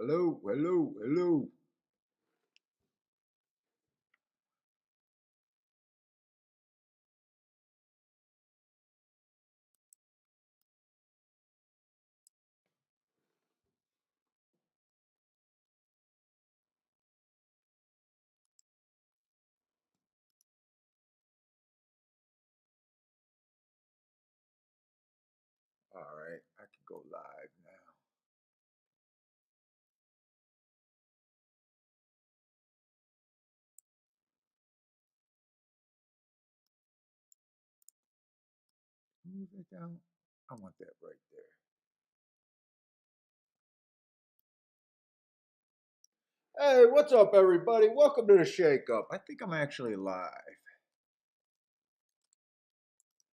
Hello, hello, hello. All right, I can go live now. Move it down. I want that right there. Hey, what's up, everybody? Welcome to the Shake Up. I think I'm actually live.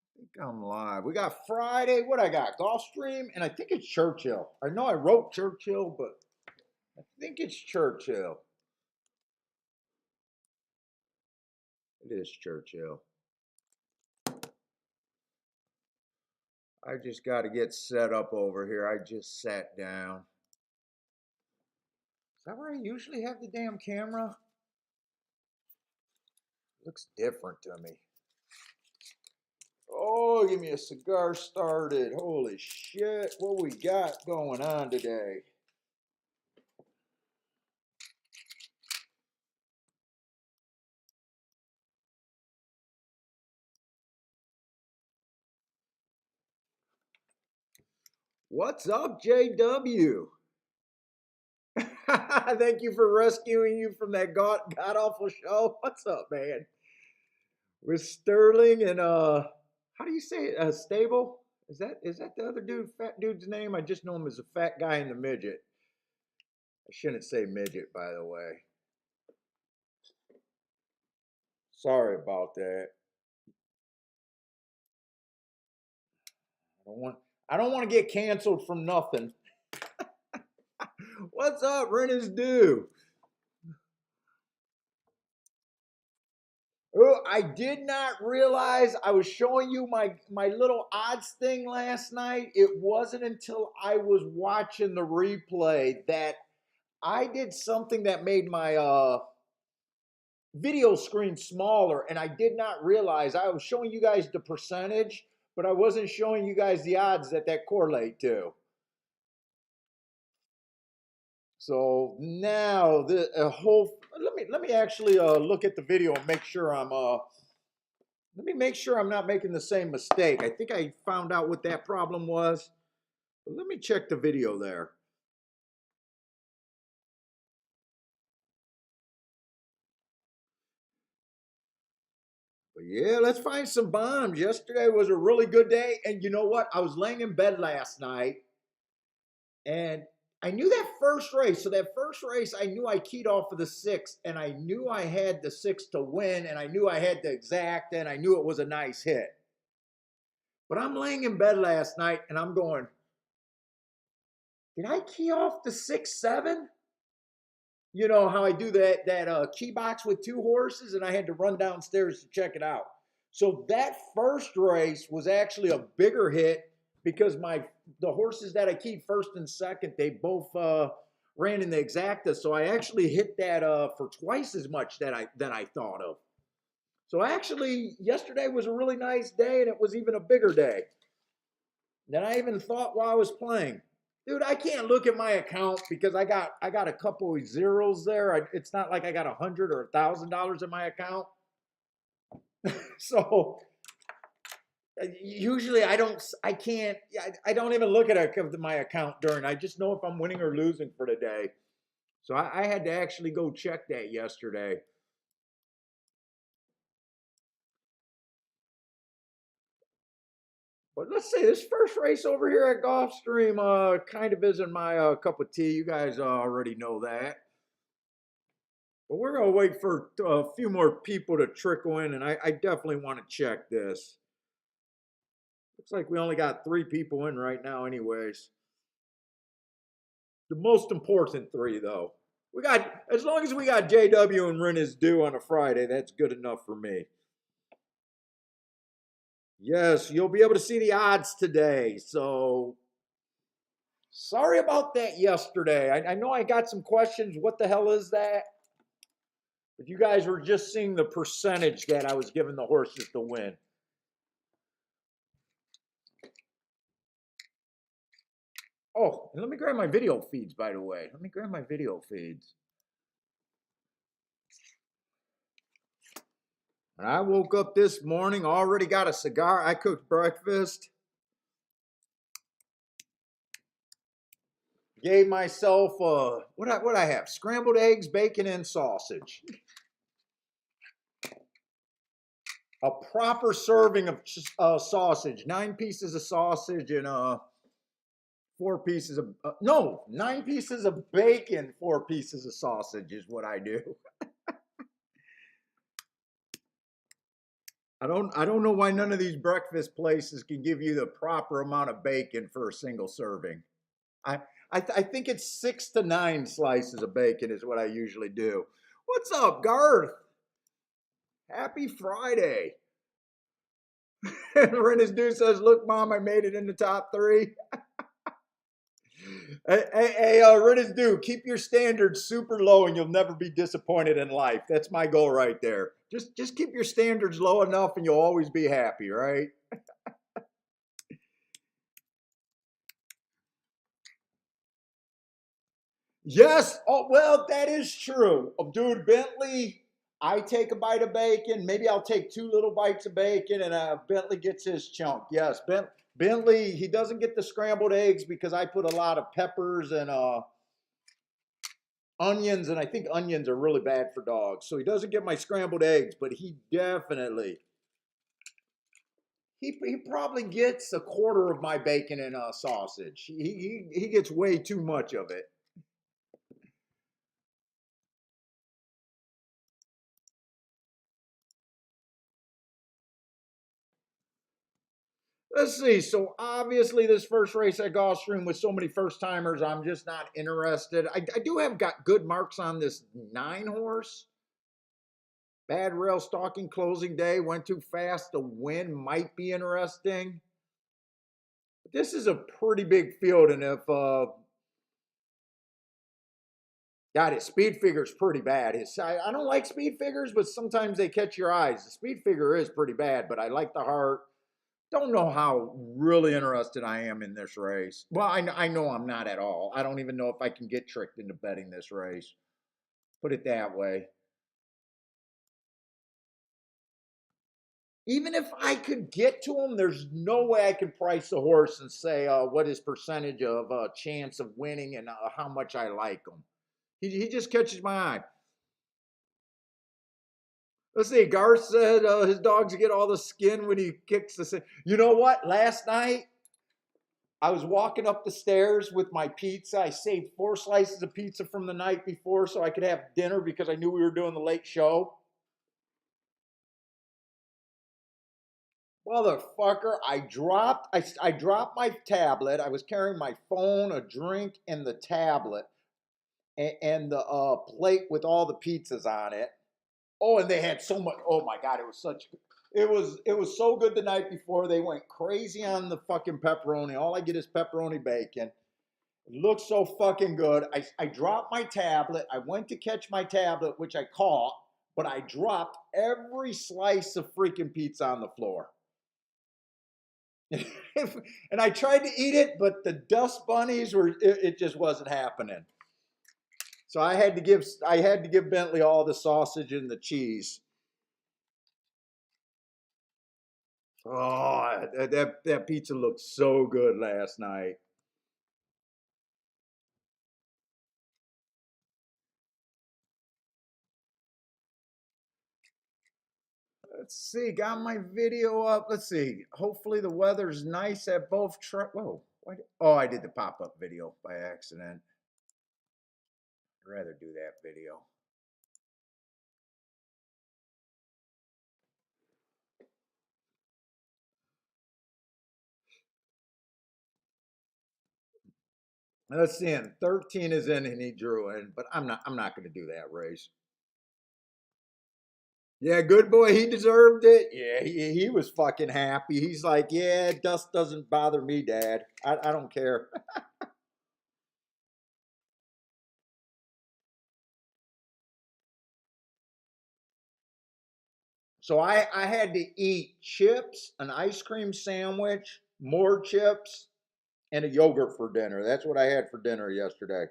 I think I'm live. We got Friday. What I got? Gulfstream, and I think it's Churchill. I know I wrote Churchill, but I think it's Churchill. It is Churchill. I just got to get set up over here. I just sat down. Is that where I usually have the damn camera? Looks different to me. Oh, give me a cigar started. Holy shit. What we got going on today? What's up, JW? Thank you for rescuing you from that god awful show. What's up, man? With Sterling and how do you say it? Stable? Is that the other dude, fat dude's name? I just know him as a fat guy in the midget. I shouldn't say midget, by the way. Sorry about that. I don't want to get canceled from nothing. What's up, Renner's Due? Oh, I did not realize I was showing you my little odds thing last night. It wasn't until I was watching the replay that I did something that made my video screen smaller, and I did not realize I was showing you guys the percentage, but I wasn't showing you guys the odds that correlate to. So now the whole let me actually look at the video and make sure I'm let me make sure I'm not making the same mistake. I think I found out what that problem was. But let me check the video there. But yeah, let's find some bombs. Yesterday was a really good day. And you know what? I was laying in bed last night and I knew that first race. So that first race, I knew I keyed off of the six, and I knew I had the six to win, and I knew I had the exact, and I knew it was a nice hit. But I'm laying in bed last night and I'm going, did I key off the 6-7? You know how I do that key box with two horses, and I had to run downstairs to check it out. So that first race was actually a bigger hit because the horses that I keyed first and second, they both ran in the exacta. So I actually hit that for twice as much than I thought of. So actually, yesterday was a really nice day, and it was even a bigger day than I even thought while I was playing. Dude, I can't look at my account because I got a couple of zeros there. It's not like I got $100 or $1,000 in my account. So usually I don't even look at my account during. I just know if I'm winning or losing for the day. So I had to actually go check that yesterday. But let's say this first race over here at Gulfstream kind of isn't my cup of tea. You guys already know that. But we're going to wait for a few more people to trickle in, and I definitely want to check this. Looks like we only got 3 people in right now, anyways. The most important 3, though. As long as we got JW and Ren is due on a Friday, that's good enough for me. Yes, you'll be able to see the odds today. So Sorry about that yesterday. I know I got some questions. What the hell is that? But you guys were just seeing the percentage that I was giving the horses to win. Oh, and let me grab my video feeds, by the way. Let me grab my video feeds. And I woke up this morning, already got a cigar. I cooked breakfast. Gave myself what I have? Scrambled eggs, bacon, and sausage. A proper serving of sausage. 9 pieces of sausage and 4 pieces of no, 9 pieces of bacon, 4 pieces of sausage is what I do. I don't know why none of these breakfast places can give you the proper amount of bacon for a single serving. I think it's 6 to 9 slices of bacon is what I usually do. What's up, Garth? Happy Friday. And Renna's dude says, "Look, Mom, I made it in the top 3." Hey, Renna's dude, keep your standards super low and you'll never be disappointed in life. That's my goal right there. Just keep your standards low enough and you'll always be happy, right? Yes. Oh, well, that is true. Dude, Bentley, I take a bite of bacon. Maybe I'll take 2 little bites of bacon and Bentley gets his chunk. Yes, Bentley, he doesn't get the scrambled eggs because I put a lot of peppers and onions, and I think onions are really bad for dogs. So he doesn't get my scrambled eggs, but he definitely, he probably gets a quarter of my bacon and sausage. He gets way too much of it. Let's see. So obviously, this first race at Gulfstream with so many first timers, I'm just not interested. I do have got good marks on this 9 horse. Bad rail stalking closing day, went too fast. The win might be interesting. But this is a pretty big field, and if God, his speed figure's pretty bad. I don't like speed figures, but sometimes they catch your eyes. The speed figure is pretty bad, but I like the heart. Don't know how really interested I am in this race. Well, I know I'm not at all. I don't even know if I can get tricked into betting this race. Put it that way. Even if I could get to him, there's no way I could price the horse and say what his percentage of chance of winning and how much I like him. He just catches my eye. Let's see. Garth said his dogs get all the skin when he kicks the. You know what? Last night I was walking up the stairs with my pizza. I saved 4 slices of pizza from the night before so I could have dinner because I knew we were doing the late show. Motherfucker, I dropped my tablet. I was carrying my phone, a drink, and the tablet, and the plate with all the pizzas on it. Oh, and they had so much. Oh my God, it was so good the night before. They went crazy on the fucking pepperoni. All I get is pepperoni bacon. It looks so fucking good. I dropped my tablet. I went to catch my tablet, which I caught, but I dropped every slice of freaking pizza on the floor. And I tried to eat it, but the dust bunnies it just wasn't happening. So I had to give Bentley all the sausage and the cheese. Oh, that pizza looked so good last night. Let's see, got my video up. Let's see. Hopefully the weather's nice at both whoa. Oh, I did the pop-up video by accident. I'd rather do that video. Let's see, and 13 is in and he drew in, but I'm not gonna do that race. Yeah, good boy. He deserved it. Yeah, he was fucking happy. He's like, yeah, dust doesn't bother me, Dad. I don't care. So I had to eat chips, an ice cream sandwich, more chips, and a yogurt for dinner. That's what I had for dinner yesterday.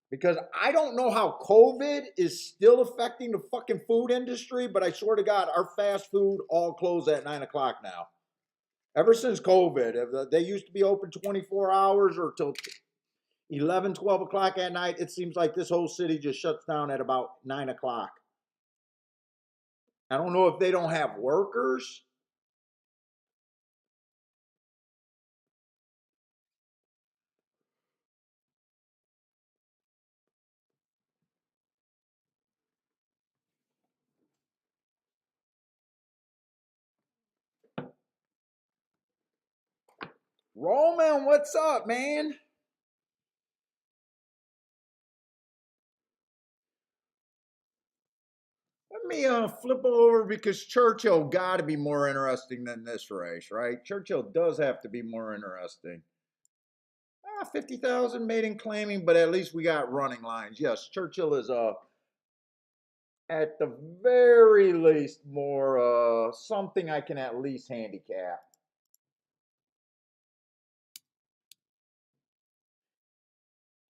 Because I don't know how COVID is still affecting the fucking food industry, but I swear to God, our fast food all closed at 9 o'clock now. Ever since COVID, they used to be open 24 hours or till 11, 12 o'clock at night. It seems like this whole city just shuts down at about 9 o'clock. I don't know if they don't have workers. Roman, what's up, man? Let me flip over because Churchill got to be more interesting than this race, right? Churchill does have to be more interesting. 50,000 maiden claiming, but at least we got running lines. Yes, Churchill is at the very least more something I can at least handicap.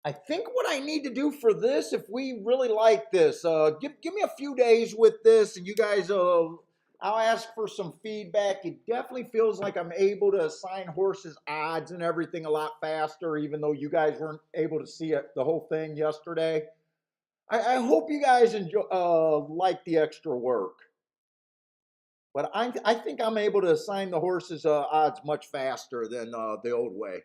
I think what I need to do for this, if we really like this, give me a few days with this, and you guys, I'll ask for some feedback. It definitely feels like I'm able to assign horses odds and everything a lot faster, even though you guys weren't able to see it, the whole thing yesterday. I hope you guys enjoy, like the extra work, but I think I'm able to assign the horses odds much faster than the old way.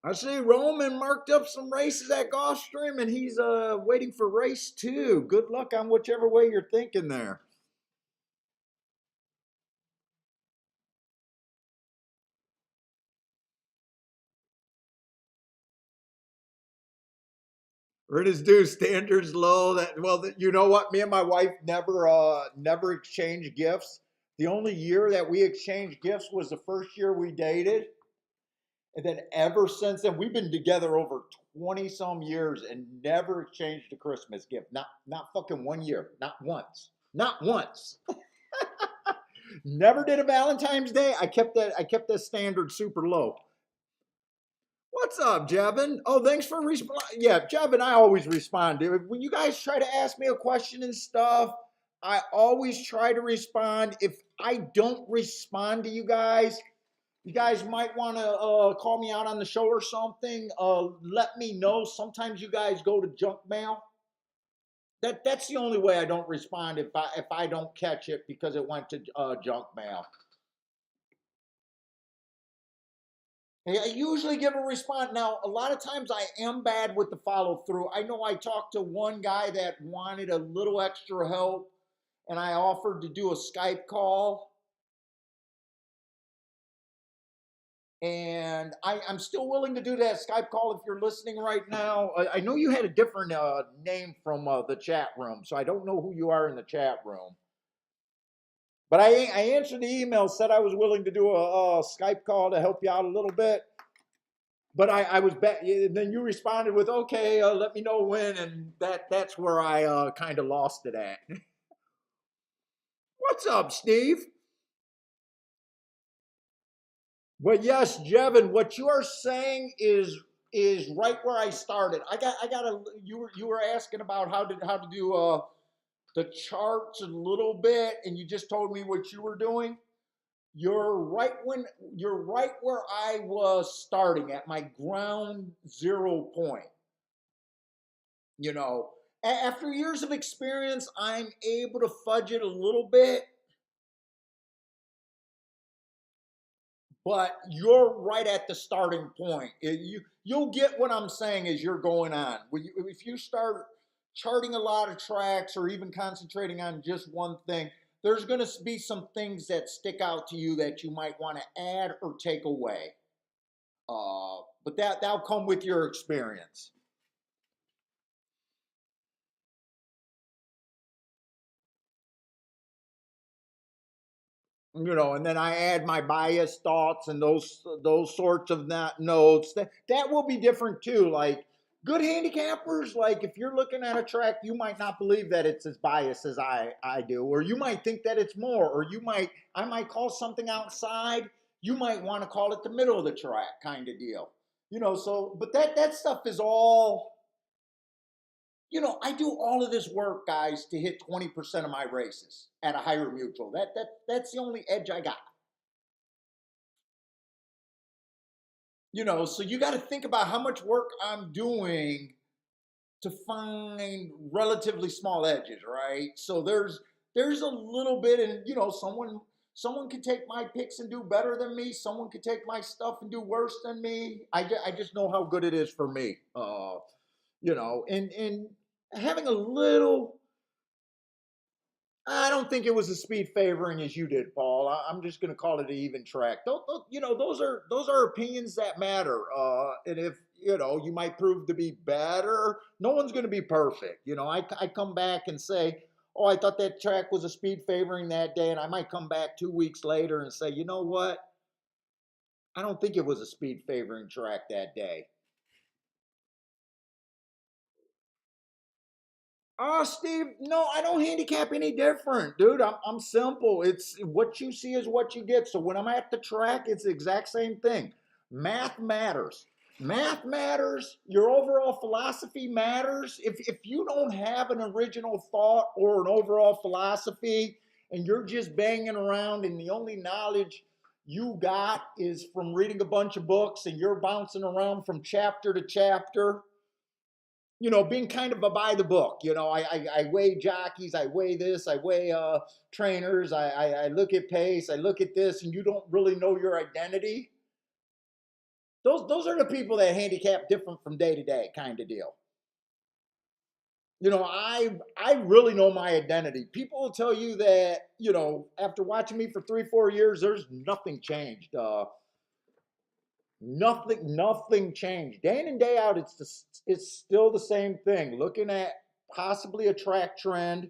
I see Roman marked up some races at Gulfstream, and he's waiting for race two. Good luck on whichever way you're thinking there. Where does do standards low? That well, you know what? Me and my wife never exchanged gifts. The only year that we exchanged gifts was the first year we dated, and then ever since then we've been together over 20 some years and never exchanged a Christmas gift. Not fucking 1 year. Not once. Not once. Never did a Valentine's Day. I kept that standard super low. What's up, Jevin? Oh, thanks for responding. Yeah, Jevin, I always respond. When you guys try to ask me a question and stuff, I always try to respond. If I don't respond to you guys might want to call me out on the show or something. Let me know. Sometimes you guys go to junk mail. That's the only way I don't respond if I don't catch it because it went to junk mail. I usually give a response. Now, a lot of times I am bad with the follow through. I know I talked to one guy that wanted a little extra help, and I offered to do a Skype call. And I'm still willing to do that Skype call if you're listening right now. I know you had a different name from the chat room, so I don't know who you are in the chat room. But I answered the email, said I was willing to do a Skype call to help you out a little bit. But I was back. Then you responded with, "Okay, let me know when," and that's where I kind of lost it at. What's up, Steve? But yes, Jevin, what you are saying is right where I started. I got a you were asking about how to do the charts a little bit, and you just told me what you were doing. You're right where I was starting at my ground zero point. You know, after years of experience, I'm able to fudge it a little bit, but you're right at the starting point. You'll get what I'm saying as you're going on. If you start charting a lot of tracks or even concentrating on just one thing, there's going to be some things that stick out to you that you might want to add or take away. But that'll come with your experience. And then I add my bias thoughts and those sorts of notes. That will be different too. Like Good handicappers, like if you're looking at a track, you might not believe that it's as biased as I do, or you might think that it's more, or I might call something outside, you might want to call it the middle of the track kind of deal. So but that stuff is all, I do all of this work, guys, to hit 20% of my races at a higher mutual. That's the only edge I got. So you got to think about how much work I'm doing to find relatively small edges, right? So there's a little bit, and someone could take my picks and do better than me. Someone could take my stuff and do worse than me. I just know how good it is for me. And having a little. I don't think it was a speed favoring as you did, Paul. I'm just going to call it an even track. Those are opinions that matter. And if you might prove to be better, no one's going to be perfect. I come back and say, oh, I thought that track was a speed favoring that day, and I might come back 2 weeks later and say, you know what? I don't think it was a speed favoring track that day. Oh, Steve, no, I don't handicap any different, dude. I'm simple. It's what you see is what you get. So when I'm at the track, it's the exact same thing. Math matters. Math matters. Your overall philosophy matters. If you don't have an original thought or an overall philosophy, and you're just banging around, and the only knowledge you got is from reading a bunch of books, and you're bouncing around from chapter to chapter, being kind of a by the book. I weigh jockeys, I weigh this, I weigh trainers, I look at pace, I look at this, and you don't really know your identity. Those are the people that handicap different from day to day kind of deal. I really know my identity. People will tell you that, after watching me for 3-4 years, there's nothing changed. Nothing changed. Day in and day out, it's still the same thing. Looking at possibly a track trend,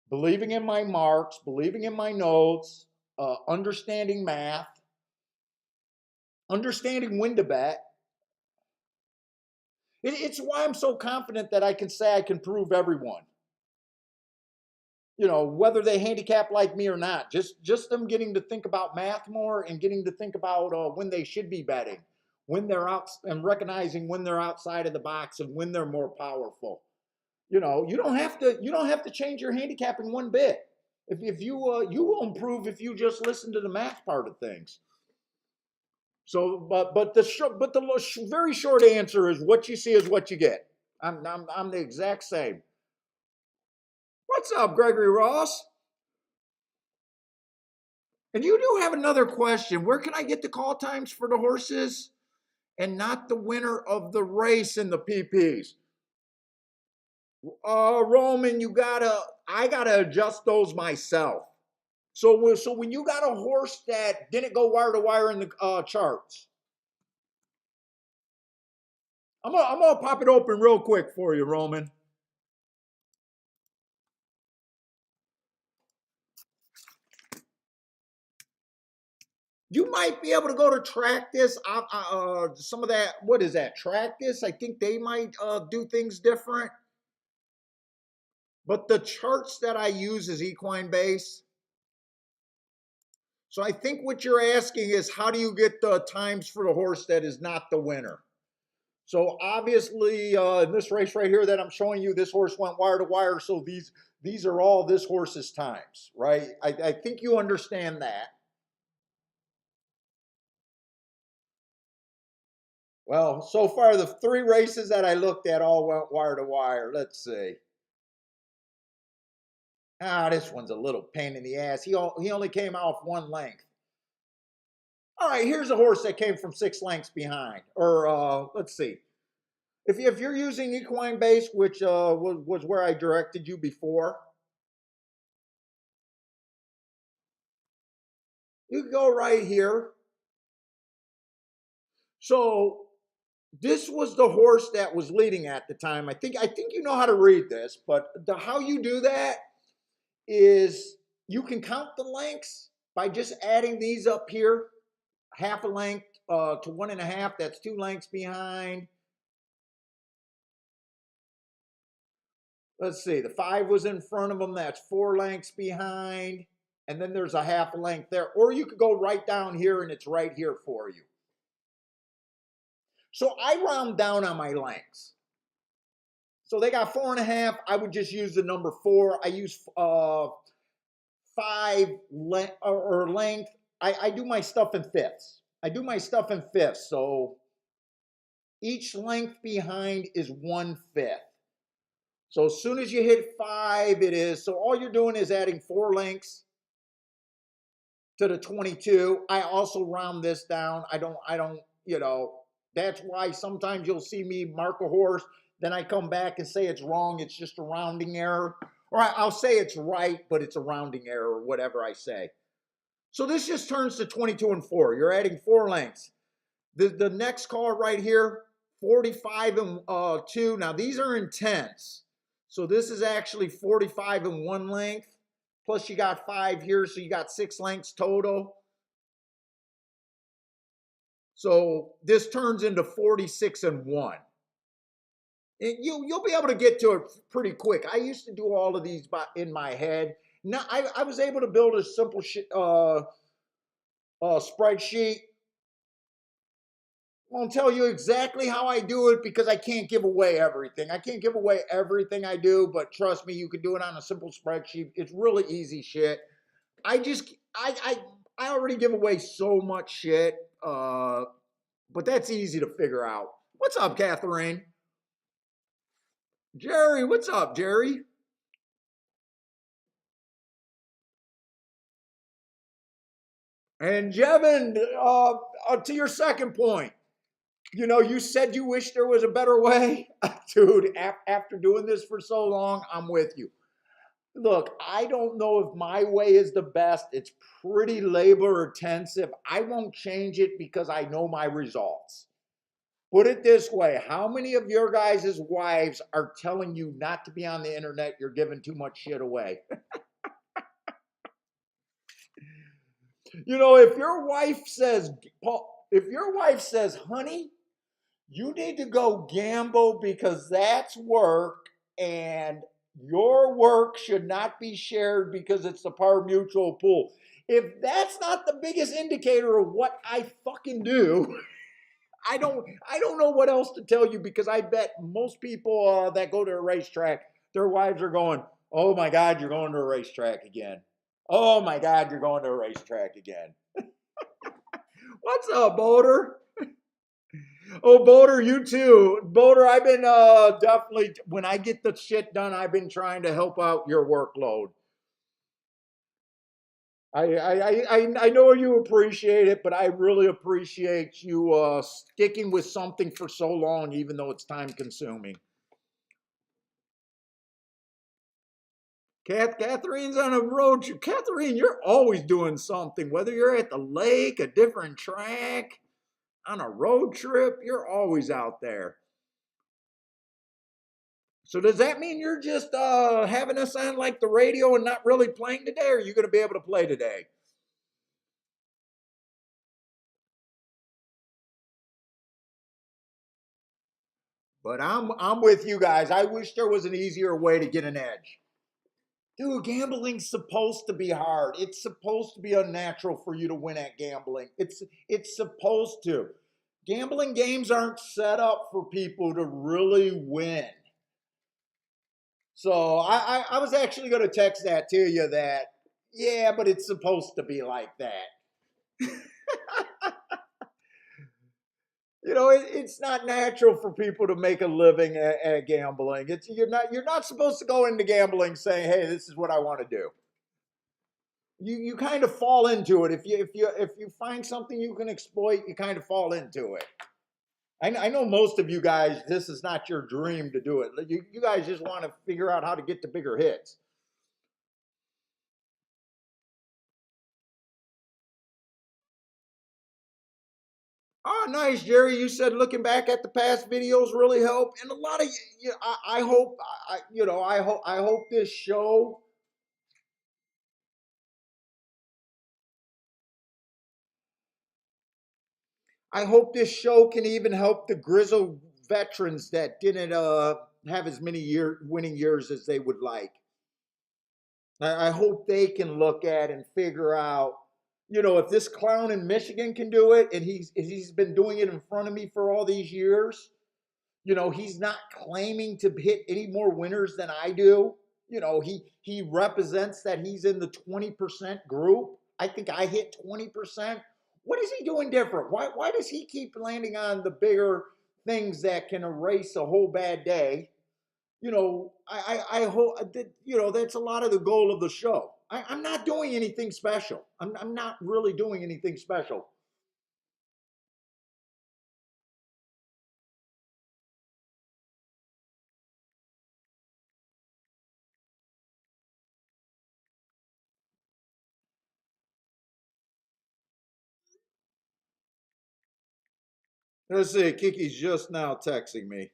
believing in my marks, believing in my notes, understanding math, understanding when to bet. It's why I'm so confident that I can say I can prove everyone. Whether they handicap like me or not, just them getting to think about math more and getting to think about when they should be betting, when they're out, and recognizing when they're outside of the box and when they're more powerful. You don't have to change your handicapping one bit. If you will improve if you just listen to the math part of things. So, but the very short answer is what you see is what you get. I'm the exact same. What's up, Gregory Ross? And you do have another question. Where can I get the call times for the horses and not the winner of the race in the PPs? Roman, I gotta adjust those myself. So when you got a horse that didn't go wire to wire in the charts, I'm gonna pop it open real quick for you, Roman. You might be able to go to track this. Some of that, what is that? Track this. I think they might do things different. But the charts that I use is equine base. So I think what you're asking is how do you get the times for the horse that is not the winner? So obviously, in this race right here that I'm showing you, this horse went wire to wire. So these are all this horse's times, right? I think you understand that. Well, so far the 3 races that I looked at all went wire to wire. Let's see. This one's a little pain in the ass. He only came off 1 length. All right, here's a horse that came from 6 lengths behind. Or let's see. If you're using equine base, which was where I directed you before, you go right here. So this was the horse that was leading at the time. I think you know how to read this, but how you do that is you can count the lengths by just adding these up here. Half a length to 1.5, that's 2 lengths behind. let's see, the 5 was in front of them. That's 4 lengths behind. And then there's a half a length there. Or you could go right down here and it's right here for you. So I round down on my lengths. So they got 4.5. I would just use the number 4. I use 5 length or length. I do my stuff in fifths. So each length behind is 1/5. So as soon as you hit 5, it is. So all you're doing is adding 4 lengths to the 22. I also round this down. I don't, that's why sometimes you'll see me mark a horse, then I come back and say it's wrong. It's just a rounding error. Or I'll say it's right, but it's a rounding error or whatever I say. So this just turns to 22 and 4. You're adding 4 lengths. The next card right here, 45 and 2. Now these are in tenths. So this is actually 45 and 1 length. Plus you got 5 here, so you got 6 lengths total. So this turns into 46 and 1. And you'll be able to get to it pretty quick. I used to do all of these in my head. Now I was able to build a simple spreadsheet. I won't tell you exactly how I do it because I can't give away everything. I can't give away everything I do, but trust me, you can do it on a simple spreadsheet. It's really easy shit. I already give away so much shit, but that's easy to figure out. What's up, Catherine? Jerry, what's up, Jerry? And Jevin, to your second point, you said you wish there was a better way. Dude, after doing this for so long, I'm with you. Look, I don't know if my way is the best. It's pretty labor intensive. I won't change it because I know my results. Put it this way, how many of your guys' wives are telling you not to be on the internet? You're giving too much shit away. If your wife says, honey, you need to go gamble because that's work and your work should not be shared because it's the par mutual pool. If that's not the biggest indicator of what I fucking do, I don't know what else to tell you because I bet most people that go to a racetrack, their wives are going, oh my God, you're going to a racetrack again. Oh my God, you're going to a racetrack again. What's up, Boulder? Oh, Boulder, you too. Boulder, I've been definitely, when I get the shit done, I've been trying to help out your workload. I know you appreciate it, but I really appreciate you sticking with something for so long, even though it's time consuming. Catherine's on a road trip. Catherine, you're always doing something, whether you're at the lake, a different track, on a road trip, you're always out there. So does that mean you're just having us on like the radio and not really playing today, or are you going to be able to play today? But I'm with you guys. I wish there was an easier way to get an edge. Dude, gambling's supposed to be hard. It's supposed to be unnatural for you to win at gambling. It's supposed to. Gambling games aren't set up for people to really win. So I was actually going to text that to you that, yeah, but it's supposed to be like that. It's not natural for people to make a living at gambling. You're not supposed to go into gambling saying, "Hey, this is what I want to do." You kind of fall into it. If you find something you can exploit, you kind of fall into it. I know most of you guys, this is not your dream to do it. You guys just want to figure out how to get to bigger hits. Oh, nice, Jerry. You said looking back at the past videos really help, and a lot of I hope I hope this show. I hope this show can even help the grizzled veterans that didn't have as many winning years as they would like. I hope they can look at and figure out, if this clown in Michigan can do it, and he's been doing it in front of me for all these years. He's not claiming to hit any more winners than I do. He represents that he's in the 20% group. I think I hit 20%. What is he doing different? Why does he keep landing on the bigger things that can erase a whole bad day? I hope that, that's a lot of the goal of the show. I'm not doing anything special. I'm not really doing anything special. Let's see. Kiki's just now texting me.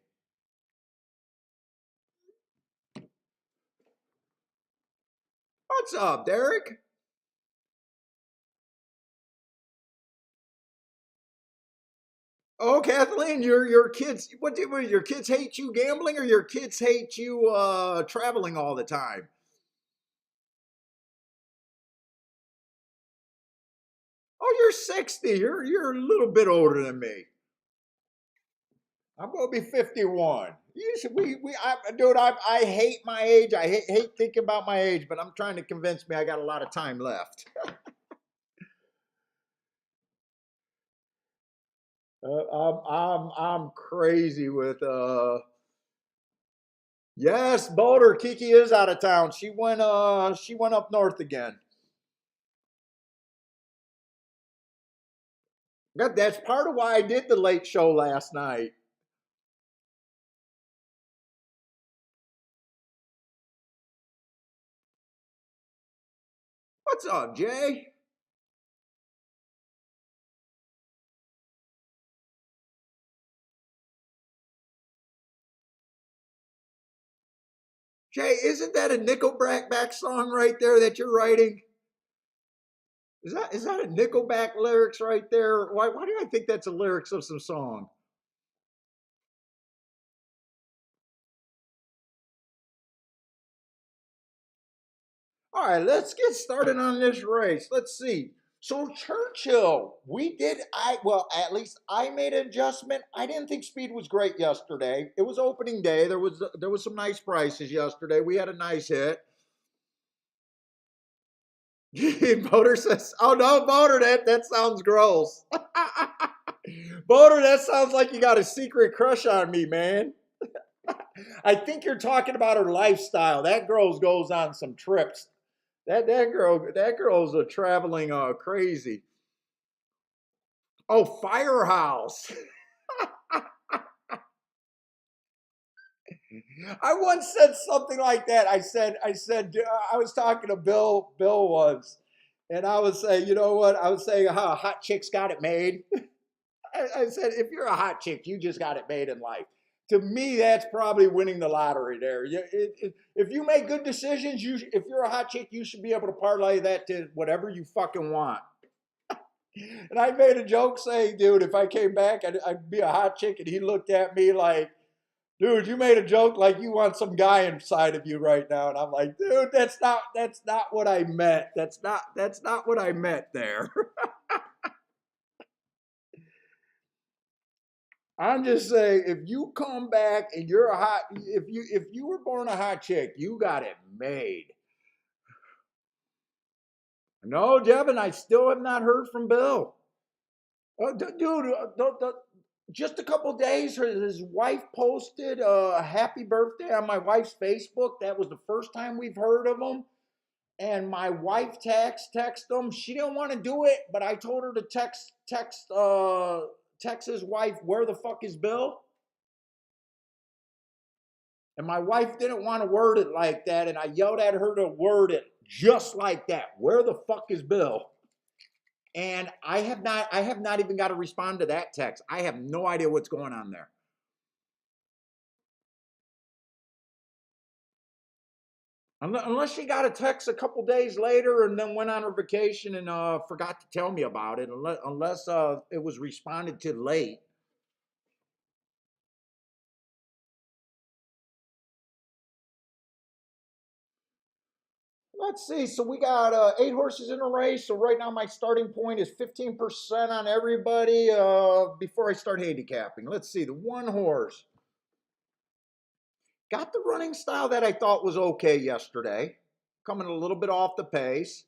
What's up, Derek? Oh, Kathleen, your kids. What your kids hate you gambling, or your kids hate you traveling all the time? Oh, you're 60. You're a little bit older than me. I'm gonna be 51. Dude, I hate my age. I hate thinking about my age, but I'm trying to convince me I got a lot of time left. I'm crazy with Yes, Boulder. Kiki is out of town. She went up north again. That's part of why I did the late show last night. What's up, Jay? Jay, isn't that a Nickelback back song right there that you're writing? Is that a Nickelback lyrics right there? Why do I think that's the lyrics of some song? All right, let's get started on this race. Let's see. So Churchill, we did. At least I made an adjustment. I didn't think speed was great yesterday. It was opening day. There was some nice prices yesterday. We had a nice hit. Boater says, "Oh no, Boater, that sounds gross." Boater, that sounds like you got a secret crush on me, man. I think you're talking about her lifestyle. That girl goes on some trips. That girl's a traveling crazy. Oh, Firehouse. I once said something like that. I was talking to Bill once, and I was saying, you know what? I was saying how a hot chick's got it made. I said, if you're a hot chick, you just got it made in life. To me, that's probably winning the lottery there. If you make good decisions, if you're a hot chick, you should be able to parlay that to whatever you fucking want. And I made a joke saying, dude, if I came back, I'd be a hot chick. And he looked at me like, dude, you made a joke like you want some guy inside of you right now. And I'm like, dude, that's not what I meant. That's not what I meant there. I'm just saying, if you come back and you're a hot, if you were born a hot chick, you got it made. No, Devin, I still have not heard from Bill. Dude, just a couple days, his wife posted a happy birthday on my wife's Facebook. That was the first time we've heard of him. And my wife text him. She didn't want to do it, but I told her to text his wife, where the fuck is Bill? And my wife didn't want to word it like that, and I yelled at her to word it just like that. Where the fuck is Bill? And I have not even got to respond to that text. I have no idea what's going on there. Unless she got a text a couple days later and then went on her vacation and forgot to tell me about it. Unless it was responded to late. Let's see. So we got 8 horses in a race. So right now my starting point is 15% on everybody before I start handicapping. Let's see. The 1 horse got the running style that I thought was okay yesterday. Coming a little bit off the pace.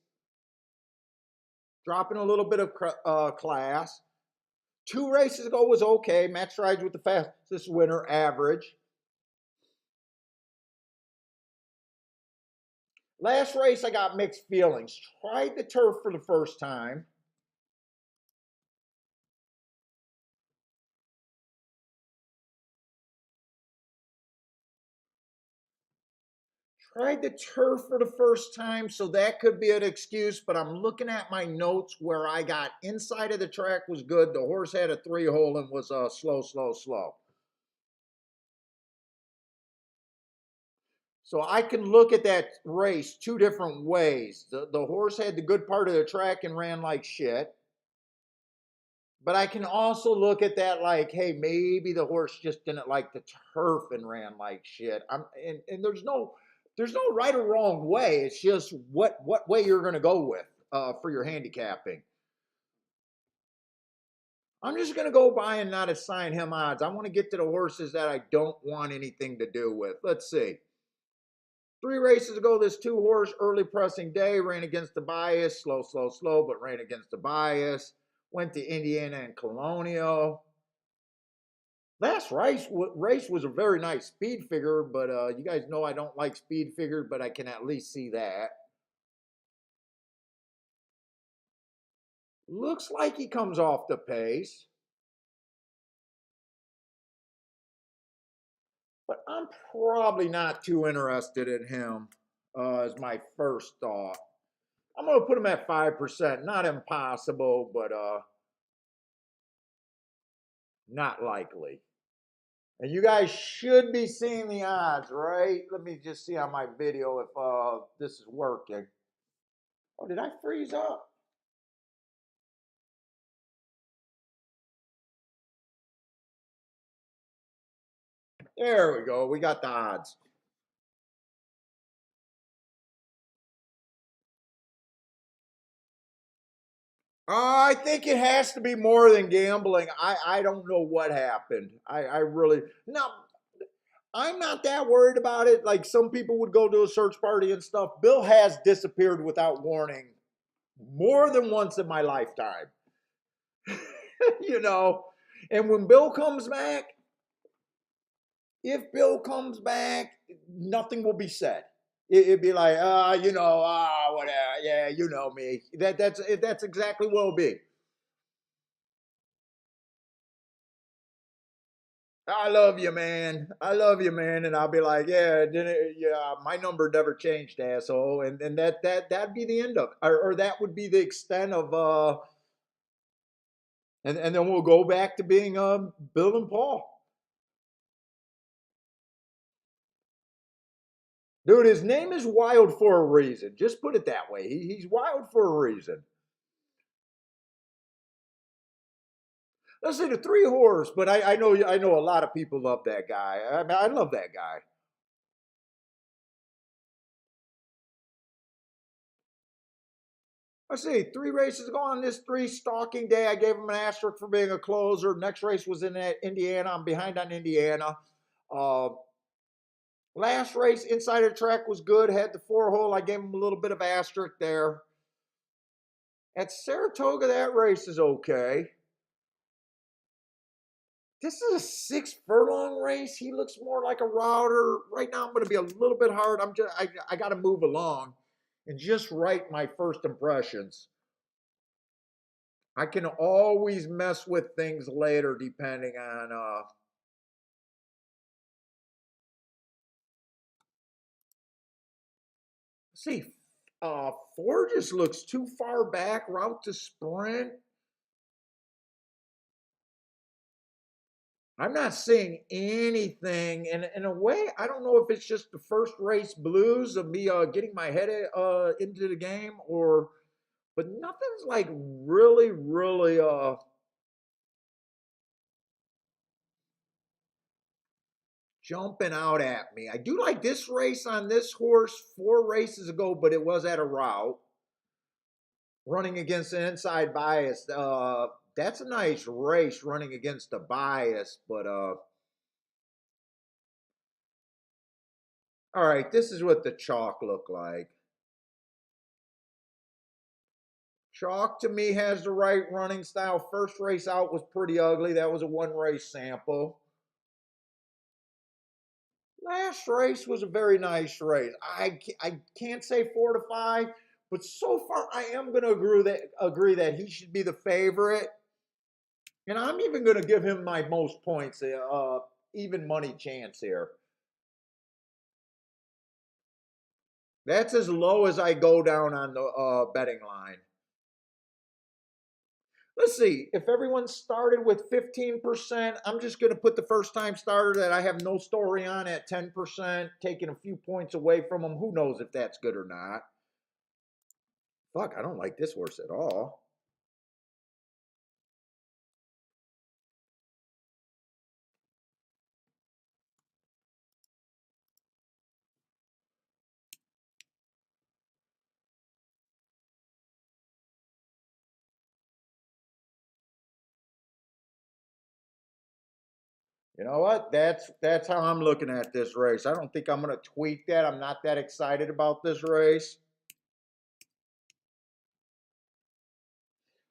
Dropping a little bit of class. 2 races ago was okay. Match strides with the fastest winner, average. Last race, I got mixed feelings. Tried the turf for the first time. Tried the turf for the first time, so that could be an excuse, but I'm looking at my notes where I got inside of the track was good. The horse had a 3-hole and was slow, slow, slow. So I can look at that race 2 different ways. The horse had the good part of the track and ran like shit. But I can also look at that like, hey, maybe the horse just didn't like the turf and ran like shit. And there's no right or wrong way. It's just what way you're going to go with for your handicapping. I'm just going to go by and not assign him odds. I want to get to the horses that I don't want anything to do with. Let's see. 3 races ago, this 2-horse early pressing day ran against the bias, slow, slow, slow, but ran against the bias. Went to Indiana and Colonial. Last race was a very nice speed figure, but you guys know I don't like speed figures, but I can at least see that. Looks like he comes off the pace. But I'm probably not too interested in him as my first thought. I'm going to put him at 5%. Not impossible, but not likely. And you guys should be seeing the odds, right? Let me just see on my video if this is working. Oh, did I freeze up? There we go. We got the odds. I think it has to be more than gambling. I don't know what happened. I really no. I'm not that worried about it. Like some people would go to a search party and stuff. Bill has disappeared without warning more than once in my lifetime. you know, and when Bill comes back, if Bill comes back, nothing will be said. It'd be like, whatever. Yeah, you know me. That's exactly what it'll be. I love you, man. I love you, man. And I'll be like, yeah, my number never changed, asshole. And that'd be the end of it. Or that would be the extent of and then we'll go back to being Bill and Paul. Dude, his name is Wild for a reason. Just put it that way. He's wild for a reason. Let's say the 3-horse, but I know a lot of people love that guy. I mean, I love that guy. Let's see, 3 races ago on this 3 stalking day, I gave him an asterisk for being a closer. Next race was in Indiana. I'm behind on Indiana. Uh, Last race, inside of the track was good. Had the 4-hole. I gave him a little bit of asterisk there. At Saratoga, that race is okay. This is a 6-furlong race. He looks more like a router. Right now, I'm going to be a little bit hard. I got to move along and just write my first impressions. I can always mess with things later depending on see, 4 just looks too far back. Route to sprint. I'm not seeing anything. And in a way, I don't know if it's just the first race blues of me getting my head into the game but nothing's like really, really jumping out at me. I do like this race on this horse 4 races ago, but it was at a route. Running against an inside bias. That's a nice race running against a bias, but all right, this is what the chalk looked like. Chalk to me has the right running style. First race out was pretty ugly. That was a 1 race sample. Last race was a very nice race. I can't say 4 to 5, but so far I am going to agree that he should be the favorite. And I'm even going to give him my most points, even money chance here. That's as low as I go down on the betting line. Let's see, if everyone started with 15%, I'm just going to put the first time starter that I have no story on at 10%, taking a few points away from them. Who knows if that's good or not? Fuck, I don't like this horse at all. You know what? That's how I'm looking at this race. I don't think I'm going to tweak that. I'm not that excited about this race.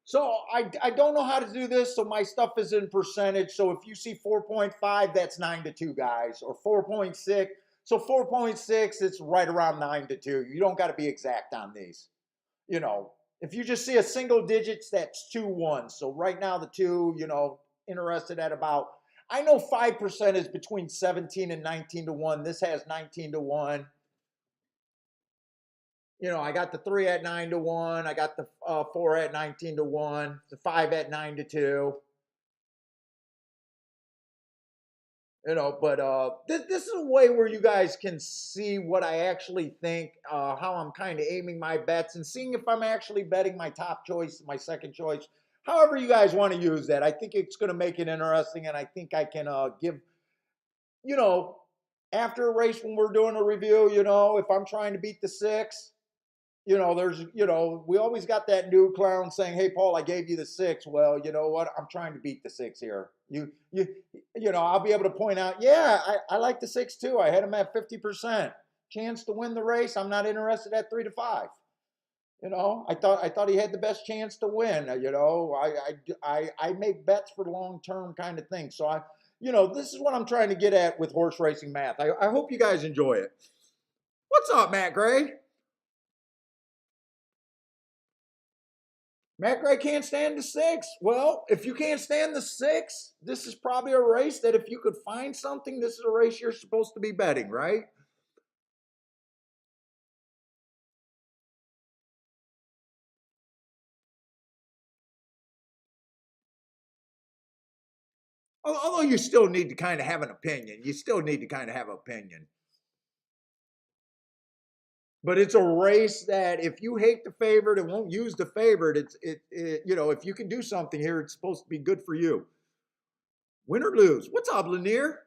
So I don't know how to do this, so my stuff is in percentage. So if you see 4.5, that's 9 to 2, guys, or 4.6. So 4.6, it's right around 9 to 2. You don't got to be exact on these. You know, if you just see a single digits, that's 2-1. So right now the 2, interested at about, I know 5% is between 17 and 19 to 1. This has 19 to 1. I got the 3 at 9 to 1. I got the 4 at 19 to 1. The 5 at 9 to 2. But this is a way where you guys can see what I actually think, how I'm kind of aiming my bets and seeing if I'm actually betting my top choice, my second choice, however you guys want to use that. I think it's going to make it interesting, and I think I can give, you know, after a race when we're doing a review, if I'm trying to beat the 6, we always got that new clown saying, "Hey, Paul, I gave you the 6." Well, you know what? I'm trying to beat the 6 here. I'll be able to point out, yeah, I like the 6 too. I had him at 50% chance to win the race. I'm not interested at 3 to 5. I thought he had the best chance to win. I make bets for long term kind of thing. So this is what I'm trying to get at with horse racing math. I hope you guys enjoy it. What's up, Matt Gray? Matt Gray can't stand the 6. Well, if you can't stand the 6, this is probably a race that if you could find something, this is a race you're supposed to be betting, right? Although you still need to kind of have an opinion. You still need to kind of have an opinion. But it's a race that if you hate the favorite and won't use the favorite, if you can do something here, it's supposed to be good for you. Win or lose. What's up, Lanier?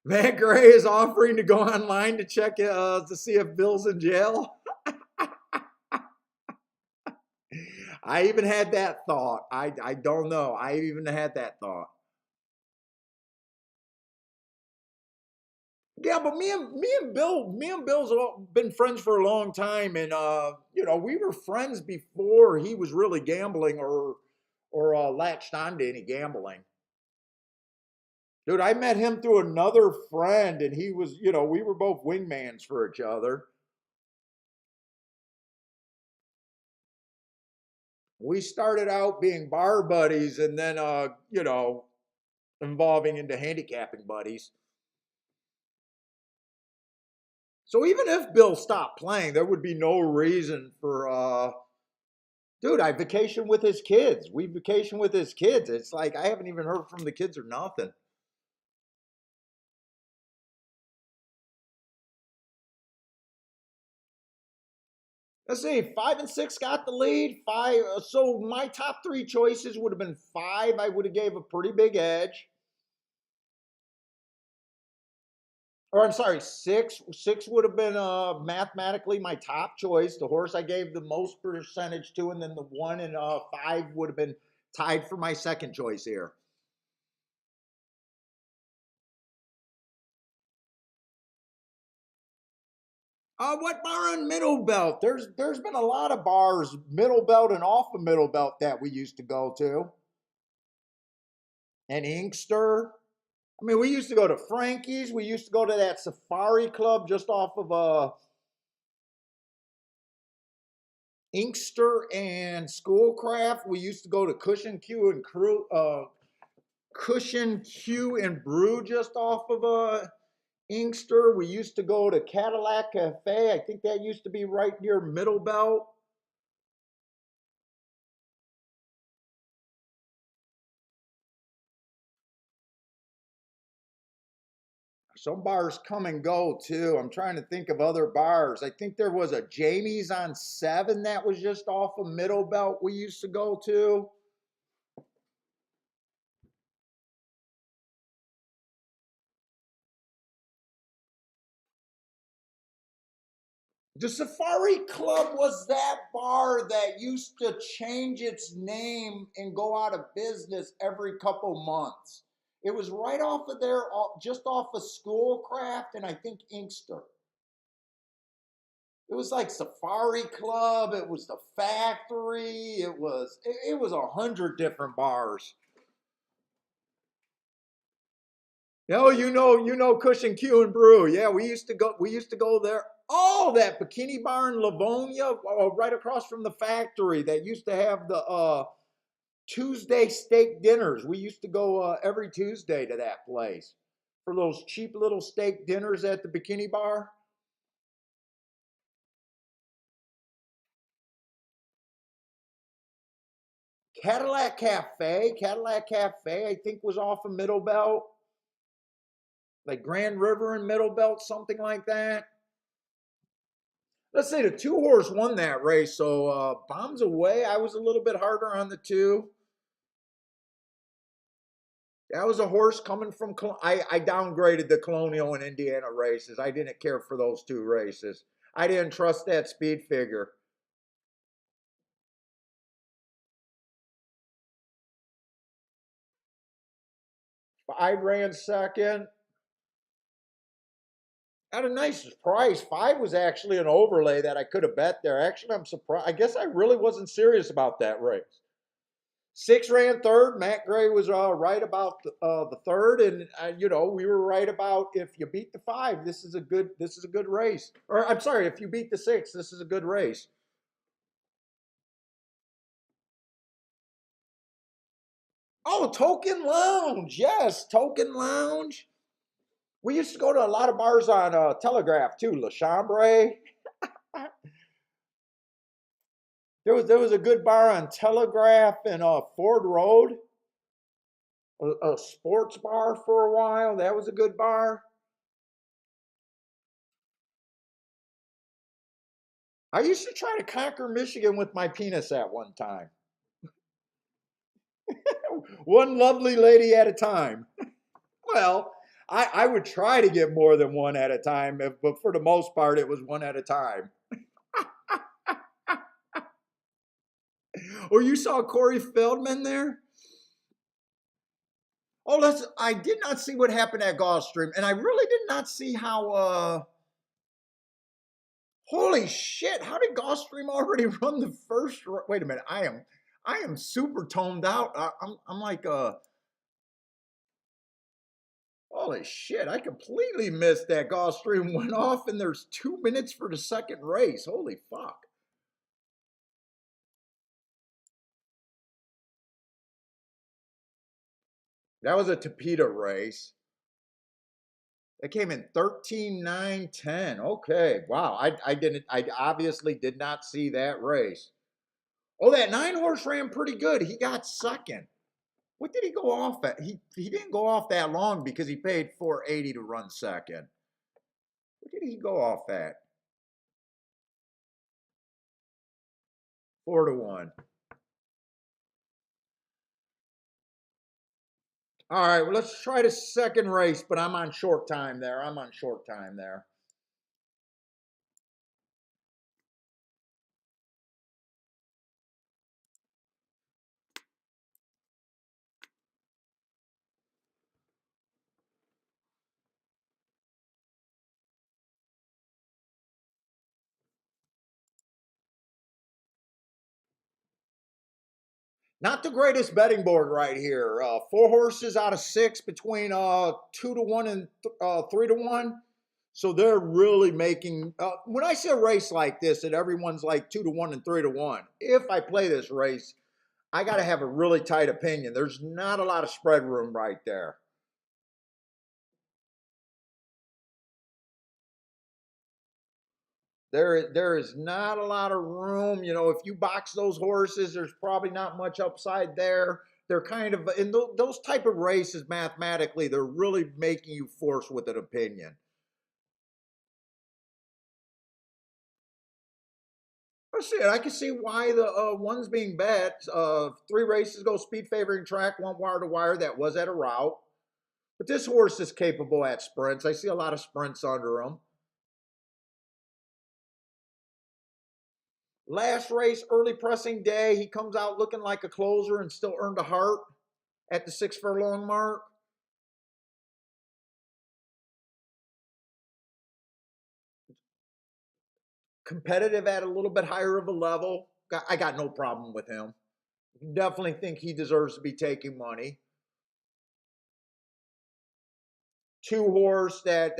Matt Gray is offering to go online to check to see if Bill's in jail. I even had that thought. I don't know. I even had that thought. Yeah, but me and Bill's been friends for a long time, and we were friends before he was really gambling or latched on to any gambling. Dude, I met him through another friend, and he was, we were both wingmans for each other. We started out being bar buddies, and then involving into handicapping buddies. So even if Bill stopped playing, there would be no reason for dude, I vacation with his kids. We vacation with his kids. It's like I haven't even heard from the kids or nothing. Let's see, 5 and 6 got the lead. Five. So my top three choices would have been 5. I would have gave a pretty big edge. Or I'm sorry, 6. 6 would have been mathematically my top choice. The horse I gave the most percentage to, and then the 1 and 5 would have been tied for my second choice here. What bar on Middle Belt? There's been a lot of bars, Middle Belt and off of Middle Belt, that we used to go to. And Inkster. I mean, we used to go to Frankie's. We used to go to that Safari Club just off of Inkster and Schoolcraft. We used to go to Cushion Q and Brew just off of Inkster. We used to go to Cadillac Cafe. I think that used to be right near Middle Belt. Some bars come and go too. I'm trying to think of other bars. I think there was a Jamie's on 7 that was just off of Middle Belt we used to go to. The Safari Club was that bar that used to change its name and go out of business every couple months. It was right off of there, just off of Schoolcraft and I think Inkster. It was like Safari Club. It was the Factory. It was 100 different bars. Oh, Cushion Q and Brew. Yeah, we used to go there. Oh, that Bikini Bar in Livonia, right across from the Factory, that used to have the Tuesday steak dinners. We used to go every Tuesday to that place for those cheap little steak dinners at the Bikini Bar. Cadillac Cafe, I think was off of Middle Belt, like Grand River and Middle Belt, something like that. Let's say the 2 horse won that race, so bombs away. I was a little bit harder on the 2. That was a horse coming from. I downgraded the Colonial and Indiana races. I didn't care for those 2 races. I didn't trust that speed figure. I ran second. At a nice price. 5 was actually an overlay that I could have bet there. Actually, I'm surprised. I guess I really wasn't serious about that race. 6 ran third. Matt Gray was right about the third, and we were right about, if you beat the 5, this is a good race. Or I'm sorry, if you beat the 6, this is a good race. Oh, Token Lounge, yes, Token Lounge. We used to go to a lot of bars on Telegraph too. La Chambre. There was a good bar on Telegraph and Ford Road, a sports bar for a while. That was a good bar. I used to try to conquer Michigan with my penis at one time. One lovely lady at a time. Well, I would try to get more than one at a time, but for the most part, it was one at a time. Oh, you saw Corey Feldman there? Oh, I did not see what happened at Gulfstream, and I really did not see how. Holy shit! How did Gulfstream already run the first? Wait a minute, I am super toned out. I'm like holy shit! I completely missed that Gulfstream went off, and there's 2 minutes for the second race. Holy fuck! That was a Tapeta race. It came in 13-9-10. Okay, wow. I obviously did not see that race. Oh, that 9 horse ran pretty good. He got second. What did he go off at? He didn't go off that long because he paid 480 to run second. What did he go off at? 4-1. All right, well, let's try the second race, but I'm on short time there. Not the greatest betting board right here. 4 horses out of 6 between 2-1 and 3-1. So they're really making. When I see a race like this, that everyone's like 2-1 and 3-1. If I play this race, I got to have a really tight opinion. There's not a lot of spread room right there. There is not a lot of room. You know, if you box those horses, there's probably not much upside there. They're kind of in those type of races mathematically. They're really making you force with an opinion. I see it. I can see why the one's being bet. 3 races ago, speed favoring track, one wire to wire. That was at a route. But this horse is capable at sprints. I see a lot of sprints under him. Last race, early pressing day, he comes out looking like a closer and still earned a heart at the 6 furlong mark. Competitive at a little bit higher of a level. I got no problem with him. Definitely think he deserves to be taking money. 2 horse that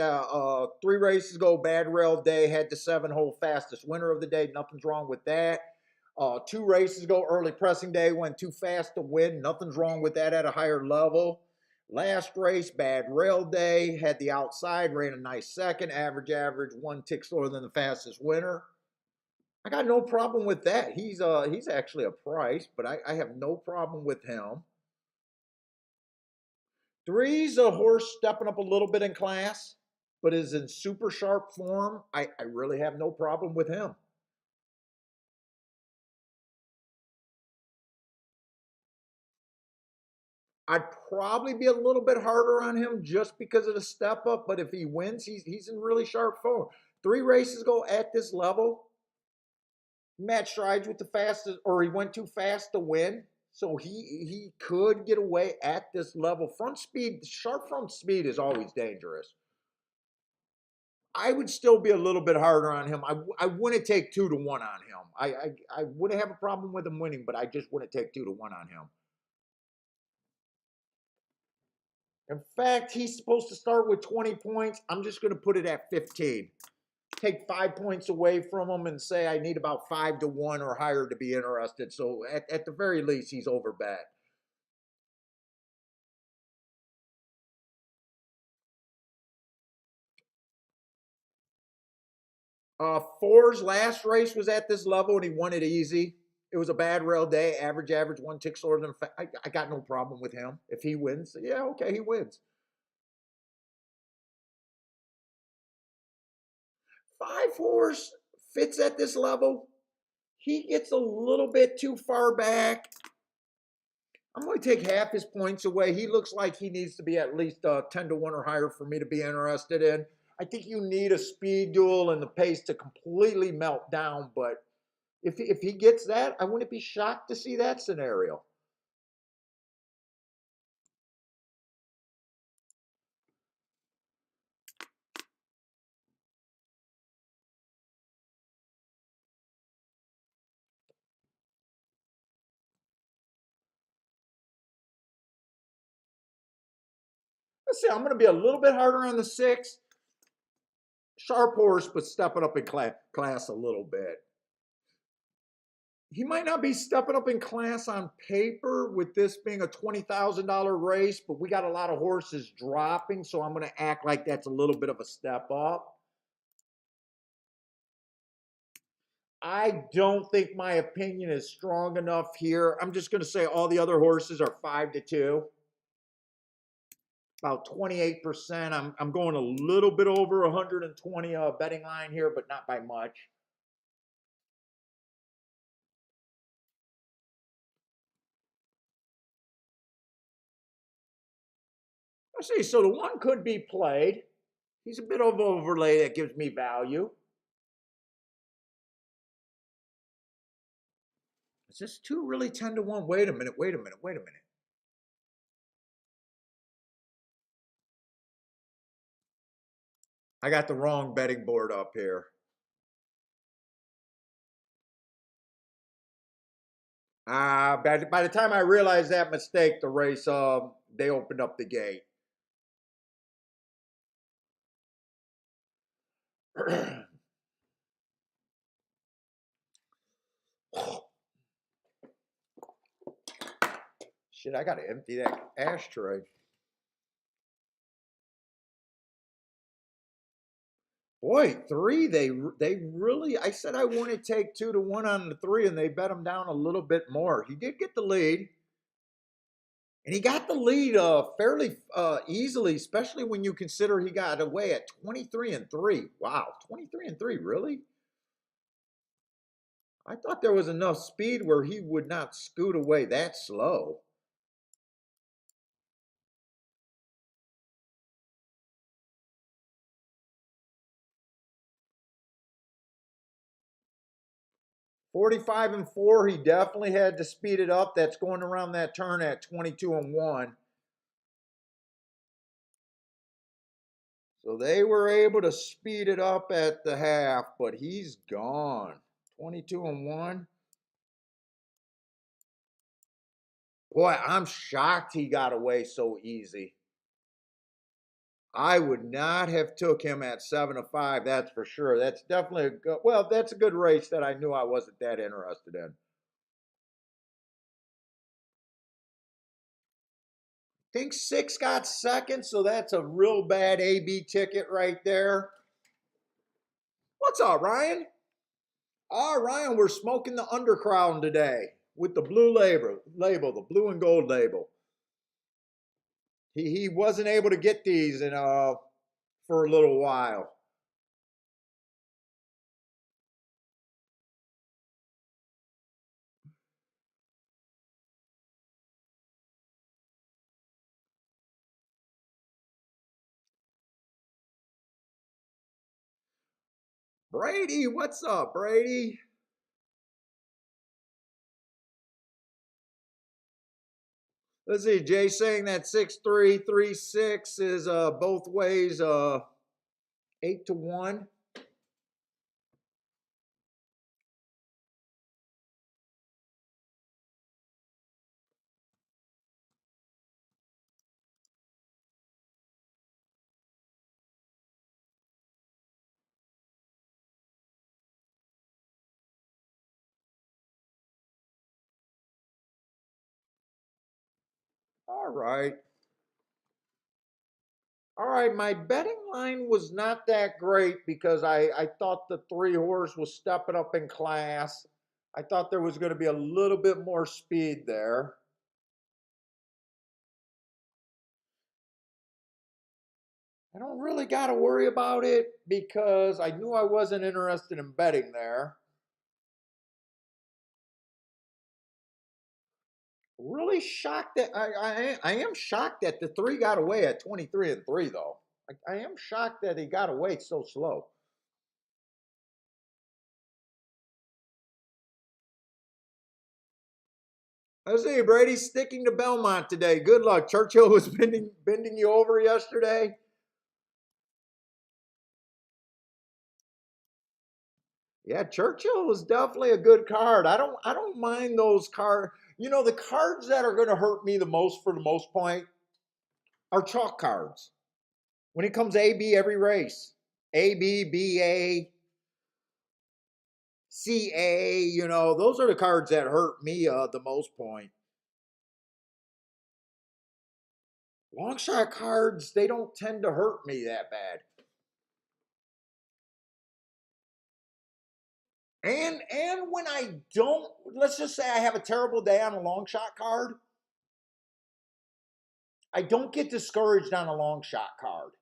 3 races ago, bad rail day, had the 7-hole fastest winner of the day. Nothing's wrong with that. 2 races ago, early pressing day, went too fast to win. Nothing's wrong with that at a higher level. Last race, bad rail day, had the outside, ran a nice second, average, 1 tick slower than the fastest winner. I got no problem with that. He's actually a price, but I have no problem with him. 3's a horse stepping up a little bit in class, but is in super sharp form. I really have no problem with him. I'd probably be a little bit harder on him just because of the step up, but if he wins, he's in really sharp form. 3 races go at this level. Match strides with the fastest, or he went too fast to win. So he could get away at this level. Front speed, sharp front speed is always dangerous. I would still be a little bit harder on him. I wouldn't take 2-1 on him. I wouldn't have a problem with him winning, but I just wouldn't take 2-1 on him. In fact, he's supposed to start with 20 points. I'm just going to put it at 15. Take 5 points away from him and say I need about 5-1 or higher to be interested. So at the very least, he's overbet. 4's last race was at this level and he won it easy. It was a bad rail day. Average, 1 tick slower than. I got no problem with him. If he wins, yeah, okay, he wins. 5 horse fits at this level. He gets a little bit too far back. I'm going to take half his points away. He looks like he needs to be at least 10-1 or higher for me to be interested in. I think you need a speed duel and the pace to completely melt down. But if he gets that, I wouldn't be shocked to see that scenario. Let's see. I'm going to be a little bit harder on the 6. Sharp horse, but stepping up in class a little bit. He might not be stepping up in class on paper with this being a $20,000 race, but we got a lot of horses dropping, so I'm going to act like that's a little bit of a step up. I don't think my opinion is strong enough here. I'm just going to say all the other horses are 5-2. About 28%. I'm going a little bit over 120 betting line here, but not by much. Let's see, so the one could be played. He's a bit of overlay that gives me value. Is this 2 really 10 to 1? Wait a minute, wait a minute, wait a minute. I got the wrong betting board up here. By the time I realized that mistake, the race, they opened up the gate. Shit, I gotta empty that ashtray. Boy, 3, they really, I said I wouldn't take 2 to 1 on the 3, and they bet him down a little bit more. He did get the lead. And he got the lead fairly easily, especially when you consider he got away at 23-3. Wow, 23-3, really? I thought there was enough speed where he would not scoot away that slow. (45-4), he definitely had to speed it up. That's going around that turn at 22-1. So they were able to speed it up at the half, but he's gone. 22-1. Boy, I'm shocked he got away so easy. I would not have took him at 7-5, that's for sure. That's definitely a good, well, that's a good race that I knew I wasn't that interested in. I think 6 got second, so that's a real bad AB ticket right there. What's up, Ryan? Ryan, we're smoking the Undercrown today with the blue label, the blue and gold label. He wasn't able to get these for a little while. Brady, what's up, Brady? Let's see, Jay saying that 6-3-3-6 is both ways 8-1. All right. All right, my betting line was not that great because I thought the 3 horse was stepping up in class. I thought there was going to be a little bit more speed there. I don't really got to worry about it because I knew I wasn't interested in betting there. Really shocked that I am shocked that the 3 got away at 23-3 though. I am shocked that he got away so slow. I see Brady sticking to Belmont today. Good luck. Churchill was bending you over yesterday. Yeah, Churchill was definitely a good card. I don't mind those cards. You know, the cards that are going to hurt me the most for the most point are chalk cards. When it comes AB every race, AB, BA, CA, you know, those are the cards that hurt me the most point. Long shot cards, they don't tend to hurt me that bad. And when I don't, let's just say I have a terrible day on a long shot card, I don't get discouraged on a long shot card.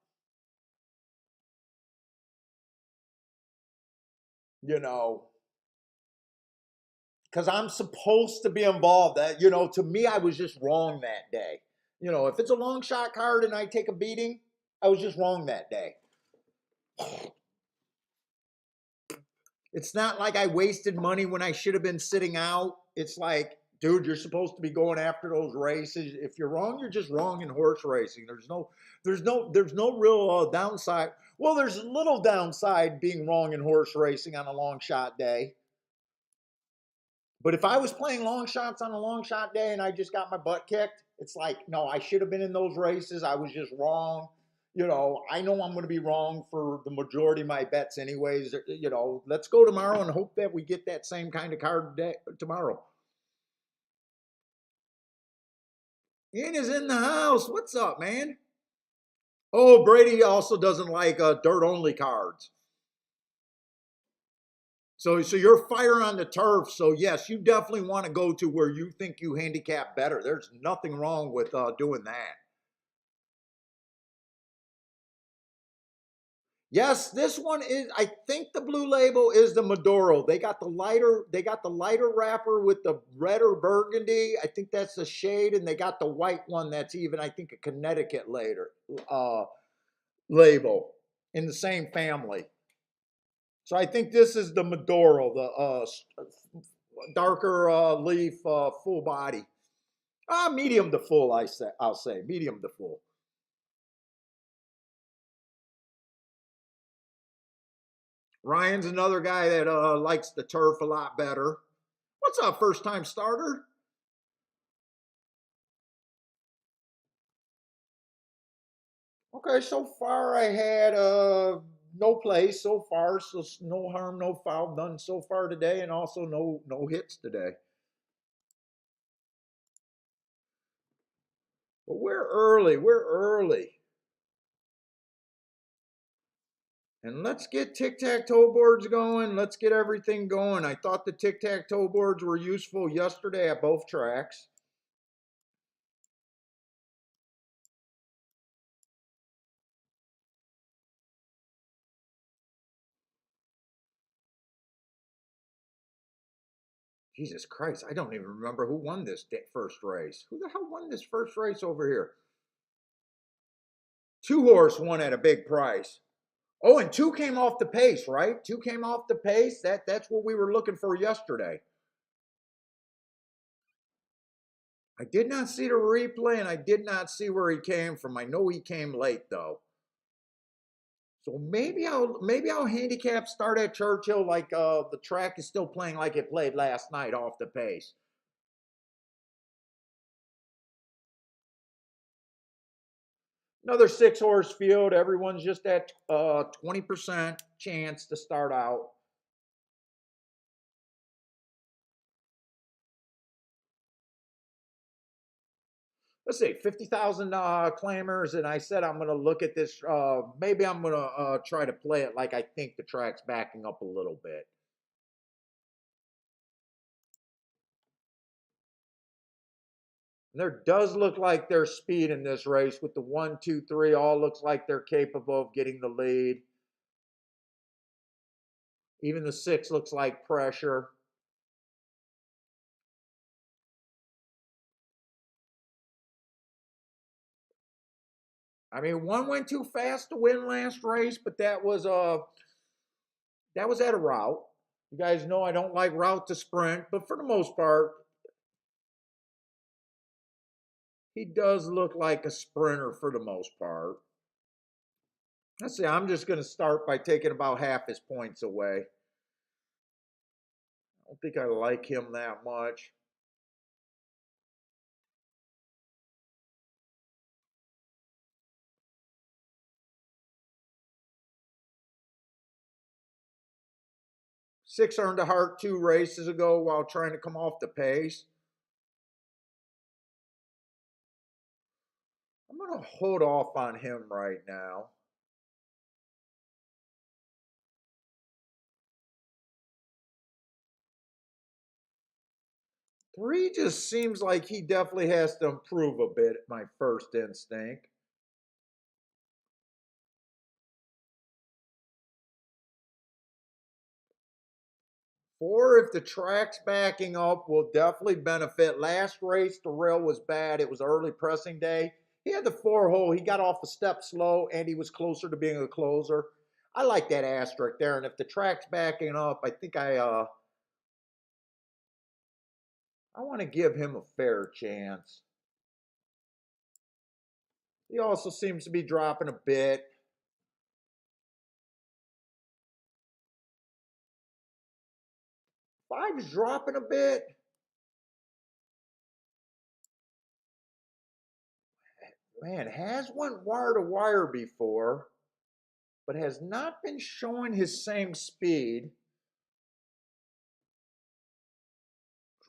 You know, because I'm supposed to be involved. That, you know, to me, I was just wrong that day. If it's a long shot card and I take a beating, I was just wrong that day. It's not like I wasted money when I should have been sitting out. It's like, dude, you're supposed to be going after those races. If you're wrong, you're just wrong in horse racing. There's no real downside. Well, there's a little downside being wrong in horse racing on a long shot day. But if I was playing long shots on a long shot day and I just got my butt kicked, it's like, no, I should have been in those races. I was just wrong. I know I'm going to be wrong for the majority of my bets anyways. Let's go tomorrow and hope that we get that same kind of card tomorrow. Ian is in the house. What's up, man? Oh, Brady also doesn't like dirt-only cards. So you're fire on the turf. So yes, you definitely want to go to where you think you handicap better. There's nothing wrong with doing that. Yes, this one is. I think the blue label is the Maduro. They got the lighter wrapper with the red or burgundy. I think that's the shade, and they got the white one that's even. I think a Connecticut label in the same family. So I think this is the Maduro, the darker leaf, full body. Medium to full. I'll say medium to full. Ryan's another guy that likes the turf a lot better. What's up, first time starter? Okay, so far I had no plays so far, so no harm, no foul done so far today, and also no hits today. But we're early. We're early. And let's get tic-tac-toe boards going. Let's get everything going. I thought the tic-tac-toe boards were useful yesterday at both tracks. Jesus Christ, I don't even remember who won this first race. Who the hell won this first race over here? Two horse won at a big price. Oh, and two came off the pace, right? Two came off the pace. That's what we were looking for yesterday. I did not see the replay, and I did not see where he came from. I know he came late though. So maybe I'll handicap start at Churchill like the track is still playing like it played last night off the pace. Another 6-horse field. Everyone's just at 20% chance to start out. Let's see, 50,000 claimers, and I said I'm going to look at this. Maybe I'm going to try to play it like I think the track's backing up a little bit. And there does look like there's speed in this race with the 1, 2, 3. All looks like they're capable of getting the lead. Even the 6 looks like pressure. I mean, 1 went too fast to win last race, but that was at a route. You guys know I don't like route to sprint, but for the most part, he does look like a sprinter for the most part. Let's see, I'm just going to start by taking about half his points away. I don't think I like him that much. Six earned a heart 2 races ago while trying to come off the pace. I'm going to hold off on him right now. Three just seems like he definitely has to improve a bit, my first instinct. 4, if the track's backing up, will definitely benefit. Last race, the rail was bad. It was early pressing day. He had the 4 hole. He got off the step slow, and he was closer to being a closer. I like that asterisk there. And if the track's backing up, I think I want to give him a fair chance. He also seems to be dropping a bit. 5 is dropping a bit. Man, has went wire to wire before, but has not been showing his same speed.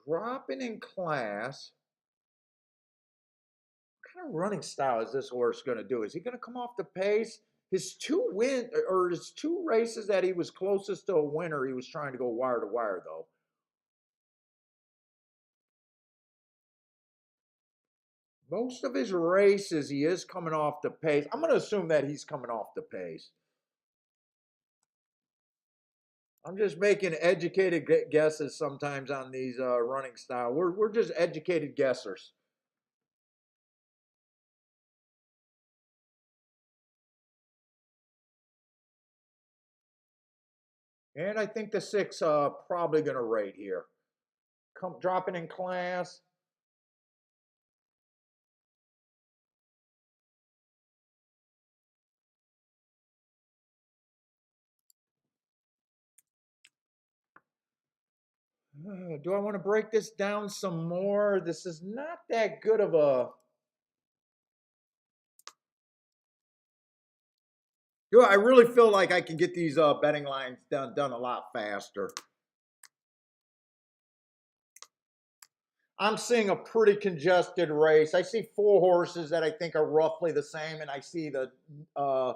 Dropping in class. What kind of running style is this horse going to do? Is he going to come off the pace? His 2 races that he was closest to a winner, he was trying to go wire to wire though. Most of his races, he is coming off the pace. I'm going to assume that he's coming off the pace. I'm just making educated guesses sometimes on these running style. We're just educated guessers. And I think the 6 probably going to rate here. Dropping in class. Do I want to break this down some more? This is not that good of a... I really feel like I can get these betting lines done a lot faster. I'm seeing a pretty congested race. I see 4 horses that I think are roughly the same, and I see the 2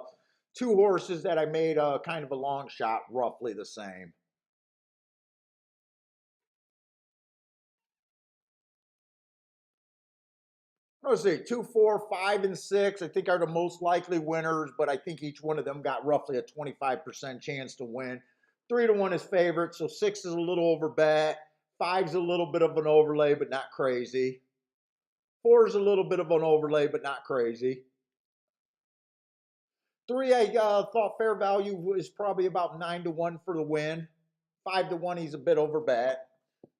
horses that I made kind of a long shot roughly the same. Let's see, 2, 4, 5, and 6, I think are the most likely winners, but I think each one of them got roughly a 25% chance to win. 3 to 1 is favorite, so 6 is a little over bet. 5's a little bit of an overlay, but not crazy. 4 is a little bit of an overlay, but not crazy. 3, I thought fair value was probably about 9 to 1 for the win. 5 to 1, he's a bit over bet.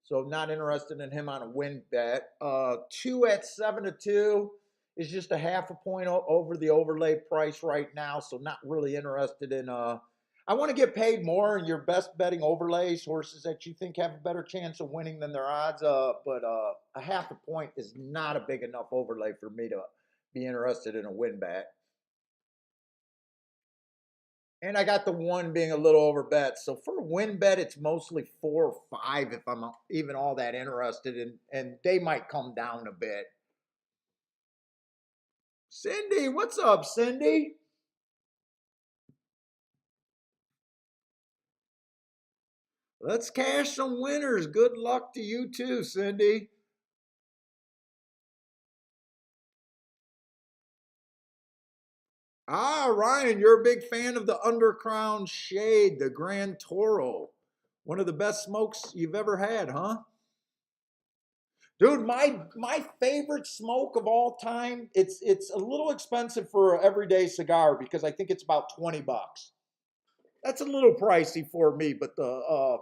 So not interested in him on a win bet. 2 at 7 to 2 is just a half a point over the overlay price right now. So not really interested in. I want to get paid more in your best betting overlays, horses that you think have a better chance of winning than their odds. But a half a point is not a big enough overlay for me to be interested in a win bet. And I got the 1 being a little over bet. So for a win bet, it's mostly 4 or 5 if I'm even all that interested in, and they might come down a bit. Cindy, what's up, Cindy? Let's cash some winners. Good luck to you too, Cindy. Ryan, you're a big fan of the Undercrown Shade, the Grand Toro. One of the best smokes you've ever had, huh? Dude, my favorite smoke of all time, it's a little expensive for an everyday cigar because I think it's about 20 bucks. That's a little pricey for me, but the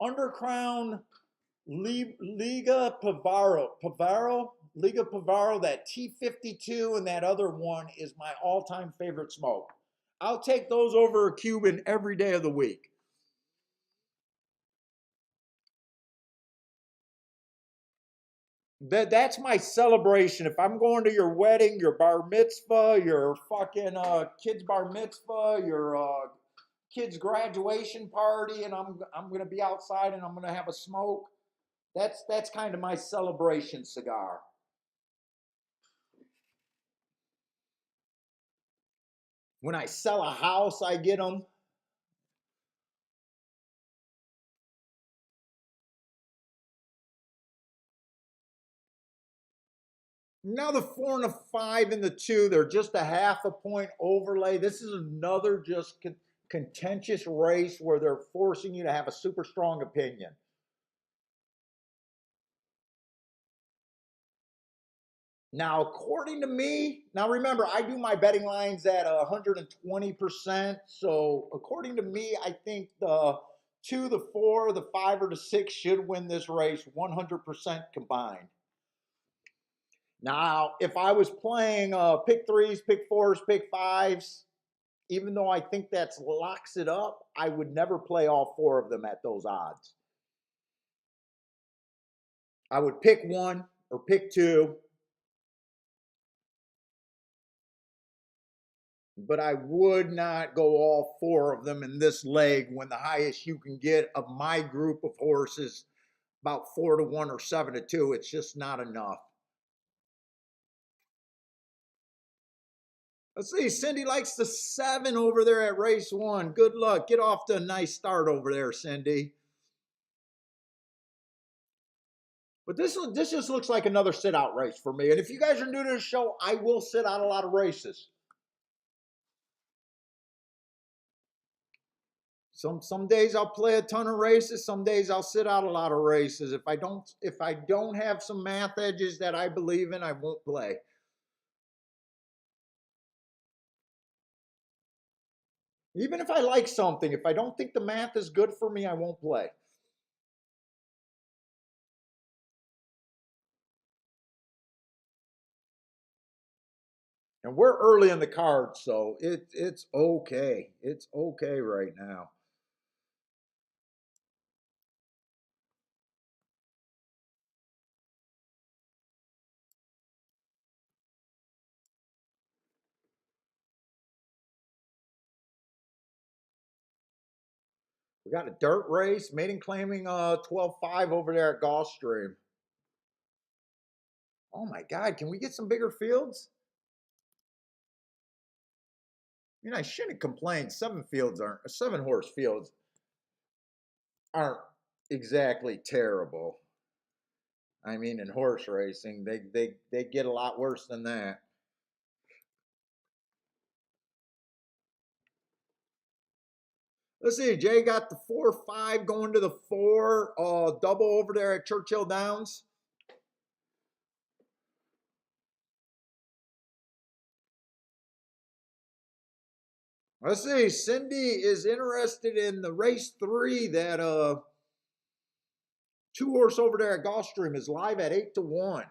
Undercrown Liga Pavaro, that T52 and that other one is my all-time favorite smoke. I'll take those over a Cuban every day of the week. That's my celebration. If I'm going to your wedding, your bar mitzvah, your fucking kid's bar mitzvah, your kid's graduation party, and I'm gonna be outside and I'm gonna have a smoke. That's kind of my celebration cigar. When I sell a house, I get them. Now the 4 and a 5 and the 2, they're just a half a point overlay. This is another just contentious race where they're forcing you to have a super strong opinion. Now, according to me, now remember, I do my betting lines at 120%. So, according to me, I think the 2, the 4, the 5, or the 6 should win this race 100% combined. Now, if I was playing pick 3s, pick 4s, pick 5s, even though I think that locks it up, I would never play all 4 of them at those odds. I would pick 1 or pick 2. But I would not go all 4 of them in this leg when the highest you can get of my group of horses about 4-1 or 7-2. It's just not enough. Let's see. Cindy likes the 7 over there at race 1. Good luck. Get off to a nice start over there, Cindy. But this just looks like another sit-out race for me. And if you guys are new to the show, I will sit out a lot of races. Some days I'll play a ton of races. Some days I'll sit out a lot of races. If I don't have some math edges that I believe in, I won't play. Even if I like something, if I don't think the math is good for me, I won't play. And we're early in the card, so it's okay. It's okay right now. We got a dirt race, maiden claiming 12-5 over there at Gulfstream. Oh my God, can we get some bigger fields? I mean, I shouldn't complain. 7-horse fields aren't exactly terrible. I mean, in horse racing, they get a lot worse than that. Let's see, Jay got the 4-5 going to the 4, double over there at Churchill Downs. Let's see, Cindy is interested in the race 3 that 2-horse over there at Gulfstream is live at 8-1.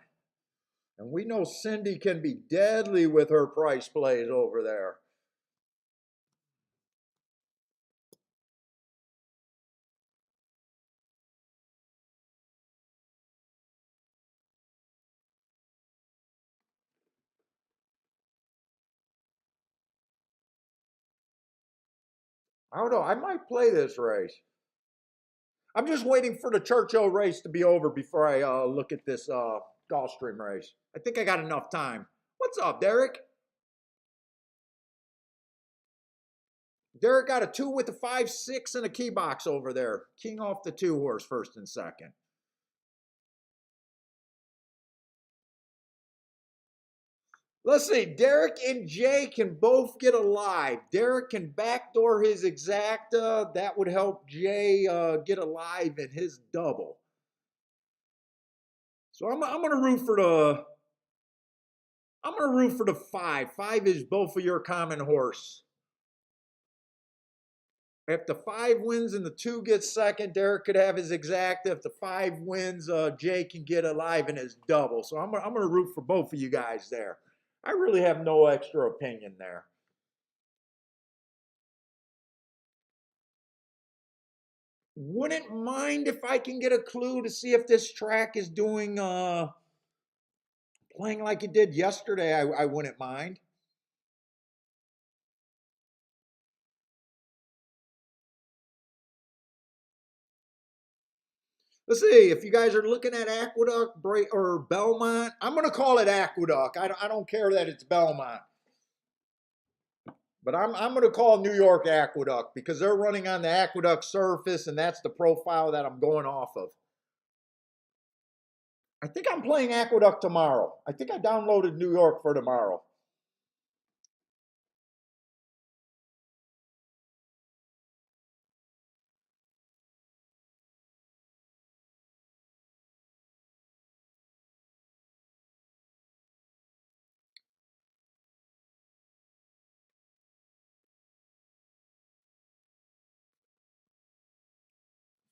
And we know Cindy can be deadly with her price plays over there. I don't know. I might play this race. I'm just waiting for the Churchill race to be over before I look at this Gulfstream race. I think I got enough time. What's up, Derek? Derek got a 2 with a 5-6 and a key box over there. King off the 2-horse, first and second. Let's see. Derek and Jay can both get a live. Derek can backdoor his exacta. That would help Jay get a live in his double. So I'm gonna root for the. I'm gonna root for the 5. 5 is both of your common horse. If the 5 wins and the 2 gets second, Derek could have his exacta. If the 5 wins, Jay can get a live in his double. So I'm gonna root for both of you guys there. I really have no extra opinion there. Wouldn't mind if I can get a clue to see if this track is doing playing like it did yesterday. I wouldn't mind. Let's see if you guys are looking at Aqueduct or Belmont. I'm going to call it Aqueduct. I don't care that it's Belmont. But I'm going to call New York Aqueduct because they're running on the Aqueduct surface, and that's the profile that I'm going off of. I think I'm playing Aqueduct tomorrow. I think I downloaded New York for tomorrow.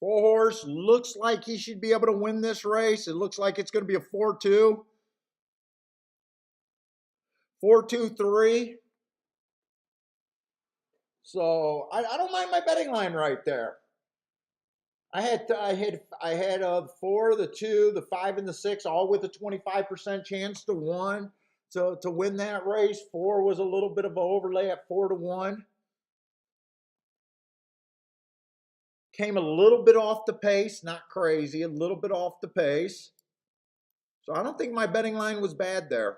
Four horse looks like he should be able to win this race. It looks like it's going to be a 4-2. 4-2-3. So I don't mind my betting line right there. I had 4, the 2, the 5, and the 6, all with a 25% chance to one to win that race. 4 was a little bit of an overlay at 4-1. Came a little bit off the pace, not crazy, a little bit off the pace. So I don't think my betting line was bad there.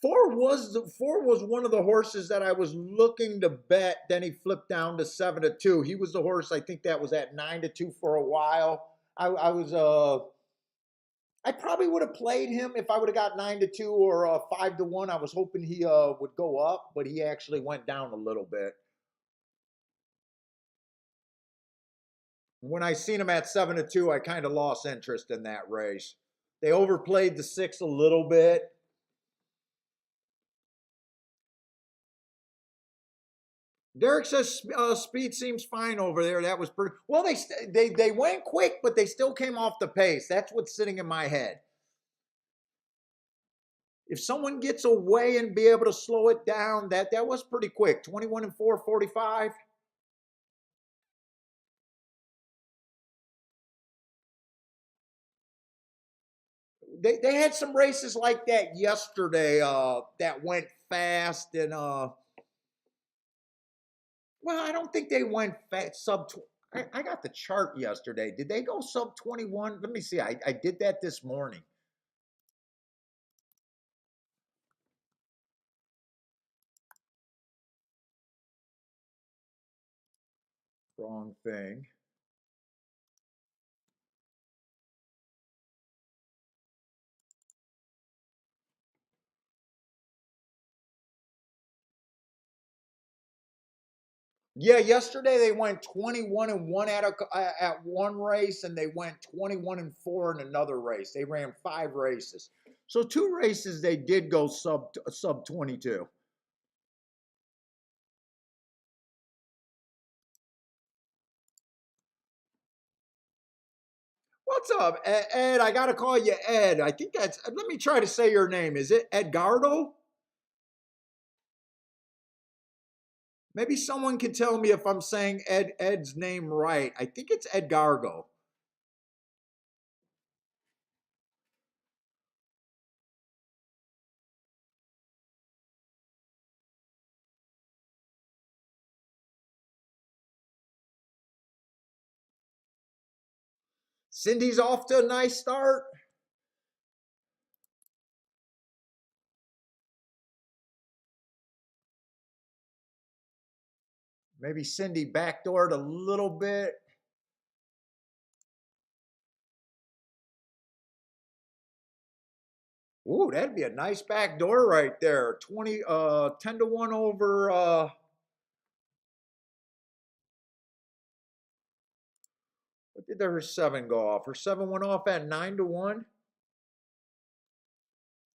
4 was one of the horses that I was looking to bet. Then he flipped down to 7-2. He was the horse, I think that was at 9-2 for a while. I probably would have played him if I would have got 9-2 or 5-1. I was hoping he would go up, but he actually went down a little bit. When I seen him at 7-2, I kind of lost interest in that race. They overplayed the 6 a little bit. Derek says speed seems fine over there. That was pretty well. They went quick, but they still came off the pace. That's what's sitting in my head. If someone gets away and be able to slow it down, that was pretty quick. 21-4, 45. They had some races like that yesterday that went fast and well, I don't think they went fast, I got the chart yesterday. Did they go sub 21? Let me see. I did that this morning. Wrong thing. Yeah, yesterday they went 21-1 at one race, and they went 21-4 in another race. They ran 5 races. So 2 races they did go sub 22. What's up, Ed? I gotta call you Ed. I think that's. Let me try to say your name. Is it Edgardo? Maybe someone can tell me if I'm saying Ed's name right. I think it's Edgardo. Cindy's off to a nice start. Maybe Cindy backdoored a little bit. Ooh, that'd be a nice back door right there. 10-1 over what did her 7 go off? Her 7 went off at 9-1.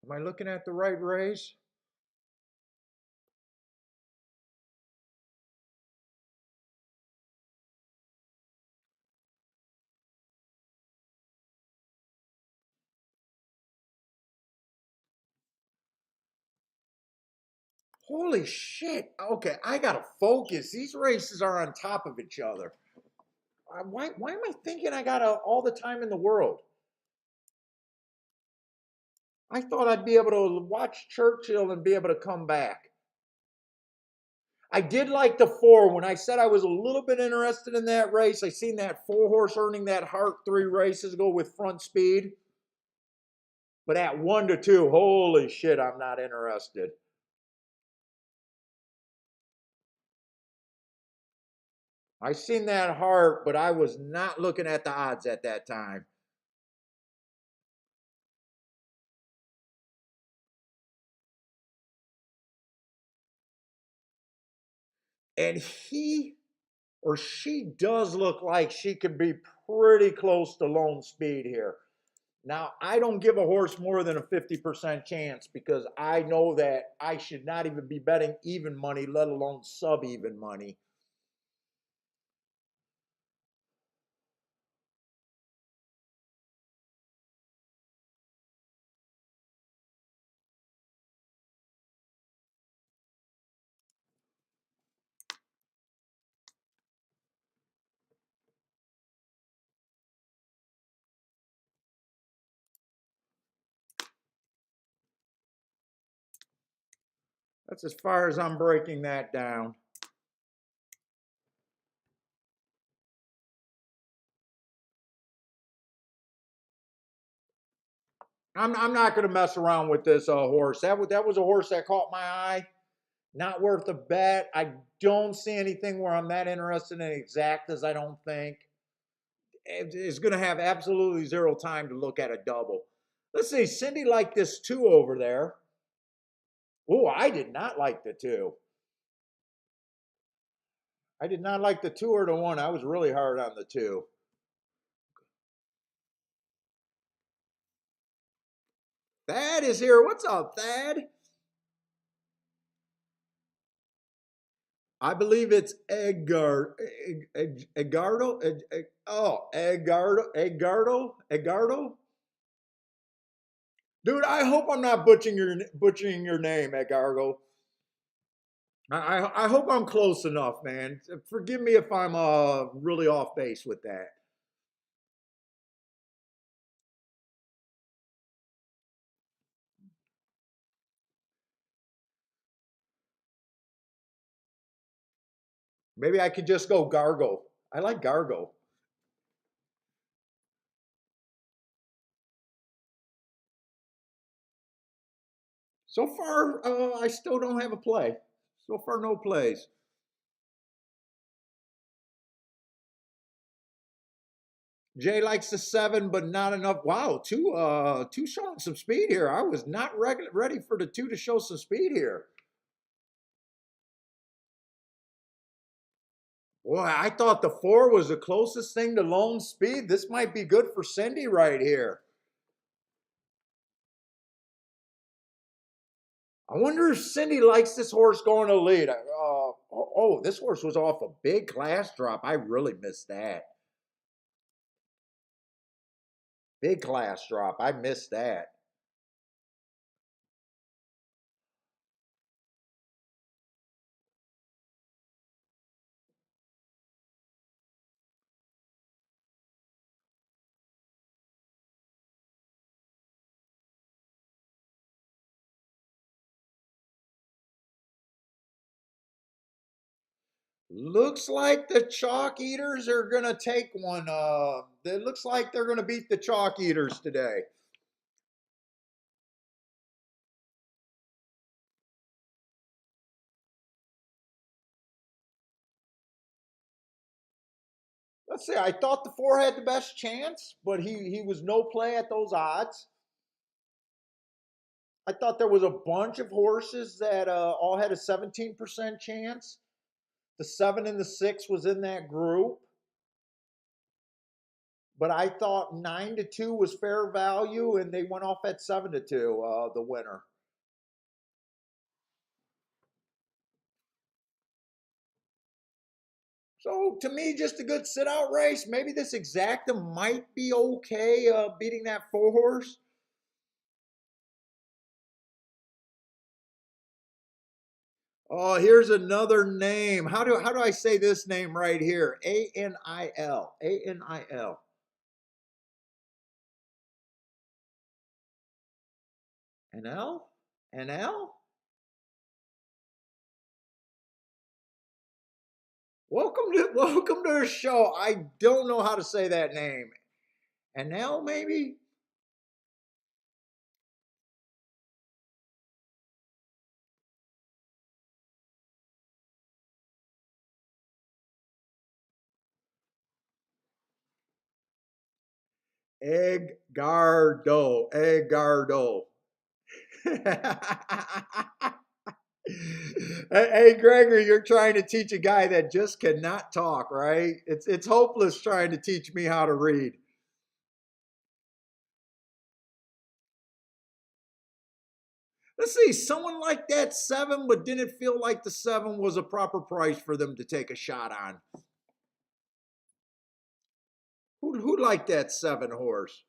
Am I looking at the right race? Holy shit. Okay, I gotta focus. These races are on top of each other. Why am I thinking I got all the time in the world? I thought I'd be able to watch Churchill and be able to come back. I did like the 4. When I said I was a little bit interested in that race, I seen that 4 horse earning that heart 3 races ago with front speed. But at 1-2, holy shit, I'm not interested. I seen that heart, but I was not looking at the odds at that time. And he or she does look like she could be pretty close to lone speed here. Now, I don't give a horse more than a 50% chance because I know that I should not even be betting even money, let alone sub-even money. That's as far as I'm breaking that down. I'm not going to mess around with this horse. That was a horse that caught my eye. Not worth a bet. I don't see anything where I'm that interested in exactas, I don't think. It's going to have absolutely zero time to look at a double. Let's see. Cindy liked this two over there. Oh, I did not like the two. I did not like the two or the one. I was really hard on the two. Thad is here. What's up, Thad? I believe it's Edgardo. Edgardo. Dude, I hope I'm not butchering your name, Edgardo. I hope I'm close enough, man. Forgive me if I'm really off base with that. Maybe I could just go Gargo. I like Gargo. So far, I still don't have a play. So far, no plays. Jay likes the seven, but not enough. Wow, two showing some speed here. I was not ready for the two to show some speed here. Boy, I thought the four was the closest thing to lone speed. This might be good for Cindy right here. I wonder if Cindy likes this horse going to lead. This horse was off a big class drop. I really missed that. Big class drop. I missed that. Looks like the Chalk Eaters are going to take one. It looks like they're going to beat the Chalk Eaters today. Let's see. I thought the four had the best chance, but he was no play at those odds. I thought there was a bunch of horses that all had a 17% chance. The seven and the six was in that group. But I thought 9-2 was fair value, and they went off at 7-2, the winner. So to me, just a good sit out race. Maybe this exacta might be okay beating that four horse. Oh, here's another name. How do I say this name right here? Anil. Anil. NL? NL? Welcome to the show. I don't know how to say that name. NL maybe? Edgardo. Edgardo. Hey, Gregory, you're trying to teach a guy that just cannot talk, right? It's hopeless trying to teach me how to read. Let's see, someone like that 7, but didn't feel like the 7 was a proper price for them to take a shot on. Who liked that 7 horse?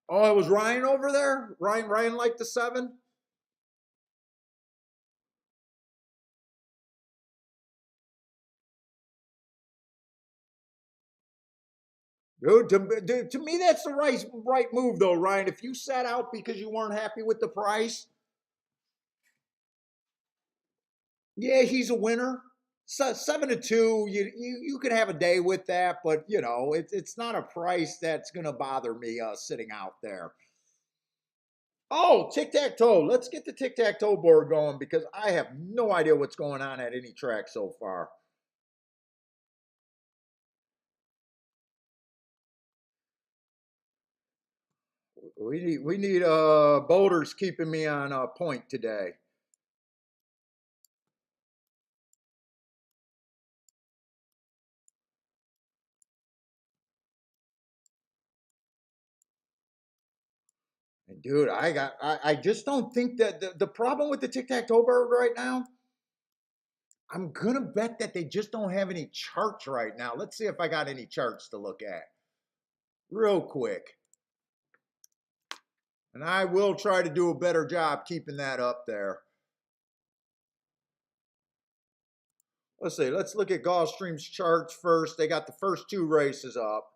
Oh, it was Ryan over there? Ryan liked the 7? Dude, to me, that's the right move, though, Ryan. If you sat out because you weren't happy with the price, yeah, he's a winner. So 7-2, you could have a day with that, but it's not a price that's gonna bother me sitting out there. Oh, tic tac toe. Let's get the tic tac toe board going because I have no idea what's going on at any track so far. We need boulders keeping me on point today. And dude, I just don't think that the problem with the tic tac toe board right now. I'm gonna bet that they just don't have any charts right now. Let's see if I got any charts to look at real quick. And I will try to do a better job keeping that up there. Let's see. Let's look at Gulfstream's charts first. They got the first 2 races up.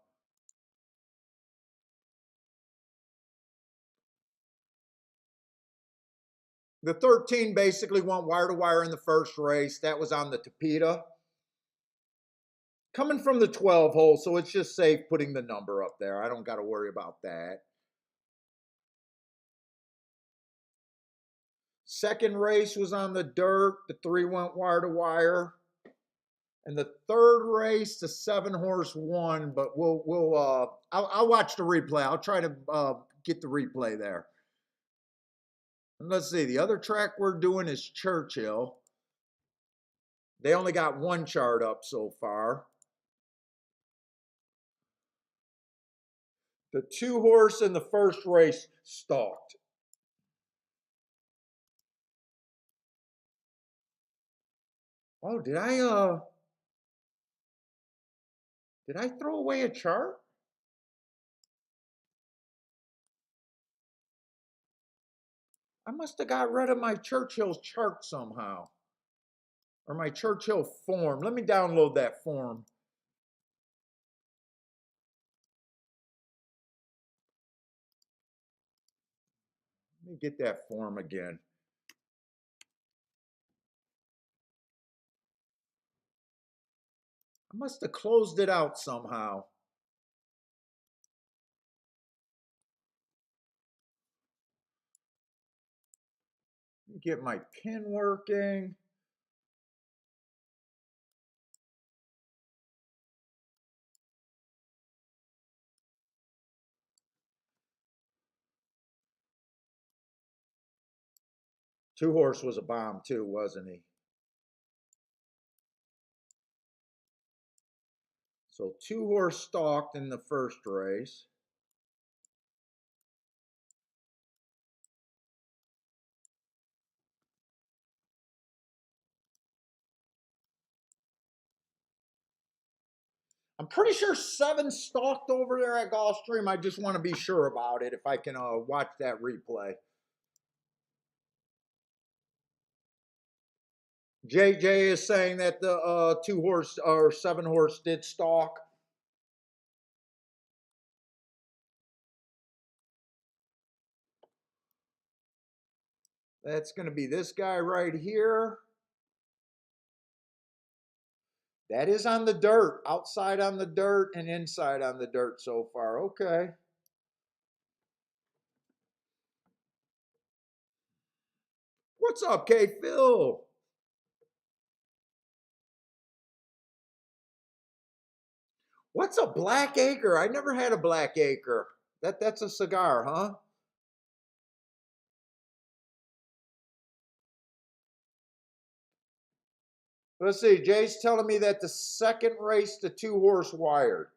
The 13 basically went wire to wire in the first race. That was on the Tapeta. Coming from the 12 hole, so it's just safe putting the number up there. I don't got to worry about that. Second race was on the dirt. The 3 went wire to wire. And the third race, the 7 horse won, but I'll watch the replay. I'll try to get the replay there. And let's see, the other track we're doing is Churchill. They only got 1 chart up so far. The 2 horse in the first race stalked. Oh, did I throw away a chart? I must have got rid of my Churchill chart somehow. Or my Churchill form. Let me download that form. Let me get that form again. I must have closed it out somehow. Let me get my pin working. Two Horse was a bomb too, wasn't he? So Two Horse stalked in the first race. I'm pretty sure 7 stalked over there at Gulfstream. I just want to be sure about it if I can watch that replay. JJ is saying that the 2 horse or 7 horse did stalk. That's going to be this guy right here. That is on the dirt, outside on the dirt and inside on the dirt so far. Okay. What's up, K Phil? What's a black acre? I never had a black acre. That's a cigar, huh? Let's see. Jay's telling me that the second race, the 2-horse wired.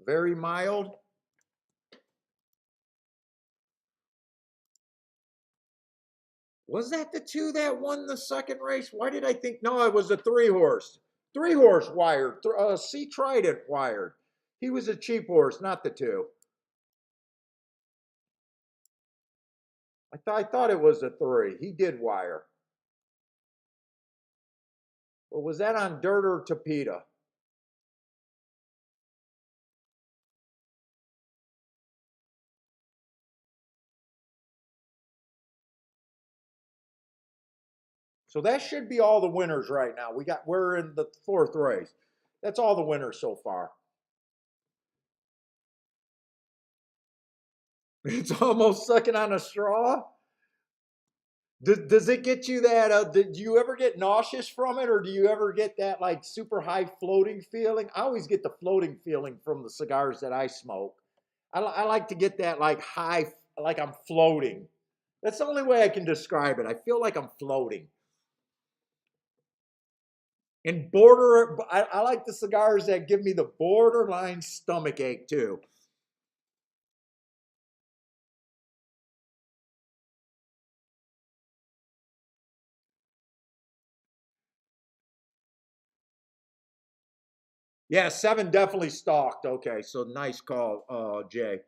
Very mild. Was that the 2 that won the second race? Why did I think? No, it was the 3-horse. 3-horse wired. C Trident wired. He was a cheap horse, not the 2. I thought it was a 3. He did wire. Well, was that on dirt or Tapeta? So that should be all the winners right now. We're in the 4th race. That's all the winners so far. It's almost sucking on a straw. Does it get you that? Do you ever get nauseous from it, or do you ever get that like super high floating feeling? I always get the floating feeling from the cigars that I smoke. I like to get that like high, like I'm floating. That's the only way I can describe it. I feel like I'm floating. And I like the cigars that give me the borderline stomach ache too. Yeah, 7 definitely stalked. Okay, so nice call, Jay.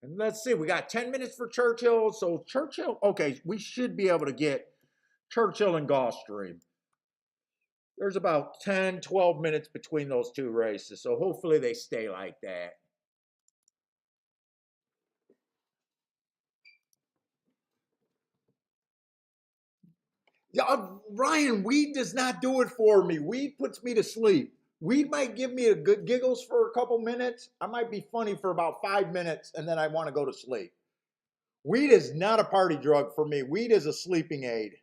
And let's see, we got 10 minutes for Churchill. So Churchill, okay, we should be able to get Churchill and Gulfstream. There's about 10, 12 minutes between those 2 races. So hopefully they stay like that. Yeah, Ryan, weed does not do it for me. Weed puts me to sleep. Weed might give me a good giggles for a couple minutes. I might be funny for about 5 minutes and then I want to go to sleep. Weed is not a party drug for me. Weed is a sleeping aid.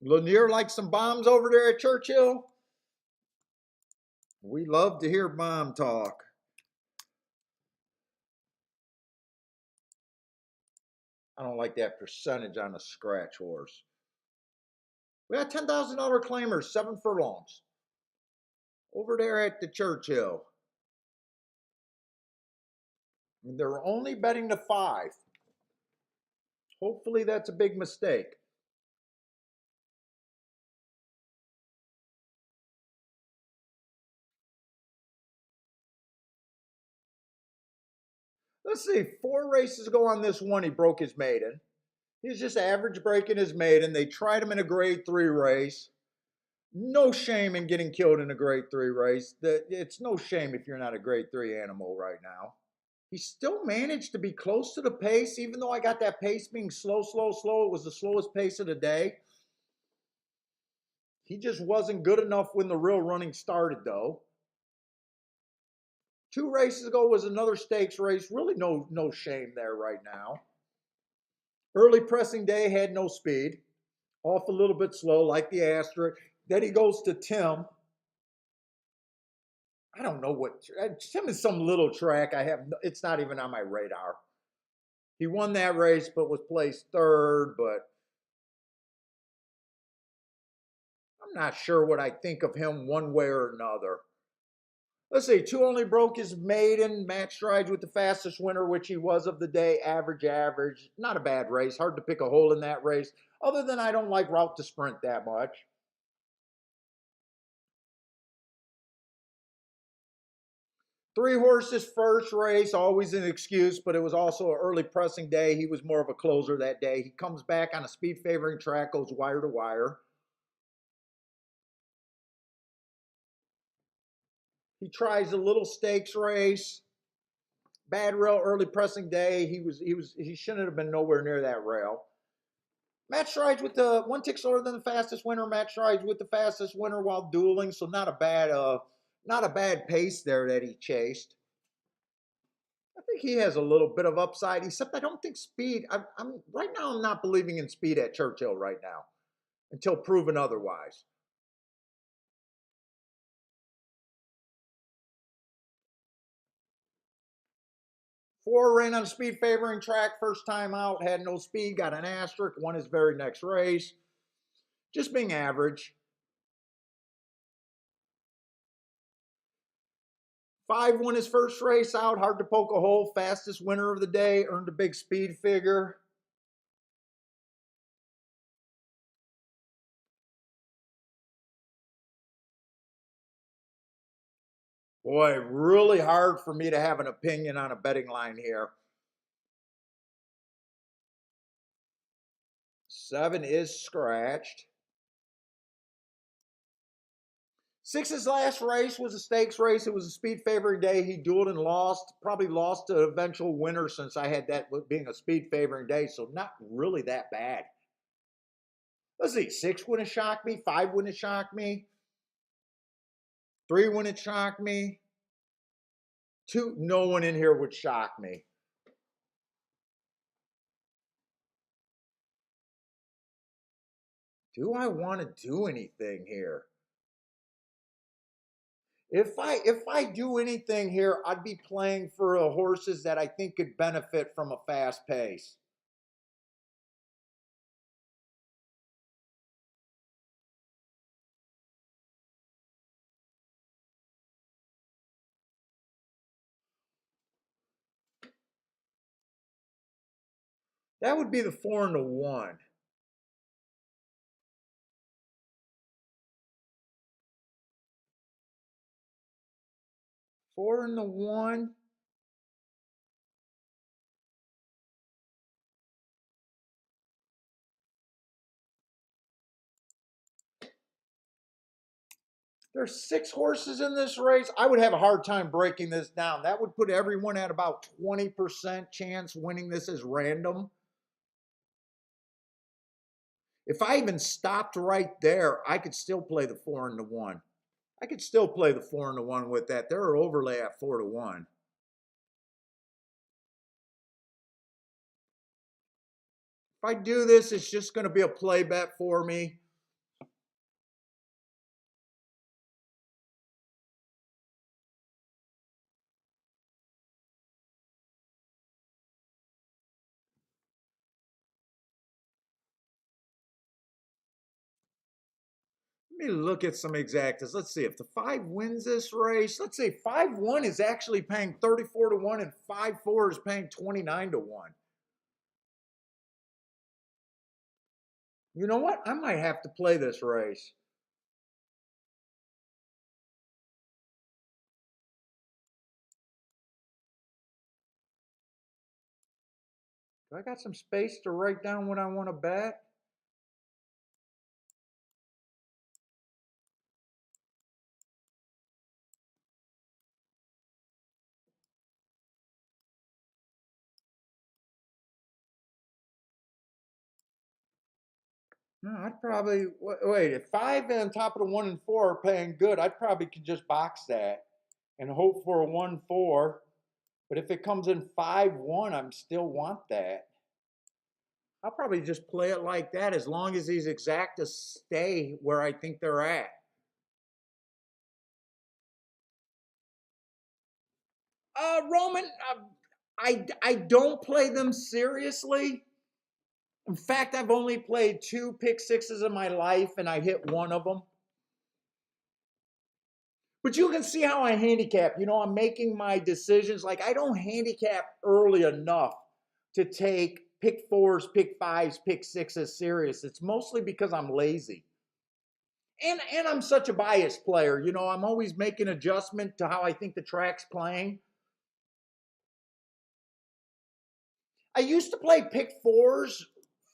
Lanier like some bombs over there at Churchill? We love to hear bomb talk. I don't like that percentage on a scratch horse. We got $10,000 claimers, 7 furlongs. Over there at the Churchill. And they're only betting to 5. Hopefully that's a big mistake. Let's see, 4 races ago on this one, he broke his maiden. He's just average breaking his maiden. They tried him in a grade 3 race. No shame in getting killed in a grade 3 race. It's no shame if you're not a grade 3 animal right now. He still managed to be close to the pace, even though I got that pace being slow, slow, slow. It was the slowest pace of the day. He just wasn't good enough when the real running started, though. 2 races ago was another stakes race. Really no shame there right now. Early pressing day had no speed. Off a little bit slow, like the asterisk. Then he goes to Tim. I don't know what Tim is some little track. It's not even on my radar. He won that race, but was placed 3rd. But I'm not sure what I think of him one way or another. Let's see, 2 only broke his maiden, match strides with the fastest winner, which he was of the day, average. Not a bad race. Hard to pick a hole in that race. Other than I don't like route to sprint that much. 3 horses first race, always an excuse, but it was also an early pressing day. He was more of a closer that day. He comes back on a speed favoring track, goes wire to wire. He tries a little stakes race. bad rail early pressing day. He shouldn't have been nowhere near that rail. Match strides with the one tick slower than the fastest winner. Match strides with the fastest winner while dueling. So not a bad pace there that he chased. I think he has a little bit of upside, except I don't think speed. I'm right now. I'm not believing in speed at Churchill right now until proven otherwise. Four ran on speed favoring track, first time out, had no speed, got an asterisk, won his very next race. Just being average. Five won his first race out, hard to poke a hole, fastest winner of the day, earned a big speed figure. Boy, really hard for me to have an opinion on a betting line here. 7 is scratched. 6's last race was a stakes race. It was a speed favoring day. He dueled and lost. Probably lost to eventual winner since I had that being a speed favoring day. So not really that bad. Let's see. 6 wouldn't shock me. 5 wouldn't shock me. 3 wouldn't shock me. 2, no one in here would shock me. Do I want to do anything here? If I do anything here, I'd be playing for horses that I think could benefit from a fast pace. That would be the 4 and the 1. 4 and the 1. There's 6 horses in this race. I would have a hard time breaking this down. That would put everyone at about 20% chance winning this as random. If I even stopped right there, I could still play the 4 and the 1. I could still play the 4 and the 1 with that. There are overlay at 4 to 1. If I do this, it's just going to be a play bet for me. Let me look at some exactas. Let's see if the 5 wins this race. Let's say 5-1 is actually paying 34 to 1 and 5-4 is paying 29 to 1. You know what? I might have to play this race. Do I got some space to write down what I want to bet? No, I'd probably wait. If 5 on top of the 1 and 4 are paying good, I'd probably could just box that and hope for a 1-4. But if it comes in 5-1, I'm still want that. I'll probably just play it like that as long as these exactas stay where I think they're at. Roman, I don't play them seriously. In fact, I've only played 2 pick sixes in my life, and I hit one of them. But you can see how I handicap. You know, I'm making my decisions. Like, I don't handicap early enough to take pick 4s, pick 5s, pick 6s serious. It's mostly because I'm lazy. And I'm such a biased player. You know, I'm always making adjustment to how I think the track's playing. I used to play pick 4s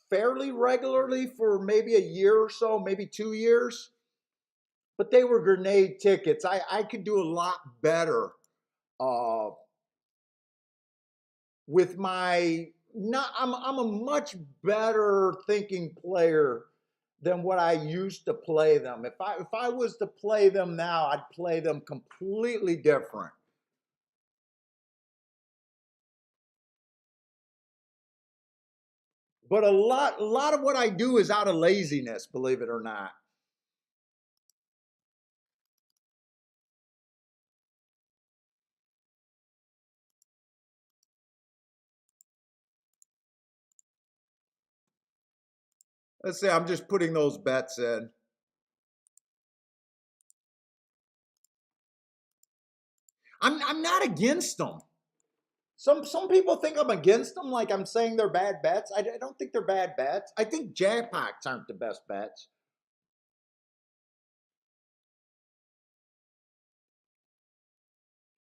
fairly regularly for maybe a year or so, maybe 2 years. But they were grenade tickets. I could do a lot better with my not I'm a much better thinking player than what I used to play them. If I was to play them now, I'd play them completely different. But a lot of what I do is out of laziness, believe it or not. Let's say I'm just putting those bets in. I'm not against them. Some people think I'm against them, like I'm saying they're bad bets. I don't think they're bad bets. I think jackpots aren't the best bets.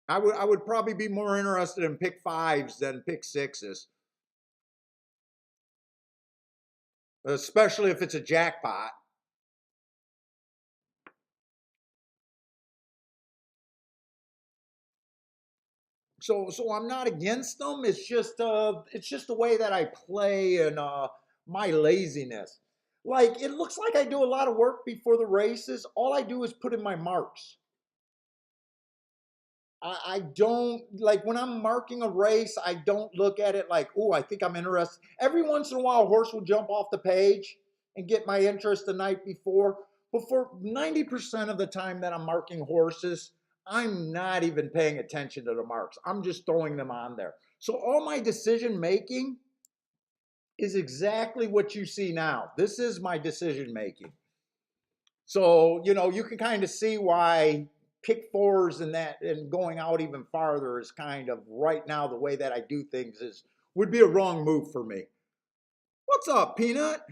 I would probably be more interested in pick fives than pick sixes, especially if it's a jackpot. So I'm not against them. It's just the way that I play and my laziness. Like it looks like I do a lot of work before the races. All I do is put in my marks. I don't like when I'm marking a race, I don't look at it like, oh, I think I'm interested. Every once in a while, a horse will jump off the page and get my interest the night before. But for 90% of the time that I'm marking horses, I'm not even paying attention to the marks. I'm just throwing them on there. So all my decision making is exactly what you see now. This is my decision making. So, you can kind of see why pick fours and that and going out even farther is kind of right now the way that I do things is would be a wrong move for me. What's up, Peanut?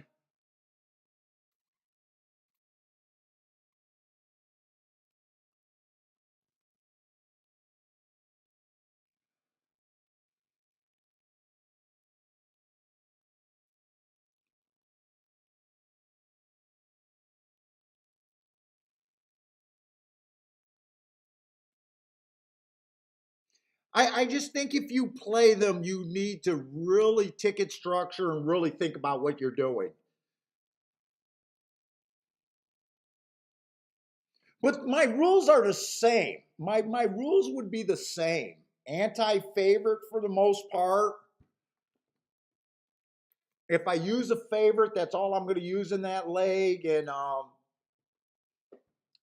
I just think if you play them, you need to really ticket structure and really think about what you're doing. But my rules are the same. My rules would be the same. Anti-favorite for the most part. If I use a favorite, that's all I'm going to use in that leg. And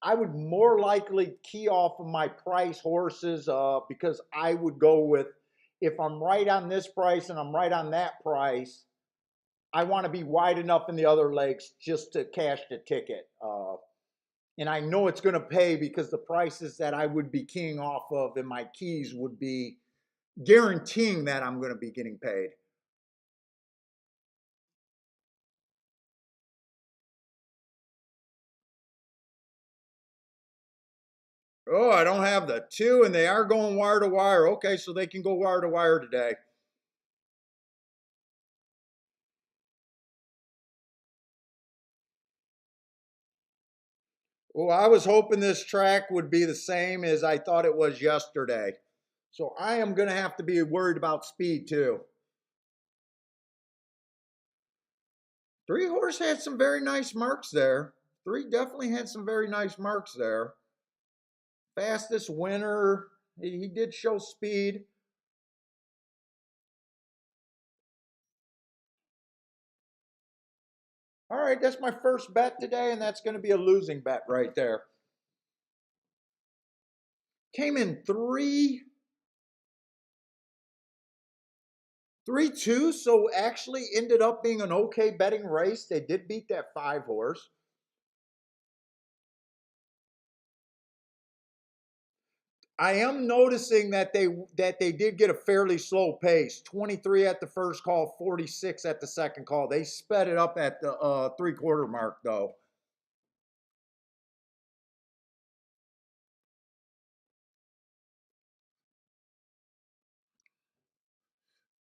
I would more likely key off of my price horses because I would go with if I'm right on this price and I'm right on that price, I want to be wide enough in the other legs just to cash the ticket. And I know it's going to pay because the prices that I would be keying off of in my keys would be guaranteeing that I'm going to be getting paid. Oh, I don't have the two, and they are going wire to wire. Okay, so they can go wire to wire today. Well, I was hoping this track would be the same as I thought it was yesterday. So I am going to have to be worried about speed too. Three horse had some very nice marks there. Three definitely had some very nice marks there. Fastest winner. He did show speed. All right, that's my first bet today, and that's going to be a losing bet right there. Came in 3-2, so actually ended up being an okay betting race. They did beat that five horse. I am noticing that they did get a fairly slow pace. 23 at the first call, 46 at the second call. They sped it up at the 3/4 mark though.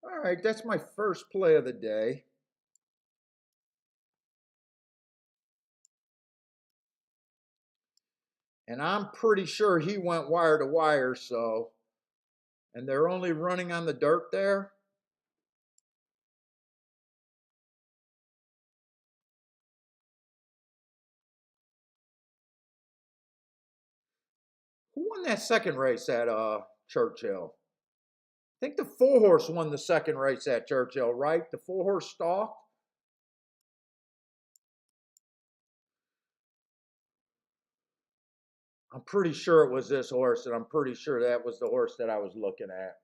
All right, that's my first play of the day. And I'm pretty sure he went wire to wire, so and they're only running on the dirt there. won that second race at Churchill? I think the 4-horse won the second race at Churchill, right? The 4-horse stalk. I'm pretty sure it was this horse, and I'm pretty sure that was the horse that I was looking at.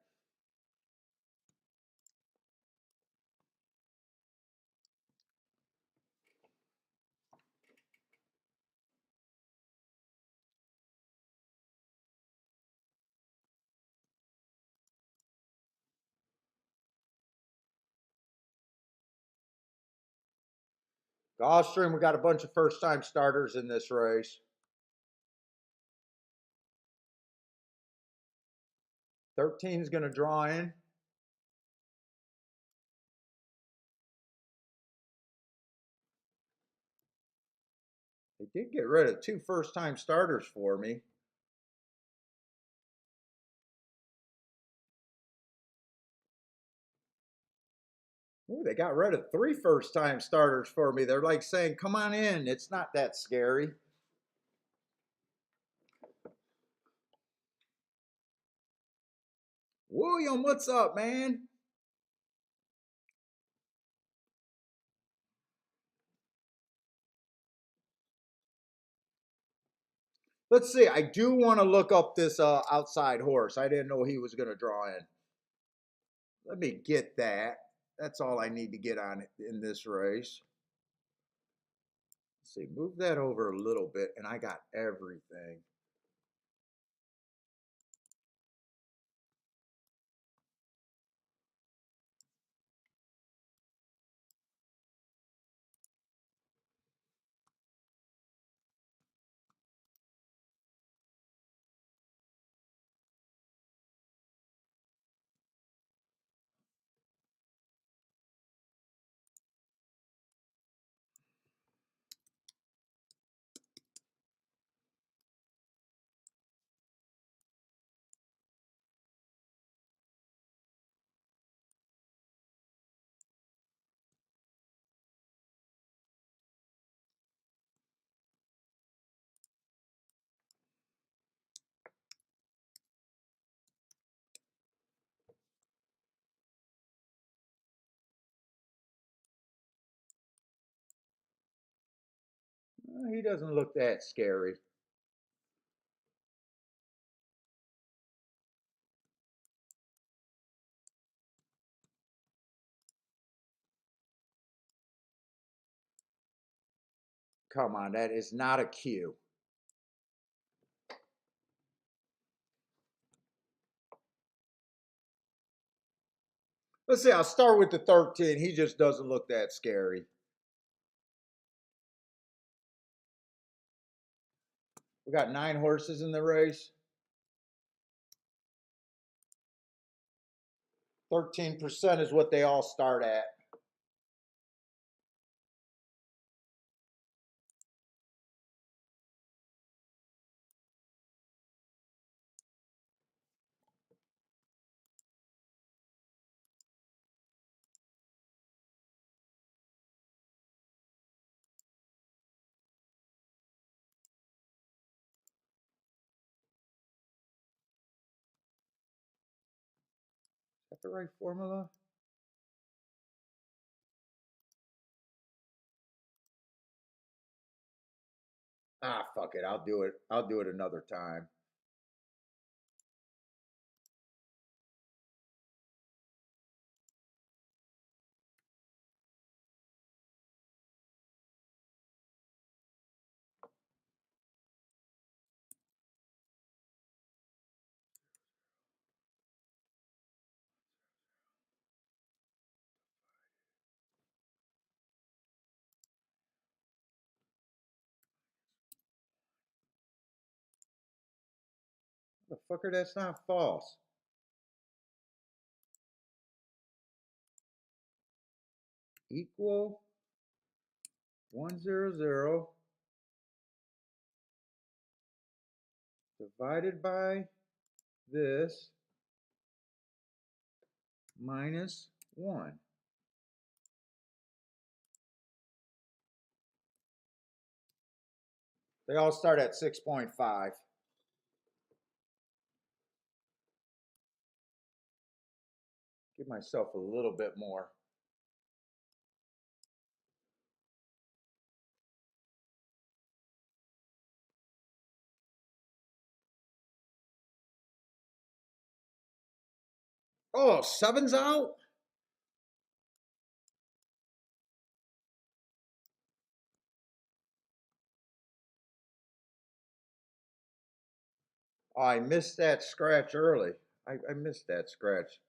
Gulfstream, we got a bunch of first-time starters in this race. 13 is going to draw in. They did get rid of 2 first-time starters for me. Ooh, they got rid of 3 first-time starters for me. They're like saying, come on in. It's not that scary. William, what's up, man? Let's see. I do want to look up this outside horse. I didn't know he was going to draw in. Let me get that. That's all I need to get on in this race. Let's see, move that over a little bit, and I got everything. He doesn't look that scary. Come on, that is not a cue. Let's see, I'll start with the 13. He just doesn't look that scary. We got 9 horses in the race. 13% is what they all start at. Is that the right formula? Ah, fuck it. I'll do it. I'll do it another time. The fucker, that's not false. Equal 100 divided by this minus 1. They all start at 6.5. Give myself a little bit more. Oh, seven's out? Oh, I missed that scratch early. I missed that scratch.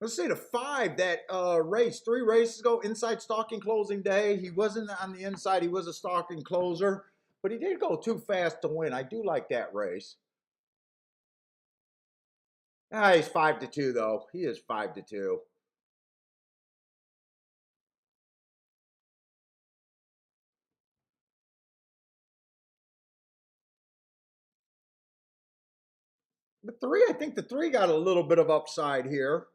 Let's say the five that race 3 races ago, inside stalking closing day. He wasn't on the inside, he was a stalking closer, but he did go too fast to win. I do like that race. Ah, he's 5-2 though. He is 5-2. The three, I think the three got a little bit of upside here.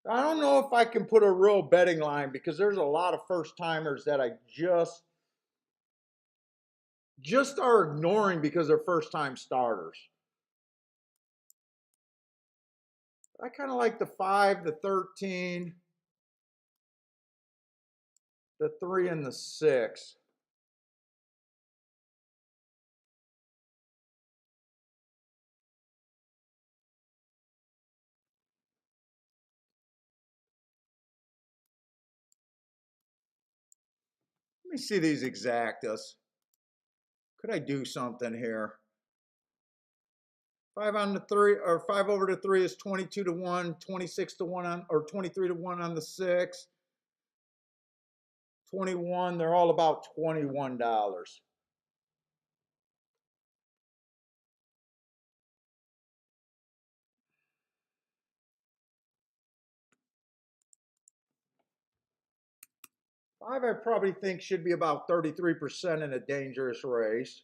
I don't know if I can put a real betting line because there's a lot of first timers that I just are ignoring because they're first time starters. I kind of like the 5, the 13, the 3, and the 6. Let me see these exactas. Could I do something here? 5 on the 3, or 5 over the 3 is 22-1, 26-1 on, or 23-1 on the 6. 21, they're all about $21. Five, I probably think should be about 33% in a dangerous race.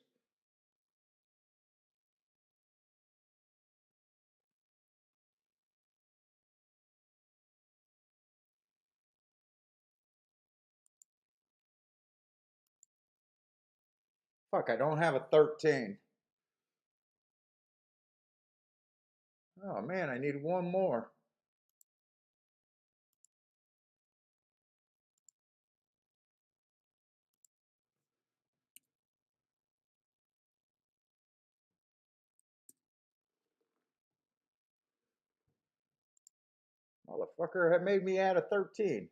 Fuck, I don't have a 13. Oh man, I need one more. Motherfucker had made me add a 13.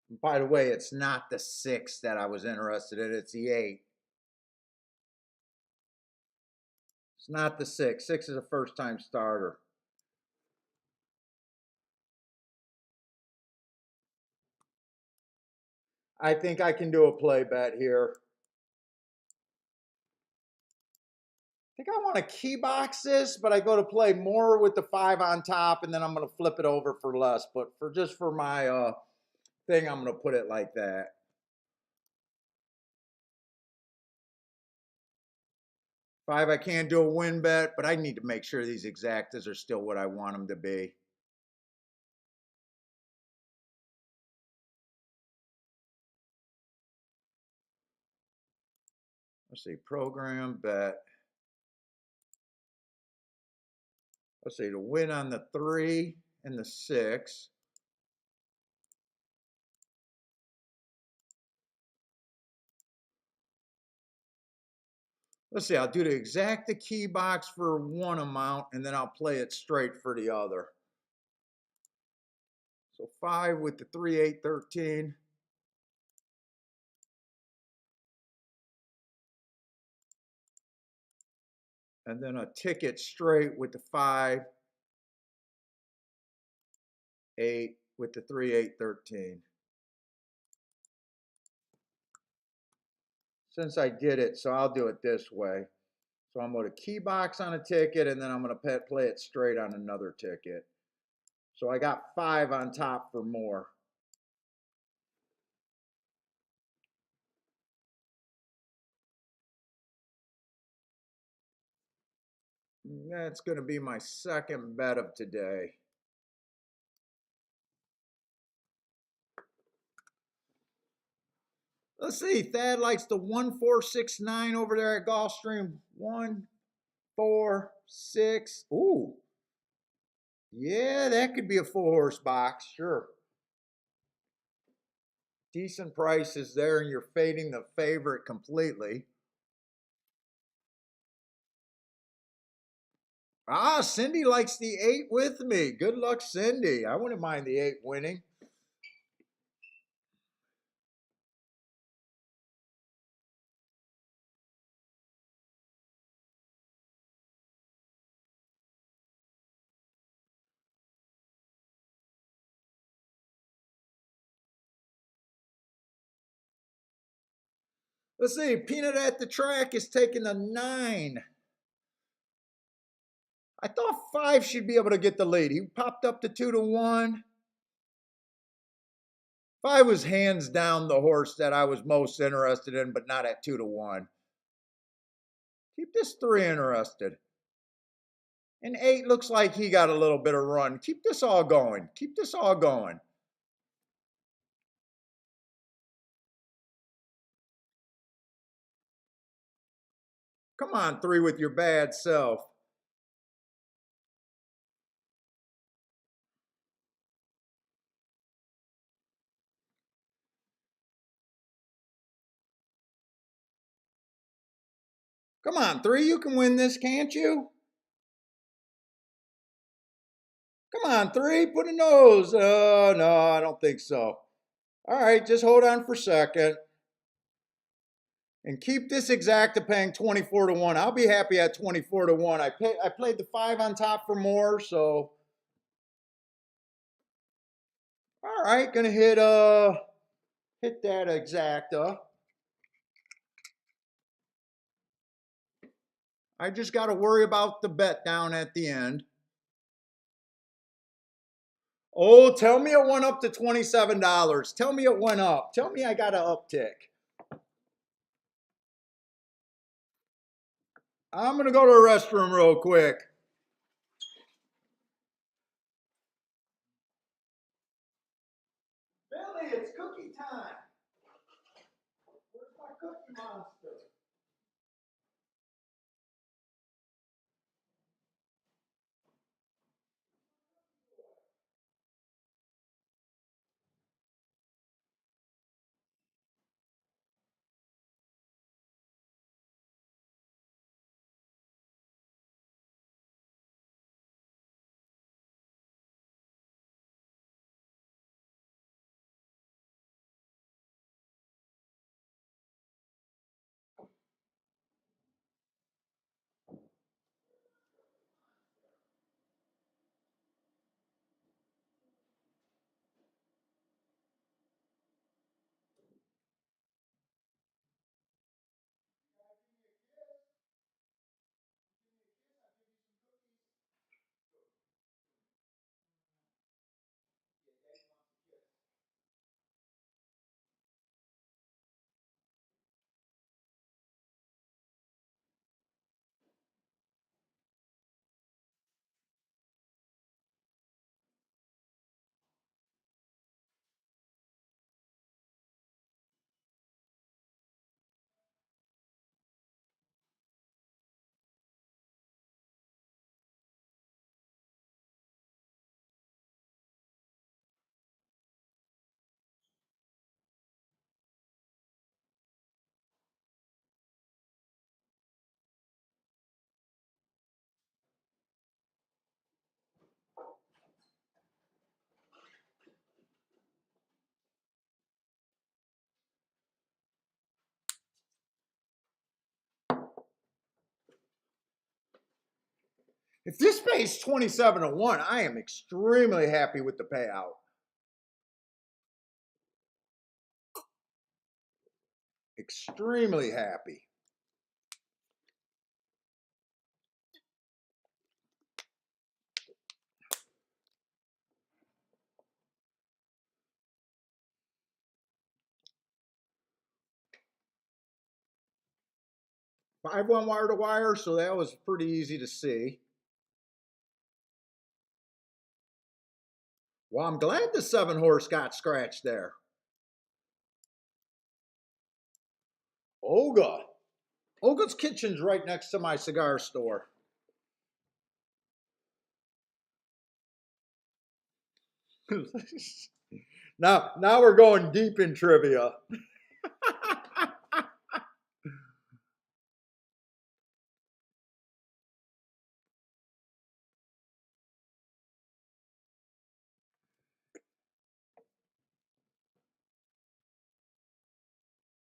And by the way, it's not the 6 that I was interested in, it's the 8. It's not the 6. 6 is a first time starter. I think I can do a play bet here. I think I want to key box this, but I go to play more with the 5 on top, and then I'm going to flip it over for less. But for just for my thing, I'm going to put it like that. 5, I can't do a win bet, but I need to make sure these exactas are still what I want them to be. Let's see, program bet. Let's see, to win on the 3 and the 6. Let's see, I'll do the exacta key box for one amount, and then I'll play it straight for the other. So 5 with the 3, 8, 13. And then a ticket straight with the 5, 8 with the 3, 8, 13. Since I did it, so I'll do it this way. So I'm going to key box on a ticket, and then I'm going to play it straight on another ticket. So I got 5 on top for more. That's going to be my second bet of today. Let's see. Thad likes the 1469 over there at Gulfstream. 1, 4, 6. Ooh. Yeah, that could be a 4-horse box. Sure. Decent prices there, and you're fading the favorite completely. Ah, Cindy likes the 8 with me. Good luck, Cindy. I wouldn't mind the 8 winning. Let's see. Peanut at the track is taking a 9. I thought 5 should be able to get the lead. He popped up to 2-1. 5 was hands down the horse that I was most interested in, but not at 2-1. Keep this 3 interested. And 8 looks like he got a little bit of run. Keep this all going. Keep this all going. Come on, 3 with your bad self. Come on, 3, you can win this, can't you? Come on, 3, put a nose. No, I don't think so. All right, just hold on for a second. And keep this exacta paying 24-1. I'll be happy at 24-1. I played the 5 on top for more, so. All right, gonna hit that exacta. I just got to worry about the bet down at the end. Oh, tell me it went up to $27. Tell me it went up. Tell me I got an uptick. I'm going to go to the restroom real quick. Billy, it's cookie time. Where's my cookie monster? If this pays 27-1, I am extremely happy with the payout. Extremely happy. 5-1 wire to wire, so that was pretty easy to see. Well, I'm glad the 7-horse got scratched there. Olga. Olga's Kitchen's right next to my cigar store. Now we're going deep in trivia.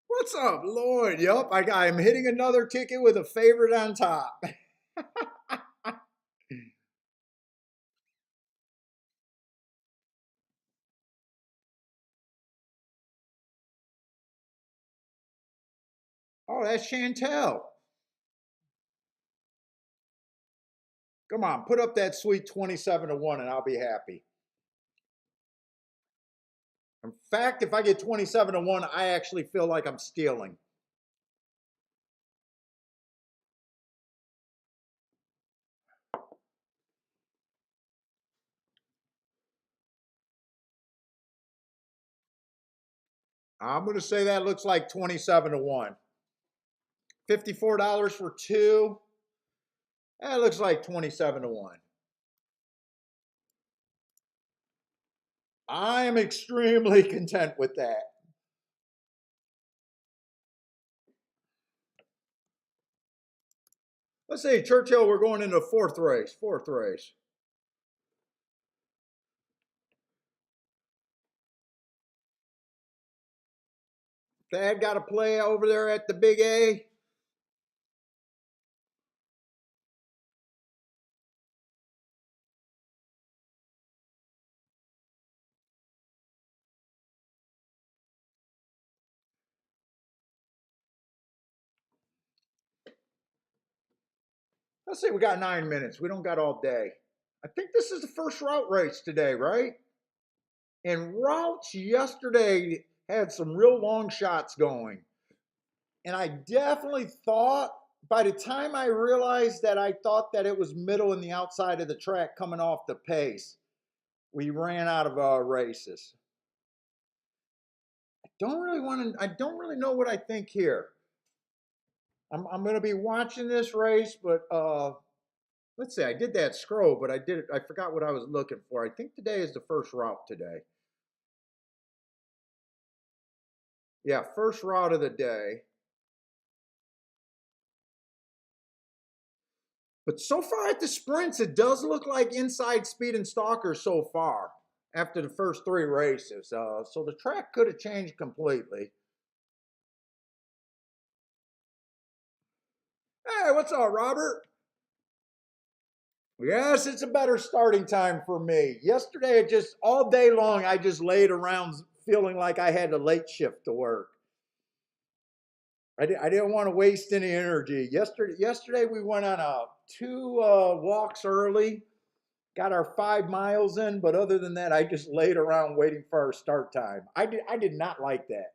What's up, Lloyd? Yup, I'm hitting another ticket with a favorite on top. Oh, that's Chantel. Come on, put up that sweet 27-1 and I'll be happy. In fact, if I get 27-1, I actually feel like I'm stealing. I'm going to say that looks like 27-1. $54 for two. That looks like 27-1. I am extremely content with that. Let's see, Churchill, we're going into fourth race. Thad got a play over there at the Big A. Let's see, we got 9 minutes. We don't got all day. I think this is the first route race today, right? And routes yesterday had some real long shots going. And I definitely thought, by the time I realized that I thought that it was middle and the outside of the track coming off the pace, we ran out of races. I don't really know what I think here. I'm going to be watching this race, but let's see. I did that scroll, but I forgot what I was looking for. I think today is the first route today. Yeah, first route of the day. But so far at the sprints, it does look like Inside Speed and Stalker so far after the first 3 races. So the track could have changed completely. Hey, what's up, Robert? Yes, it's a better starting time for me. Yesterday, all day long, I just laid around feeling like I had a late shift to work. I didn't want to waste any energy. Yesterday we went on 2 walks early, got our 5 miles in, but other than that, I just laid around waiting for our start time. I did not like that.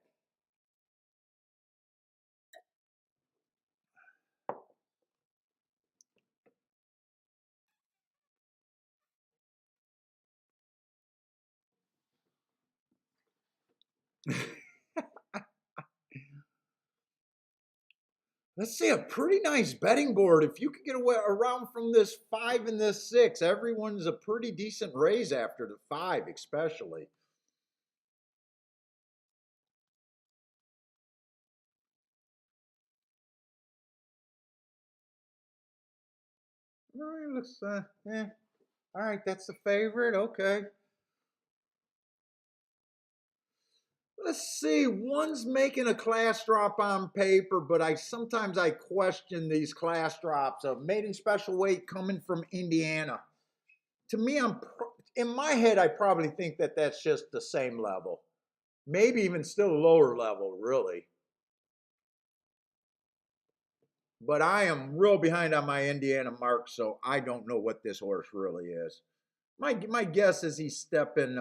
Let's see, a pretty nice betting board. If you could get away around from this 5 and this 6, everyone's a pretty decent raise after the 5, especially. All right, looks, yeah. All right, that's the favorite. Okay. Let's see. One's making a class drop on paper, but sometimes I question these class drops of maiden special weight coming from Indiana. To me, in my head, I probably think that that's just the same level, maybe even still lower level, really. But I am real behind on my Indiana mark, so I don't know what this horse really is. My guess is he's stepping.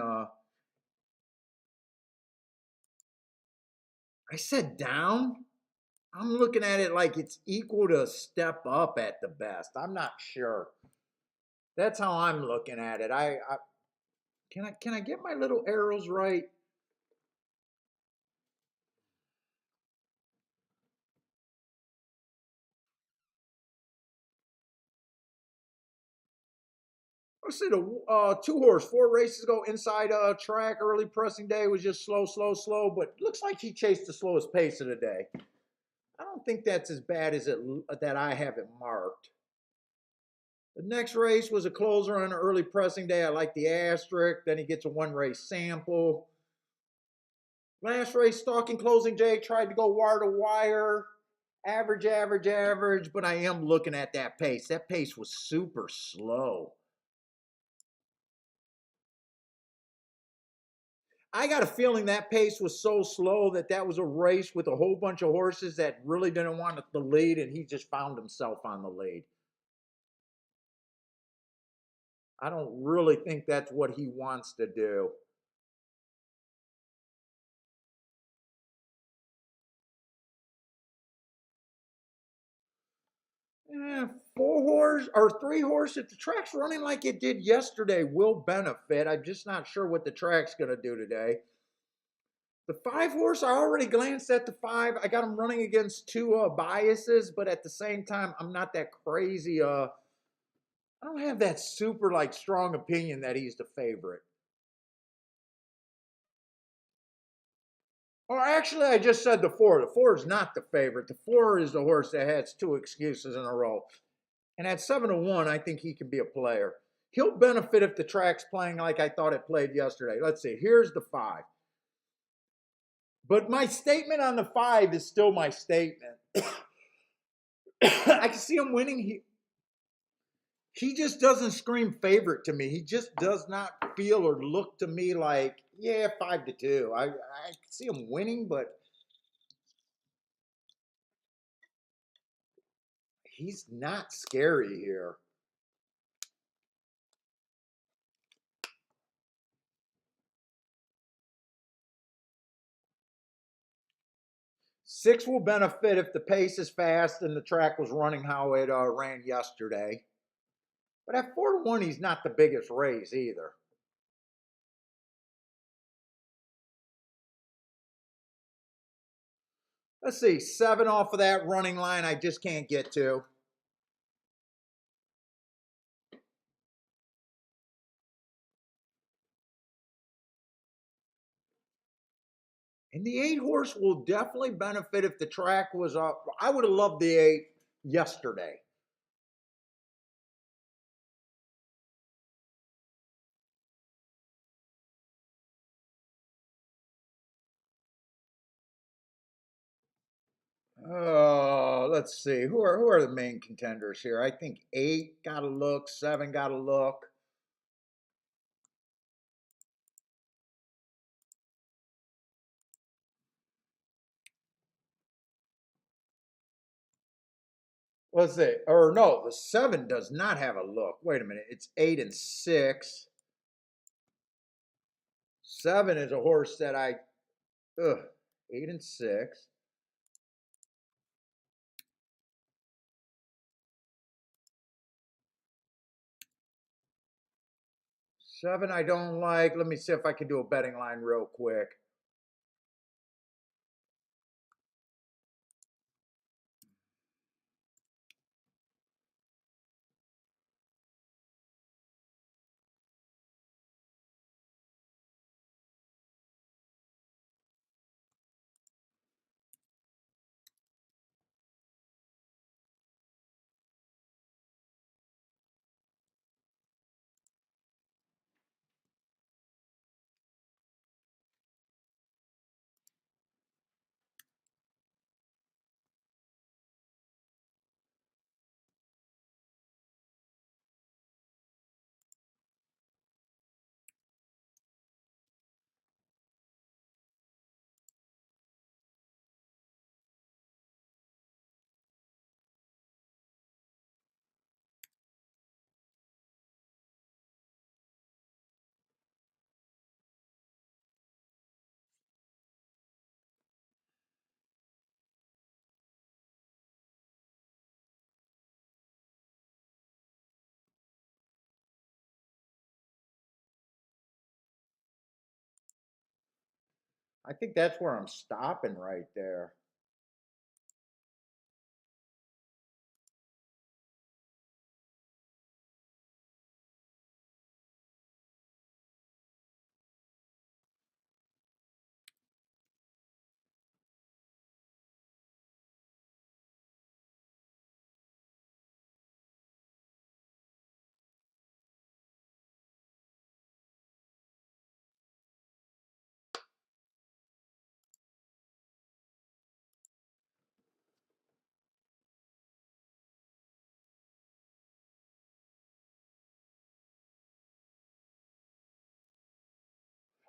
I said down. I'm looking at it like it's equal to step up at the best. I'm not sure. That's how I'm looking at it. I get my little arrows right? Let's see the two horse 4 races ago inside track early pressing day was just slow, slow, slow, but looks like he chased the slowest pace of the day. I don't think that's as bad as it that I have it marked. The next race was a closer on an early pressing day. I like the asterisk. Then he gets a 1 race sample. Last race, stalking closing day, tried to go wire to wire. Average, average, average, but I am looking at that pace. That pace was super slow. I got a feeling that pace was so slow that that was a race with a whole bunch of horses that really didn't want the lead, and he just found himself on the lead. I don't really think that's what he wants to do. Eh, 4 horse or 3 horse, if the track's running like it did yesterday, will benefit. I'm just not sure what the track's going to do today. The 5 horse, I already glanced at the 5. I got him running against two biases, but at the same time, I'm not that crazy. I don't have that super like strong opinion that he's the favorite. Or actually, I just said the 4. The 4 is not the favorite. The 4 is the horse that has 2 excuses in a row. And at 7-1, I think he can be a player. He'll benefit if the track's playing like I thought it played yesterday. Let's see. Here's the 5. But my statement on the 5 is still my statement. I can see him winning. He just doesn't scream favorite to me. He just does not feel or look to me like, yeah, 5-2. I see him winning, but he's not scary here. 6 will benefit if the pace is fast and the track was running how it ran yesterday. But at 4-1, he's not the biggest raise either. Let's see, 7 off of that running line I just can't get to. And the 8 horse will definitely benefit if the track was up. I would have loved the 8 yesterday. Let's see. Who are the main contenders here? I think 8 got to look, 7 got to look. Let's see. Or no, the 7 does not have a look. Wait a minute. It's 8 and 6. 7 is a horse that ugh, 8 and 6. 7 I don't like. Let me see if I can do a betting line real quick. I think that's where I'm stopping right there.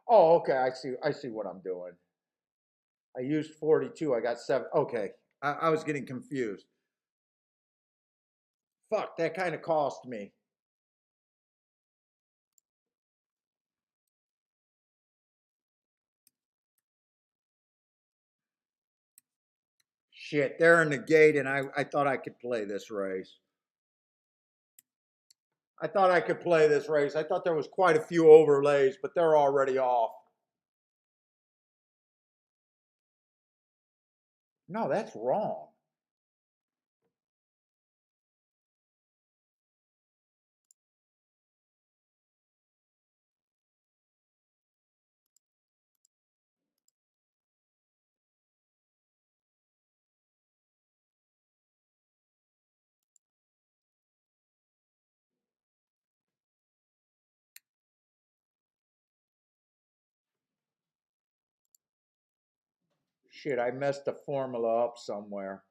Oh, okay. I see what I'm doing. I used 42. I got 7. Okay. I was getting confused. Fuck, that kind of cost me. Shit, they're in the gate, and I thought I could play this race. I thought I could play this race. I thought there was quite a few overlays, but they're already off. No, that's wrong. Shit, I messed the formula up somewhere.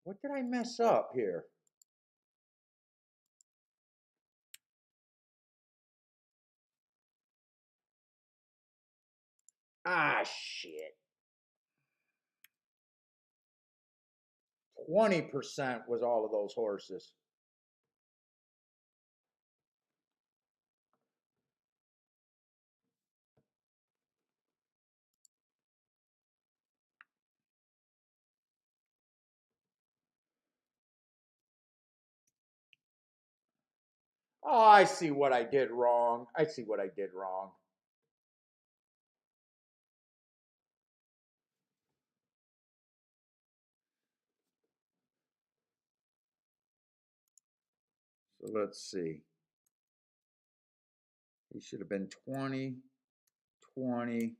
What did I mess up here? Ah, shit. 20% was all of those horses. Oh, I see what I did wrong. I see what I did wrong. So let's see. He should have been 20, 20,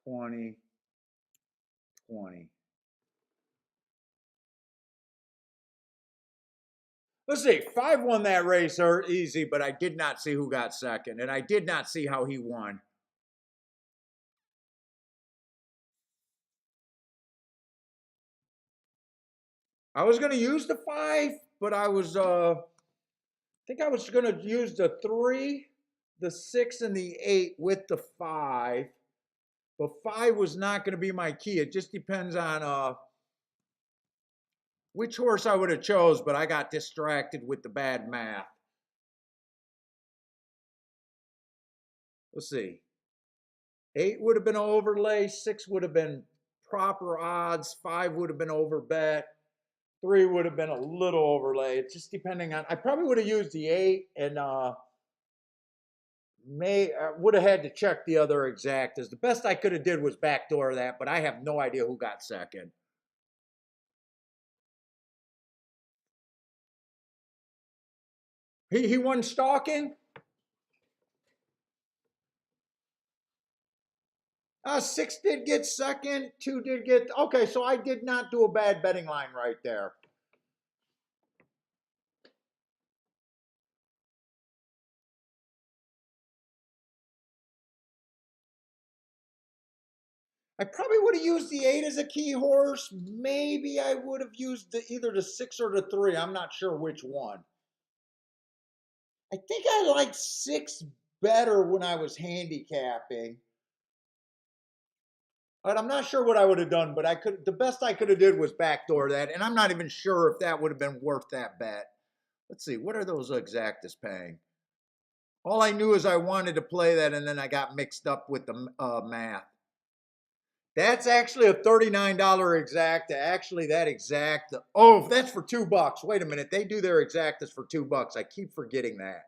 20, 20. Let's see. 5 won that race easy, but I did not see who got second, and I did not see how he won. I was going to use the 5, but I think I was going to use the 3, the 6, and the 8 with the 5. But 5 was not going to be my key. It just depends on which horse I would have chose, but I got distracted with the bad math. Let's see. 8 would have been overlay, 6 would have been proper odds, 5 would have been overbet, 3 would have been a little overlay. It's just depending on. I probably would have used the 8 and would have had to check the other exactas. The best I could have did was backdoor that, but I have no idea who got second. He won stalking. 6 did get second. 2 did get. Okay, so I did not do a bad betting line right there. I probably would have used the 8 as a key horse. Maybe I would have used either the 6 or the 3. I'm not sure which one. I think I liked 6 better when I was handicapping. But I'm not sure what I would have done, but I could. The best I could have did was backdoor that, and I'm not even sure if that would have been worth that bet. Let's see, what are those exactas paying? All I knew is I wanted to play that, and then I got mixed up with the math. That's actually a $39 exacta. Actually, that exacta. Oh, that's for $2. Wait a minute. They do their exactas for $2. I keep forgetting that.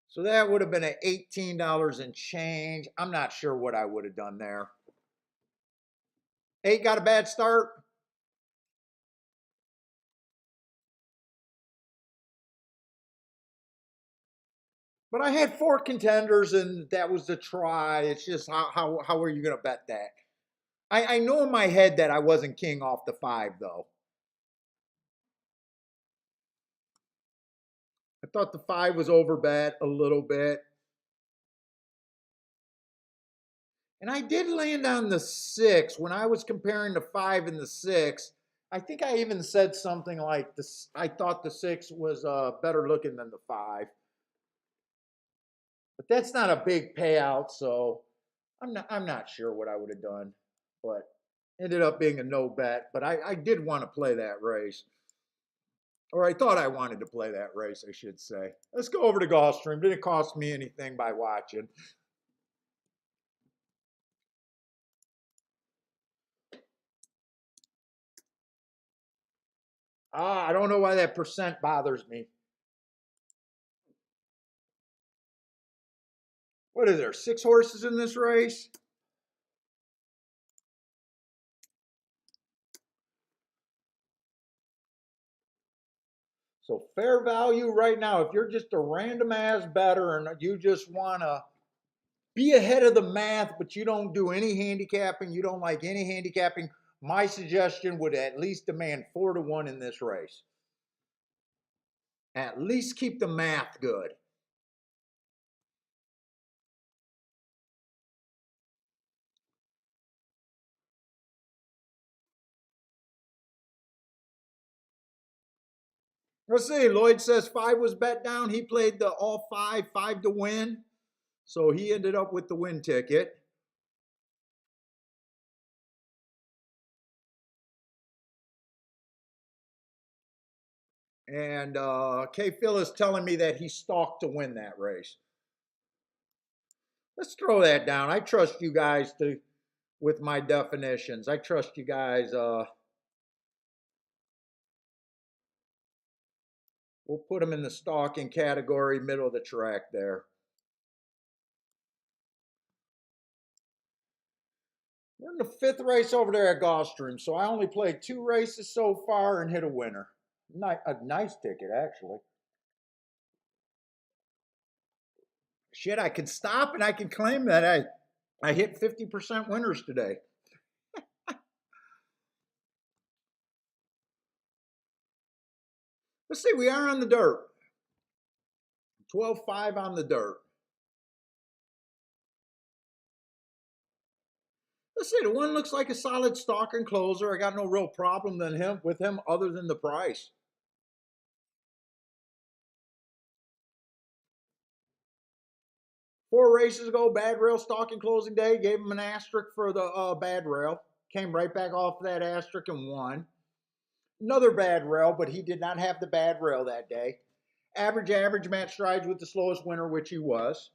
So that would have been at $18 and change. I'm not sure what I would have done there. 8 got a bad start. But I had 4 contenders, and that was the try. It's just how are you going to bet that? I know in my head that I wasn't king off the 5, though. I thought the 5 was overbet a little bit. And I did land on the 6 when I was comparing the 5 and the 6. I think I even said something like this. I thought the 6 was better looking than the 5. But that's not a big payout, so I'm not sure what I would have done. But ended up being a no bet. But I did want to play that race. Or I thought I wanted to play that race, I should say. Let's go over to Gulfstream. Didn't cost me anything by watching. I don't know why that percent bothers me. What is there, 6 horses in this race? So fair value right now, if you're just a random ass bettor and you just want to be ahead of the math, but you don't do any handicapping, you don't like any handicapping, my suggestion would at least demand 4-1 in this race. At least keep the math good. Let's see. Lloyd says 5 was bet down. He played the all 5 to win. So he ended up with the win ticket. And K. Phil is telling me that he stalked to win that race. Let's throw that down. I trust you guys with my definitions. I trust you guys. We'll put them in the stalking category, middle of the track there. We're in the 5th race over there at Gulfstream, so I only played 2 races so far and hit a winner. A nice ticket, actually. Shit, I can stop and I can claim that I hit 50% winners today. Let's see, we are on the dirt. 12-5 on the dirt. Let's see, the one looks like a solid stalker and closer. I got no real problem with him other than the price. Four races ago, bad rail stalking closing day. Gave him an asterisk for the bad rail. Came right back off that asterisk and won. Another bad rail, but he did not have the bad rail that day. Average match strides with the slowest winner, which he was.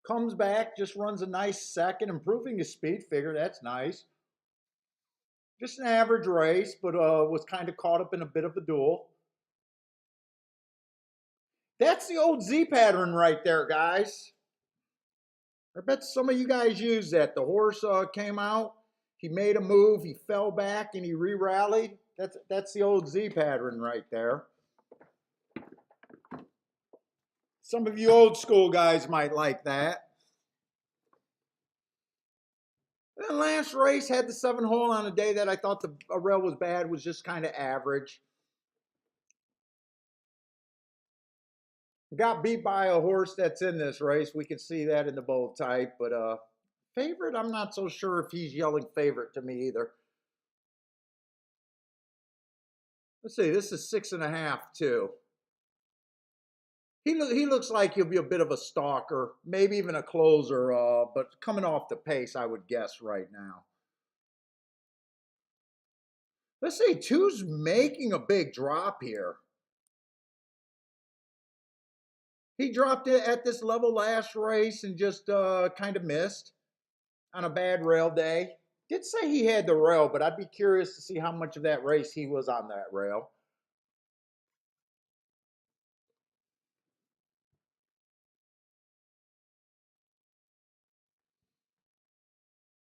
Comes back, just runs a nice second, improving his speed. Figure that's nice. Just an average race, but was kind of caught up in a bit of a duel. That's the old Z pattern right there, guys. I bet some of you guys use that. The horse came out, he made a move, he fell back, and he re-rallied. That's the old Z pattern right there. Some of you old school guys might like that. And then last race had the 7-hole on a day that I thought the rail was bad, was just kind of average. Got beat by a horse that's in this race. We can see that in the bold type, but favorite, I'm not so sure if he's yelling favorite to me either. Let's see, this is 6.5 too. He looks like he'll be a bit of a stalker, maybe even a closer, but coming off the pace, I would guess right now. Let's see, 2's making a big drop here. He dropped it at this level last race and just kind of missed on a bad rail day. Did say he had the rail, but I'd be curious to see how much of that race he was on that rail.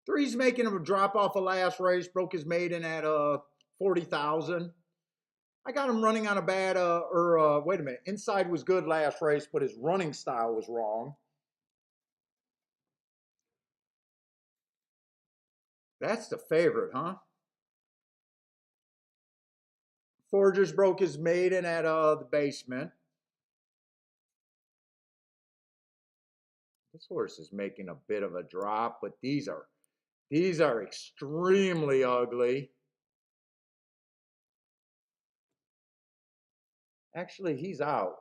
Three's making him a drop off a last race, broke his maiden at 40,000. I got him running on a bad, wait a minute, inside was good last race, but his running style was wrong. That's the favorite, huh? Forgers broke his maiden at the basement. This horse is making a bit of a drop, but these are extremely ugly. Actually, he's out.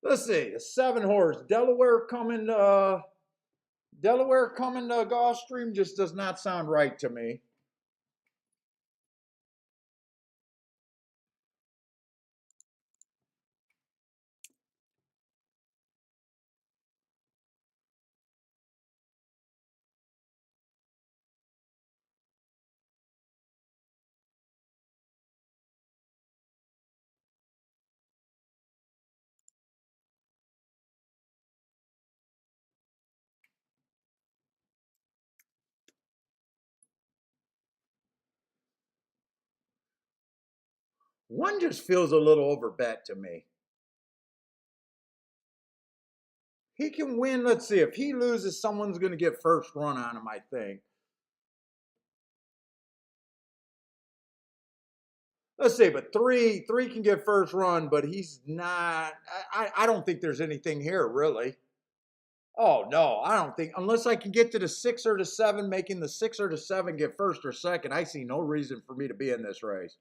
Let's see, the 7 horse Delaware coming to Gulfstream just does not sound right to me. One just feels a little overbet to me. He can win. Let's see. If he loses, someone's going to get first run on him, I think. Let's see, but three can get first run, but he's not. I don't think there's anything here, really. Oh, no, I don't think. Unless I can get to the 6 or the 7, making the 6 or the 7 get first or second, I see no reason for me to be in this race.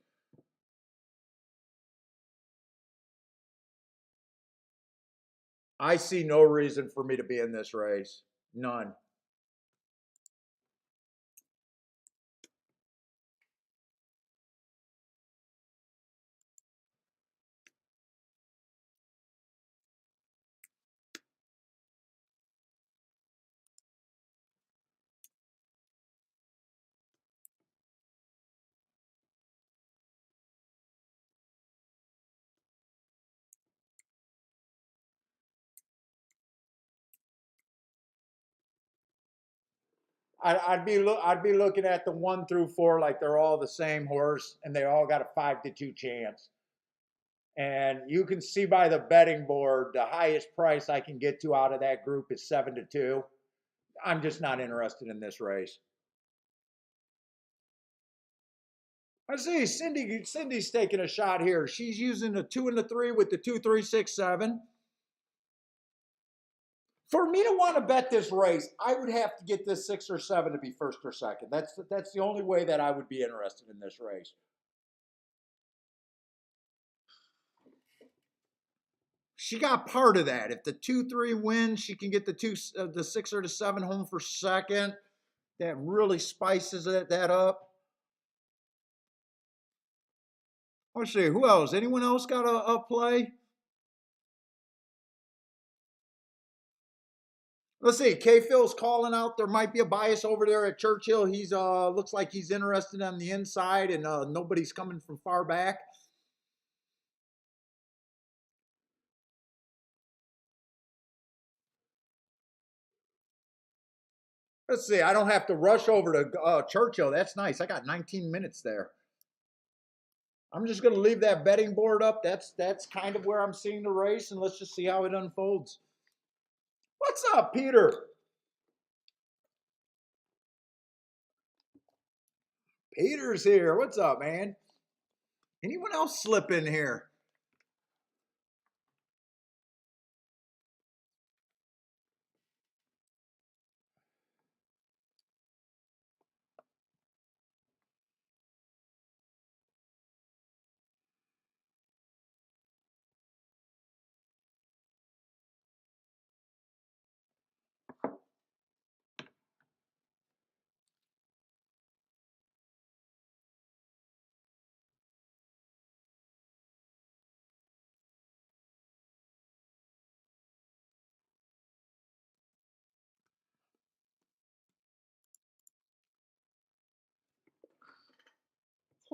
I see no reason for me to be in this race. None. I'd be looking at the 1 through 4 like they're all the same horse and they all got a 5-2 chance. And you can see by the betting board, the highest price I can get to out of that group is 7-2. I'm just not interested in this race. I see Cindy's taking a shot here. She's using the 2 and the 3 with the 2, 3, 6, 7. For me to want to bet this race, I would have to get this 6 or 7 to be first or second. That's the only way that I would be interested in this race. She got part of that. If the 2, 3 wins, she can get the 6 or the 7 home for second. That really spices that up. Let's see, who else? Anyone else got a play? Let's see. K Phil's calling out. There might be a bias over there at Churchill. He's looks like he's interested on the inside, and nobody's coming from far back. Let's see. I don't have to rush over to Churchill. That's nice. I got 19 minutes there. I'm just going to leave that betting board up. That's kind of where I'm seeing the race, and let's just see how it unfolds. What's up, Peter? Peter's here. What's up, man? Anyone else slip in here?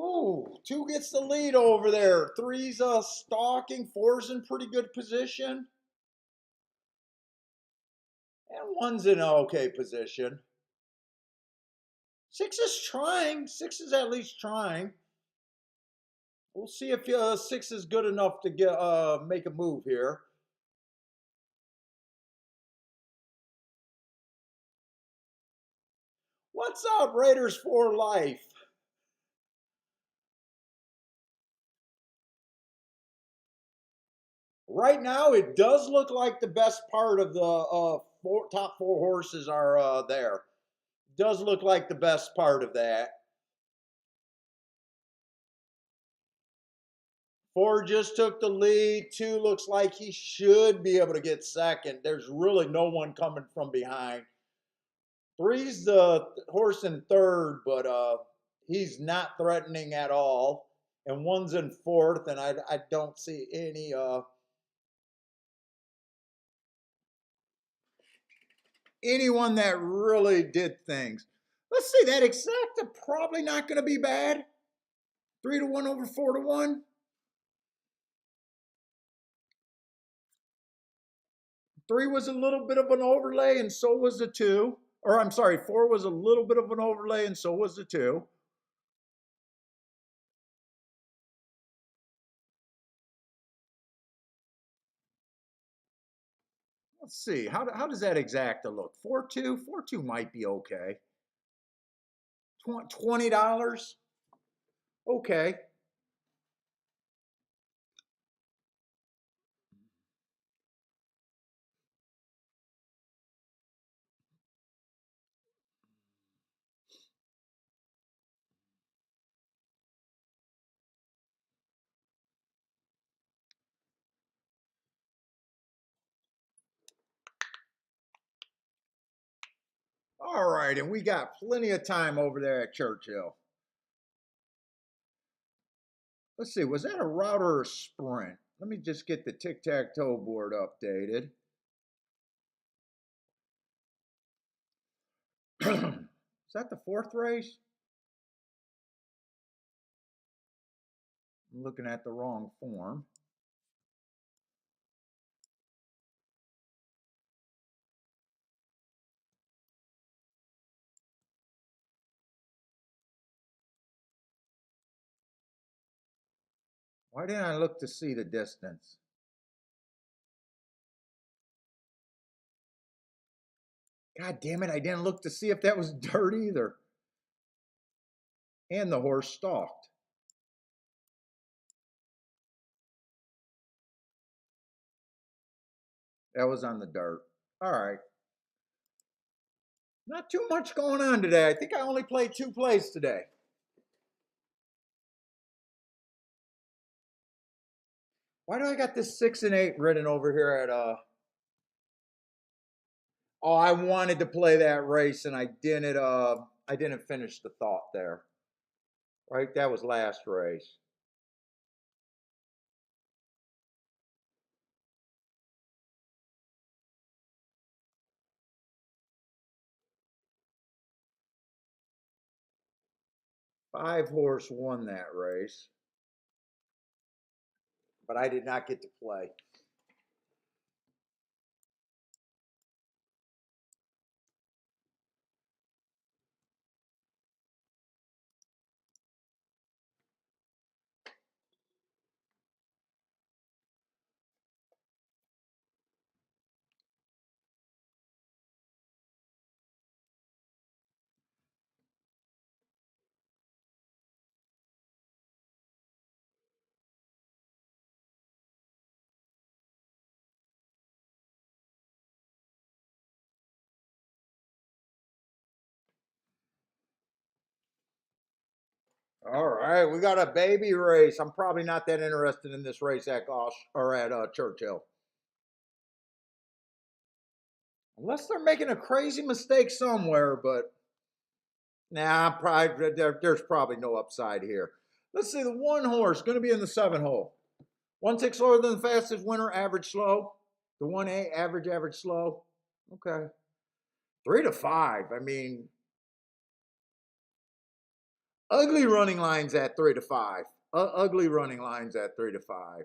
Oh, 2 gets the lead over there. 3's stalking. 4's in pretty good position. And 1's in an okay position. 6 is trying. 6 is at least trying. We'll see if 6 is good enough to get make a move here. What's up, Raiders for life? Right now, it does look like the best part of the top 4 horses are there. Does look like the best part of that. 4 just took the lead. 2 looks like he should be able to get second. There's really no one coming from behind. 3's the horse in third, but he's not threatening at all. And 1's in fourth, and I don't see anyone that really did things. Let's see, that exacta probably not going to be bad. 3-1 over 4-1. 3 was a little bit of an overlay, and so was the 2. Or I'm sorry, 4 was a little bit of an overlay, and so was the 2. Let's see, how does that exacta look? 4-2? 4-2 might be okay. $20? Okay. All right, and we got plenty of time over there at Churchill. Let's see, was that a route or a sprint? Let me just get the tic-tac-toe board updated. Is that the 4th race? I'm looking at the wrong form. Why didn't I look to see the distance? God damn it, I didn't look to see if that was dirt either. And the horse stalked. That was on the dirt. All right. Not too much going on today. I think I only played 2 plays today. Why do I got this 6 and 8 written over here at Oh, I wanted to play that race and I didn't finish the thought there. Right? That was last race. Five Horse won that race, but I did not get to play. All right, we got a baby race. I'm probably not that interested in this race at Churchill, unless they're making a crazy mistake somewhere. But nah, probably there's probably no upside here. Let's see, the 1 horse going to be in the 7 hole. 1 tick slower than the fastest winner, average slow. The 1A, average slow. Okay. 3 to 5. I mean, Ugly running lines at 3-5. Ugly running lines at 3-5.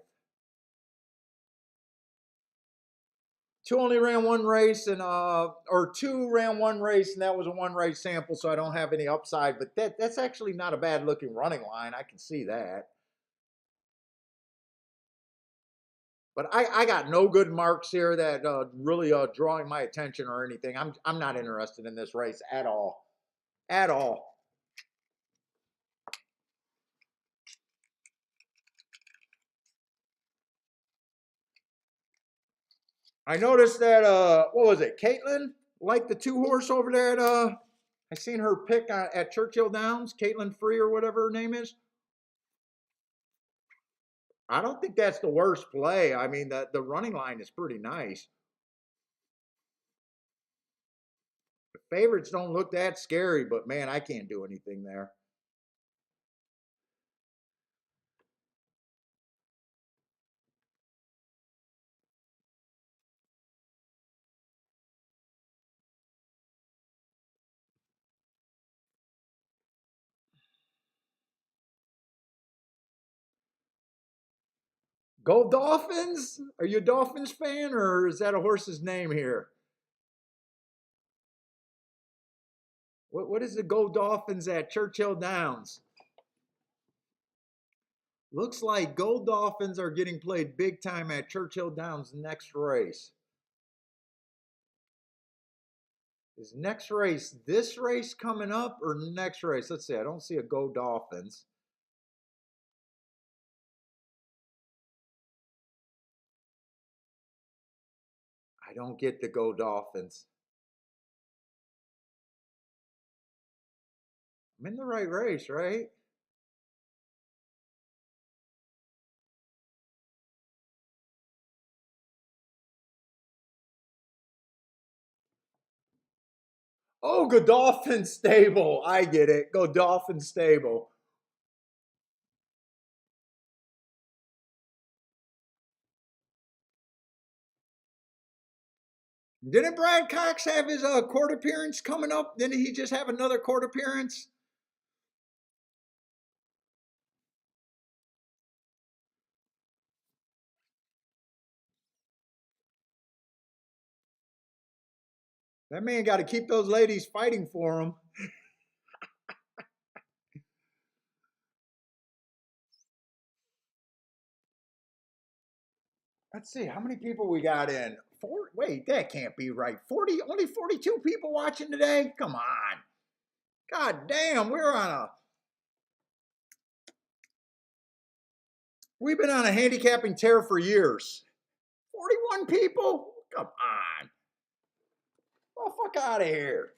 Two only ran one race or two ran one race, and that was a one race sample, so I don't have any upside. But that's actually not a bad looking running line. I can see that. But I got no good marks here that really drawing my attention or anything. I'm not interested in this race at all, at all. I noticed that what was it, Caitlin liked the 2-horse over there at I seen her pick at Churchill Downs, Caitlin Free or whatever her name is. I don't think that's the worst play. I mean, the running line is pretty nice. The favorites don't look that scary, but man, I can't do anything there. Go Dolphins? Are you a Dolphins fan, or is that a horse's name here? What is the Go Dolphins at Churchill Downs? Looks like Gold Dolphins are getting played big time at Churchill Downs next race. Is next race this race coming up or next race? Let's see. I don't see a Go Dolphins. I don't get the Go Dolphins. I'm in the right race, right? Oh, Godolphin Stable. I get it. Godolphin Stable. Didn't Brad Cox have his court appearance coming up? Didn't he just have another court appearance? That man got to keep those ladies fighting for him. Let's see how many people we got in. Wait, that can't be right. 40, only 42 people watching today. Come on. God damn, we've been on a handicapping tear for years. 41 people? Come on. Oh, fuck out of here.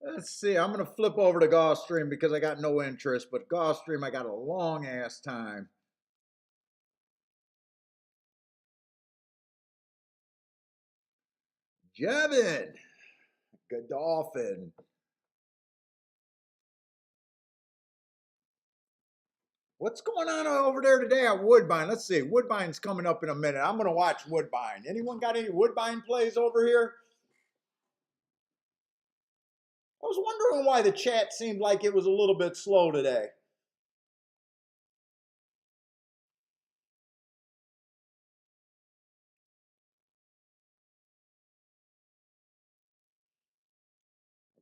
Let's see. I'm going to flip over to Gulfstream because I got no interest, but Gulfstream, I got a long ass time. Jevin, Godolphin. What's going on over there today at Woodbine? Let's see. Woodbine's coming up in a minute. I'm going to watch Woodbine. Anyone got any Woodbine plays over here? I was wondering why the chat seemed like it was a little bit slow today.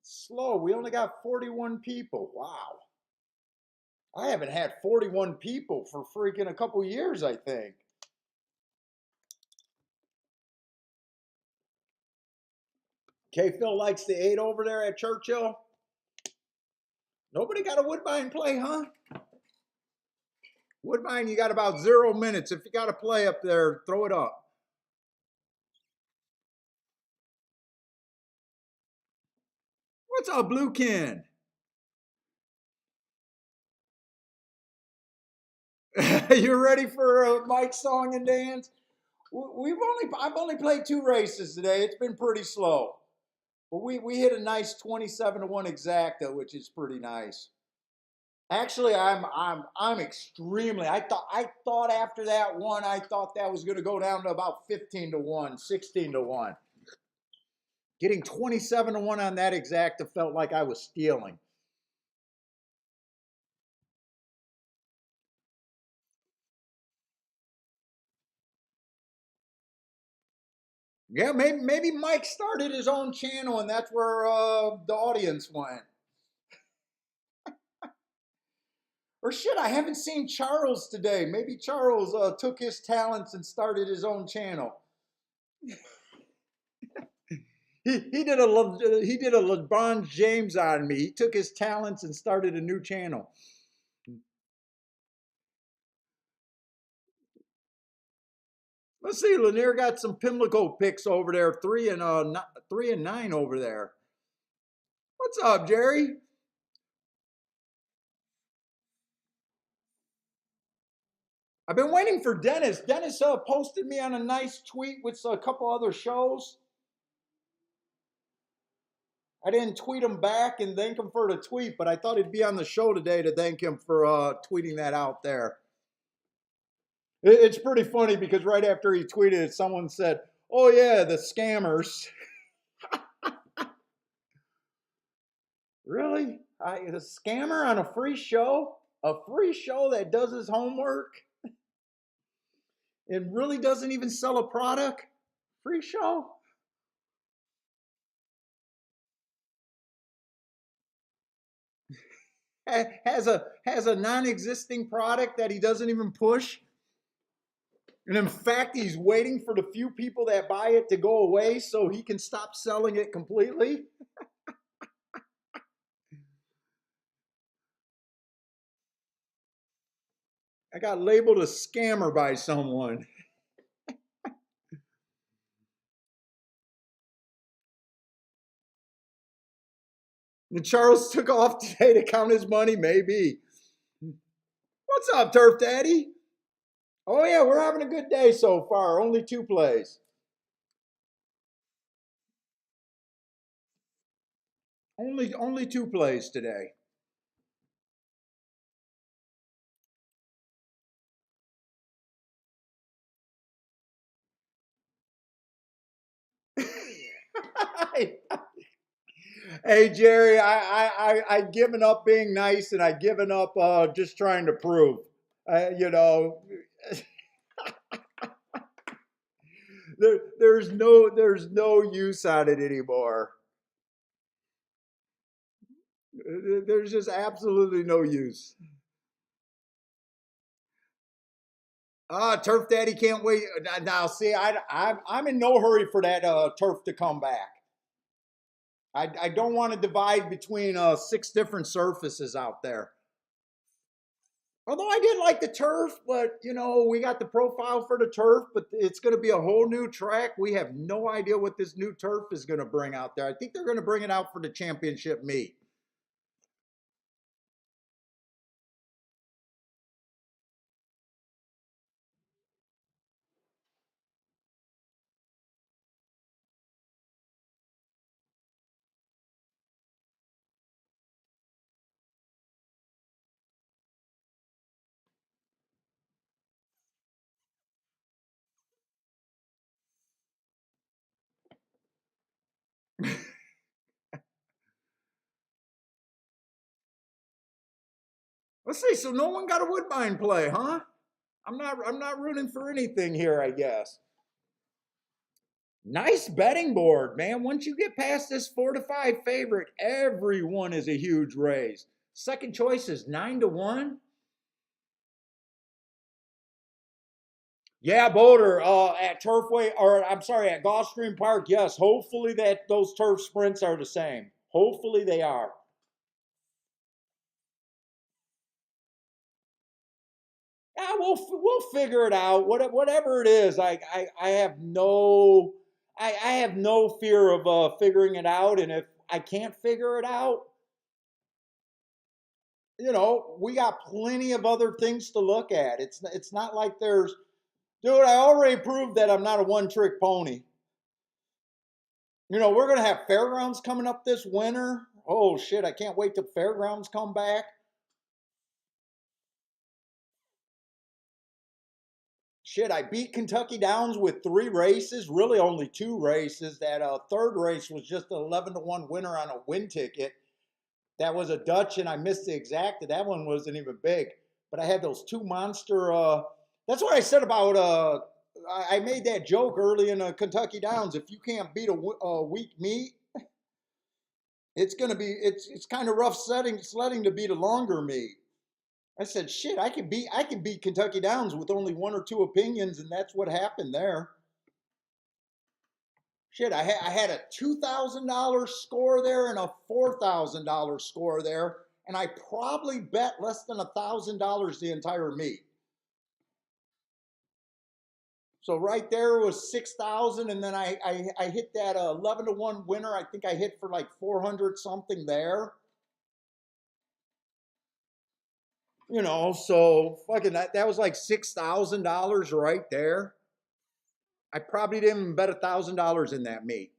It's slow. We only got 41 people. Wow. I haven't had 41 people for freaking a couple years, I think. K Phil likes the 8 over there at Churchill. Nobody got a Woodbine play, huh? Woodbine, you got about 0 minutes. If you got a play up there, throw it up. What's up, Blue Ken? You ready for Mike's song and dance? I've only played 2 races today. It's been pretty slow, but we hit a nice 27-1 exacta, which is pretty nice. Actually, I'm extremely. I thought after that one, I thought that was going to go down to about 15-1, 16-1. Getting 27-1 on that exacta felt like I was stealing. Yeah, maybe Mike started his own channel, and that's where the audience went. Or shit, I haven't seen Charles today. Maybe Charles took his talents and started his own channel. He did a LeBron James on me. He took his talents and started a new channel. Let's see, Lanier got some Pimlico picks over there, 3-9 over there. What's up, Jerry? I've been waiting for Dennis. Dennis posted me on a nice tweet with a couple other shows. I didn't tweet him back and thank him for the tweet, but I thought he'd be on the show today to thank him for tweeting that out there. It's pretty funny because right after he tweeted it, someone said, "Oh yeah, the scammers." Really? A scammer on a free show? A free show that does his homework and really doesn't even sell a product? Free show? Has a non-existing product that he doesn't even push? And in fact, he's waiting for the few people that buy it to go away so he can stop selling it completely. I got labeled a scammer by someone. And Charles took off today to count his money, maybe. What's up, Turf Daddy? Oh yeah, we're having a good day so far. Only 2 plays. Only 2 plays today. Hey Jerry, I've given up being nice and I've given up just trying to prove. You know, there's no use on it anymore. There's just absolutely no use. Turf Daddy can't wait. Now, see, I'm in no hurry for that turf to come back. I don't want to divide between 6 different surfaces out there. Although I did like the turf, but you know, we got the profile for the turf, but it's going to be a whole new track. We have no idea what this new turf is going to bring out there. I think they're going to bring it out for the championship meet. Let's see. So no one got a Woodbine play, huh? I'm not rooting for anything here, I guess. Nice betting board, man. Once you get past this 4-5 favorite, everyone is a huge raise. Second choice is 9-1. Yeah, Boulder at Turfway, or I'm sorry, at Gulfstream Park. Yes, hopefully that those turf sprints are the same. Hopefully they are. Yeah, we'll figure it out. Whatever it is, I have no I have no fear of figuring it out. And if I can't figure it out, you know, we got plenty of other things to look at. It's not like there's, dude, I already proved that I'm not a one-trick pony. You know, we're going to have fairgrounds coming up this winter. Oh, shit, I can't wait till fairgrounds come back. Shit, I beat Kentucky Downs with 3 races, really only 2 races. That third race was just an 11-1 winner on a win ticket. That was a Dutch, and I missed the exact. That one wasn't even big. But I had those 2 monster. That's what I said about. I made that joke early in Kentucky Downs. If you can't beat a weak meet, it's gonna be. It's kind of rough sledding to beat a longer meet. I said, shit, I can beat Kentucky Downs with only 1 or 2 opinions, and that's what happened there. Shit, I had a $2,000 score there and a $4,000 score there, and I probably bet less than $1,000 the entire meet. So right there was 6,000, and then I hit that 11-1 winner. I think I hit for like 400 something there. You know, so fucking that was like $6,000 right there. I probably didn't even bet $1,000 in that meet.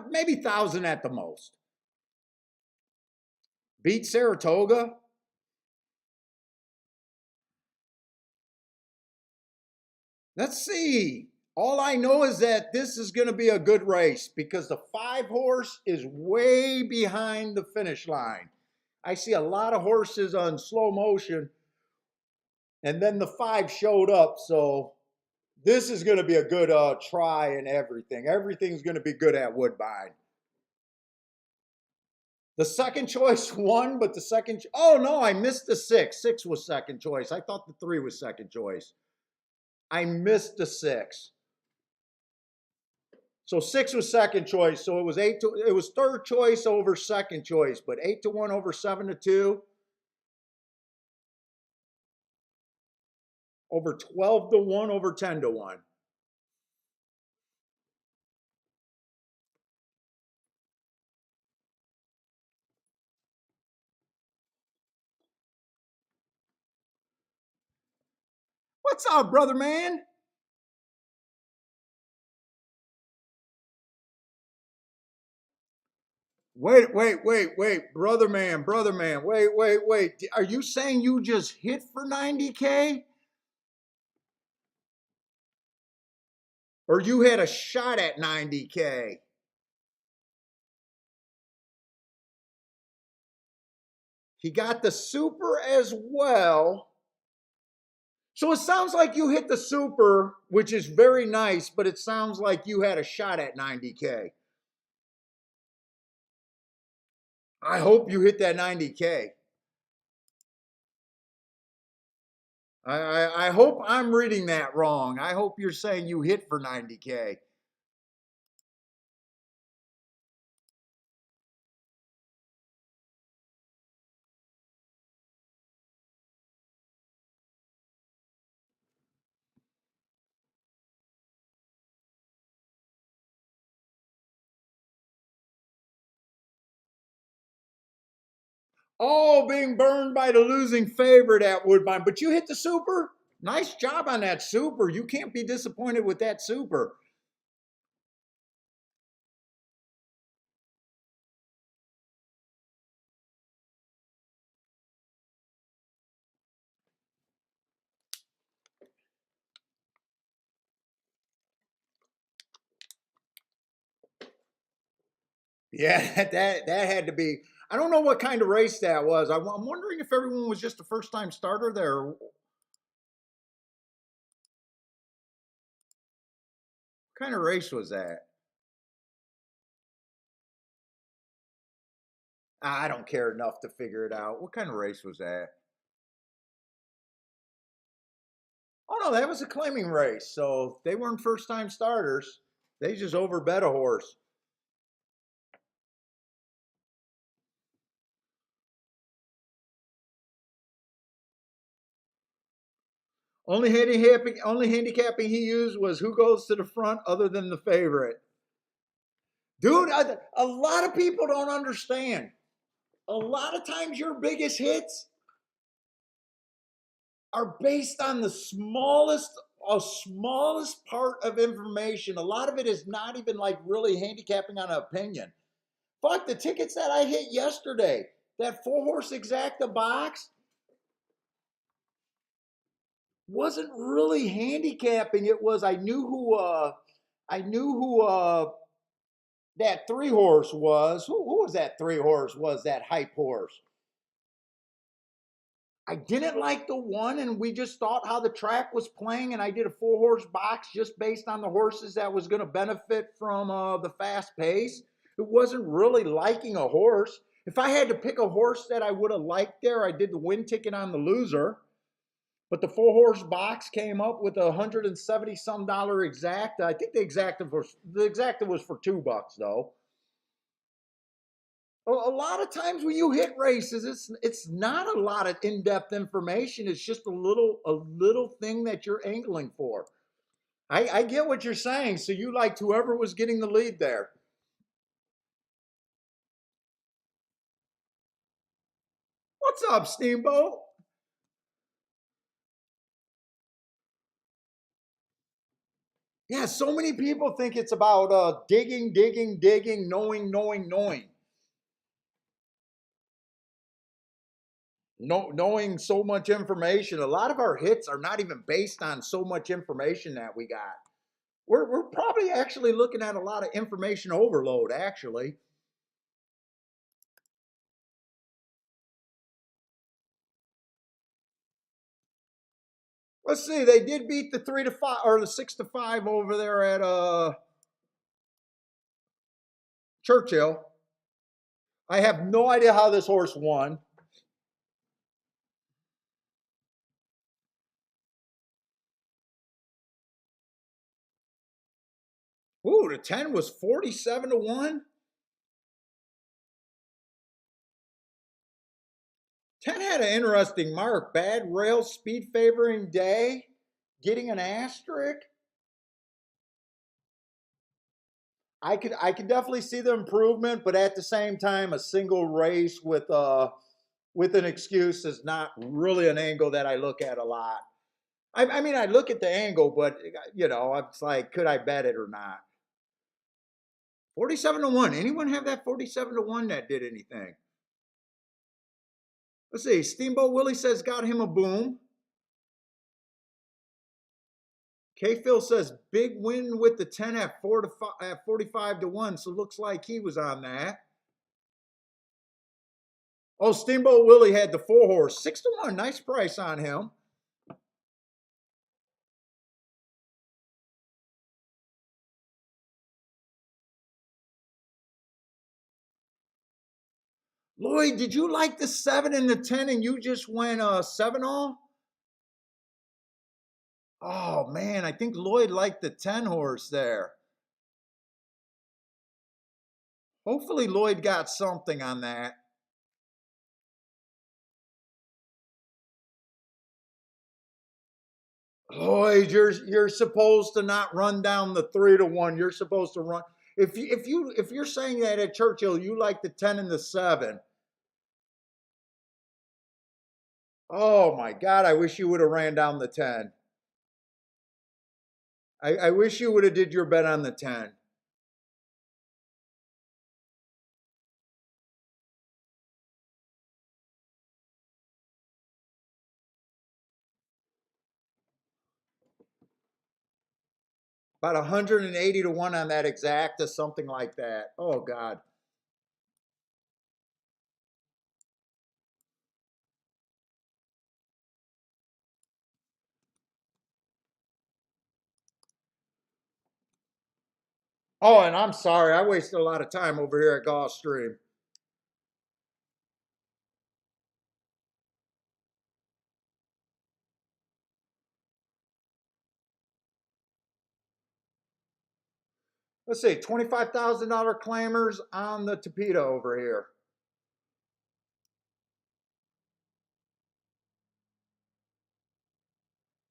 Maybe 1,000 at the most. Beat Saratoga. Let's see. All I know is that this is going to be a good race because the 5 horse is way behind the finish line. I see a lot of horses on slow motion, and then the 5 showed up. So this is going to be a good try and everything. Everything's going to be good at Woodbine. The second choice won, but the second, oh no, I missed the 6. 6 was second choice. I thought the 3 was second choice. I missed the 6. So 6 was second choice. So it was third choice over second choice, but 8-1 over 7-2. Over 12-1 over 10-1. What's up, brother man? Wait, brother man. Wait. Are you saying you just hit for 90K? Or you had a shot at 90K? He got the super as well. So it sounds like you hit the super, which is very nice, but it sounds like you had a shot at 90K. I hope you hit that 90K. I hope I'm reading that wrong. I hope you're saying you hit for 90K. Oh, being burned by the losing favorite at Woodbine. But you hit the super. Nice job on that super. You can't be disappointed with that super. Yeah, that had to be. I don't know what kind of race that was. I'm wondering if everyone was just a first time starter there. What kind of race was that? I don't care enough to figure it out. What kind of race was that? Oh no, that was a claiming race. So they weren't first time starters. They just overbet a horse. Only handicapping he used was who goes to the front other than the favorite. Dude, a lot of people don't understand. a lot of times your biggest hits are based on the smallest part of information. A lot of it is not even like really handicapping on an opinion. Fuck, the tickets that I hit yesterday, that 4-horse exacta box wasn't really handicapping. It was I knew who that 3-horse was. Who was that 3-horse? Was that hype horse? I didn't like the one, and we just thought how the track was playing, and I did a 4-horse box just based on the horses that was going to benefit from the fast pace. It wasn't really liking a horse. If I had to pick a horse that I would have liked there, I did the win ticket on the loser. But the 4-horse box came up with $170 some exacta. I think the exacta was for $2 though. A lot of times when you hit races, it's not a lot of in-depth information. It's just a little thing that you're angling for. I get what you're saying. So you liked whoever was getting the lead there. What's up, Steamboat? Yeah, so many people think it's about digging, knowing. Knowing so much information. A lot of our hits are not even based on so much information that we got. We're probably actually looking at a lot of information overload, actually. Let's see, they did beat the 3-5 or the 6-5 over there at Churchill. I have no idea how this horse won. Ooh, the 10 was 47-1. 10 had an interesting mark. Bad rail, speed favoring day, getting an asterisk. I could definitely see the improvement, but at the same time, a single race with an excuse is not really an angle that I look at a lot. I mean, I look at the angle, but it's like, could I bet it or not? 47-1. Anyone have that 47-1 that did anything? Let's see. Steamboat Willie says got him a boom. K Phil says big win with the 10 at 45-1. So looks like he was on that. Oh, Steamboat Willie had the 4-horse. 6-1. Nice price on him. Lloyd, did you like the 7 and the 10 and you just went 7-all? Oh man, I think Lloyd liked the 10 horse there. Hopefully Lloyd got something on that. Lloyd, you're supposed to not run down the 3-1. You're supposed to run. If you're saying that at Churchill, you like the 10 and the 7. Oh my God, I wish you would have ran down the 10. I wish you would have did your bet on the 10. About 180-1 on that exacta, something like that. Oh God. Oh, and I'm sorry, I wasted a lot of time over here at Gulfstream. Let's see, $25,000 claimers on the Tapeta over here.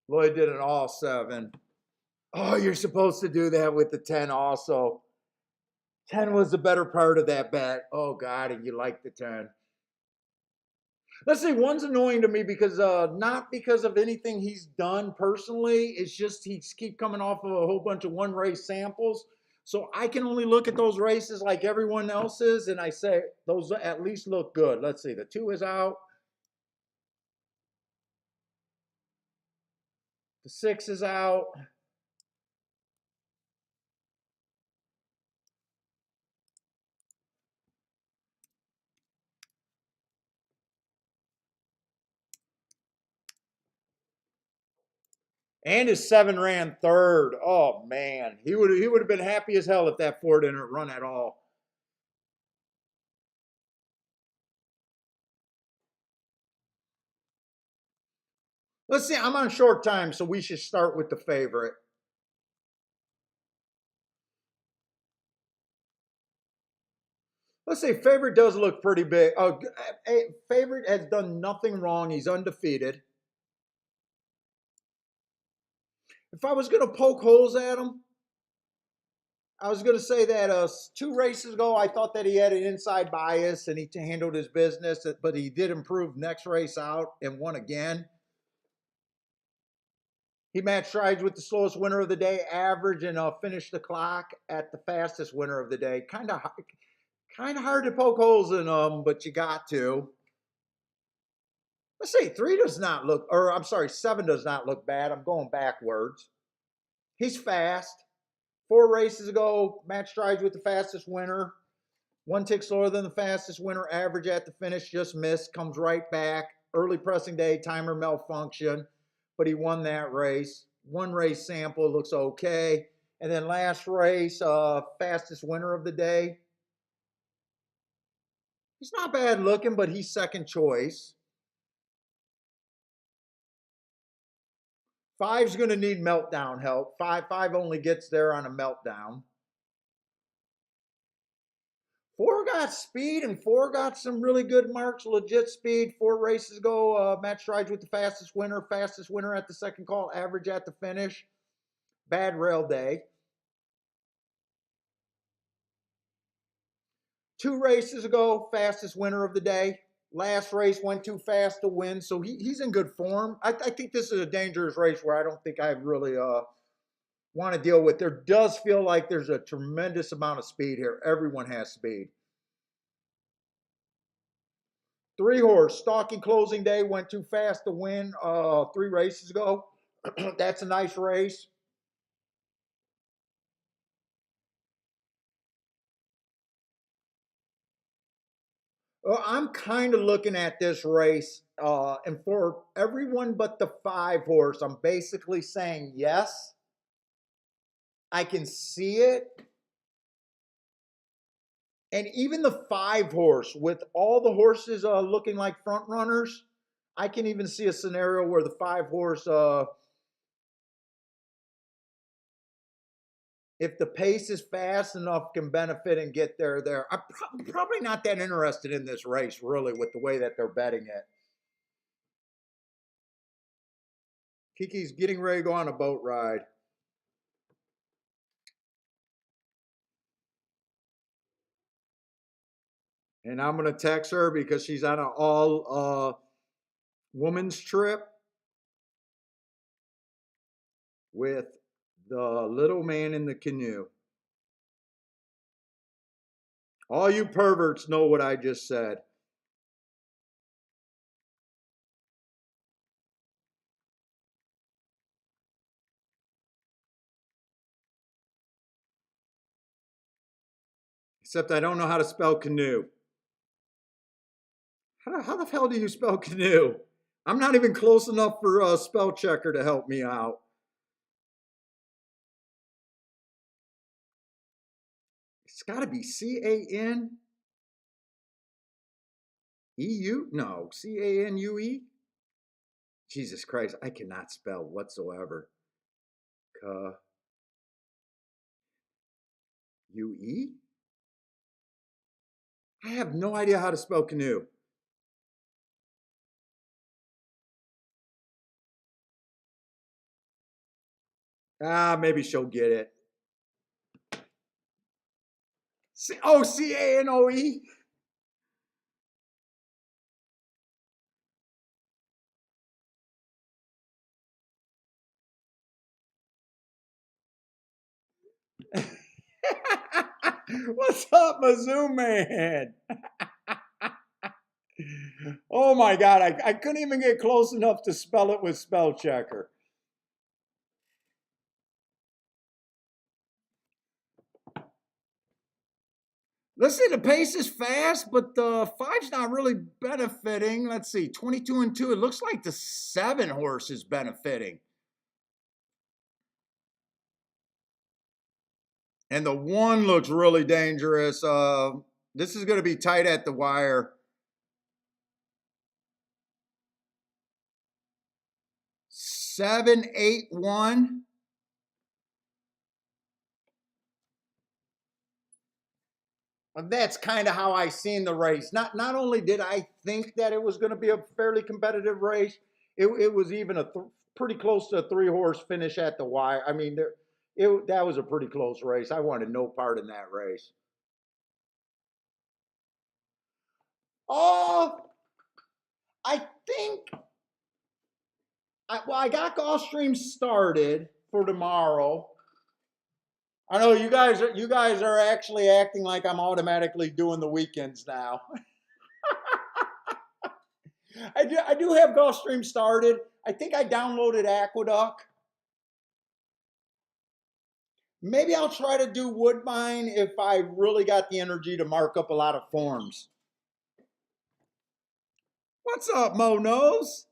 Lloyd did an all 7. Oh, you're supposed to do that with the 10 also. 10 was the better part of that bet. Oh God, and you like the 10. Let's see, one's annoying to me because not because of anything he's done personally. It's just he's keep coming off of a whole bunch of one race samples. So I can only look at those races like everyone else's, and I say those at least look good. Let's see, the 2 is out, the 6 is out. And his 7 ran third. Oh man, he would have been happy as hell if that 4 didn't run at all. Let's see, I'm on short time, so we should start with the favorite. Let's say favorite does look pretty big. Favorite has done nothing wrong. He's undefeated. If I was going to poke holes at him, I was going to say that 2 races ago, I thought that he had an inside bias and he handled his business, but he did improve next race out and won again. He matched strides with the slowest winner of the day average and finished the clock at the fastest winner of the day. Kind of hard to poke holes in them, but you got to. Let's say 3 does not look, or I'm sorry, 7 does not look bad. I'm going backwards. He's fast. 4 races ago, match strides with the fastest winner. 1 tick slower than the fastest winner. Average at the finish, just missed. Comes right back. Early pressing day, timer malfunction. But he won that race. 1 race sample looks okay. And then last race, fastest winner of the day. He's not bad looking, but he's second choice. 5's going to need meltdown help. Five only gets there on a meltdown. 4 got speed, and 4 got some really good marks, legit speed. 4 races ago, match strides with the fastest winner at the second call, average at the finish. Bad rail day. 2 races ago, fastest winner of the day. Last race went too fast to win, so he's in good form. I think this is a dangerous race where I don't think I really want to deal with. There does feel like there's a tremendous amount of speed here. Everyone has speed. 3 horse, stalking closing day, went too fast to win 3 races ago. That's a nice race. Well, I'm kind of looking at this race, and for everyone but the 5 horse, I'm basically saying yes. I can see it. And even the 5 horse, with all the horses looking like front runners, I can even see a scenario where the 5 horse, if the pace is fast enough, can benefit and get there. I'm probably not that interested in this race, really, with the way that they're betting it. Kiki's getting ready to go on a boat ride. And I'm going to text her because she's on an all woman's trip with the little man in the canoe. All you perverts know what I just said. Except I don't know how to spell canoe. How the hell do you spell canoe? I'm not even close enough for a spell checker to help me out. It's got to be CANEU? No, CANUE? Jesus Christ, I cannot spell whatsoever. UE? I have no idea how to spell canoe. Maybe she'll get it. CANOE? What's up, Mizzou man? Oh my God, I couldn't even get close enough to spell it with spell checker. Listen, the pace is fast, but the five's not really benefiting. Let's see, 22 and 2. It looks like the 7 horse is benefiting. And the 1 looks really dangerous. This is going to be tight at the wire. 7, 8, 1. That's kind of how I seen the race. Not only did I think that it was going to be a fairly competitive race, it was even pretty close to a 3-horse finish at the wire. I mean, that was a pretty close race. I wanted no part in that race. Oh, I think I got Gulfstream started for tomorrow. I know you guys are actually acting like I'm automatically doing the weekends now. I do have Gulfstream started. I think I downloaded Aqueduct. Maybe I'll try to do Woodbine if I really got the energy to mark up a lot of forms. What's up, Mo Nose?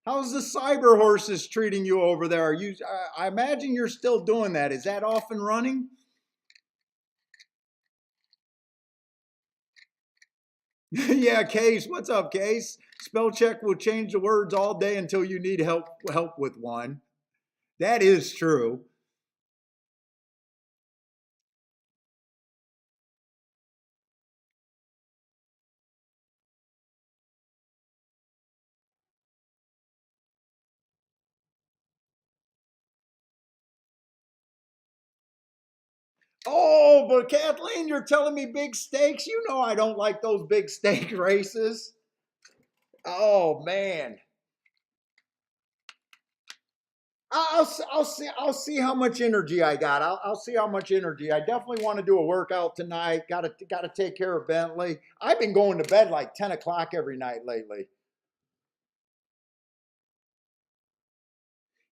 How's the cyber horses treating you over there? I imagine you're still doing that. Is that off and running? Yeah, Case. What's up, Case? Spell check will change the words all day until you need help with one. That is true. Oh, but Kathleen, you're telling me big stakes? You know I don't like those big stake races. Oh man. I'll see how much energy I got. I'll see how much energy. I definitely want to do a workout tonight. Gotta take care of Bentley. I've been going to bed like 10 o'clock every night lately.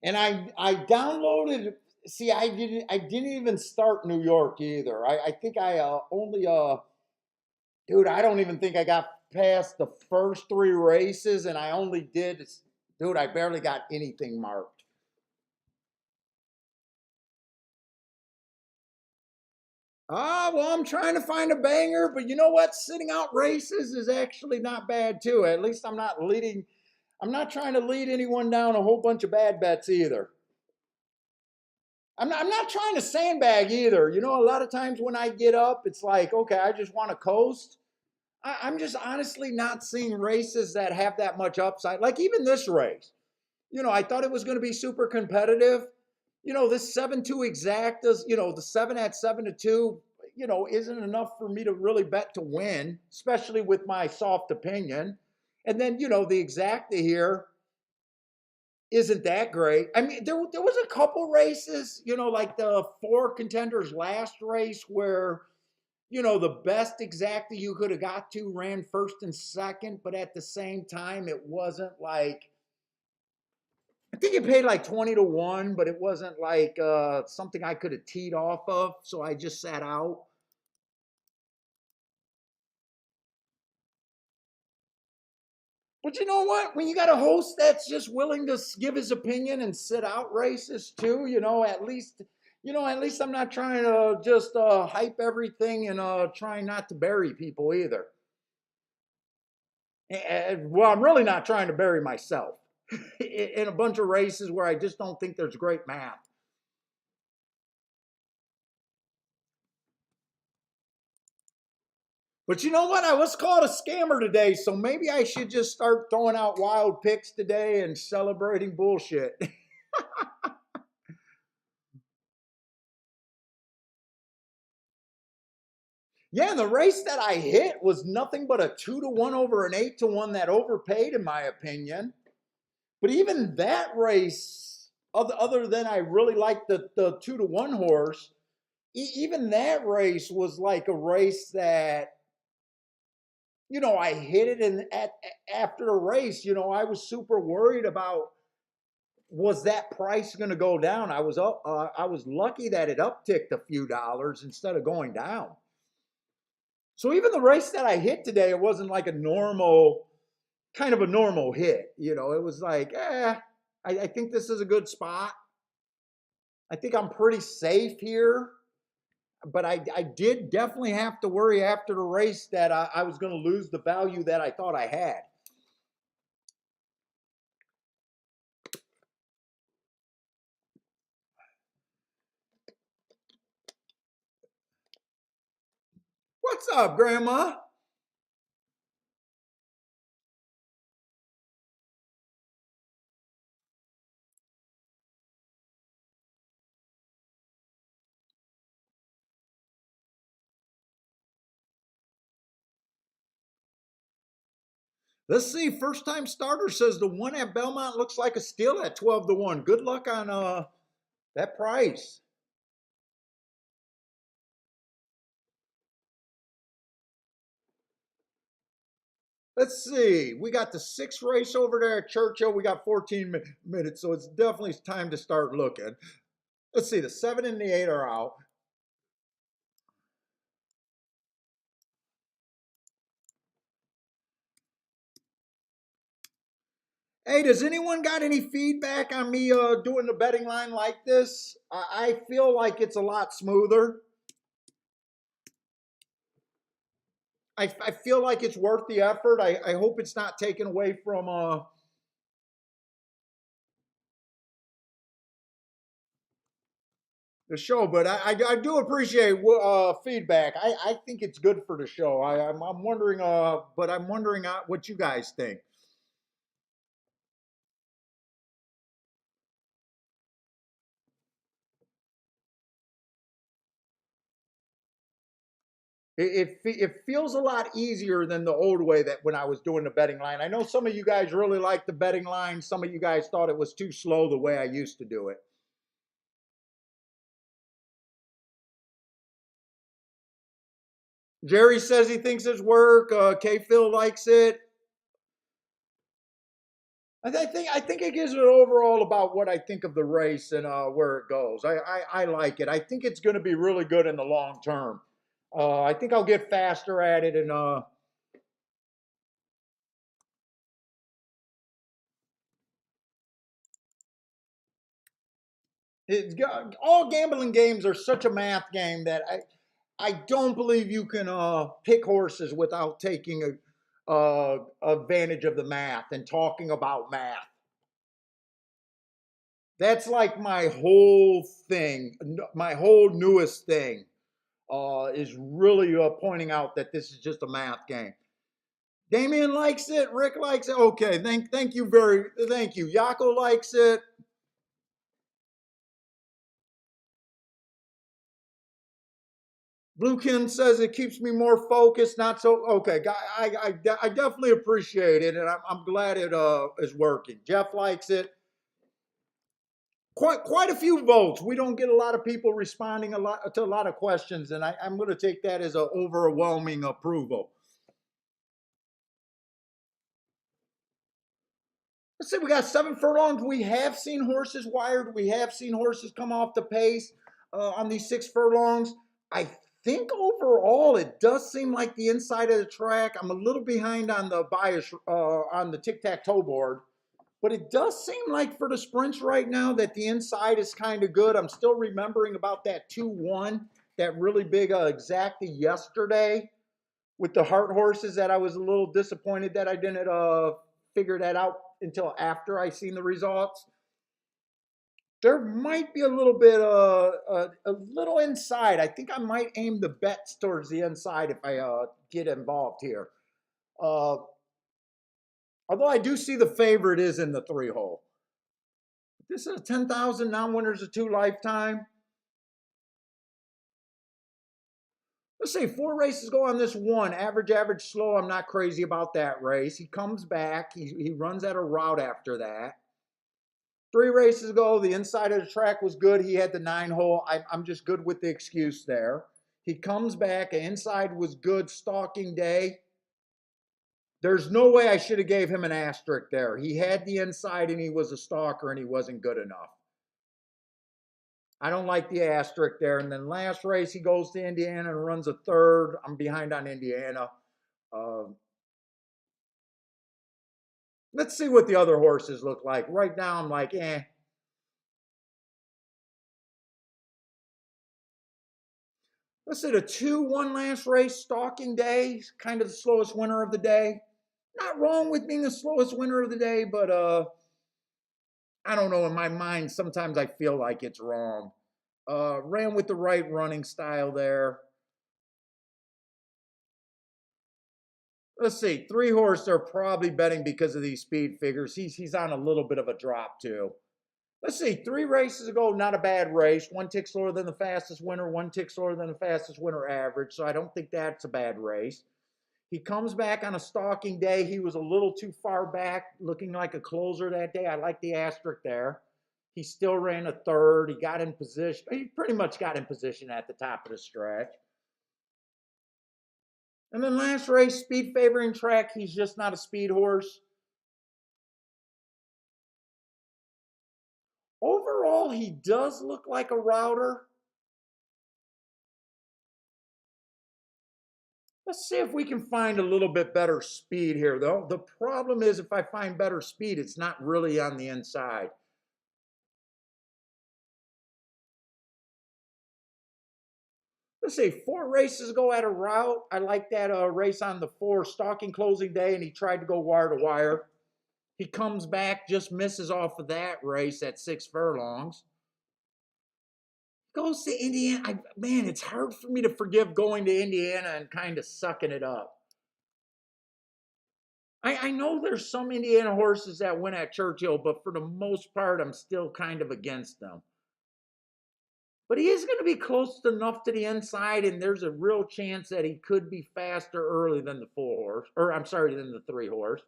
And I downloaded. See, I didn't even start New York either. I think I only dude, I don't even think I got past the first 3 races, and I only did. Dude, I barely got anything marked. Ah, well, I'm trying to find a banger, but you know what? Sitting out races is actually not bad too. At least I'm not leading. I'm not trying to lead anyone down a whole bunch of bad bets either. I'm not trying to sandbag either. You know, a lot of times when I get up, it's like, okay, I just want to coast. I'm just honestly not seeing races that have that much upside. Like even this race, you know, I thought it was going to be super competitive. You know, this 7-2 exactas, you know, the 7 at 7-2, you know, isn't enough for me to really bet to win, especially with my soft opinion. And then, you know, the exacta here isn't that great. I mean, there was a couple races, you know, like the 4 contenders last race where, you know, the best exacta you could have got to ran first and second, but at the same time, it wasn't like, I think it paid like 20 to 1, but it wasn't like something I could have teed off of. So I just sat out. But you know what? When you got a host that's just willing to give his opinion and sit out races too, at least I'm not trying to just hype everything and trying not to bury people either. Well, I'm really not trying to bury myself in a bunch of races where I just don't think there's great math. But you know what? I was called a scammer today, so maybe I should just start throwing out wild picks today and celebrating bullshit. Yeah, and the race that I hit was nothing but a 2 to 1 over an 8 to 1 that overpaid, in my opinion. But even that race, other than I really like the 2-to-1 horse, even that race was like a race that, I hit it, and after the race, I was super worried about, was that price going to go down? I was up. I was lucky that it upticked a few dollars instead of going down. So even the race that I hit today, it wasn't like a normal kind of a normal hit. It was like, I think this is a good spot. I think I'm pretty safe here. But I did definitely have to worry after the race that I was going to lose the value that I thought I had. What's up, Grandma? Let's see. First time starter says the one at Belmont looks like a steal at 12-to-1. Good luck on that price. Let's see. We got the 6th race over there at Churchill. We got 14 minutes, so it's definitely time to start looking. Let's see. The 7 and the 8 are out. Hey, does anyone got any feedback on me doing the betting line like this? I feel like it's a lot smoother. I feel like it's worth the effort. I hope it's not taken away from the show, but I do appreciate feedback. I think it's good for the show. I'm wondering, but I'm wondering what you guys think. It feels a lot easier than the old way that when I was doing the betting line. I know some of you guys really like the betting line. Some of you guys thought it was too slow the way I used to do it. Jerry says he thinks it's work. K Phil likes it. I think it gives it overall about what I think of the race and where it goes. I like it. I think it's going to be really good in the long term. I think I'll get faster at it, and all gambling games are such a math game that I don't believe you can pick horses without taking advantage of the math and talking about math. That's like my whole thing, my whole newest thing is really pointing out that this is just a math game. Damien likes it. Rick likes it. Okay, thank you thank you. Yako likes it. Bluekin says it keeps me more focused. Not so okay. I definitely appreciate it, and I'm glad it is working. Jeff likes it. Quite a few votes. We don't get a lot of people responding to a lot of questions, and I'm going to take that as an overwhelming approval. Let's see, we got 7 furlongs. We have seen horses wired. We have seen horses come off the pace on these 6 furlongs. I think overall it does seem like the inside of the track. I'm a little behind on the bias on the tic-tac-toe board. But it does seem like for the sprints right now that the inside is kind of good. I'm still remembering about that 2-1, that really big exacta yesterday with the heart horses that I was a little disappointed that I didn't figure that out until after I seen the results. There might be a little bit a little inside. I think I might aim the bets towards the inside if I get involved here. Although I do see the favorite is in the 3-hole. This is 10,000 non-winners of 2 lifetime. Let's say 4 races go on this one. Average, slow. I'm not crazy about that race. He comes back. He runs at a route after that. 3 races ago, the inside of the track was good. He had the 9 hole. I'm just good with the excuse there. He comes back. The inside was good. Stalking day. There's no way I should have gave him an asterisk there. He had the inside and he was a stalker and he wasn't good enough. I don't like the asterisk there. And then last race, he goes to Indiana and runs a third. I'm behind on Indiana. Uh, let's see what the other horses look like. Right now, I'm like, eh. Let's say the 2-1 last race, Stalking Day, kind of the slowest winner of the day. Not wrong with being the slowest winner of the day, but I don't know. In my mind, sometimes I feel like it's wrong. Ran with the right running style there. Let's see, 3 horse. They're probably betting because of these speed figures. He's on a little bit of a drop too. Let's see, 3 races ago, not a bad race. 1 tick slower than the fastest winner, 1 tick slower than the fastest winner average. So I don't think that's a bad race. He comes back on a stalking day. He was a little too far back, looking like a closer that day. I like the asterisk there. He still ran a third. He got in position. He pretty much got in position at the top of the stretch. And then last race, speed favoring track. He's just not a speed horse. Overall, he does look like a router. Let's see if we can find a little bit better speed here, though. The problem is if I find better speed, it's not really on the inside. Let's see, 4 races ago at a route. I like that race on the 4 stalking closing day, and he tried to go wire to wire. He comes back, just misses off of that race at 6 furlongs. Goes to Indiana. Man, it's hard for me to forgive going to Indiana and kind of sucking it up. I know there's some Indiana horses that win at Churchill, but for the most part, I'm still kind of against them. But he is going to be close enough to the inside, and there's a real chance that he could be faster early than the 4 horse, or I'm sorry, than the 3 horse.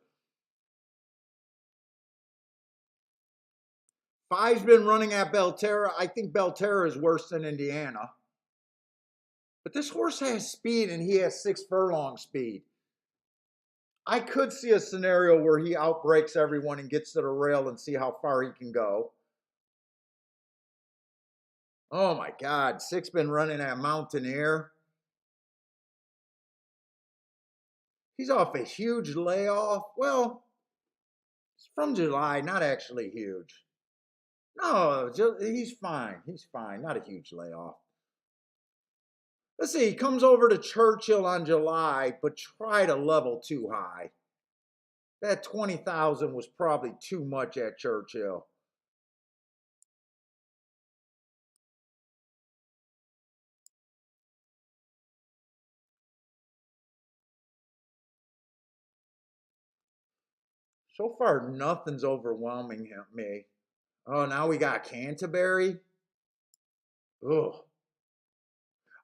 5's been running at Belterra. I think Belterra is worse than Indiana. But this horse has speed, and he has 6 furlong speed. I could see a scenario where he outbreaks everyone and gets to the rail and see how far he can go. Oh my God, 6 been running at Mountaineer. He's off a huge layoff. Well, it's from July, not actually huge. No, he's fine. He's fine. Not a huge layoff. Let's see. He comes over to Churchill on July, but tried a level too high. That 20,000 was probably too much at Churchill. So far, nothing's overwhelming me. Oh, now we got Canterbury. Ugh.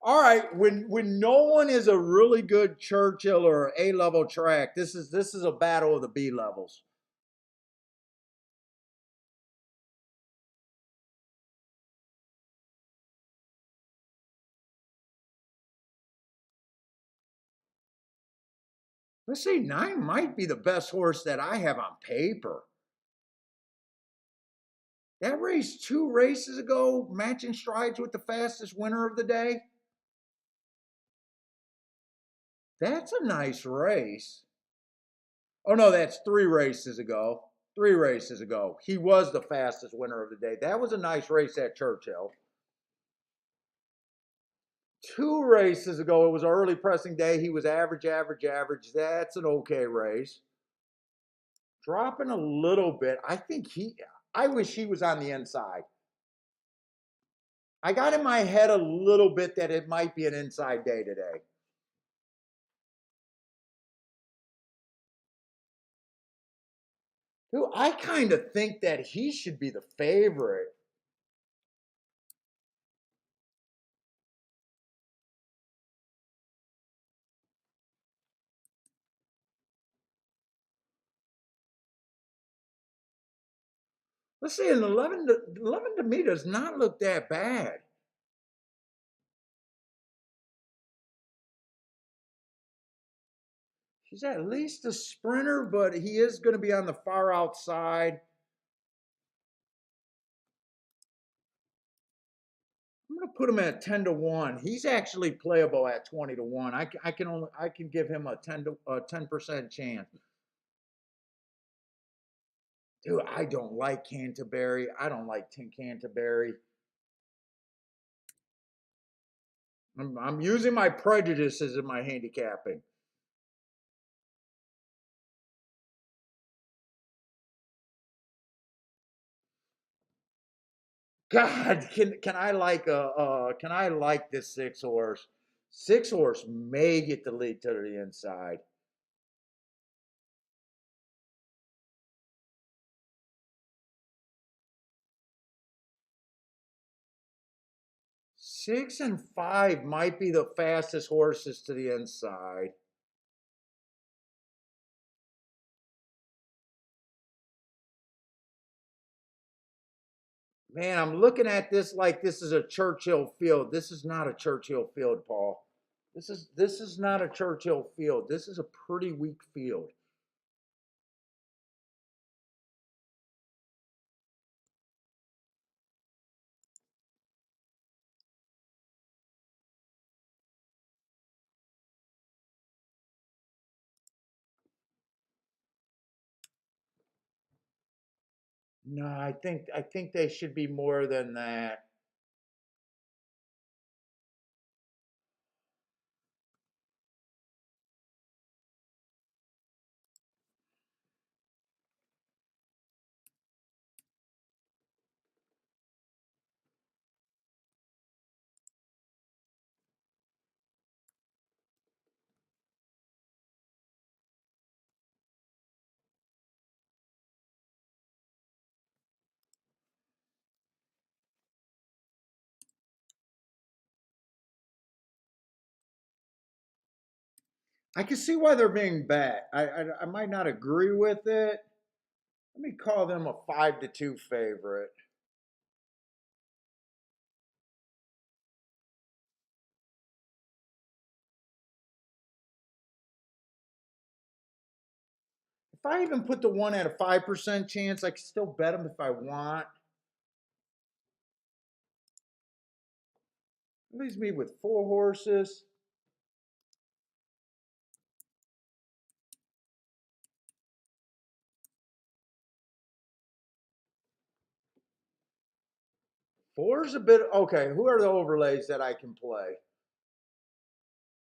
All right, when no one is a really good Churchill or A level track, this is a battle of the B levels. Let's see, 9 might be the best horse that I have on paper. That race 2 races ago, matching strides with the fastest winner of the day. That's a nice race. Oh no, that's 3 races ago. 3 races ago. He was the fastest winner of the day. That was a nice race at Churchill. 2 races ago, it was an early pressing day. He was average, average, average. That's an okay race. Dropping a little bit. I wish he was on the inside. I got in my head a little bit that it might be an inside day today. Who I kind of think that he should be the favorite. Let's see, an 11 to me does not look that bad. He's at least a sprinter, but he is going to be on the far outside. I'm going to put him at 10 to 1. He's actually playable at 20 to 1. I can give him a 10% chance. Dude, I don't like Canterbury. I don't like Canterbury. I'm using my prejudices in my handicapping. God, can I like this 6 horse? 6 horse may get the lead to the inside. Six and five might be the fastest horses to the inside. Man, I'm looking at this like this is a Churchill field. This is not a Churchill field, Paul. This is not a Churchill field. This is a pretty weak field. No, I think they should be more than that. I can see why they're being bet. I might not agree with it. Let me call them a 5 to 2 favorite. If I even put the one at a 5% chance, I can still bet them if I want. It leaves me with 4 horses. Four's a bit okay. Who are the overlays that I can play?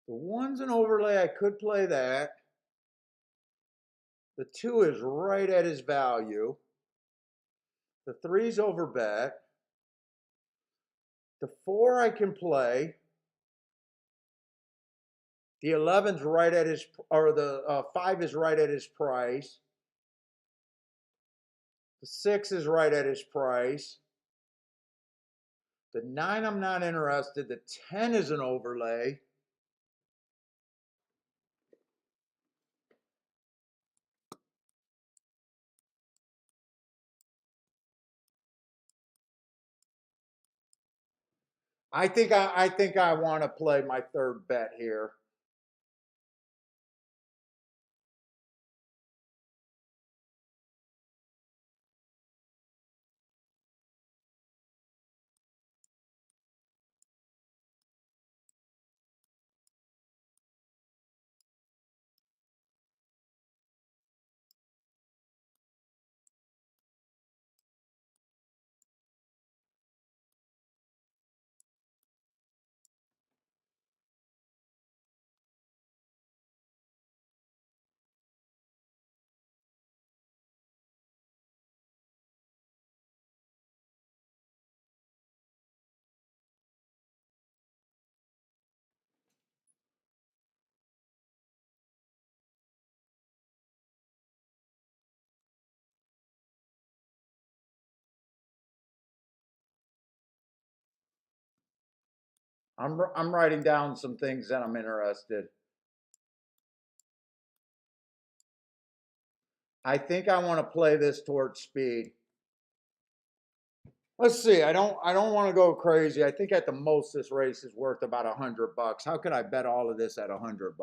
The one's an overlay. I could play that. The 2 is right at his value. The 3's over bet. The 4 I can play. The 11's right at his, or the 5 is right at his price. The 6 is right at his price. The 9 I'm not interested. The 10 is an overlay. I think I want to play my third bet here. I'm writing down some things that I'm interested. I think I want to play this towards speed. Let's see. I don't want to go crazy. I think at the most this race is worth about $100. How could I bet all of this at $100?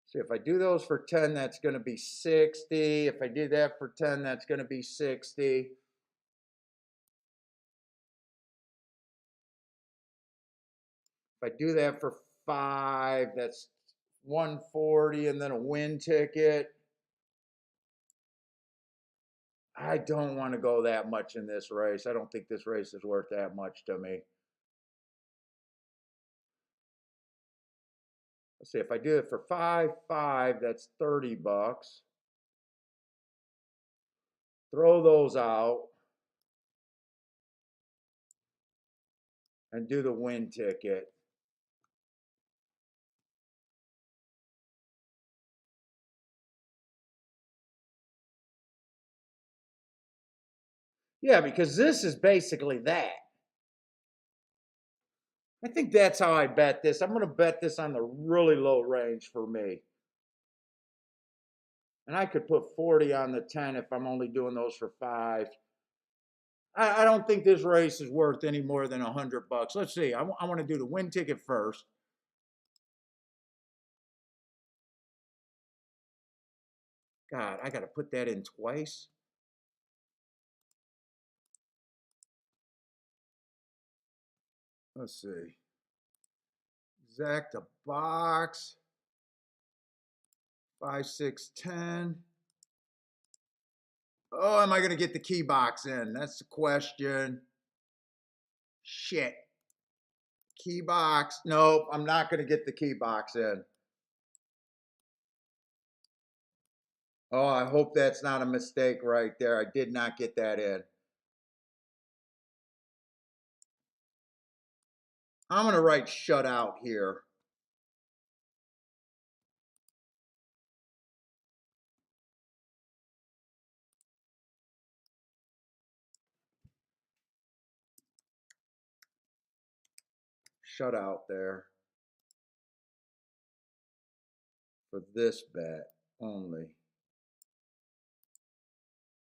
See, if I do those for 10, that's going to be 60. If I do that for 10, that's going to be 60. If I do that for 5, that's 140 and then a win ticket. I don't want to go that much in this race. I don't think this race is worth that much to me. Let's see, if I do it for 5, that's $30. Throw those out and do the win ticket. Yeah, because this is basically that. I think that's how I bet this. I'm going to bet this on the really low range for me. And I could put 40 on the 10 if I'm only doing those for 5. I don't think this race is worth any more than $100. Let's see. I want to do the win ticket first. God, I got to put that in twice. Let's see. Exact a box. 5, 6, 10. Oh, am I going to get the key box in? That's the question. Shit. Key box. Nope, I'm not going to get the key box in. Oh, I hope that's not a mistake right there. I did not get that in. I'm going to write shutout here. Shutout there. For this bet only.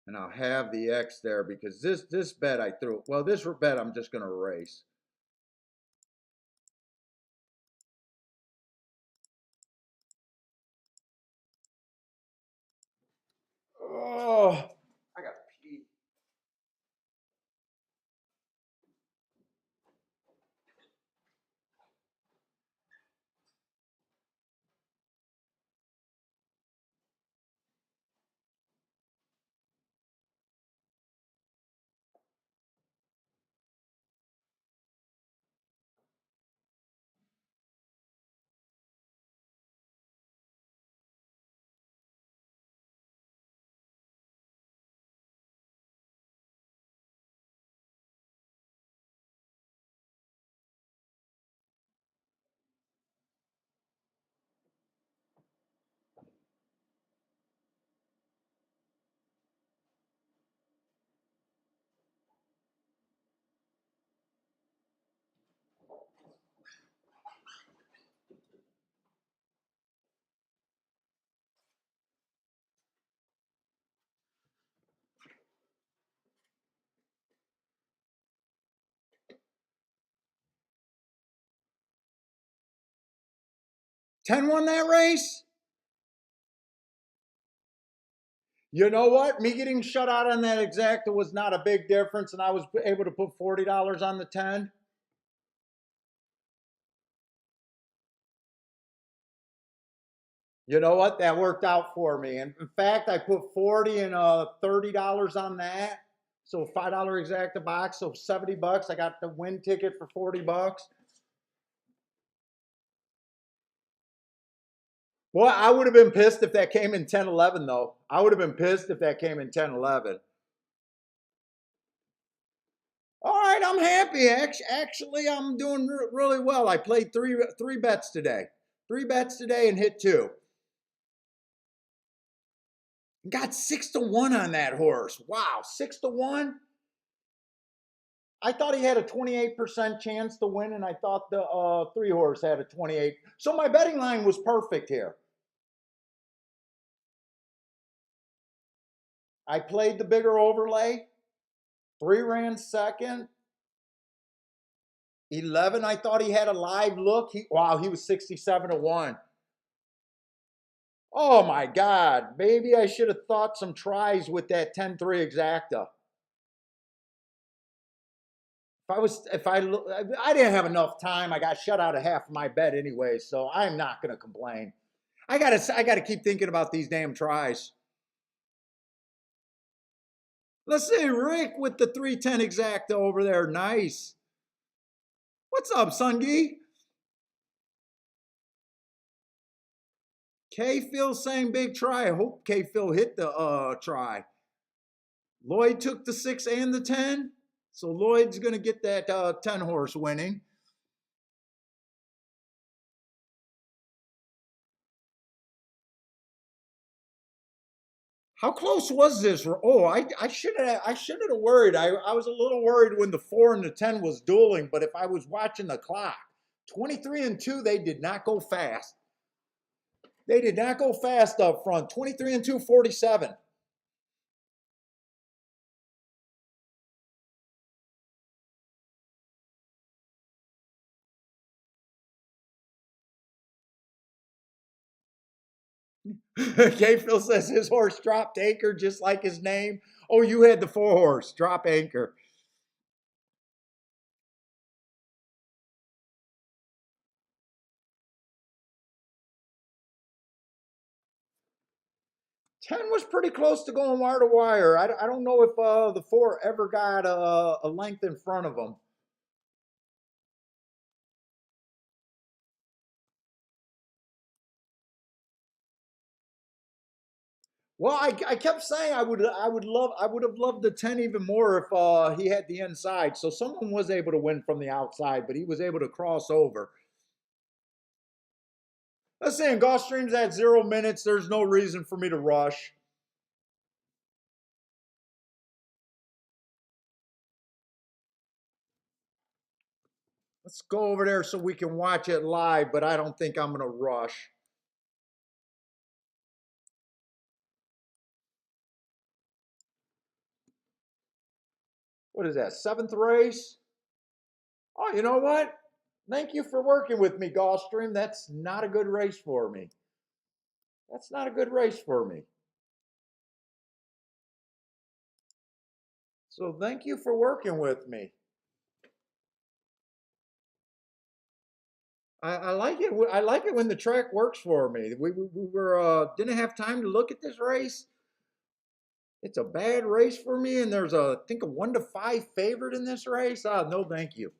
And I'll have the X there because this bet I threw. Well, this bet I'm just going to erase. Oh, I got to pee. Ten won that race? You know what? Me getting shut out on that exacta was not a big difference, and I was able to put $40 on the 10. You know what? That worked out for me. And in fact, I put 40 and $30 on that. So $5 exacta box, so $70. I got the win ticket for $40. Well, I would have been pissed if that came in 10-11, though. I would have been pissed if that came in 10-11. All right, I'm happy. Actually, I'm doing really well. I played three bets today. 3 bets today and hit 2. Got 6-1 on that horse. Wow, 6-1. I thought he had a 28% chance to win, and I thought the 3 horse had a 28. So my betting line was perfect here. I played the bigger overlay. 3 ran second. 11, I thought he had a live look. Wow, he was 67 to 1. Oh my God, maybe I should have thought some tries with that 10-3 exacta. I didn't have enough time. I got shut out of half of my bet anyway, so I'm not going to complain. I gotta keep thinking about these damn tries. Let's see, Rick with the 310 exacta over there. Nice. What's up, Sungi? K Phil saying big try. I hope K Phil hit the try. Lloyd took the 6 and the 10. So Lloyd's gonna get that 10 horse winning. How close was this? Oh, I should have worried. I was a little worried when the 4 and the 10 was dueling, but if I was watching the clock, 23 and 2, they did not go fast. They did not go fast up front. 23 and 2, 47. K Phil says his horse dropped anchor just like his name. Oh, you had the 4 horse drop anchor. Ten was pretty close to going wire to wire. I don't know if the 4 ever got a length in front of him. Well, I kept saying I would have loved the 10 even more if he had the inside. So someone was able to win from the outside, but he was able to cross over. Let's say Gulfstream's at 0 minutes. There's no reason for me to rush. Let's go over there so we can watch it live, but I don't think I'm going to rush. What is that, 7th race? Oh, you know what? Thank you for working with me, Gulfstream. That's not a good race for me. That's not a good race for me. So thank you for working with me. I like it. I like it when the track works for me. We were didn't have time to look at this race. It's a bad race for me, and there's I think a 1 to 5 favorite in this race. Ah, no, thank you.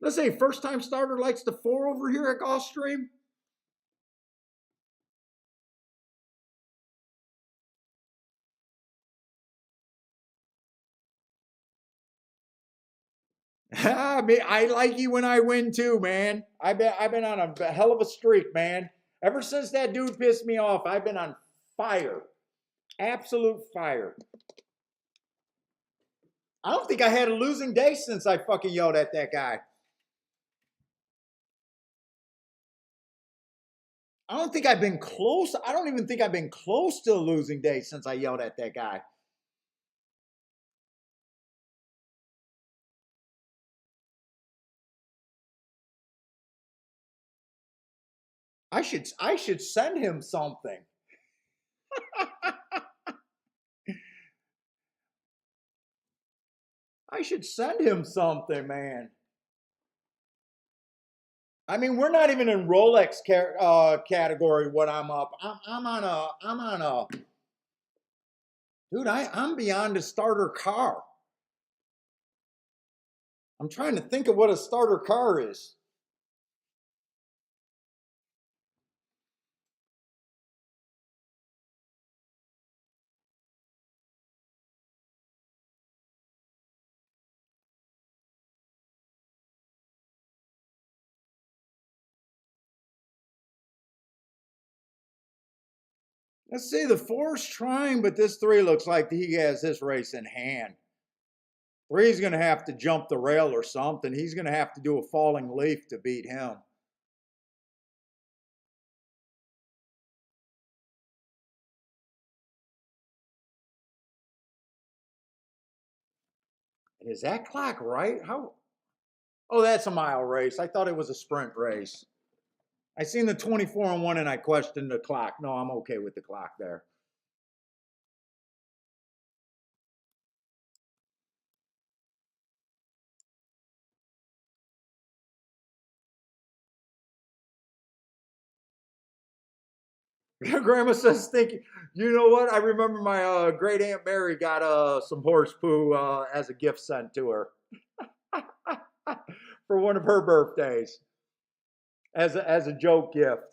Let's say first time starter likes the 4 over here at Gulfstream. I like you when I win too, man. I've been on a hell of a streak, man. Ever since that dude pissed me off, I've been on fire. Absolute fire. I don't think I had a losing day since I fucking yelled at that guy. I don't think I've been close. I don't even think I've been close to a losing day since I yelled at that guy. I should send him something. I should send him something, man. I mean, we're not even in Rolex category. What I'm up, I'm on a, dude. I'm beyond a starter car. I'm trying to think of what a starter car is. Let's see, the 4's trying, but this 3 looks like he has this race in hand. Three's going to have to jump the rail or something. He's going to have to do a falling leaf to beat him. Is that clock right? How? Oh, that's a mile race. I thought it was a sprint race. I seen the 24-1 and I questioned the clock. No, I'm okay with the clock there. Grandma says, "Thinking, you know what? I remember my great Aunt Mary got some horse poo as a gift sent to her for one of her birthdays as a joke gift."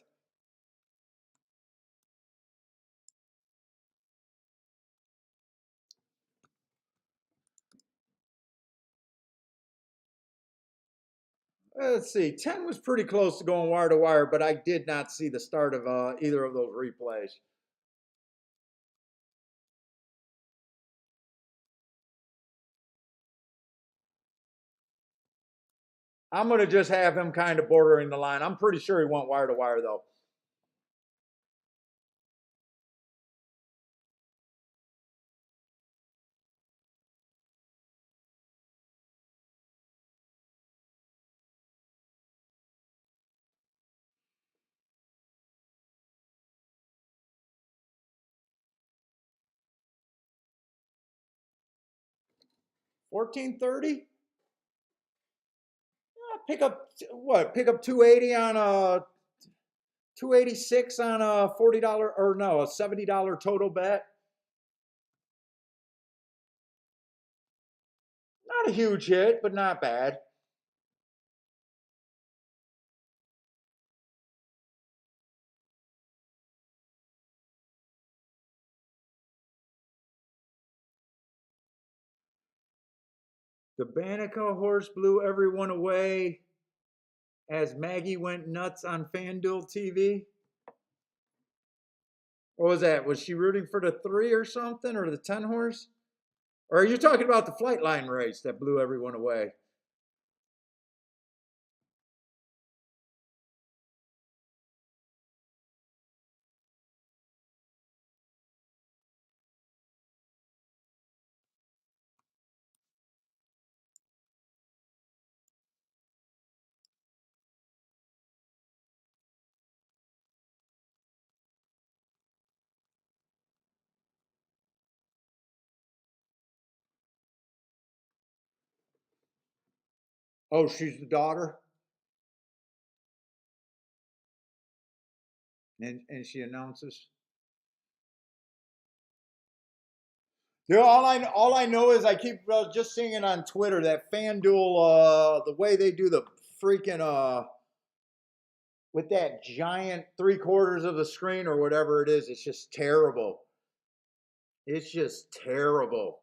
Let's see. 10 was pretty close to going wire to wire, but I did not see the start of either of those replays. I'm going to just have him kind of bordering the line. I'm pretty sure he went wire to wire, though. $14.30. Pick up what? Pick up 280 on a 286 on a $40 or no, a $70 total bet. Not a huge hit, but not bad. The Banneker horse blew everyone away as Maggie went nuts on FanDuel TV. What was that? Was she rooting for the 3 or something, or the 10 horse? Or are you talking about the flight line race that blew everyone away? Oh, she's the daughter, and she announces. You know, all I know is I keep just seeing it on Twitter that FanDuel, the way they do the freaking with that giant 3/4 of the screen or whatever it is, it's just terrible. It's just terrible.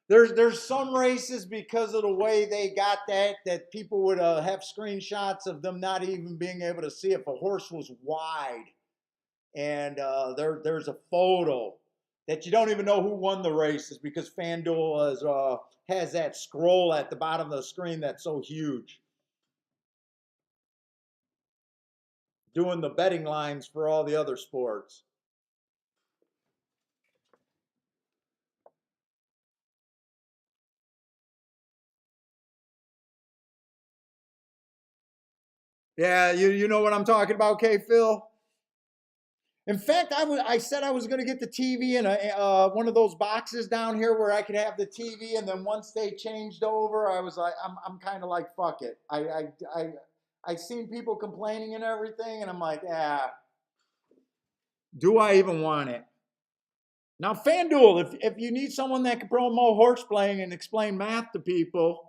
There's some races because of the way they got that people would have screenshots of them not even being able to see if a horse was wide, and there's a photo that you don't even know who won the races because FanDuel has that scroll at the bottom of the screen that's so huge, doing the betting lines for all the other sports. Yeah, you know what I'm talking about, K Phil? In fact, I said I was going to get the TV in one of those boxes down here where I could have the TV, and then once they changed over, I was like, I'm kind of like, fuck it. I seen people complaining and everything, and I'm like, yeah, do I even want it? Now, FanDuel, if you need someone that can promote horse playing and explain math to people,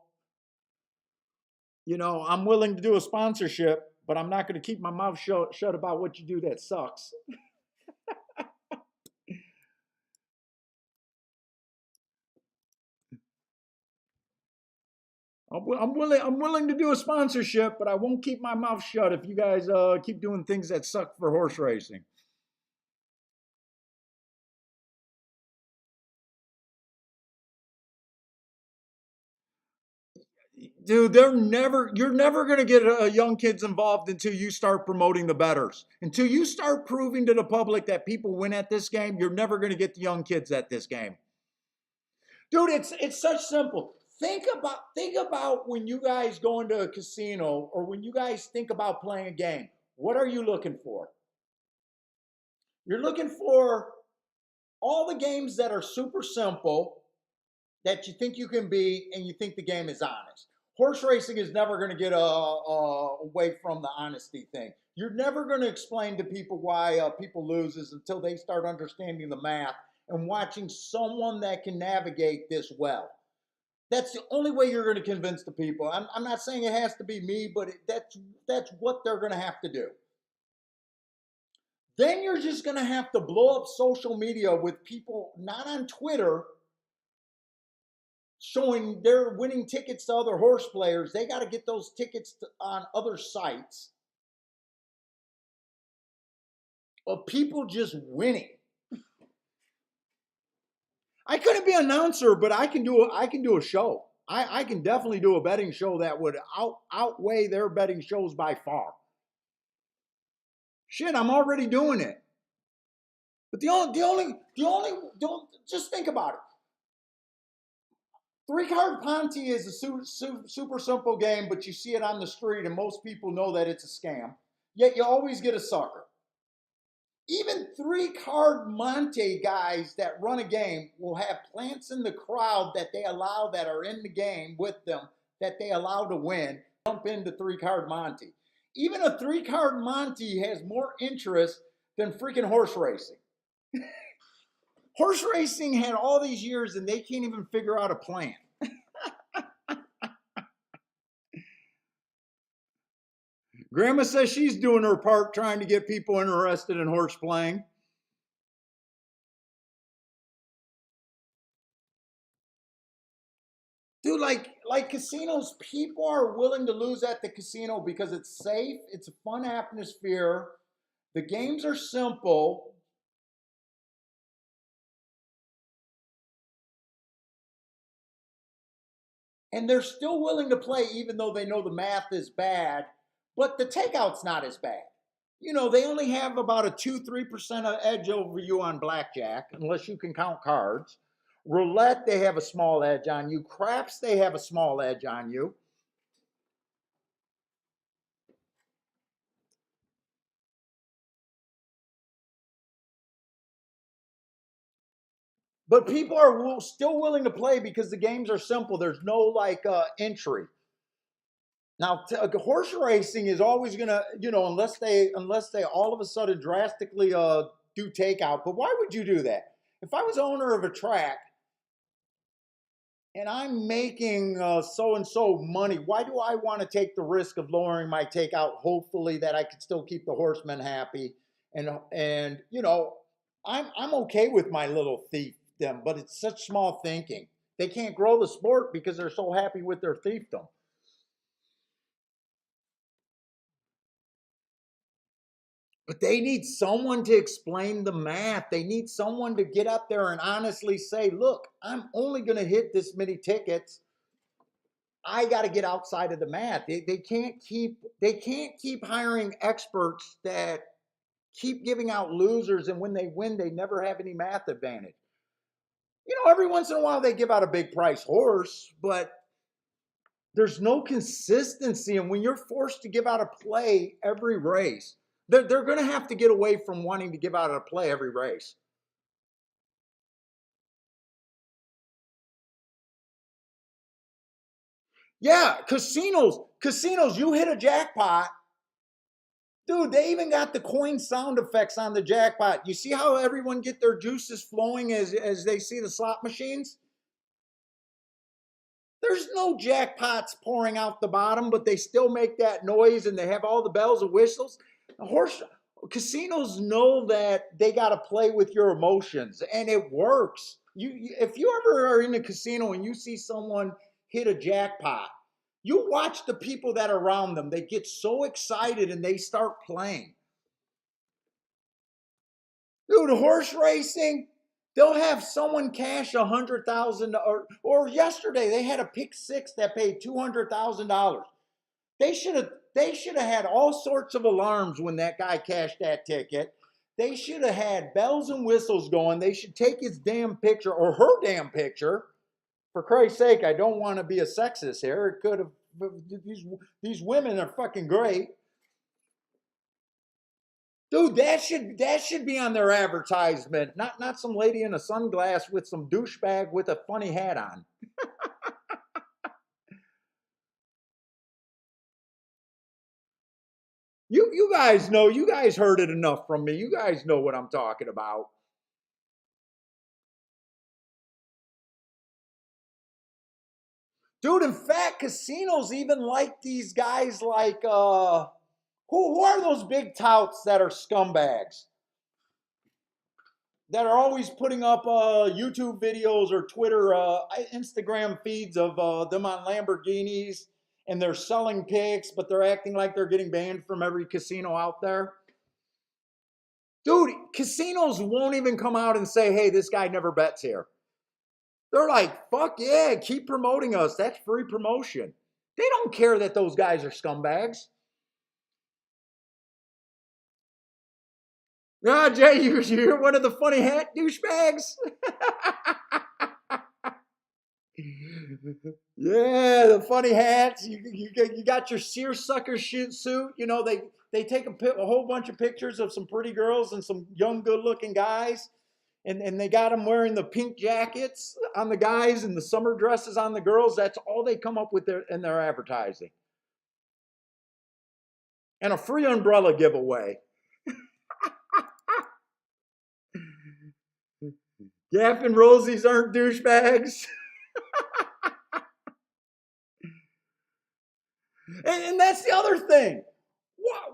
you know, I'm willing to do a sponsorship, but I'm not going to keep my mouth shut about what you do that sucks. I'm willing to do a sponsorship, but I won't keep my mouth shut if you guys keep doing things that suck for horse racing. Dude, you're never going to get young kids involved until you start promoting the betters. Until you start proving to the public that people win at this game, you're never going to get the young kids at this game. Dude, it's such simple. Think about when you guys go into a casino or when you guys think about playing a game. What are you looking for? You're looking for all the games that are super simple that you think you can beat and you think the game is honest. Horse racing is never going to get away from the honesty thing. You're never going to explain to people why people loses until they start understanding the math and watching someone that can navigate this well. That's the only way you're going to convince the people. I'm not saying it has to be me, but that's what they're going to have to do. Then you're just going to have to blow up social media with people not on Twitter showing they're winning tickets to other horse players. They got to get those tickets on other sites of people just winning. I couldn't be an announcer, but I can do a show. I can definitely do a betting show that would outweigh their betting shows by far. Shit, I'm already doing it. But don't just think about it. 3-card Ponte is a super simple game, but you see it on the street and most people know that it's a scam. Yet you always get a sucker. Even 3-card Monte guys that run a game will have plants in the crowd that they allow that are in the game with them that they allow to win, jump into 3-card Monte. Even a 3-card Monte has more interest than freaking horse racing. Horse racing had all these years and they can't even figure out a plan. Grandma says she's doing her part trying to get people interested in horse playing. Dude, like casinos, people are willing to lose at the casino because it's safe, it's a fun atmosphere, the games are simple. And they're still willing to play even though they know the math is bad, but the takeout's not as bad. You know, they only have about a 2-3% edge over you on blackjack, unless you can count cards. Roulette, they have a small edge on you. Craps, they have a small edge on you. But people are still willing to play because the games are simple. There's no entry. Now, horse racing is always gonna, unless they all of a sudden drastically do takeout. But why would you do that? If I was owner of a track and I'm making so and so money, why do I want to take the risk of lowering my takeout? Hopefully that I could still keep the horsemen happy, and I'm okay with my little thiefdom, but it's such small thinking. They can't grow the sport because they're so happy with their thiefdom. But they need someone to explain the math. They need someone to get up there and honestly say, look, I'm only going to hit this many tickets. I got to get outside of the math. They can't keep hiring experts that keep giving out losers, and when they win, they never have any math advantage. Every once in a while they give out a big price horse, but there's no consistency. And when you're forced to give out a play every race, they're going to have to get away from wanting to give out a play every race. Yeah, casinos, you hit a jackpot. Dude, they even got the coin sound effects on the jackpot. You see how everyone get their juices flowing as they see the slot machines? There's no jackpots pouring out the bottom, but they still make that noise and they have all the bells and whistles. Casinos know that they got to play with your emotions, and it works. If you ever are in a casino and you see someone hit a jackpot, You watch the people that are around them, they get so excited and they start playing. Dude, horse racing, they'll have someone cash 100,000, or yesterday they had a pick six that paid $200,000. They should have had all sorts of alarms when that guy cashed that ticket. They should have had bells and whistles going. They should take his damn picture or her damn picture. For Christ's sake, I don't want to be a sexist here. It could have these women are fucking great. Dude, that should be on their advertisement, not some lady in a sunglass with some douchebag with a funny hat on. You guys know, you guys heard it enough from me. You guys know what I'm talking about. Dude, in fact, casinos even like these guys like who are those big touts that are scumbags? That are always putting up YouTube videos or Twitter, Instagram feeds of them on Lamborghinis, and they're selling pics, but they're acting like they're getting banned from every casino out there. Dude, casinos won't even come out and say, hey, this guy never bets here. They're like, fuck yeah, keep promoting us. That's free promotion. They don't care that those guys are scumbags. Ah, Jay, you're one of the funny hat douchebags. Yeah, the funny hats. You got your seersucker suit. You know, they take a whole bunch of pictures of some pretty girls and some young, good-looking guys. And they got them wearing the pink jackets on the guys and the summer dresses on the girls. That's all they come up with in their advertising. And a free umbrella giveaway. Gaff and Rosie's aren't douchebags. And that's the other thing.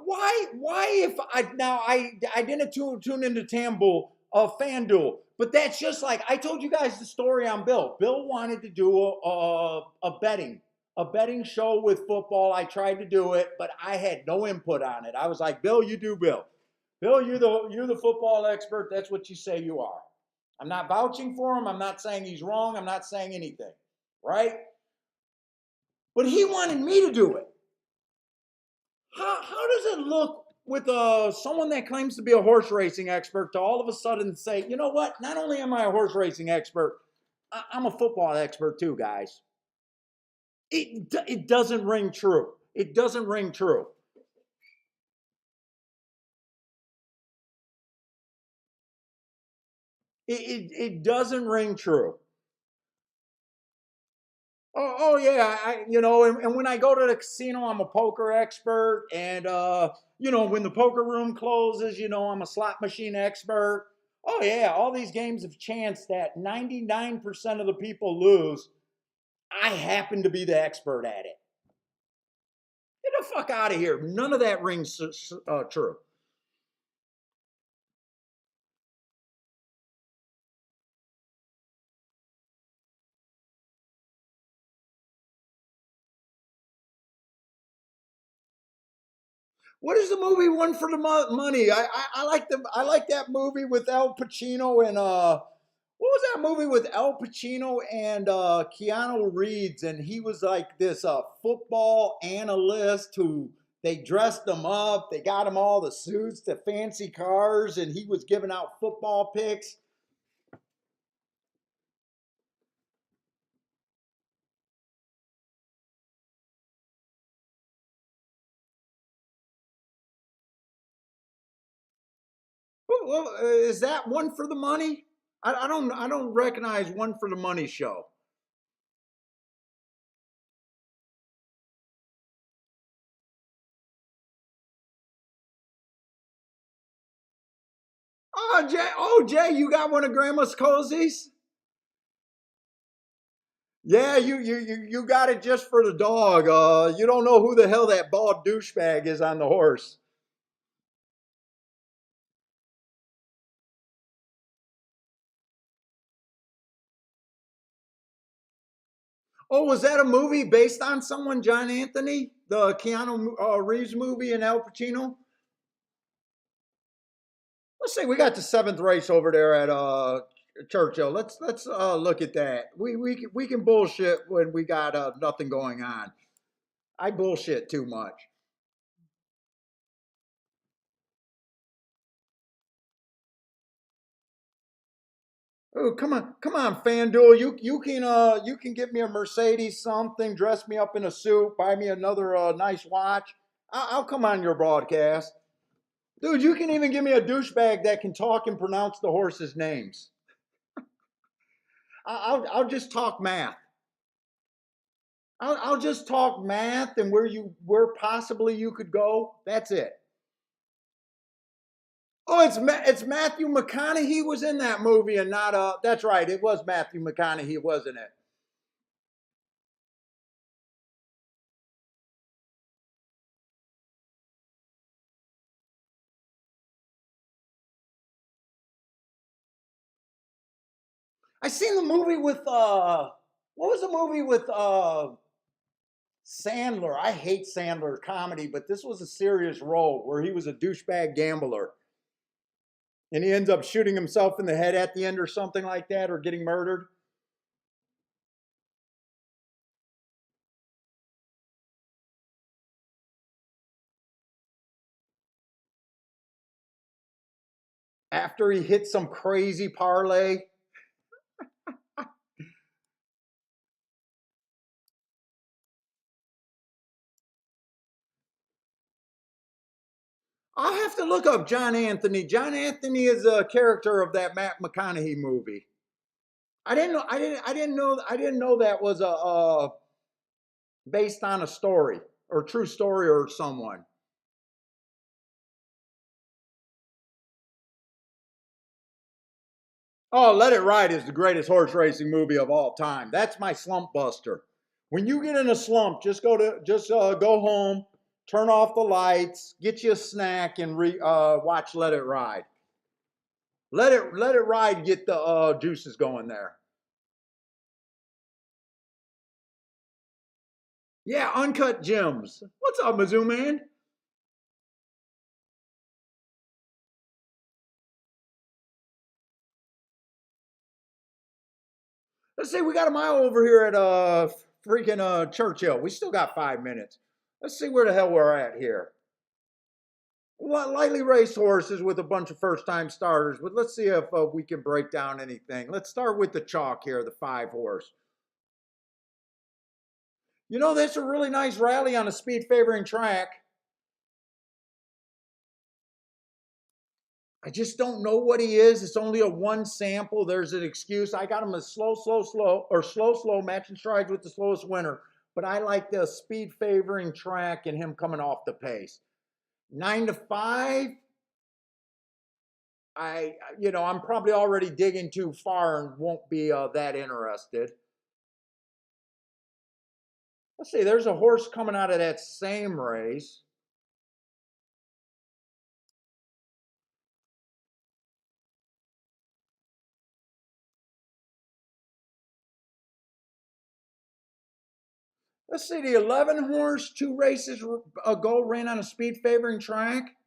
Why if I didn't tune into Tambull FanDuel, but that's just like I told you guys the story on Bill. Bill wanted to do a betting show with football. I tried to do it, but I had no input on it. I was like, Bill, you do Bill. Bill, you're the football expert. That's what you say you are. I'm not vouching for him. I'm not saying he's wrong. I'm not saying anything, right? But he wanted me to do it. How does it look with someone that claims to be a horse racing expert to all of a sudden say, you know what? Not only am I a horse racing expert, I'm a football expert too, guys. It doesn't ring true. It doesn't ring true. It doesn't ring true. Oh yeah, and when I go to the casino, I'm a poker expert, and when the poker room closes, I'm a slot machine expert. Oh yeah, all these games of chance that 99% of the people lose, I happen to be the expert at it. Get the fuck out of here. None of that rings true. What is the movie One for the Money? I like that movie with Al Pacino and what was that movie with Al Pacino and Keanu Reeves, and he was like this football analyst who they dressed him up, they got him all the suits, the fancy cars, and he was giving out football picks. Well, is that One for the Money? I don't recognize One for the Money show. Oh Jay, you got one of Grandma's cozies? Yeah, you got it just for the dog. You don't know who the hell that bald douchebag is on the horse. Oh, was that a movie based on someone, John Anthony? The Keanu Reeves movie and Al Pacino? Let's say we got the seventh race over there at Churchill. Let's look at that. We can bullshit when we got nothing going on. I bullshit too much. Oh, come on, FanDuel. You can give me a Mercedes something, dress me up in a suit, buy me another nice watch. I'll come on your broadcast. Dude, you can even give me a douchebag that can talk and pronounce the horses' names. I'll just talk math. I'll just talk math and where possibly you could go. That's it. Oh, it's Matthew McConaughey was in that movie and not that's right. It was Matthew McConaughey, wasn't it? I seen the movie with what was the movie with Sandler? I hate Sandler comedy, but this was a serious role where he was a douchebag gambler and he ends up shooting himself in the head at the end or something like that, or getting murdered. After he hit some crazy parlay. I'll have to look up John Anthony. John Anthony is a character of that Matt McConaughey movie. I didn't know that was a based on a story or true story or someone. Oh, Let It Ride is the greatest horse racing movie of all time. That's my slump buster. When you get in a slump, go home, turn off the lights, get you a snack, and watch Let It Ride. Let it ride. Get the juices going there. Yeah, Uncut Gems. What's up, Mizzou man? Let's see, we got a mile over here at freaking Churchill. We still got 5 minutes. Let's see where the hell we're at here. Lightly raced horses with a bunch of first time starters, but let's see if we can break down anything. Let's start with the chalk here, the 5 horse. You know, that's a really nice rally on a speed favoring track. I just don't know what he is. It's only a one sample. There's an excuse. I got him a slow, matching strides with the slowest winner. But I like the speed favoring track and him coming off the pace. 9 to 5. I'm probably already digging too far and won't be that interested. Let's see. There's a horse coming out of that same race. Let's see, the 11 horse, 2 races ago, ran on a speed favoring track.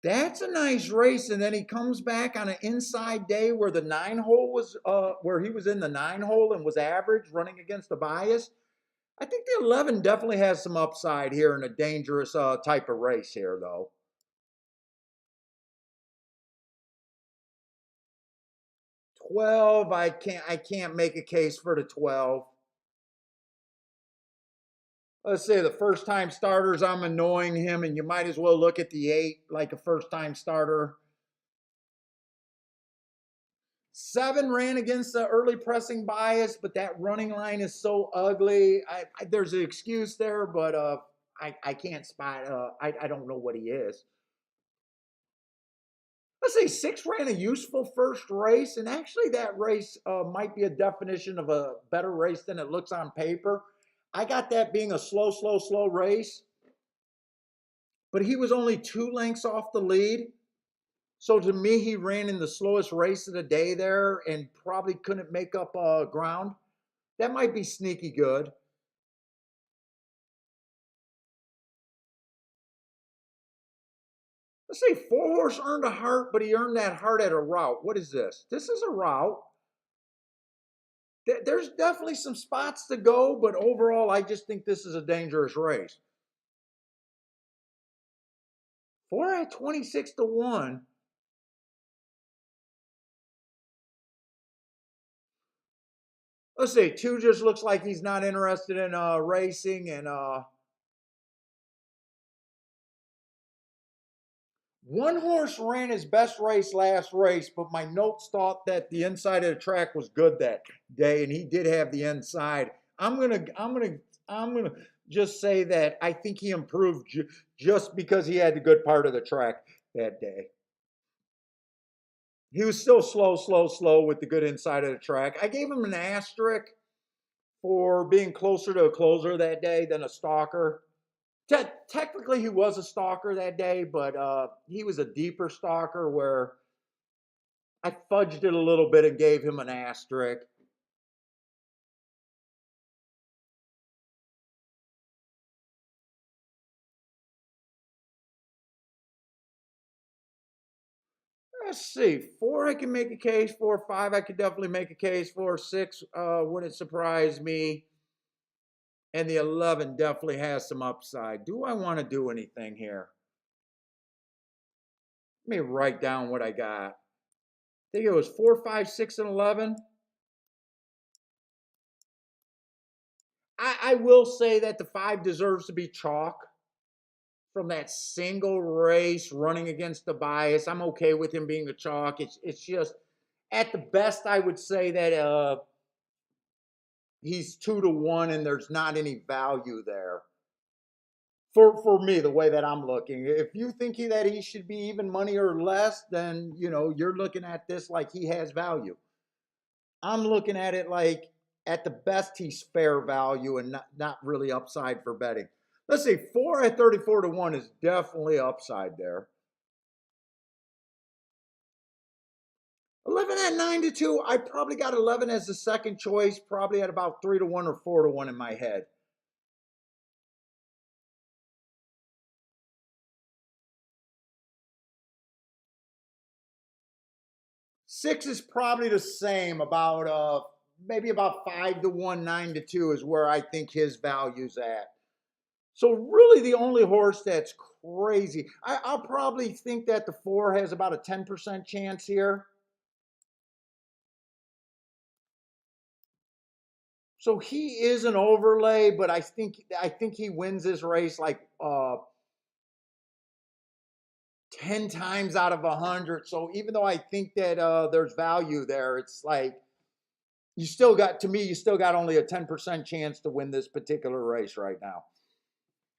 That's a nice race. And then he comes back on an inside day where the 9 hole was, where he was in the 9 hole and was average, running against the bias. I think the 11 definitely has some upside here in a dangerous type of race here, though. 12, I can't make a case for the 12. Let's say the first time starters, I'm annoying him, and you might as well look at the 8 like a first time starter. 7 ran against the early pressing bias, but that running line is so ugly. There's an excuse there, but I can't spot. I don't know what he is. Let's say 6 ran a useful first race, and actually that race might be a definition of a better race than it looks on paper. I got that being a slow race, but he was only 2 lengths off the lead. So to me, he ran in the slowest race of the day there and probably couldn't make up ground. That might be sneaky good. Let's see, 4 horse earned a heart, but he earned that heart at a route. What is this? This is a route. There's definitely some spots to go, but overall, I just think this is a dangerous race. 4 at 26 to 1. Let's see, 2 just looks like he's not interested in racing, and 1 horse ran his best race last race, but my notes thought that the inside of the track was good that day, and he did have the inside. I'm gonna just say that I think he improved just because he had the good part of the track that day. He was still slow with the good inside of the track. I gave him an asterisk for being closer to a closer that day than a stalker. Technically, he was a stalker that day, but he was a deeper stalker where I fudged it a little bit and gave him an asterisk. Let's see, 4 I can make a case for, 5 I could definitely make a case for, 6 wouldn't surprise me, and the 11 definitely has some upside. Do I want to do anything here? Let me write down what I got. I think it was 4, 5, 6, and 11. I will say that the 5 deserves to be chalk from that single race running against the bias. I'm okay with him being a chalk. It's just at the best I would say that he's 2 to 1 and there's not any value there. For me, the way that I'm looking. If you think that he should be even money or less, then you're looking at this like he has value. I'm looking at it like at the best he's fair value and not really upside for betting. Let's see, 4 at 34 to 1 is definitely upside there. 11 at 9 to 2, I probably got 11 as the second choice, probably at about 3 to 1 or 4 to 1 in my head. Six is probably the same, about maybe about 5 to 1, 9 to 2 is where I think his value's at. So really the only horse that's crazy, I'll probably think that the 4 has about a 10% chance here. So he is an overlay, but I think he wins this race like 10 times out of 100. So even though I think that there's value there, it's like you still got only a 10% chance to win this particular race right now.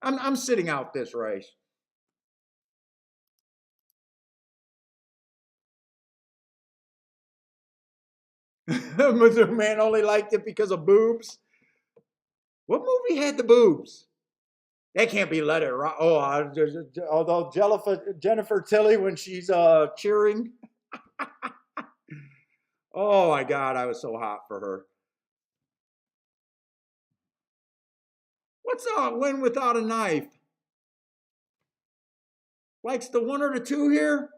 I'm sitting out this race. Mizzou man only liked it because of boobs. What movie had the boobs? That can't be Let It Rock. Although Jennifer Tilly when she's cheering. Oh my God, I was so hot for her. What's a win without a knife? Likes the 1 or the 2 here?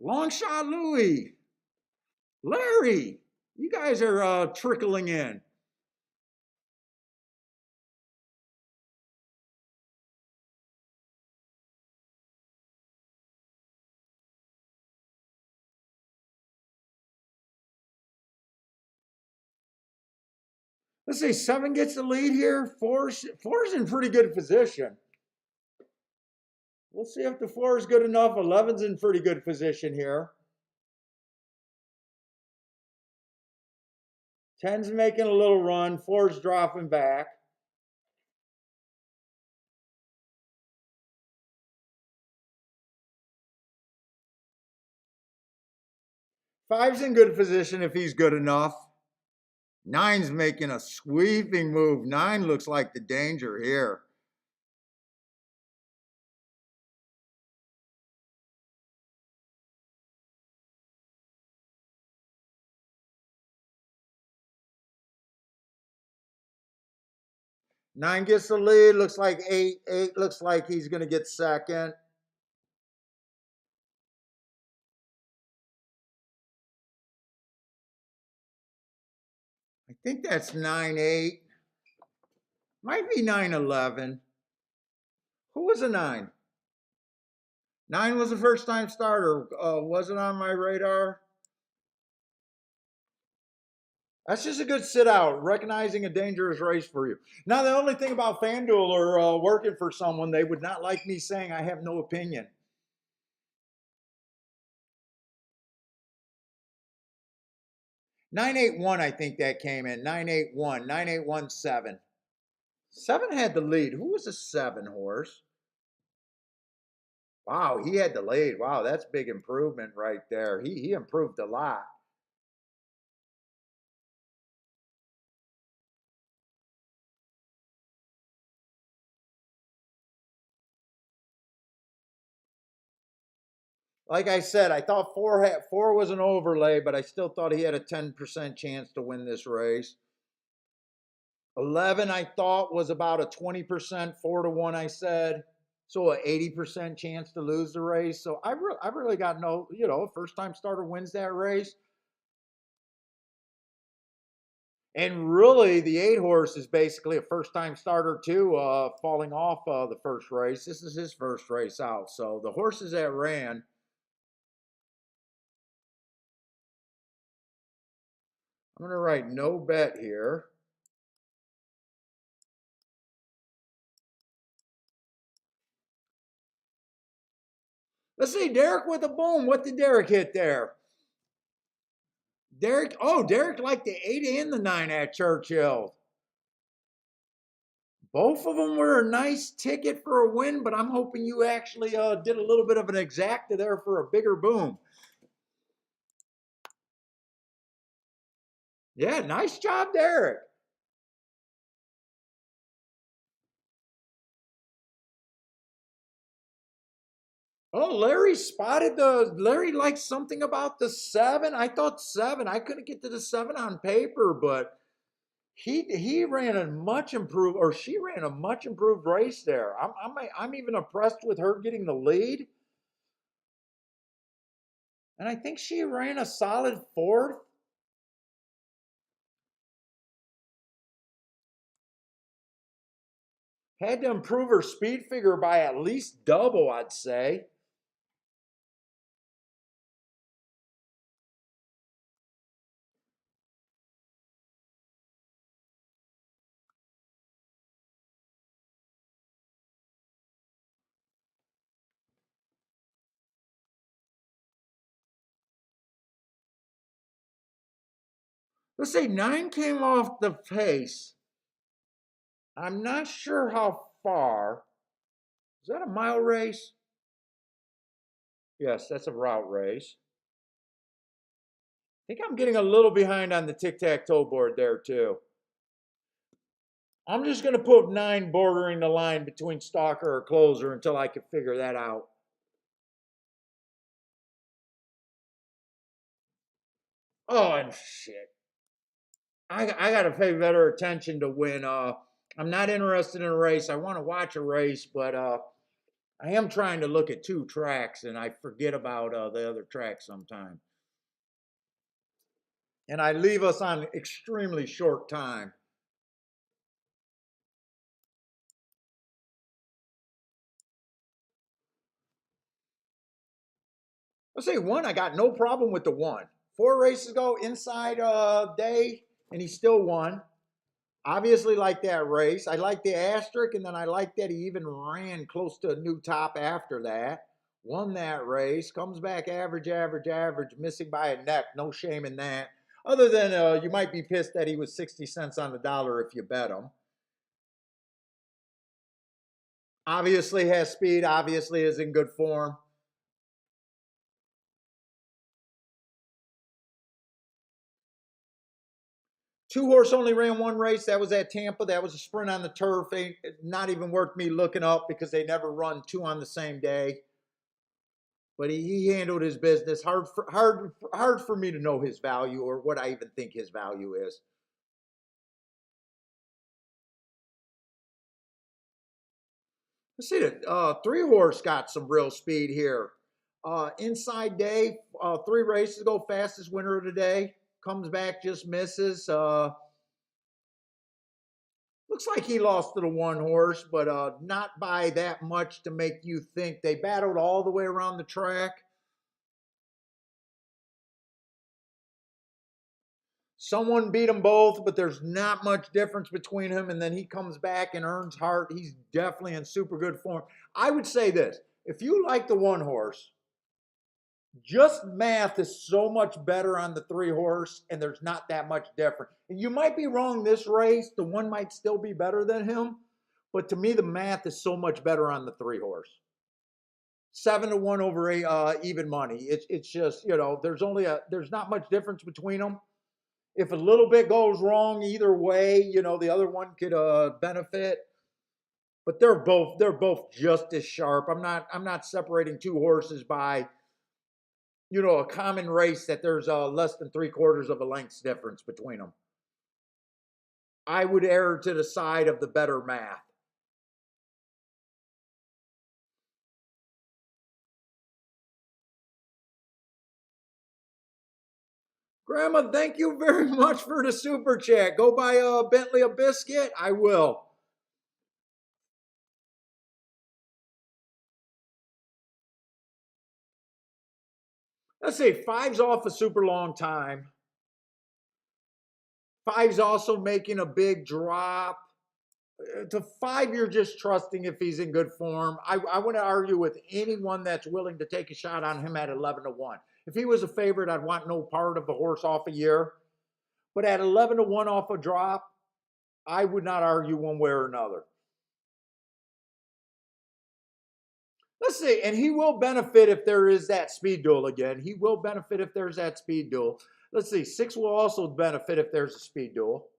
Long shot Louie. Larry, you guys are trickling in. Let's see, 7 gets the lead here. Four's in pretty good position. We'll see if the 4 is good enough. 11's in pretty good position here. 10's making a little run. 4's dropping back. Five's in good position if he's good enough. 9's making a sweeping move. 9 looks like the danger here. 9 gets the lead. Looks like 8. 8 looks like he's going to get second. I think that's 9-8. Might be 9-11. Who was a 9? 9 was a first time starter. Wasn't on my radar. That's just a good sit out, recognizing a dangerous race for you. Now, the only thing about FanDuel or working for someone, they would not like me saying I have no opinion. 981, I think that came in. 981, 9817. 7 had the lead. Who was a 7 horse? Wow, he had the lead. Wow, that's big improvement right there. He improved a lot. Like I said, I thought 4 was an overlay, but I still thought he had a 10% chance to win this race. 11, I thought was about a 20%, 4-1, I said. So an 80% chance to lose the race. So I really got no, first time starter wins that race. And really, the 8 horse is basically a first time starter too, falling off the first race. This is his first race out. So the horses that ran, I'm going to write no bet here. Let's see, Derek with a boom. What did Derek hit there? Derek liked the 8 and the 9 at Churchill. Both of them were a nice ticket for a win, but I'm hoping you actually did a little bit of an exacta there for a bigger boom. Yeah, nice job, Derek. Oh, Larry liked something about the 7. I thought 7. I couldn't get to the 7 on paper, but he ran a much improved, or she ran a much improved race there. I'm even impressed with her getting the lead. And I think she ran a solid 4th. Had to improve her speed figure by at least double, I'd say. Let's say 9 came off the pace. I'm not sure how far. Is that a mile race? Yes, that's a route race. I think I'm getting a little behind on the tic-tac-toe board there, too. I'm just going to put 9 bordering the line between stalker or closer until I can figure that out. Oh, and shit. I got to pay better attention to win. I'm not interested in a race. I want to watch a race, but I am trying to look at 2 tracks, and I forget about the other track sometimes. And I leave us on extremely short time. Let's say 1, I got no problem with the 1. 4 races ago, inside day, and he still won. Obviously, like that race. I like the asterisk, and then I like that he even ran close to a new top after that. Won that race, comes back average, average, average, missing by a neck. No shame in that. Other than you might be pissed that he was 60 cents on the dollar if you bet him. Obviously has speed, obviously is in good form. Two horse only ran 1 race. That was at Tampa. That was a sprint on the turf. Ain't not even worth me looking up because they never run 2 on the same day. But he handled his business. Hard for me to know his value or what I even think his value is. Let's see, the 3 horse got some real speed here. Inside Day, 3 races ago, fastest winner of the day. Comes back, just misses. Looks like he lost to the 1 horse, but not by that much to make you think. They battled all the way around the track. Someone beat them both, but there's not much difference between him. And then he comes back and earns heart. He's definitely in super good form. I would say this: if you like the 1 horse, just math is so much better on the 3 horse, and there's not that much different. And you might be wrong this race. The 1 might still be better than him. But to me, the math is so much better on the 3 horse. 7-1 over even money. It's just, there's not much difference between them. If a little bit goes wrong either way, the other one could benefit. But they're both just as sharp. I'm not separating 2 horses by a common race that there's less than 3/4 of a length's difference between them. I would err to the side of the better math. Grandma, thank you very much for the super chat. Go buy a Bentley a biscuit. I will. Let's see, 5's off a super long time. 5's also making a big drop. To 5, you're just trusting if he's in good form. I want to argue with anyone that's willing to take a shot on him at 11-1. If he was a favorite, I'd want no part of the horse off a year. But at 11-1 off a drop, I would not argue one way or another. Let's see, and he will benefit if there is that speed duel again. He will benefit if there's that speed duel. Let's see, 6 will also benefit if there's a speed duel.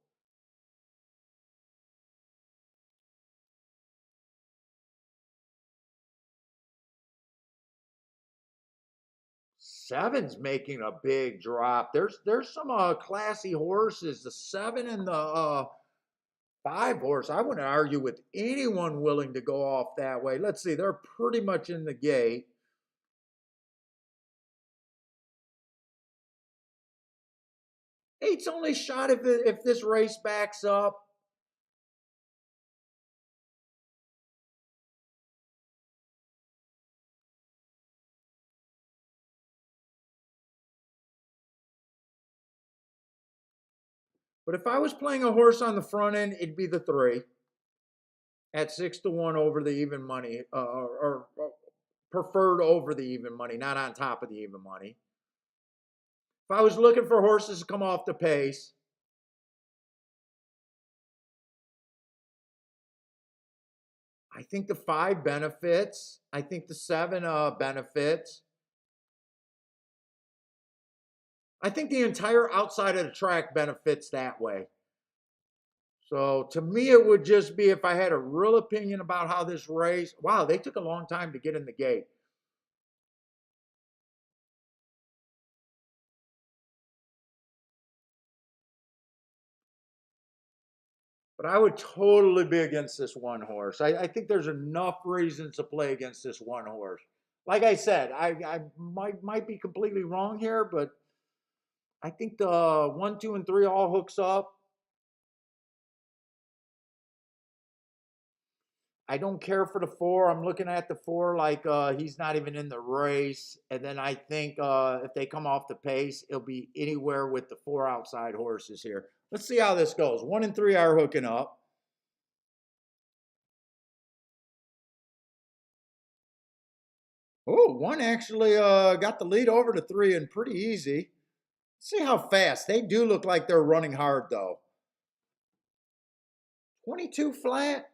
7's making a big drop. There's some classy horses. The 7 and the 5 horse. I wouldn't argue with anyone willing to go off that way. Let's see, they're pretty much in the gate. 8's only shot if this race backs up. But if I was playing a horse on the front end, it'd be the 3 at 6-1 over the even money, or preferred over the even money, not on top of the even money. If I was looking for horses to come off the pace, I think the 5 benefits. I think the 7 benefits. I think the entire outside of the track benefits that way. So to me, it would just be if I had a real opinion about how this race. Wow, they took a long time to get in the gate. But I would totally be against this 1 horse. I think there's enough reasons to play against this 1 horse. Like I said, I might be completely wrong here, but I think the 1, 2, and 3 all hooks up. I don't care for the 4. I'm looking at the 4 like he's not even in the race. And then I think if they come off the pace, it'll be anywhere with the 4 outside horses here. Let's see how this goes. 1 and 3 are hooking up. Oh, 1 actually got the lead over to 3 and pretty easy. Let's see how fast. They do look like they're running hard, though. 22 flat.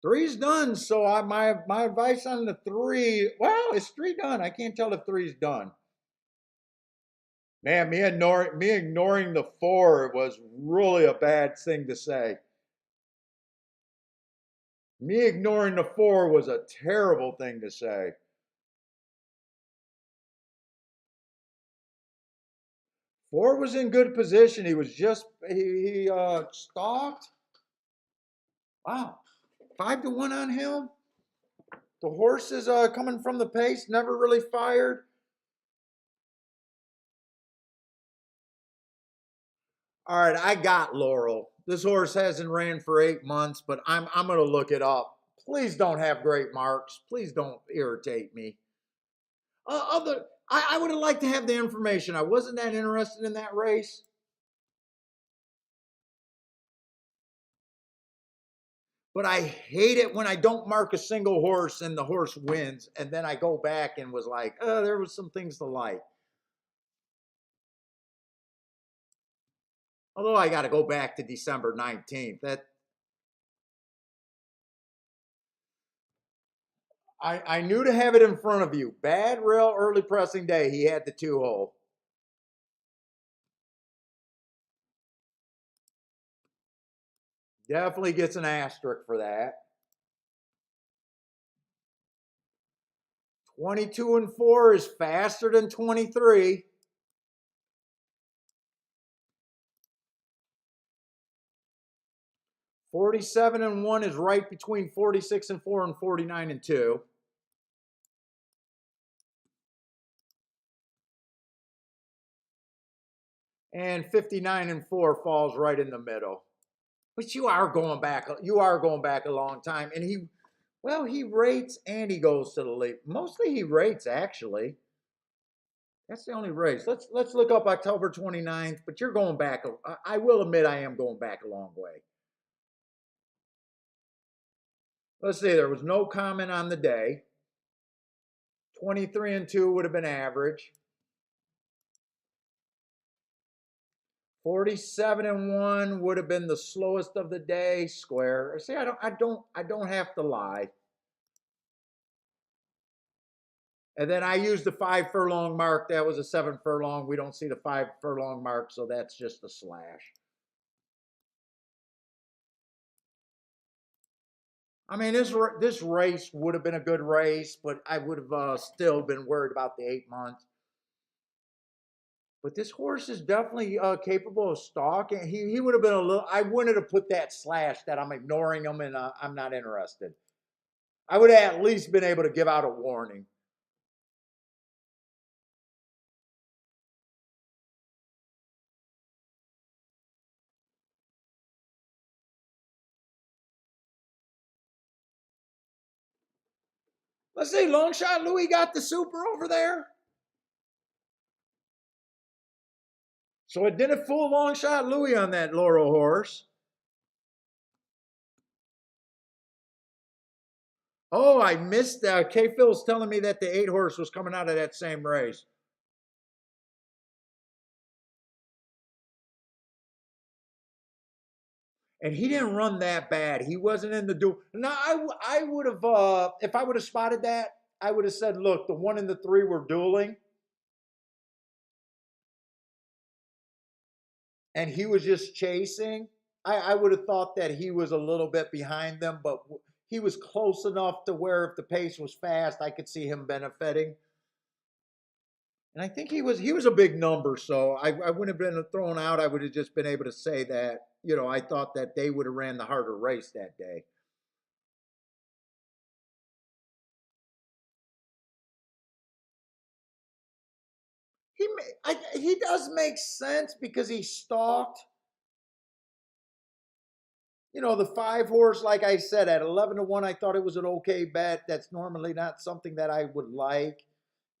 Three's done. So my advice on the 3. Well, is 3 done? I can't tell if 3's done. Man, me ignoring the 4 was really a bad thing to say. Me ignoring the 4 was a terrible thing to say. 4 was in good position. He was just he stalked. Wow, 5-1 on him. The horse is coming from the pace, never really fired. All right, I got Laurel. This horse hasn't ran for 8 months, but I'm gonna look it up. Please don't have great marks. Please don't irritate me. I would have liked to have the information. I wasn't that interested in that race. But I hate it when I don't mark a single horse and the horse wins, and then I go back and was like, oh, there was some things to like. Although I got to go back to December 19th. I knew to have it in front of you. Bad rail early pressing day. He had the 2-hole. Definitely gets an asterisk for that. 22-4 is faster than 23. 47-1 is right between 46-4 and 49-2. And 59-4 falls right in the middle. But you are going back. You are going back a long time, and he rates and he goes to the lead. Mostly he rates actually. That's the only race. Let's look up October 29th. But you're going back. I will admit I am going back a long way. Let's see. There was no comment on the day. 23-2 would have been average. 47-1 would have been the slowest of the day. Square. See, I don't have to lie. And then I used the 5 furlong mark. That was a 7 furlong. We don't see the 5 furlong mark, so that's just a slash. I mean, this race would have been a good race, but I would have still been worried about the 8 months. But this horse is definitely capable of stalking. He would have been a little. I wouldn't have put that slash that I'm ignoring him and I'm not interested. I would have at least been able to give out a warning. Let's see, Long Shot Louis got the super over there. So it didn't fool Long Shot Louis on that Laurel horse. Oh, I missed that. K. Phil's telling me that the 8 horse was coming out of that same race. And he didn't run that bad. He wasn't in the duel. Now, I would have, if I would have spotted that, I would have said, look, the 1 and the 3 were dueling. And he was just chasing. I would have thought that he was a little bit behind them, but he was close enough to where if the pace was fast, I could see him benefiting. And I think he was a big number, so I wouldn't have been thrown out. I would have just been able to say that, I thought that they would have ran the harder race that day. He does make sense because he stalked. The 5 horse, like I said, at 11-1, I thought it was an okay bet. That's normally not something that I would like.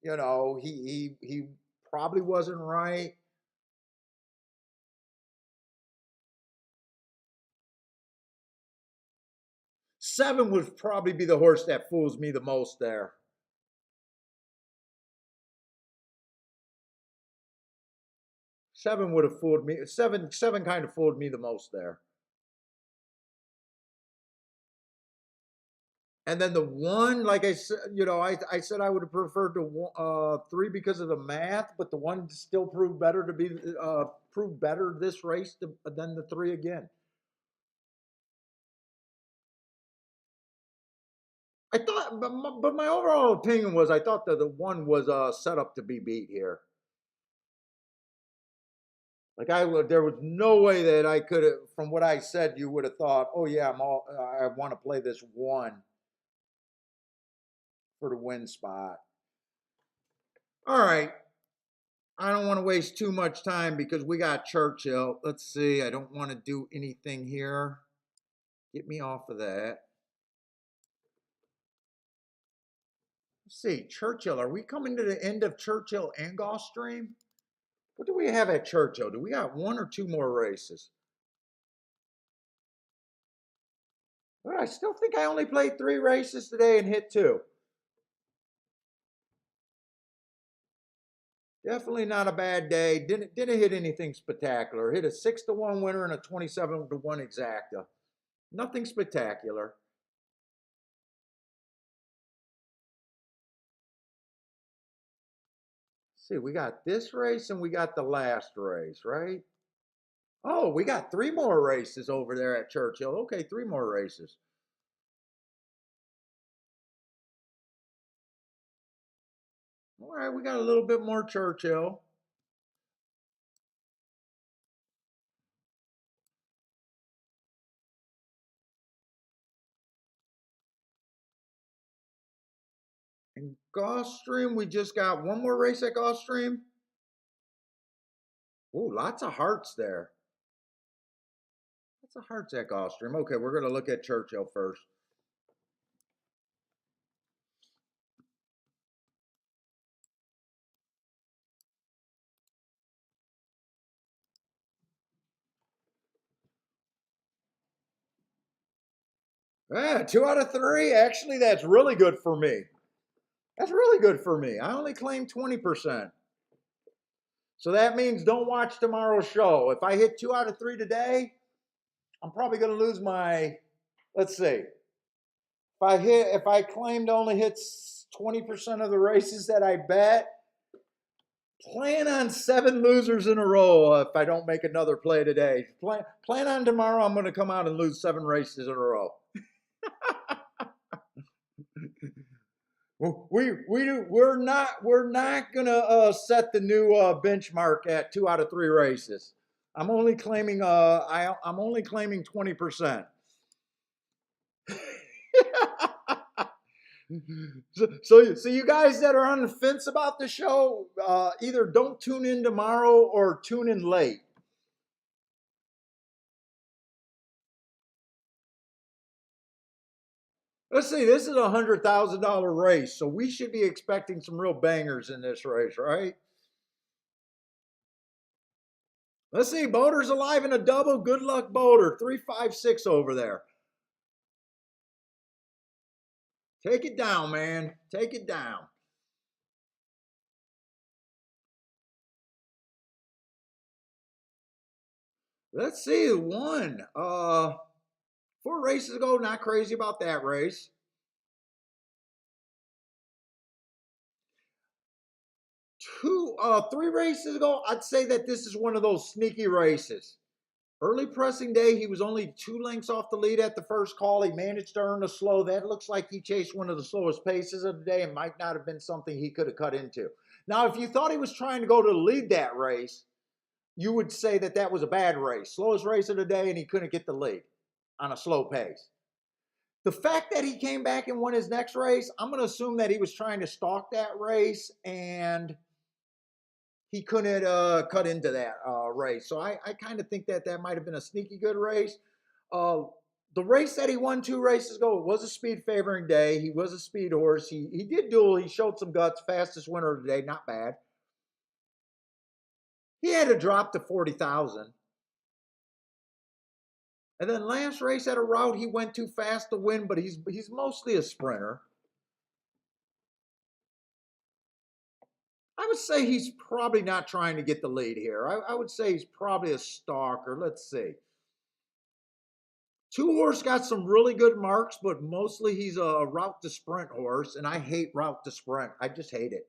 He probably wasn't right. Seven would probably be the horse that fools me the most there. Seven would have fooled me. Seven kind of fooled me the most there. And then the 1, like I said, I said I would have preferred the 3 because of the math, but the 1 still proved better to be proved better this race than the 3 again. I thought, but my overall opinion was I thought that the 1 was set up to be beat here. There was no way that I could have, from what I said, you would have thought, oh yeah, I want to play this one for the win spot. All right. I don't want to waste too much time because we got Churchill. Let's see. I don't want to do anything here. Get me off of that. Let's see. Churchill. Are we coming to the end of Churchill and Gulfstream? What do we have at Churchill? Do we got one or two more races? Well, I still think I only played 3 races today and hit 2. Definitely not a bad day. Didn't hit anything spectacular. Hit a 6-1 winner and a 27-1 exacta. Nothing spectacular. See, we got this race and we got the last race, right? Oh, we got 3 more races over there at Churchill. Okay, 3 more races. All right, we got a little bit more Churchill. And Gulfstream, we just got one more race at Gulfstream. Oh, lots of hearts there. Lots of hearts at Gulfstream. Okay, we're going to look at Churchill first. Ah, 2 out of 3. Actually, that's really good for me. That's really good for me. I only claim 20%. So that means don't watch tomorrow's show. If I hit 2 out of 3 today, I'm probably going to lose my, let's see. If I claim to only hit 20% of the races that I bet, plan on 7 losers in a row if I don't make another play today. Plan on tomorrow I'm going to come out and lose 7 races in a row. We're not gonna set the new benchmark at 2 out of 3 races. I'm only claiming I'm only claiming 20%. So you guys that are on the fence about the show, either don't tune in tomorrow or tune in late. Let's see, this is a $100,000 race, so we should be expecting some real bangers in this race, right? Let's see, Boater's alive in a double. Good luck, Boater. 356 over there. Take it down, man. Take it down. Let's see, the one. 4 races ago, not crazy about that race. 3 races ago, I'd say that this is one of those sneaky races. Early pressing day, he was only 2 lengths off the lead at the first call. He managed to earn a slow. That looks like he chased one of the slowest paces of the day and might not have been something he could have cut into. Now, if you thought he was trying to go to lead that race, you would say that that was a bad race. Slowest race of the day, and he couldn't get the lead on a slow pace. The fact that he came back and won his next race, I'm going to assume that he was trying to stalk that race and he couldn't cut into that race. So I kind of think that that might have been a sneaky good race. The race that he won 2 races ago, it was a speed favoring day. He was a speed horse. He did duel. He showed some guts. Fastest winner of the day. Not bad. He had to drop to 40,000. And then last race at a route, he went too fast to win, but he's mostly a sprinter. I would say he's probably not trying to get the lead here. I would say he's probably a stalker. Let's see. 2 Horse got some really good marks, but mostly he's a route to sprint horse, and I hate route to sprint. I just hate it.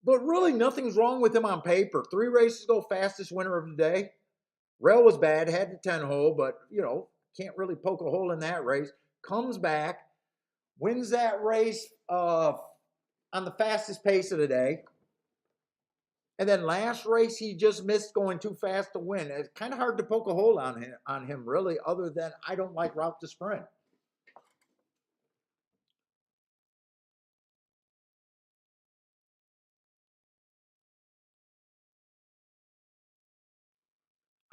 But really, nothing's wrong with him on paper. 3 races ago, fastest winner of the day. Rail was bad, had the 10 hole, but, can't really poke a hole in that race. Comes back, wins that race on the fastest pace of the day. And then last race, he just missed going too fast to win. It's kind of hard to poke a hole on him, really, other than I don't like route to sprint.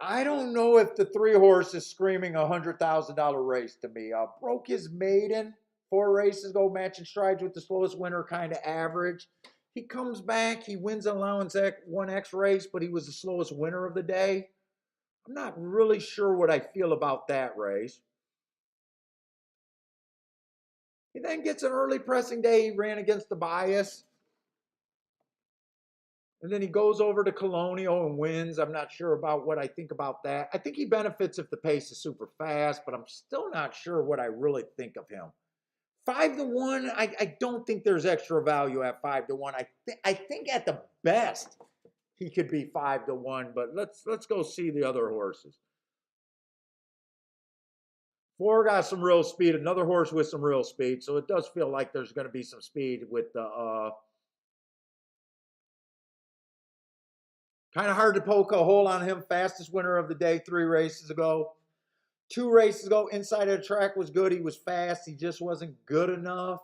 I don't know if the 3 horse is screaming $100,000 race to me. Broke his maiden 4 races ago, matching strides with the slowest winner, kind of average. He comes back, he wins an allowance 1X race, but he was the slowest winner of the day. I'm not really sure what I feel about that race. He then gets an early pressing day. He ran against the bias. And then he goes over to Colonial and wins. I'm not sure about what I think about that. I think he benefits if the pace is super fast, but I'm still not sure what I really think of him. 5-1, I don't think there's extra value at 5-1. I think at the best he could be 5-1, but let's go see the other horses. 4 got some real speed. Another horse with some real speed, so it does feel like there's going to be some speed with the. Kind of hard to poke a hole on him. Fastest winner of the day 3 races ago. 2 races ago, inside of the track was good. He was fast. He just wasn't good enough.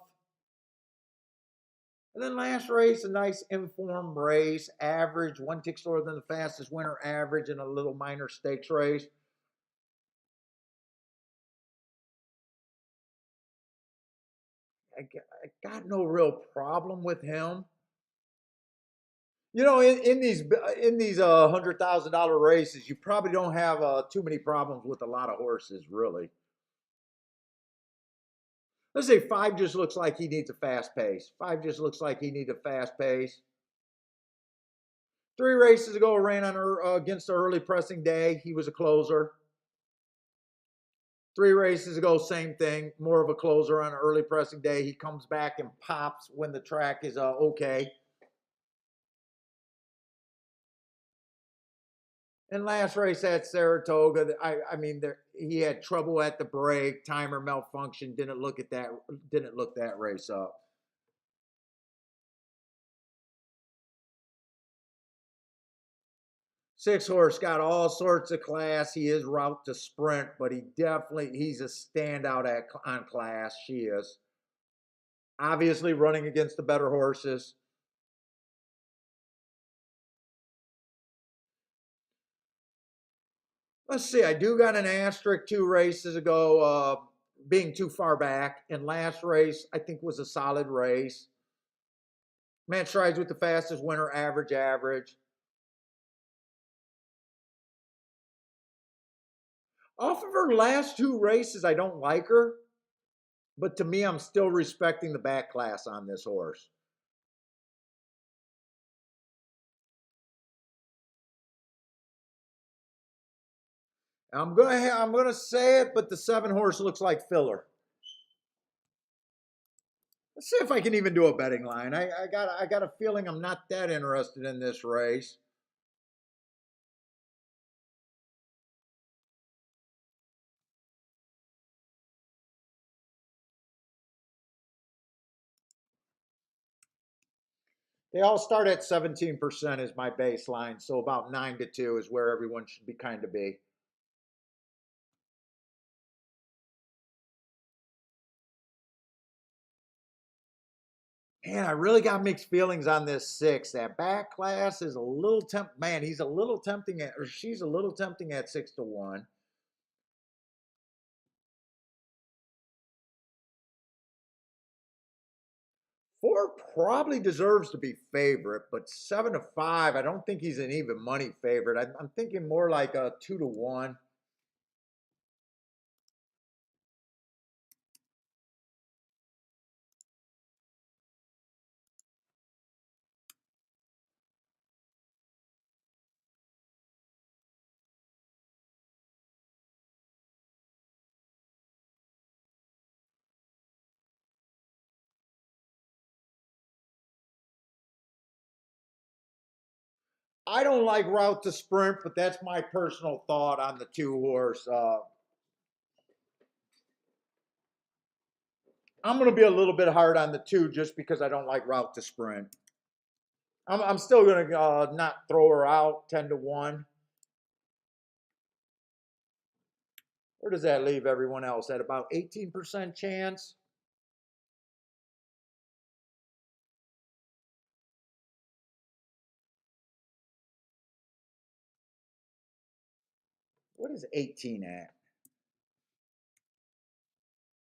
And then last race, a nice informed race. Average, 1 tick slower than the fastest winner average in a little minor stakes race. I got no real problem with him. You know, in these $100,000 races, you probably don't have too many problems with a lot of horses, really. Let's say 5 just looks like he needs a fast pace. 5 just looks like he needs a fast pace. 3 races ago, ran on against the early pressing day. He was a closer. 3 races ago, same thing. More of a closer on an early pressing day. He comes back and pops when the track is okay. And last race at Saratoga, I mean, he had trouble at the break, timer malfunction. Didn't look that race up. Six horse got all sorts of class. He is route to sprint, but he's a standout on class. She is obviously running against the better horses. Let's see. I do got an asterisk 2 races ago, being too far back. And last race, I think was a solid race. Match strides with the fastest winner, average. Off of her last 2 races, I don't like her. But to me, I'm still respecting the back class on this horse. I'm gonna say it, but the 7 horse looks like filler. Let's see if I can even do a betting line. I got a feeling I'm not that interested in this race. They all start at 17% is my baseline, so about 9-2 is where everyone should be kind of be. Man, I really got mixed feelings on this 6. That back class is a little man, he's a little tempting or she's a little tempting at 6-1. 4 probably deserves to be favorite, but 7-5, I don't think he's an even money favorite. I'm thinking more like a 2-1. I don't like route to sprint, but that's my personal thought on the 2 horse. I'm going to be a little bit hard on the 2 just because I don't like route to sprint. I'm still going to not throw her out 10-1. Where does that leave everyone else? At about 18% chance? What is 18 at?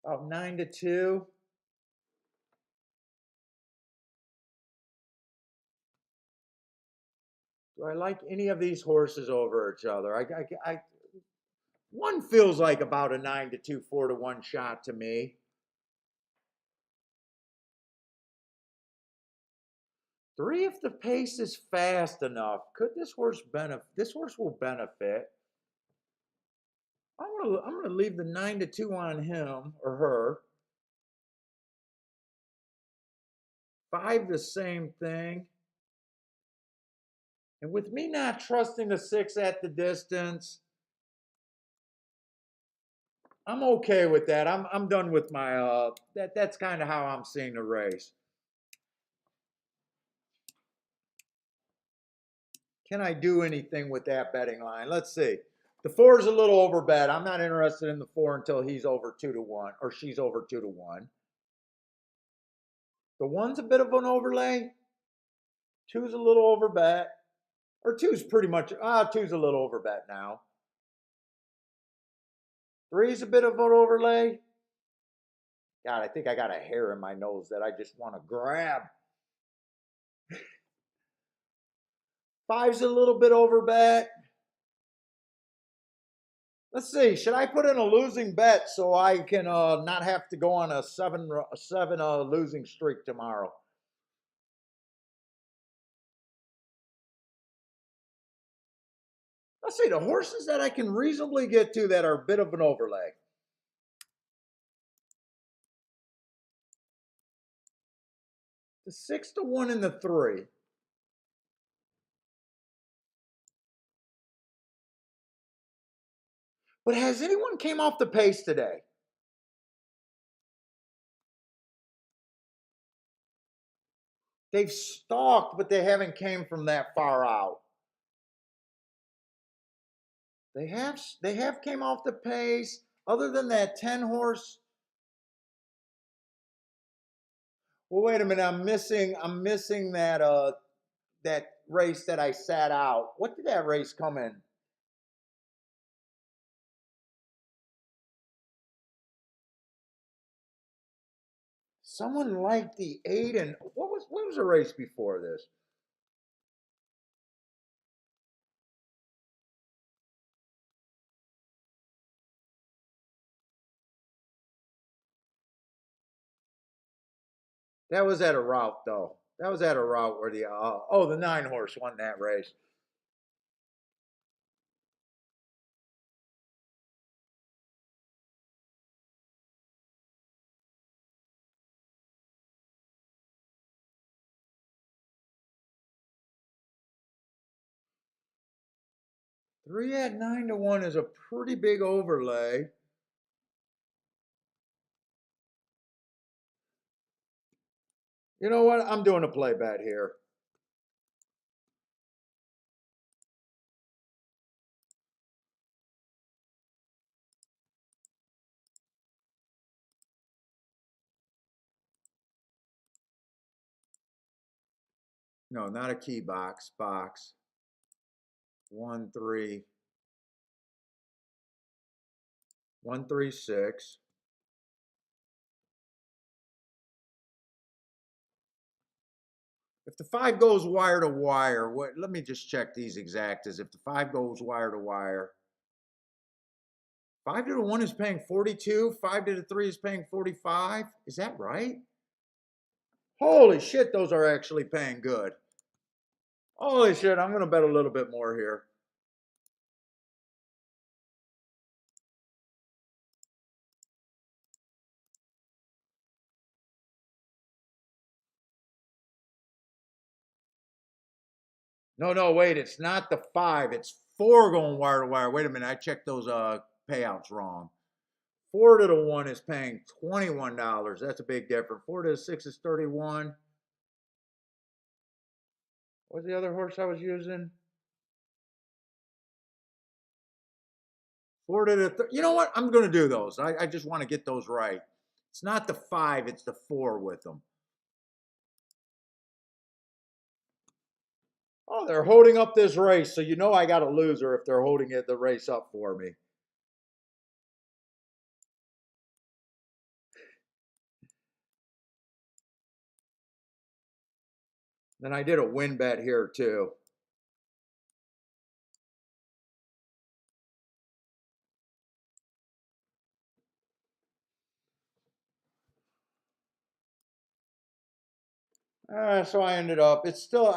About 9-2. Do I like any of these horses over each other? One feels like about a 9-2, 4-1 shot to me. 3, if the pace is fast enough, could this horse benefit? This horse will benefit. I'm gonna leave the 9-2 on him or her. 5, the same thing. And with me not trusting the 6 at the distance, I'm okay with that. I'm done with my that's kind of how I'm seeing the race. Can I do anything with that betting line? Let's see. The 4 is a little overbet. I'm not interested in the 4 until he's over 2-1 or she's over 2-1. The 1's a bit of an overlay. 2's a little overbet. Or 2's pretty much 2's a little overbet now. 3's a bit of an overlay. God, I think I got a hair in my nose that I just want to grab. 5's a little bit overbet. Let's see. Should I put in a losing bet so I can not have to go on a seven losing streak tomorrow? Let's see. The horses that I can reasonably get to that are a bit of an overlay. The 6-1 and the 3. But has anyone came off the pace today? They've stalked, but they haven't came from that far out. They have came off the pace. Other than that 10 horse. Well, wait a minute. I'm missing that that race that I sat out. What did that race come in? Someone liked the 8 and what was the race before this? That was at a route though. That was at a route where the 9 horse won that race. Three at 9-1 is a pretty big overlay. You know what? I'm doing a play bet here. No, not a key box. Box. 1 3 1 3 6. If the 5 goes wire to wire, let me just check these exactas. If the 5 goes wire to wire, 5 to the 1 is paying 42, 5 to the 3 is paying 45. Is that right? Holy shit, those are actually paying good. Holy shit, I'm going to bet a little bit more here. No, wait, it's not the 5. It's 4 going wire to wire. Wait a minute, I checked those payouts wrong. 4 to the 1 is paying $21. That's a big difference. 4 to the 6 is 31. What's the other horse I was using? 4 to the. You know what? I'm going to do those. I just want to get those right. It's not the 5, it's the 4 with them. Oh, they're holding up this race, so you know I got a loser if they're holding the race up for me. Then I did a win bet here too. So I ended up. I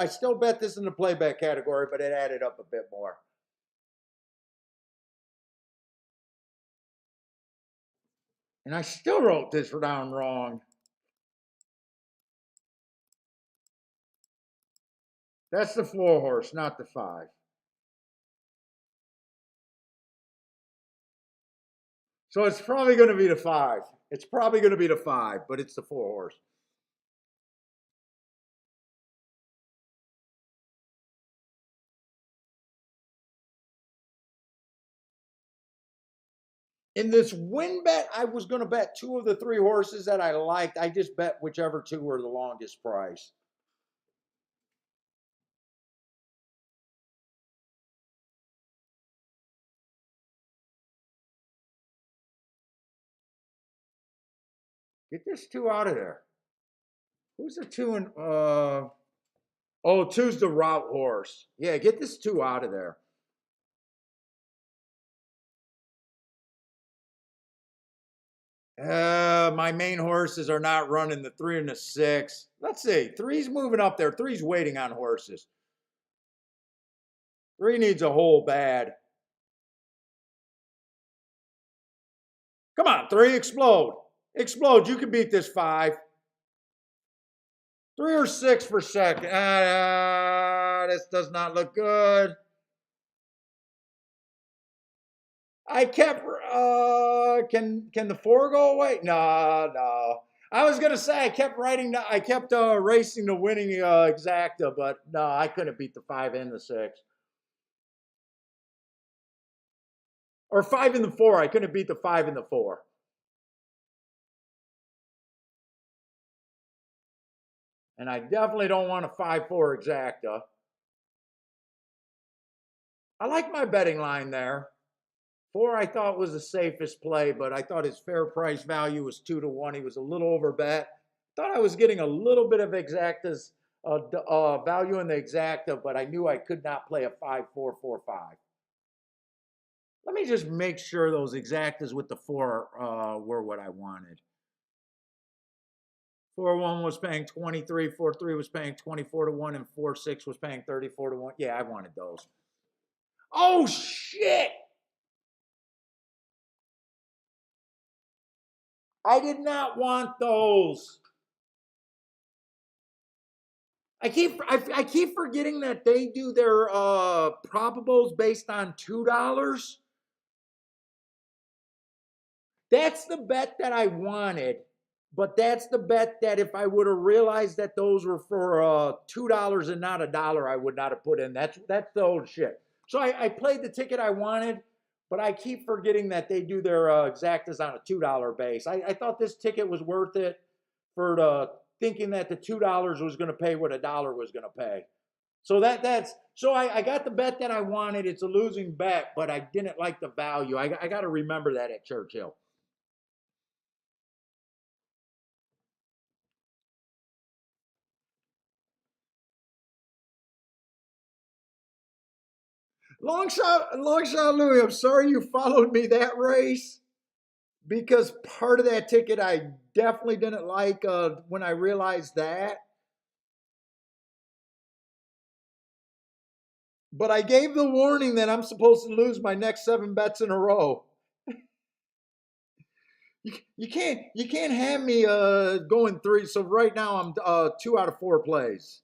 still bet this in the playback category, but it added up a bit more. And I still wrote this down wrong. That's the 4 horse, not the 5. So it's probably going to be the 5. It's probably going to be the 5, but it's the 4 horse. In this win bet, I was going to bet 2 of the 3 horses that I liked. I just bet whichever 2 were the longest price. Get this 2 out of there. Who's the 2 in? Oh, 2's the route horse. Yeah, get this 2 out of there. My main horses are not running the 3 and the 6. Let's see. 3's moving up there. 3's waiting on horses. 3 needs a hole bad. Come on, 3, explode. Explode. You can beat this 5. 3 or 6 for second. This does not look good. I kept. Can the 4 go away? No. I was gonna say I kept racing the winning exacta, but no, I couldn't beat the 5 and the 6. Or 5 and the 4. I couldn't beat the 5 and the 4. And I definitely don't want a 5-4 exacta. I like my betting line there. 4 I thought was the safest play, but I thought his fair price value was 2 to 1. He was a little over bet. Thought I was getting a little bit of exactas value in the exacta, but I knew I could not play a 5-4-4-5. Let me just make sure those exactas with the 4 were what I wanted. 4-1 was paying 23, 4-3 was paying 24 to 1, and 4-6 was paying 34 to 1. Yeah, I wanted those. Oh, shit! I did not want those. I keep forgetting that they do their probables based on $2. That's the bet that I wanted, but that's the bet that if I would have realized that those were for $2 and not $1, I would not have put in. That's the old shit. So I played the ticket I wanted, but I keep forgetting that they do their exactas on a $2 base. I thought this ticket was worth it for thinking that the $2 was going to pay what $1 was going to pay. So I got the bet that I wanted. It's a losing bet, but I didn't like the value. I got to remember that at Churchill. Long shot, Louis. I'm sorry you followed me that race because part of that ticket I definitely didn't like when I realized that. But I gave the warning that I'm supposed to lose my next 7 bets in a row. You can't have me going 3. So right now I'm 2 out of 4 plays.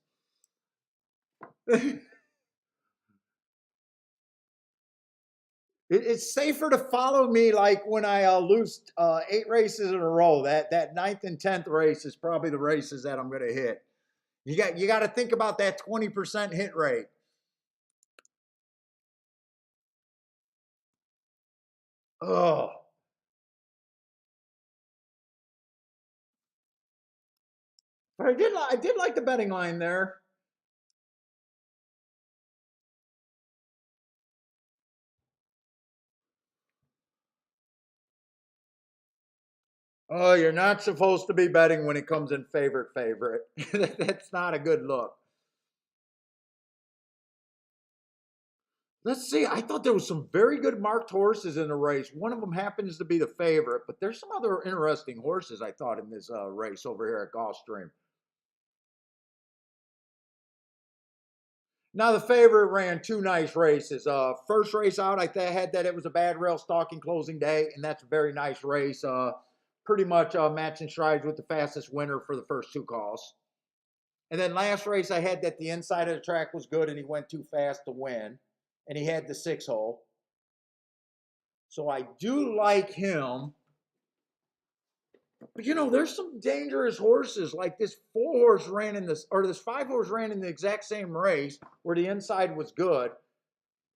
It's safer to follow me like when I lose 8 races in a row. That 9th and 10th race is probably the races that I'm going to hit. You got to think about that 20% hit rate. Oh, but I did like the betting line there. Oh, you're not supposed to be betting when it comes in favorite. That's not a good look. Let's see. I thought there was some very good marked horses in the race. One of them happens to be the favorite, but there's some other interesting horses I thought in this race over here at Gulfstream. Now the favorite ran two nice races. First race out, had that it was a bad rail stalking closing day, and that's a very nice race. Pretty much matching strides with the fastest winner for the first two calls. And then last race, I had that the inside of the track was good, and he went too fast to win, and he had the 6 hole. So I do like him. But there's some dangerous horses. Like this 4 horse ran in this, or this 5 horse ran in the exact same race where the inside was good.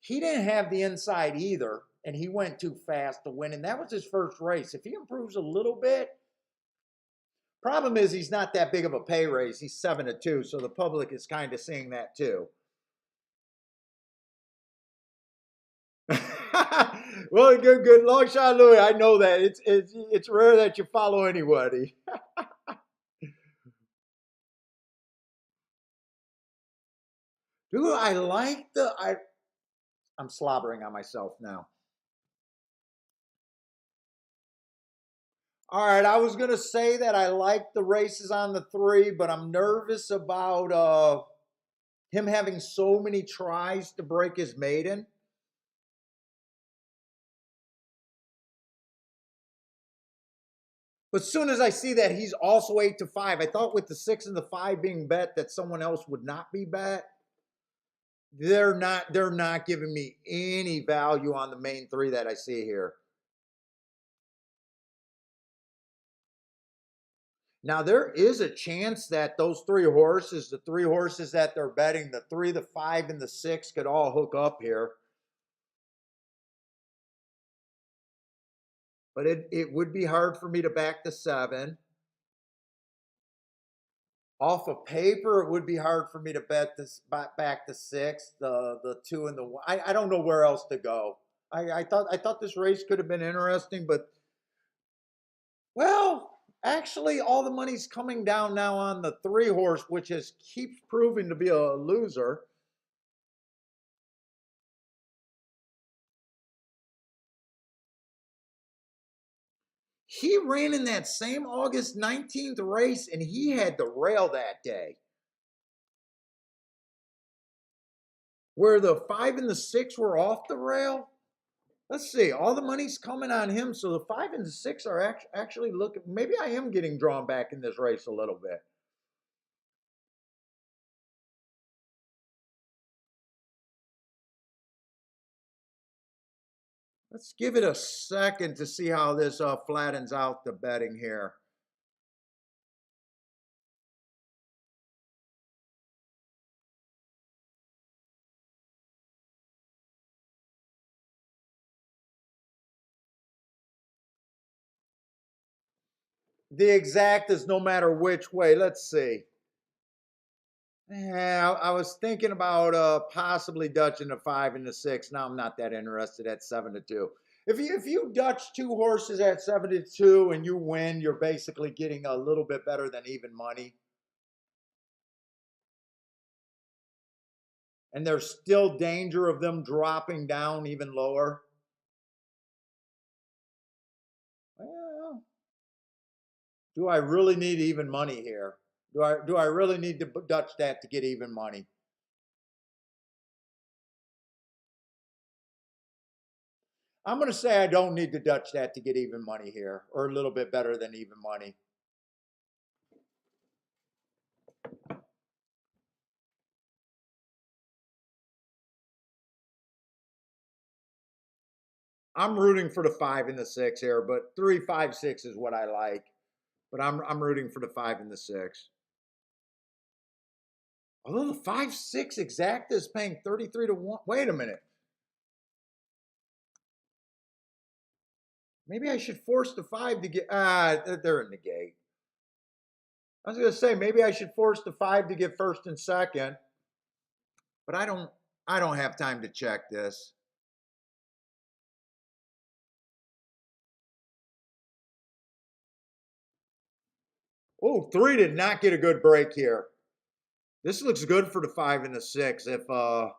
He didn't have the inside either, and he went too fast to win. And that was his first race. If he improves a little bit, problem is he's not that big of a pay raise. He's 7-2, so the public is kind of seeing that too. Well, good. Long shot, Louis. I know that it's rare that you follow anybody. Dude, I like I'm slobbering on myself now. All right, I was gonna say that I like the races on the 3, but I'm nervous about him having so many tries to break his maiden. But as soon as I see that he's also 8-5, I thought with the 6 and the 5 being bet that someone else would not be bet. They're not giving me any value on the main 3 that I see here. Now there is a chance that those 3 horses, the 3 horses that they're betting, the 3, the 5, and the 6 could all hook up here. But it would be hard for me to back the 7. Off of paper, it would be hard for me to bet this back the 6, the 2, and the 1. I don't know where else to go. I thought this race could have been interesting, but well, actually, all the money's coming down now on the 3 horse, which keeps proving to be a loser. He ran in that same August 19th race, and he had the rail that day. Where the 5 and the 6 were off the rail. Let's see. All the money's coming on him, so the 5 and the 6 are actually looking. Maybe I am getting drawn back in this race a little bit. Let's give it a second to see how this flattens out the betting here. The exact is no matter which way. Let's see. Yeah, I was thinking about possibly Dutching the 5 and the 6. Now I'm not that interested at 7-2. If you Dutch 2 horses at 7-2 and you win, you're basically getting a little bit better than even money. And there's still danger of them dropping down even lower. Well, do I really need even money here? Do I really need to Dutch that to get even money? I'm going to say I don't need to Dutch that to get even money here, or a little bit better than even money. I'm rooting for the 5 and the 6 here, but 3, 5, 6 is what I like. But I'm rooting for the 5 and the 6. Although the 5-6 exacta is paying 33 to 1. Wait a minute. Maybe I should force the 5 to get, they're in the gate. I was going to say, maybe I should force the 5 to get first and second, but I don't have time to check this. Oh, 3 did not get a good break here. This looks good for the 5 and the 6. If I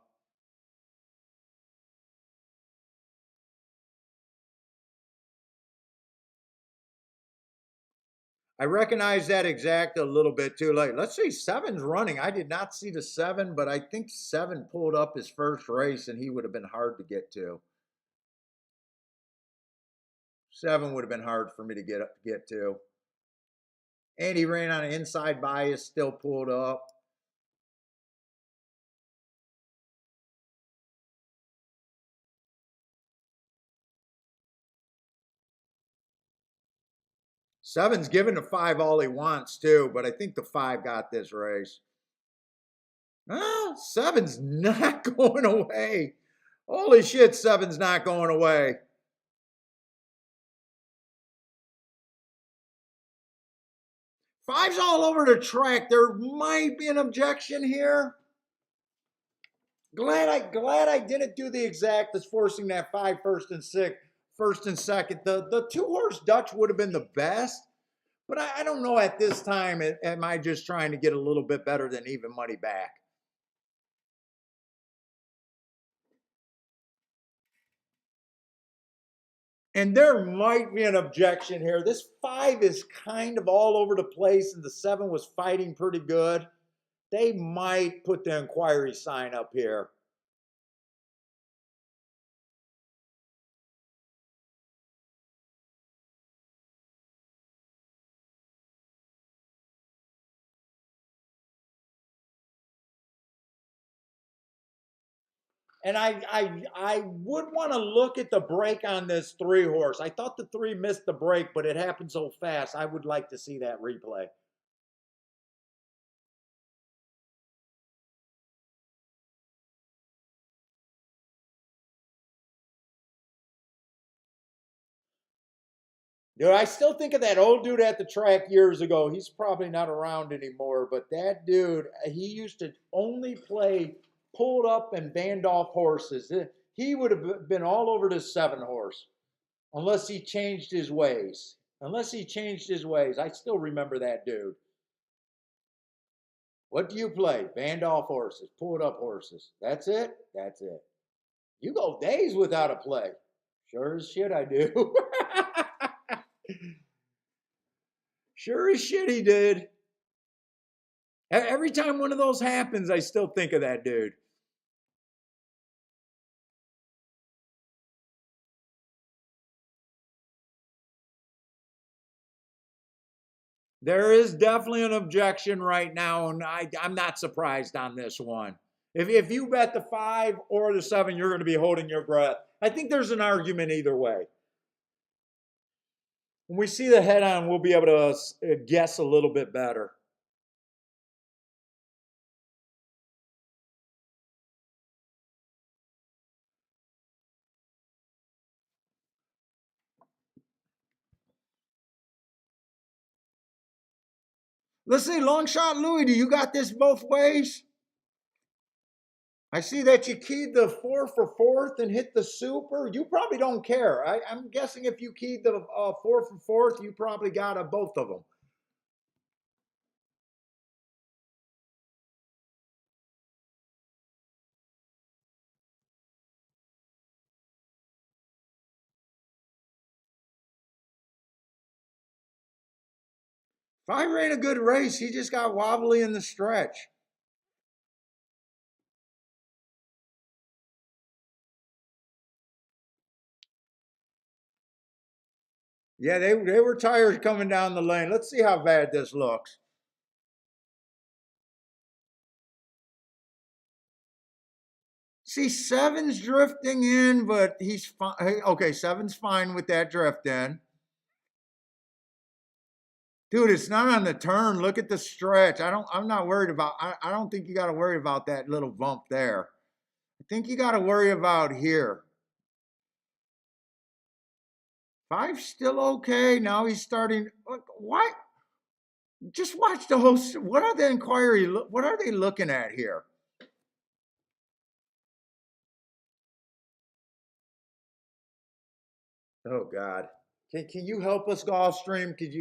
recognize that exact a little bit too late. Let's see, 7's running. I did not see the 7, but I think 7 pulled up his first race and he would have been hard to get to. 7 would have been hard for me to get to. And he ran on an inside bias, still pulled up. Seven's giving the 5 all he wants too, but I think the 5 got this race. Ah, 7's not going away. Holy shit, 7's not going away. 5's all over the track. There might be an objection here. Glad I didn't do the exact that's forcing that 5 first and second. The 2-horse Dutch would have been the best, but I don't know at this time. Am I just trying to get a little bit better than even money back? And there might be an objection here. This 5 is kind of all over the place, and the 7 was fighting pretty good. They might put the inquiry sign up here. And I would want to look at the break on this 3-horse. I thought the 3 missed the break, but it happened so fast. I would like to see that replay. Dude, I still think of that old dude at the track years ago. He's probably not around anymore, but that dude, he used to only play pulled up and banned off horses. He would have been all over this 7-horse unless he changed his ways. Unless he changed his ways. I still remember that dude. What do you play? Banned off horses, pulled up horses. That's it? That's it. You go days without a play. Sure as shit I do. Sure as shit he did. Every time one of those happens, I still think of that dude. There is definitely an objection right now, and I'm not surprised on this one. If you bet the 5 or the 7, you're going to be holding your breath. I think there's an argument either way. When we see the head on, we'll be able to guess a little bit better. Let's see, long shot Louis, do you got this both ways? I see that you keyed the 4 for 4th and hit the super. You probably don't care. I'm guessing if you keyed the 4 for 4th, you probably got both of them. If I ran a good race, he just got wobbly in the stretch. Yeah, they were tired coming down the lane. Let's see how bad this looks. See, 7's drifting in, but he's fine. Okay, 7's fine with that drift in. Dude, it's not on the turn. Look at the stretch. I'm not worried about, I don't think you got to worry about that little bump there. I think you got to worry about here. Five's still okay. Now he's starting. Look, what? Just watch the whole. What are the inquiry? What are they looking at here? Oh God. Can you help us, Gulfstream? Could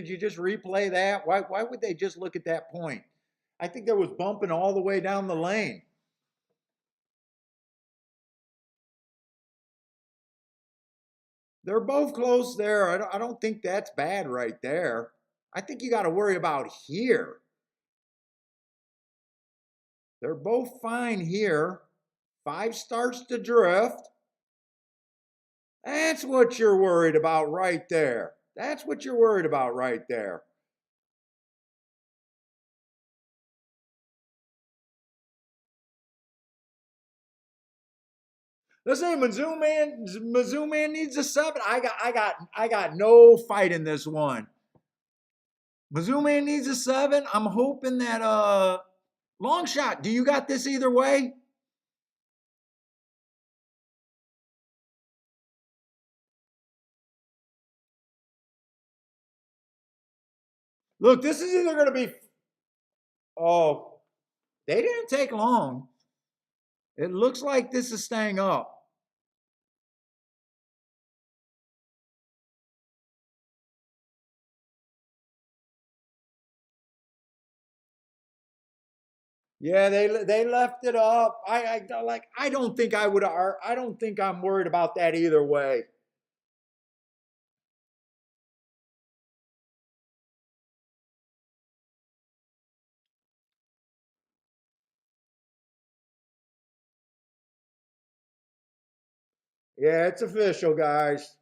you just replay that? Why would they just look at that point? I think there was bumping all the way down the lane. They're both close there. I don't think that's bad right there. I think you got to worry about here. They're both fine here. Five starts to drift. That's what you're worried about right there. That's what you're worried about right there. Listen, Mizzou man needs a 7. I got no fight in this one. Mizzou man needs a 7. I'm hoping that long shot. Do you got this either way? Look, this is either going to be. Oh, they didn't take long. It looks like this is staying up. Yeah, they left it up. I don't think I would. I don't think I'm worried about that either way. Yeah, it's official, guys.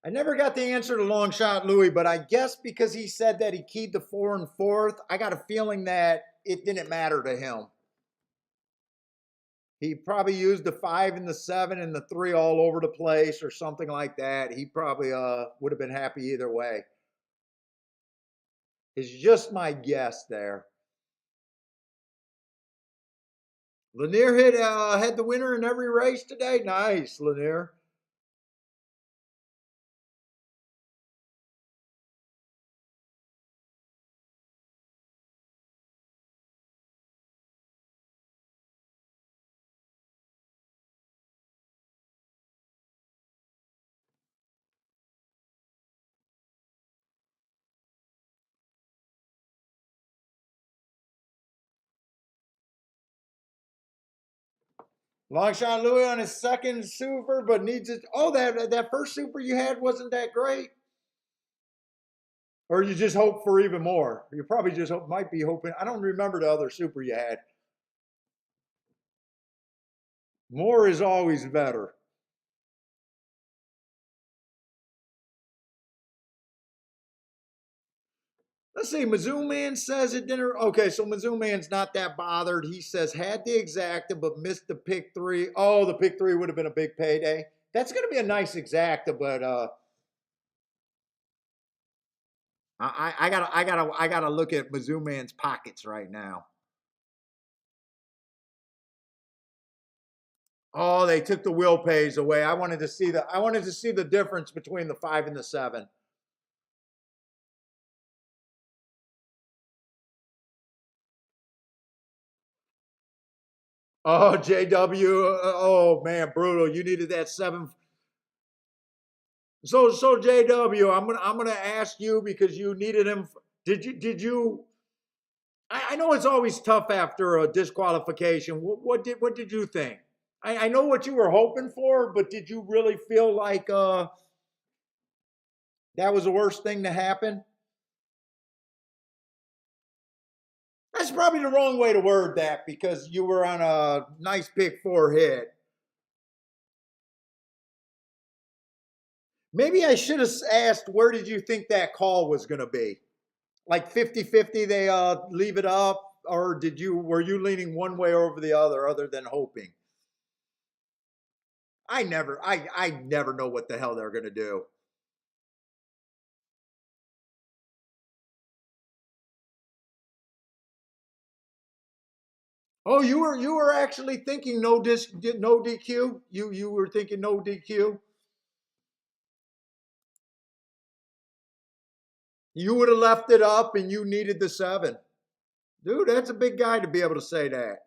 I never got the answer to long shot Louis, but I guess because he said that he keyed the 4 and 4th, I got a feeling that it didn't matter to him. He probably used the 5 and the 7 and the 3 all over the place or something like that. He probably would have been happy either way. It's just my guess there. Lanier had the winner in every race today. Nice, Lanier. Long shot Louis on his second super, but needs it. Oh, that first super you had wasn't that great. Or you just hope for even more. You probably just might be hoping. I don't remember the other super you had. More is always better. Let's see. Mizzou Man says it didn't. Okay, so Mizzou Man's not that bothered. He says had the exacta but missed the pick 3. Oh, the pick 3 would have been a big payday. That's going to be a nice exacta, but I gotta look at Mizzou Man's pockets right now. Oh, they took the will pays away. I wanted to see the difference between the 5 and the 7. Oh, JW. Oh man, brutal. You needed that 7. So JW, I'm gonna ask you because you needed him. Did you? I know it's always tough after a disqualification. What did you think? I know what you were hoping for, but did you really feel like that was the worst thing to happen? That's probably the wrong way to word that because you were on a nice pick 4 hit. Maybe I should have asked where did you think that call was going to be? Like 50-50 they leave it up or were you leaning one way or over the other than hoping? I never know what the hell they're gonna do. Oh, you were actually thinking no DQ. You were thinking no DQ. You would have left it up, and you needed the 7, dude. That's a big guy to be able to say that.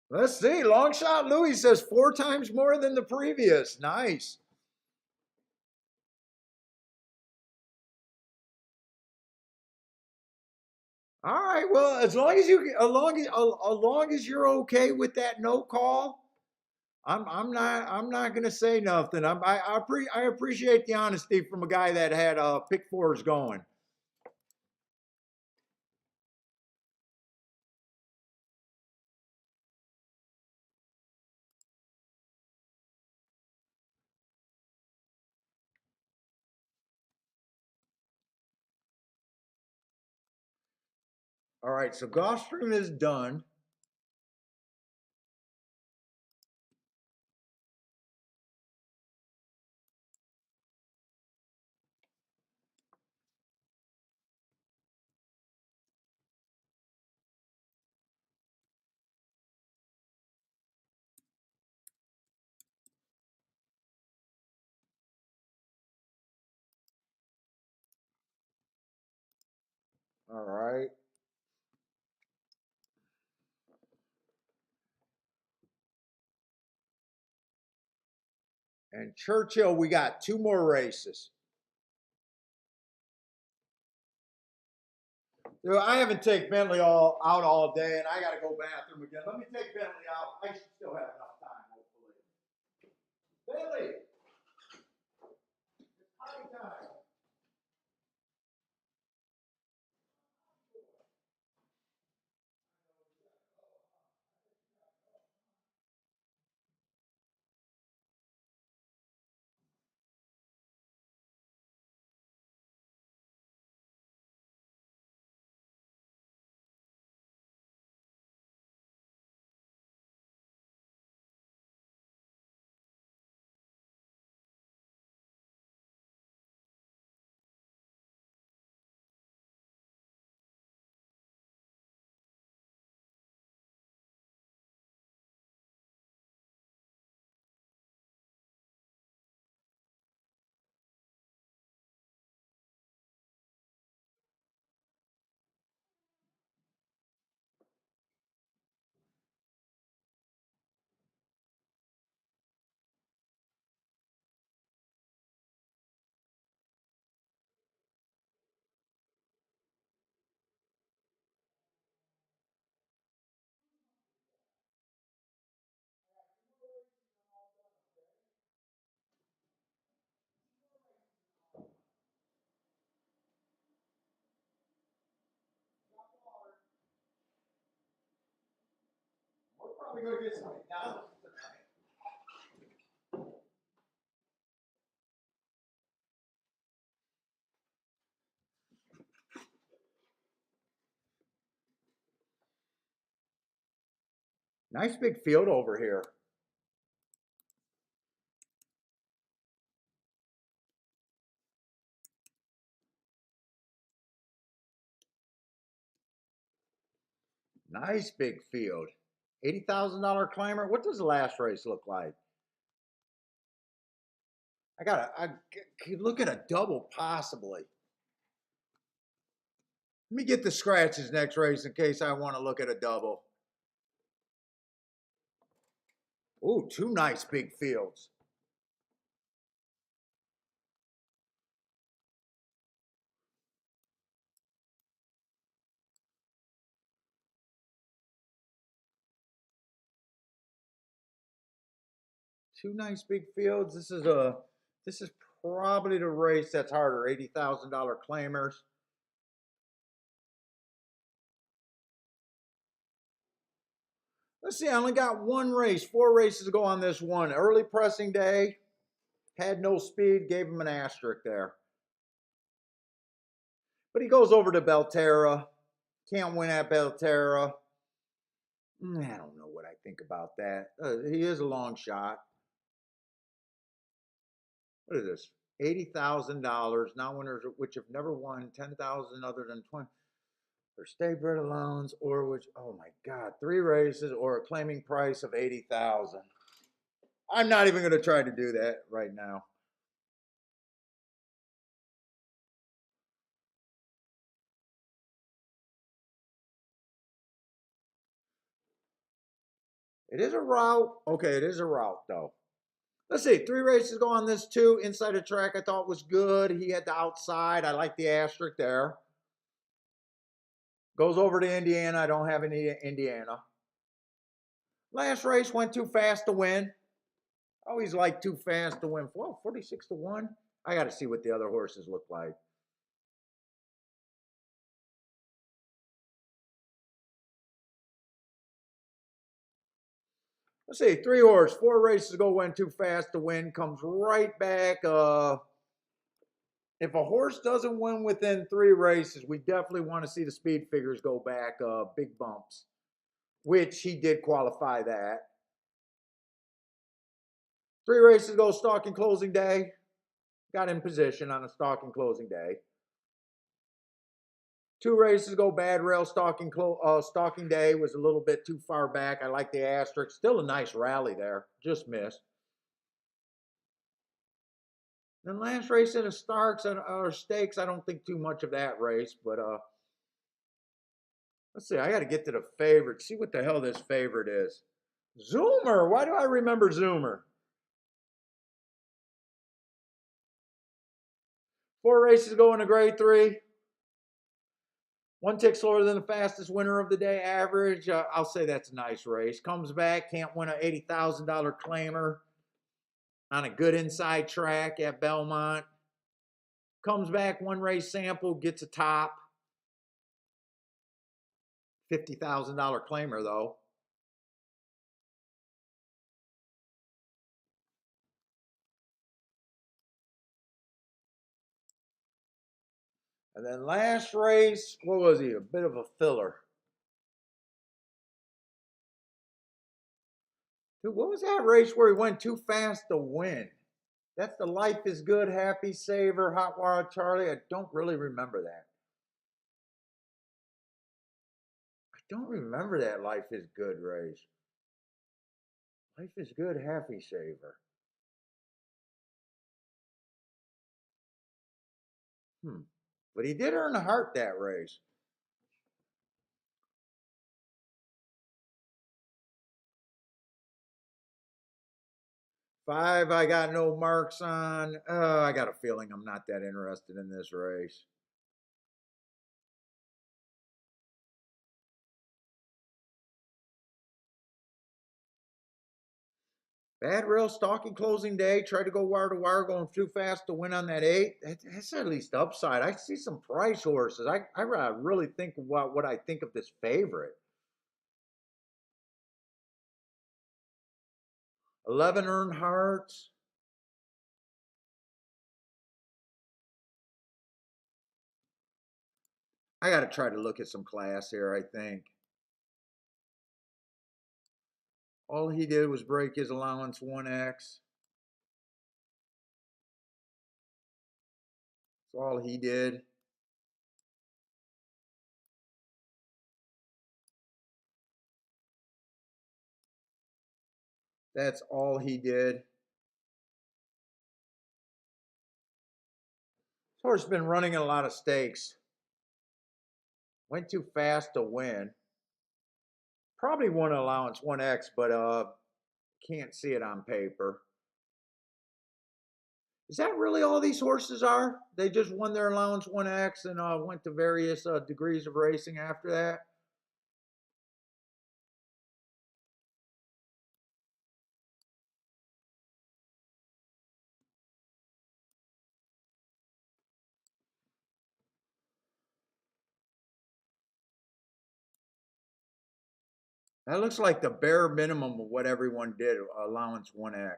Let's see. Long shot Louis says 4 times more than the previous. Nice. All right. Well, as long as you're okay with that no call, I'm not gonna say nothing. I appreciate the honesty from a guy that had pick fours going. All right. So Gulfstream is done. All right. And Churchill, we got 2 more races. Dude, I haven't taken Bentley out all day, and I got to go bathroom again. Let me take Bentley out. I should still have enough time, hopefully. Bentley, potty time. We're probably going to get some McDonald's tonight. Nice big field over here. Nice big field. $80,000 climber. What does the last race look like? I could look at a double possibly. Let me get the scratches next race in case I want to look at a double. Oh, 2 nice big fields. Two nice big fields. This is probably the race that's harder. $80,000 claimers. Let's see, I only got one race, 4 races to go on this one. Early pressing day, had no speed, gave him an asterisk there. But he goes over to Belterra. Can't win at Belterra. I don't know what I think about that. He is a long shot. What is this? $80,000. Non-winners which have never won 10,000 other than 20 for state bred allowance, or which, oh my God, 3 races or a claiming price of 80,000. I'm not even going to try to do that right now. It is a route. Okay, it is a route though. Let's see. 3 races go on this too. Inside the track I thought was good. He had the outside. I like the asterisk there. Goes over to Indiana. I don't have any Indiana. Last race went too fast to win. Always like too fast to win. Well, 46 to 1. I got to see what the other horses look like. Let's see, 3 horse, 4 races ago, went too fast to win, comes right back. If a horse doesn't win within 3 races, we definitely want to see the speed figures go back big bumps, which he did qualify that. 3 races ago, stalking closing day, got in position on a stalking closing day. 2 races ago, bad rail stalking day was a little bit too far back. I like the asterisk. Still a nice rally there, just missed. Then last race at a Starks or Stakes, I don't think too much of that race, but let's see. I got to get to the favorite. See what the hell this favorite is. Zoomer. Why do I remember Zoomer? 4 races ago in a grade 3. 1 tick slower than the fastest winner of the day average. I'll say that's a nice race. Comes back, can't win an $80,000 claimer on a good inside track at Belmont. Comes back, 1 race sample, gets a top. $50,000 claimer though. And then last race, what was he? A bit of a filler. Dude, what was that race where he went too fast to win? That's the Life is Good, Happy Saver, Hot Wild Charlie. I don't really remember that. I don't remember that Life is Good race. Life is Good, Happy Saver. But he did earn a heart that race. 5, I got no marks on. I got a feeling I'm not that interested in this race. Bad rail stalking closing day. Tried to go wire to wire, going too fast to win on that 8. That's at least upside. I see some price horses. I really think about what I think of this favorite. 11 earned hearts. I got to try to look at some class here, I think. All he did was break his allowance 1x. That's all he did. That's all he did. This horse has been running a lot of stakes. Went too fast to win. Probably won allowance 1x, but can't see it on paper. Is that really all these horses are? They just won their allowance 1x and went to various degrees of racing after that? That looks like the bare minimum of what everyone did, allowance 1x.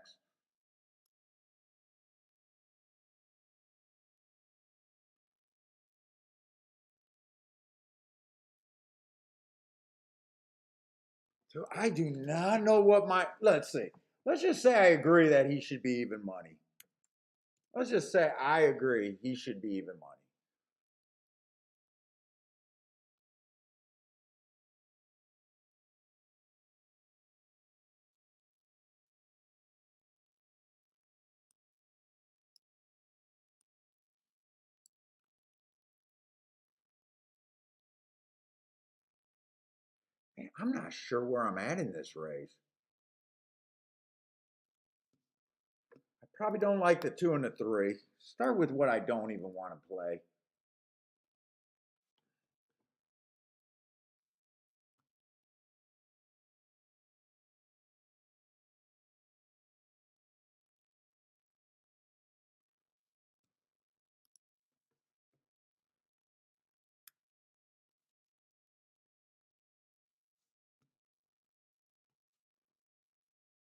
So I do not know what let's see. Let's just say I agree that he should be even money. Let's just say I agree he should be even money. Man, I'm not sure where I'm at in this race. I probably don't like the 2 and the 3. Start with what I don't even want to play.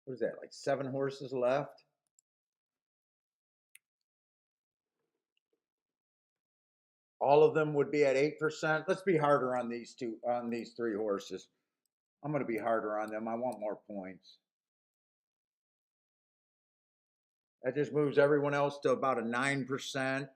What is that, like 7 horses left? All of them would be at 8%. Let's be harder on these 3 horses. I'm going to be harder on them. I want more points. That just moves everyone else to about a 9%.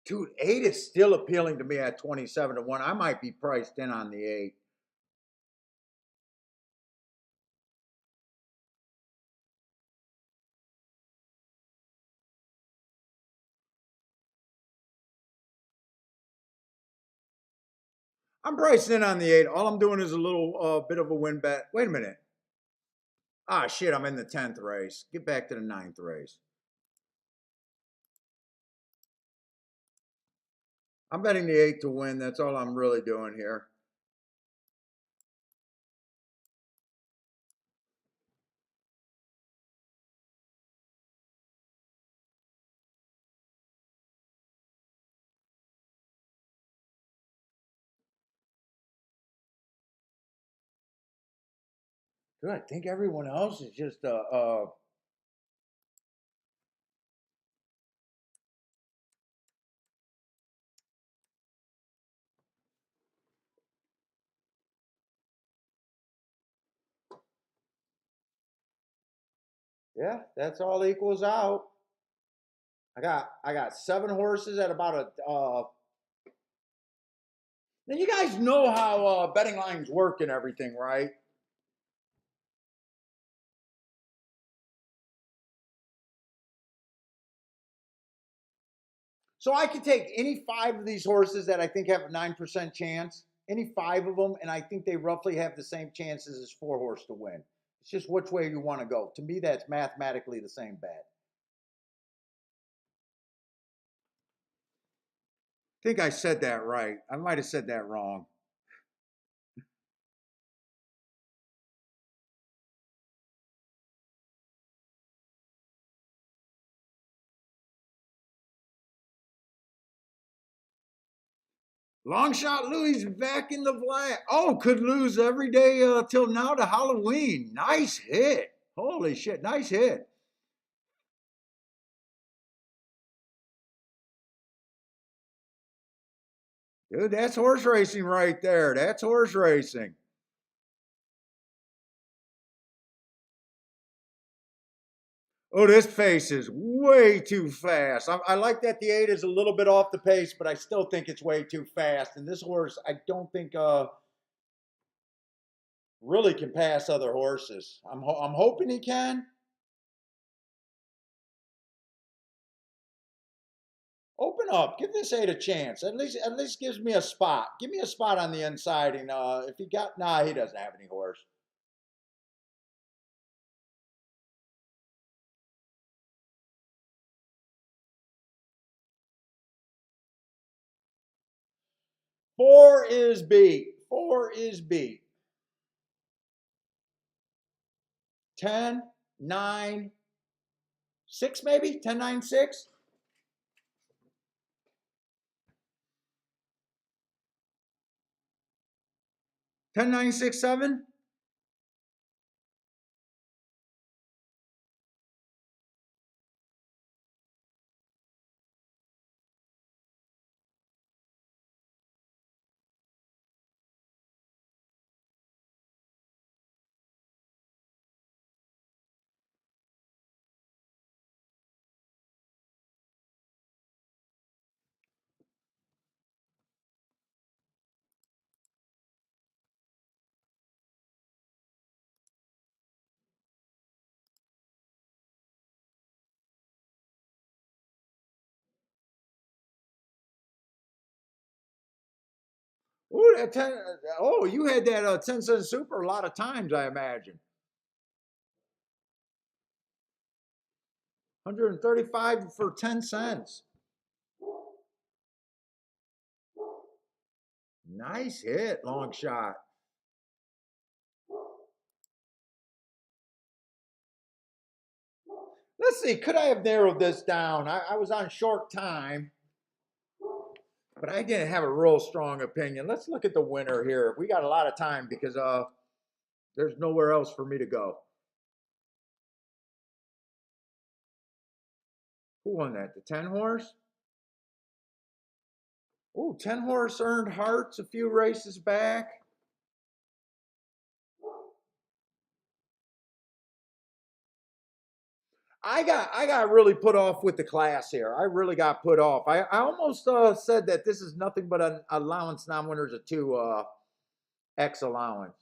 Dude, 8 is still appealing to me at 27 to 1. I might be priced in on the 8. I'm priced in on the 8. All I'm doing is a little bit of a win bet. Wait a minute. Ah, shit, I'm in the 10th race. Get back to the 9th race. I'm betting the 8 to win. That's all I'm really doing here. Dude, I think everyone else is just yeah, that's all equals out. I got 7 horses at about a then you guys know how betting lines work and everything, right? So I could take any 5 of these horses that I think have a 9% chance, any 5 of them, and I think they roughly have the same chances as 4 horse to win. It's just which way you want to go. To me, that's mathematically the same bet. I think I said that right. I might have said that wrong. Long shot Louis back in the black. Oh, could lose every day till now to Halloween. Nice hit. Holy shit, nice hit. Dude, that's horse racing right there. That's horse racing. Oh, this pace is way too fast. I like that the 8 is a little bit off the pace, but I still think it's way too fast. And this horse, I don't think really can pass other horses. I'm hoping he can. Open up. Give this 8 a chance. At least gives me a spot. Give me a spot on the inside. And if he got nah, he doesn't have any horse. 4 is beat. 4 is beat. 10, 9, 6 maybe? 10, 9, 6? 10, 9, 6, 7? Ooh, that 10, oh, you had that 10-cent super a lot of times, I imagine. 135 for 10 cents. Nice hit, long shot. Let's see, could I have narrowed this down? I was on short time, but I didn't have a real strong opinion. Let's look at the winner here. We got a lot of time because there's nowhere else for me to go. Who won that? The 10 horse? Ooh, 10 horse earned hearts a few races back. I got really put off with the class here. I really got put off. I almost said that this is nothing but an allowance non-winners of 2 X allowance.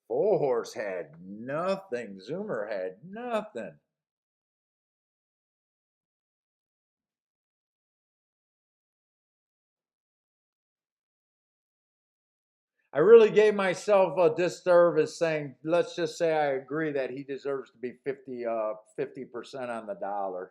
Four horse had nothing. Zoomer had nothing. I really gave myself a disservice saying, let's just say I agree that he deserves to be 50% on the dollar.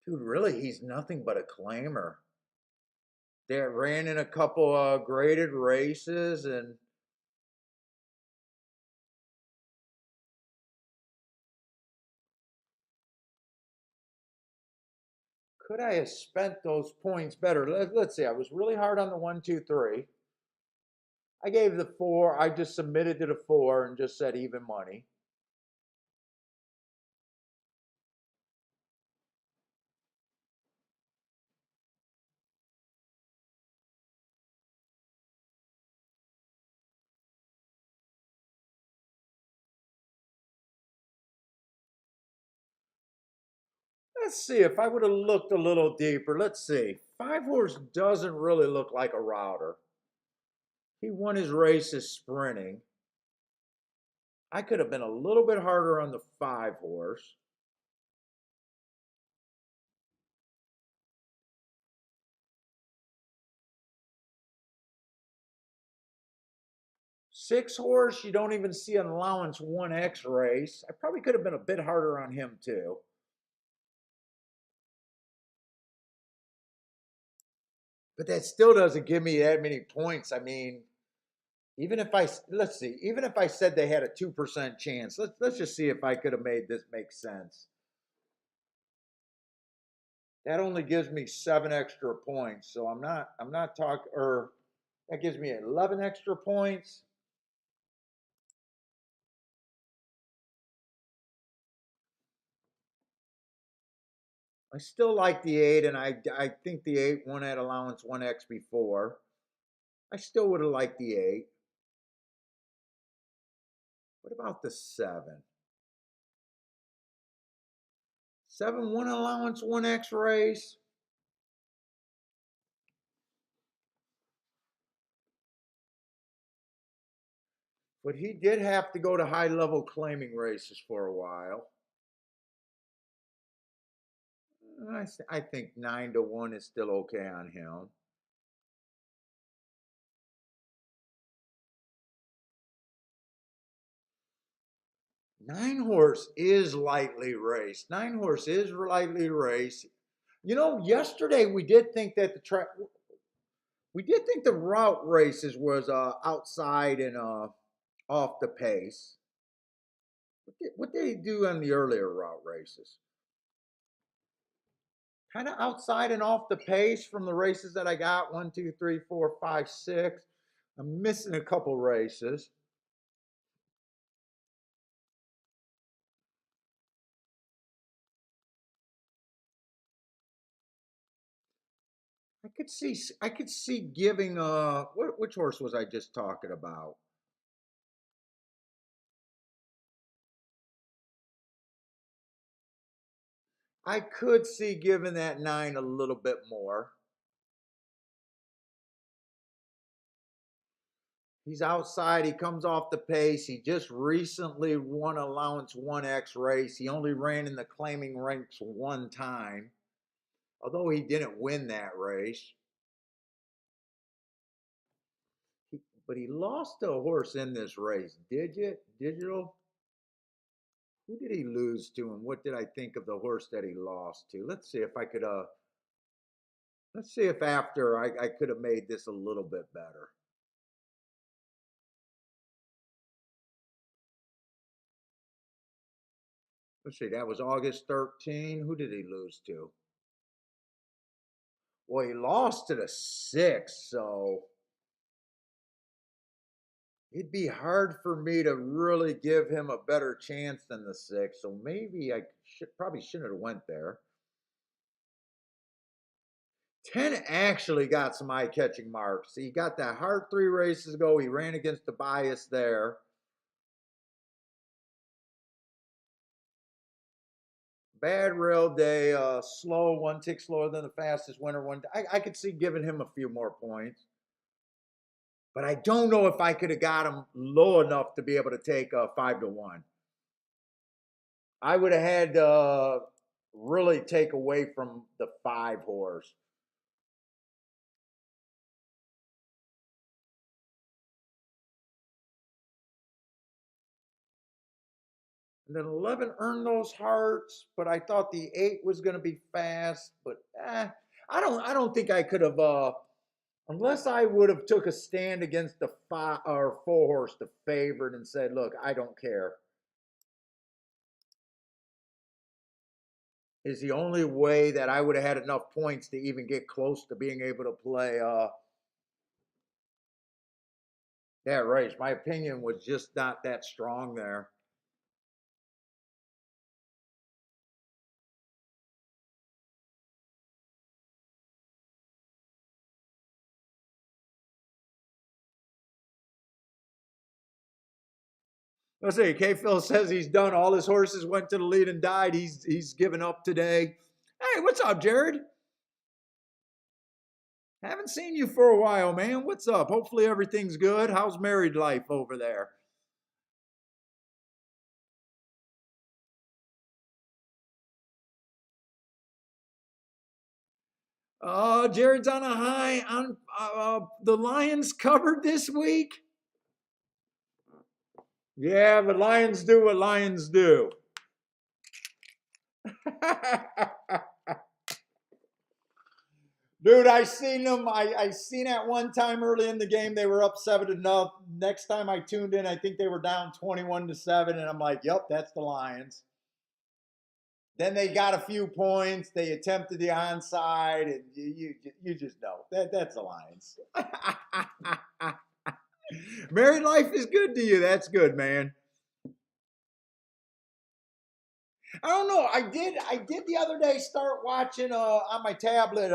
Dude, really, he's nothing but a claimer. They ran in a couple graded races and could I have spent those points better? Let's see. I was really hard on the 1, 2, 3. I gave the 4. I just submitted to the 4 and just said even money. Let's see if I would have looked a little deeper. Let's see. 5 horse doesn't really look like a router. He won his races sprinting. I could have been a little bit harder on the 5 horse. 6 horse, you don't even see an allowance 1X race. I probably could have been a bit harder on him too. But that still doesn't give me that many points. I mean, even if I let's see, even if I said they had a 2% chance, let's just see if I could have made this make sense. That only gives me 7 extra points. So I'm not talking or that gives me 11 extra points. I still like the 8 and I think the 8 won at allowance 1X before. I still would have liked the 8. What about the 7? 7 won allowance 1X race. But he did have to go to high-level claiming races for a while. I think 9-1 is still okay on him. Nine horse is lightly raced. Nine horse is lightly raced. You know, yesterday we did think that we did think the route races was outside and off the pace. What did he do on the earlier route races? Kind of outside and off the pace from the races that I got. 1, 2, 3, 4, 5, 6. I'm missing a couple races. I could see giving which horse was I just talking about? I could see giving that 9 a little bit more. He's outside. He comes off the pace. He just recently won allowance 1X race. He only ran in the claiming ranks one time, although he didn't win that race. But he lost to a horse in this race. Digital? Who did he lose to, and what did I think of the horse that he lost to? Let's see if I could let's see if after I could have made this a little bit better. Let's see, that was August 13. Who did he lose to? Well, he lost to the 6, so it'd be hard for me to really give him a better chance than the 6. So maybe I probably shouldn't have went there. 10 actually got some eye-catching marks. He got that hard 3 races ago. He ran against the bias there. Bad rail day, slow, 1 tick slower than the fastest winner one. I could see giving him a few more points. But I don't know if I could have got him low enough to be able to take 5-1. I would have had to really take away from the 5 horse. And then 11 earned those hearts, but I thought the 8 was going to be fast. But I don't think I could have. Unless I would have took a stand against the 5 or 4 horse, the favorite, and said, "Look, I don't care," is the only way that I would have had enough points to even get close to being able to play that race. My opinion was just not that strong there. Let's see. K. Phil says he's done. All his horses went to the lead and died. He's given up today. Hey, what's up, Jared? Haven't seen you for a while, man. What's up? Hopefully everything's good. How's married life over there? Jared's on a high on the Lions covered this week. Yeah, but Lions do what Lions do. Dude, I seen them. I seen at one time early in the game they were up 7-0. Next time I tuned in, I think they were down 21-7, and I'm like, "Yep, that's the Lions." Then they got a few points. They attempted the onside, and you just know that's the Lions. Married life is good to you. That's good, man. I don't know. I did the other day start watching on my tablet.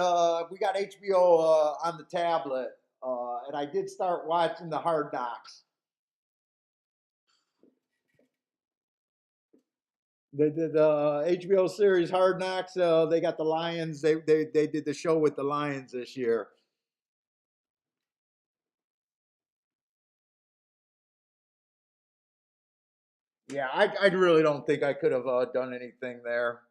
We got HBO on the tablet, and I did start watching the Hard Knocks. The HBO series Hard Knocks. They got the Lions. They did the show with the Lions this year. Yeah, I really don't think I could have done anything there.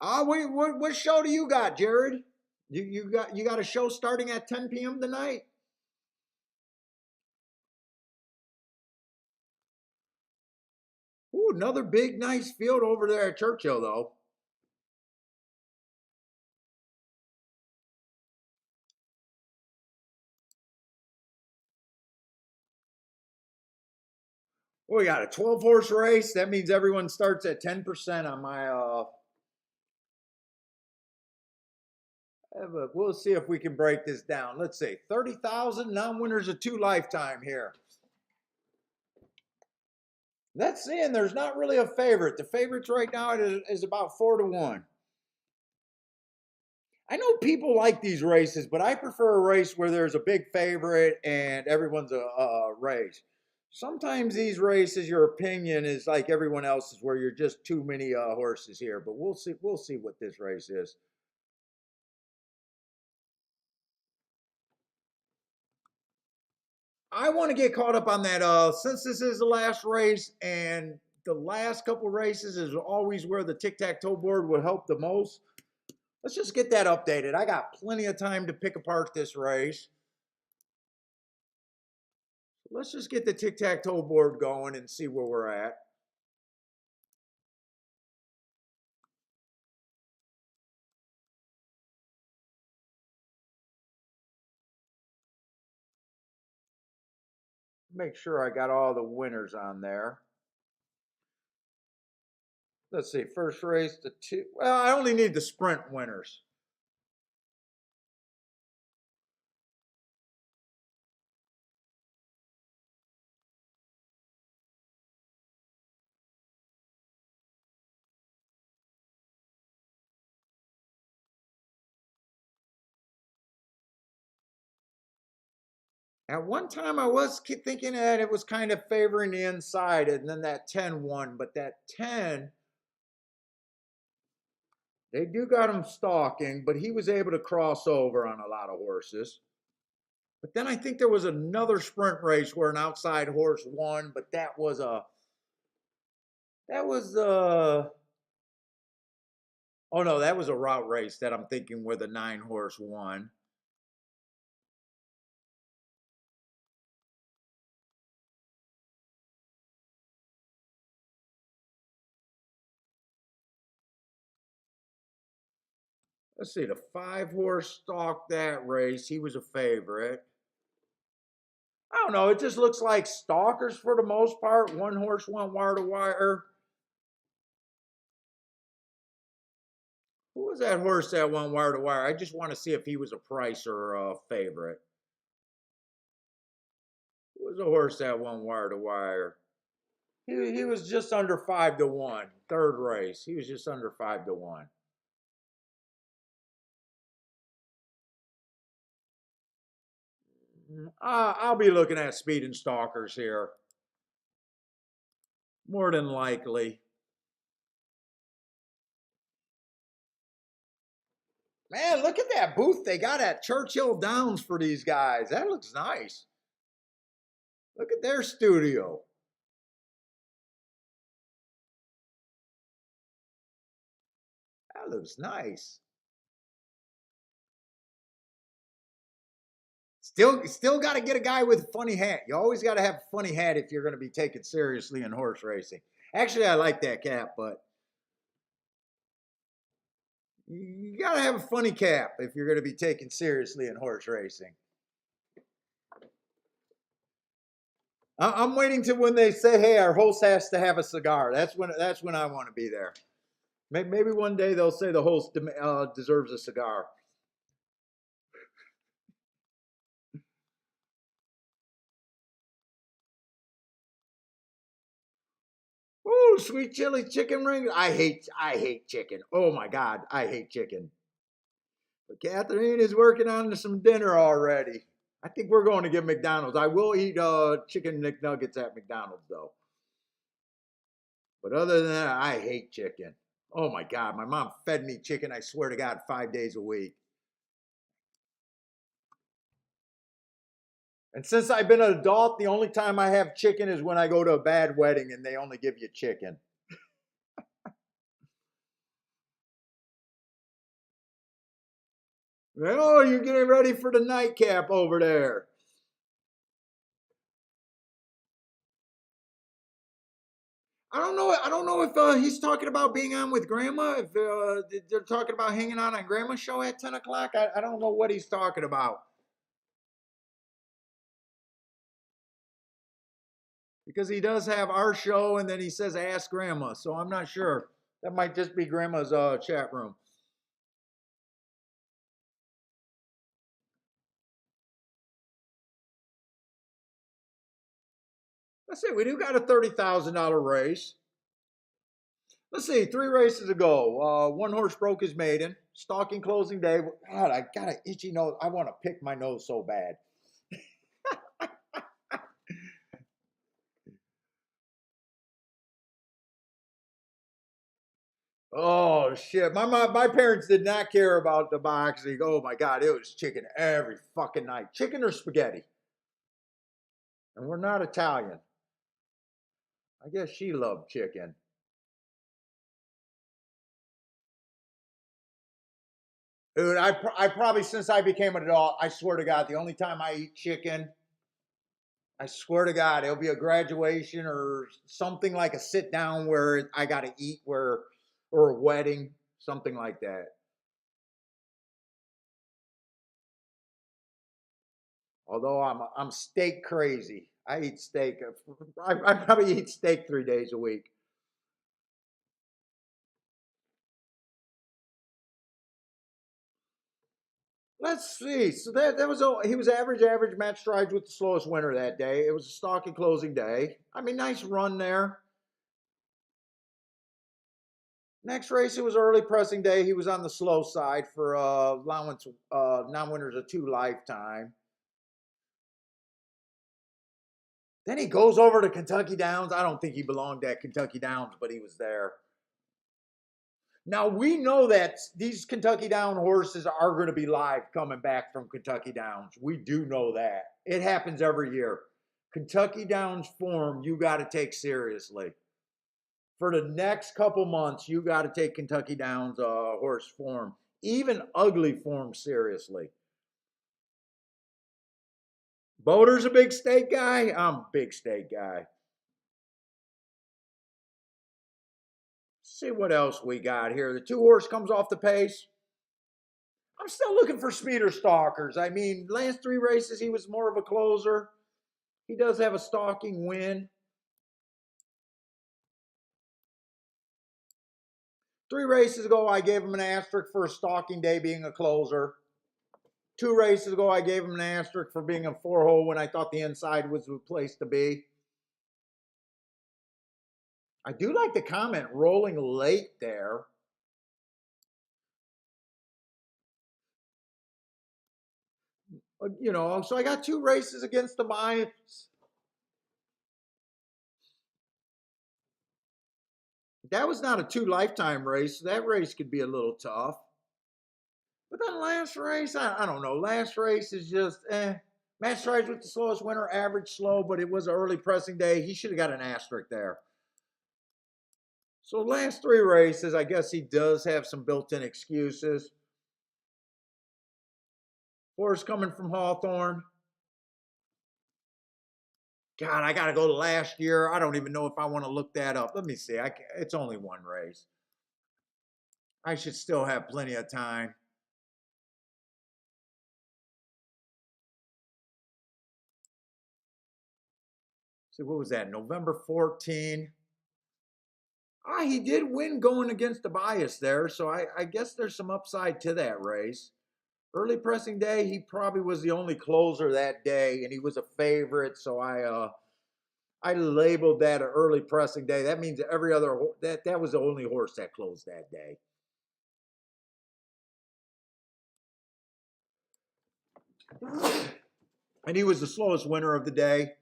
What show do you got, Jared? You got a show starting at 10 p.m. tonight? Ooh, another big nice field over there at Churchill though. We got a 12 horse race. That means everyone starts at 10% on my we'll see if we can break this down. Let's see. 30,000 non-winners of two lifetime here. That's seeing there's not really a favorite. The favorites right now is about 4-1. I know people like these races, but I prefer a race where there's a big favorite and everyone's a race. Sometimes these races, your opinion is like everyone else's, where you're just too many horses here. But we'll see. We'll see what this race is. I want to get caught up on that. Since this is the last race, and the last couple races is always where the tic tac toe board would help the most. Let's just get that updated. I got plenty of time to pick apart this race. Let's just get the tic tac toe board going and see where we're at. Make sure I got all the winners on there. Let's see, first race to two. Well, I only need the sprint winners. At one time, I was thinking that it was kind of favoring the inside, and then that 10 won. But that 10, they do got him stalking, but he was able to cross over on a lot of horses. But then I think there was another sprint race where an outside horse won, but that was oh no, that was a route race that I'm thinking where the 9 horse won. Let's see, the 5 horse stalked that race. He was a favorite. I don't know. It just looks like stalkers for the most part. 1 horse went wire to wire. Who was that horse that went wire to wire? I just want to see if he was a price or a favorite. Who was a horse that went wire to wire? He was just under 5-1. Third race. He was just under 5-1. I'll be looking at speed and stalkers here. More than likely. Man, look at that booth they got at Churchill Downs for these guys. That looks nice. Look at their studio. That looks nice. Still got to get a guy with a funny hat. You always got to have a funny hat if you're going to be taken seriously in horse racing. Actually, I like that cap, but you got to have a funny cap if you're going to be taken seriously in horse racing. I'm waiting to when they say, "Hey, our host has to have a cigar." That's when I want to be there. Maybe one day they'll say the host deserves a cigar. Ooh, sweet chili chicken ring. I hate chicken. Oh my God, I hate chicken. But Catherine is working on some dinner already. I think we're going to get McDonald's. I will eat chicken McNuggets at McDonald's though. But other than that, I hate chicken. Oh my God, my mom fed me chicken, I swear to God, 5 days a week. And since I've been an adult, the only time I have chicken is when I go to a bad wedding and they only give you chicken. Oh, you're getting ready for the nightcap over there. I don't know if he's talking about being on with Grandma. If they're talking about hanging out on Grandma's show at 10 o'clock, I don't know what he's talking about. Because he does have our show, and then he says "Ask Grandma," so I'm not sure. That might just be Grandma's chat room. Let's see, we do got a $30,000 race. Let's see, 3 races ago. One horse broke his maiden. Stalking closing day. God, I got an itchy nose. I want to pick my nose so bad. Oh shit! My parents did not care about the boxing. Oh my God, it was chicken every fucking night. Chicken or spaghetti. And we're not Italian. I guess she loved chicken. Dude, I probably, since I became an adult, I swear to God, the only time I eat chicken, I swear to God, it'll be a graduation or something like a sit down where I got to eat, where, or a wedding, something like that. Although I'm steak crazy. I eat steak. I probably eat steak 3 days a week. Let's see. So that was he was average match strides with the slowest winner that day. It was a stalking closing day. I mean, nice run there. Next race, it was early pressing day. He was on the slow side for allowance non-winners of 2 lifetime. Then he goes over to Kentucky Downs. I don't think he belonged at Kentucky Downs, but he was there. Now we know that these Kentucky Down horses are going to be live coming back from Kentucky Downs. We do know that. It happens every year. Kentucky Downs form you got to take seriously. For the next couple months, you got to take Kentucky Downs horse form, even ugly form, seriously. Boater's a big stake guy. I'm a big stake guy. See what else we got here. The 2 horse comes off the pace. I'm still looking for speeder stalkers. I mean, last 3 races, he was more of a closer. He does have a stalking win. 3 races ago, I gave him an asterisk for a stalking day being a closer. 2 races ago, I gave him an asterisk for being a 4-hole when I thought the inside was the place to be. I do like the comment rolling late there. You know, so I got 2 races against the bias. That was not a 2 lifetime race. So that race could be a little tough. But then last race, I don't know. Last race is just Match strides with the slowest winner, average slow, but it was an early pressing day. He should have got an asterisk there. So last 3 races, I guess he does have some built-in excuses. Horse coming from Hawthorne. God, I got to go to last year. I don't even know if I want to look that up. Let me see. It's only 1 race. I should still have plenty of time. See, what was that? November 14. He did win going against the bias there, so I guess there's some upside to that race. Early pressing day, he probably was the only closer that day, and he was a favorite, so I labeled that an early pressing day. That means every other that was the only horse that closed that day. And he was the slowest winner of the day.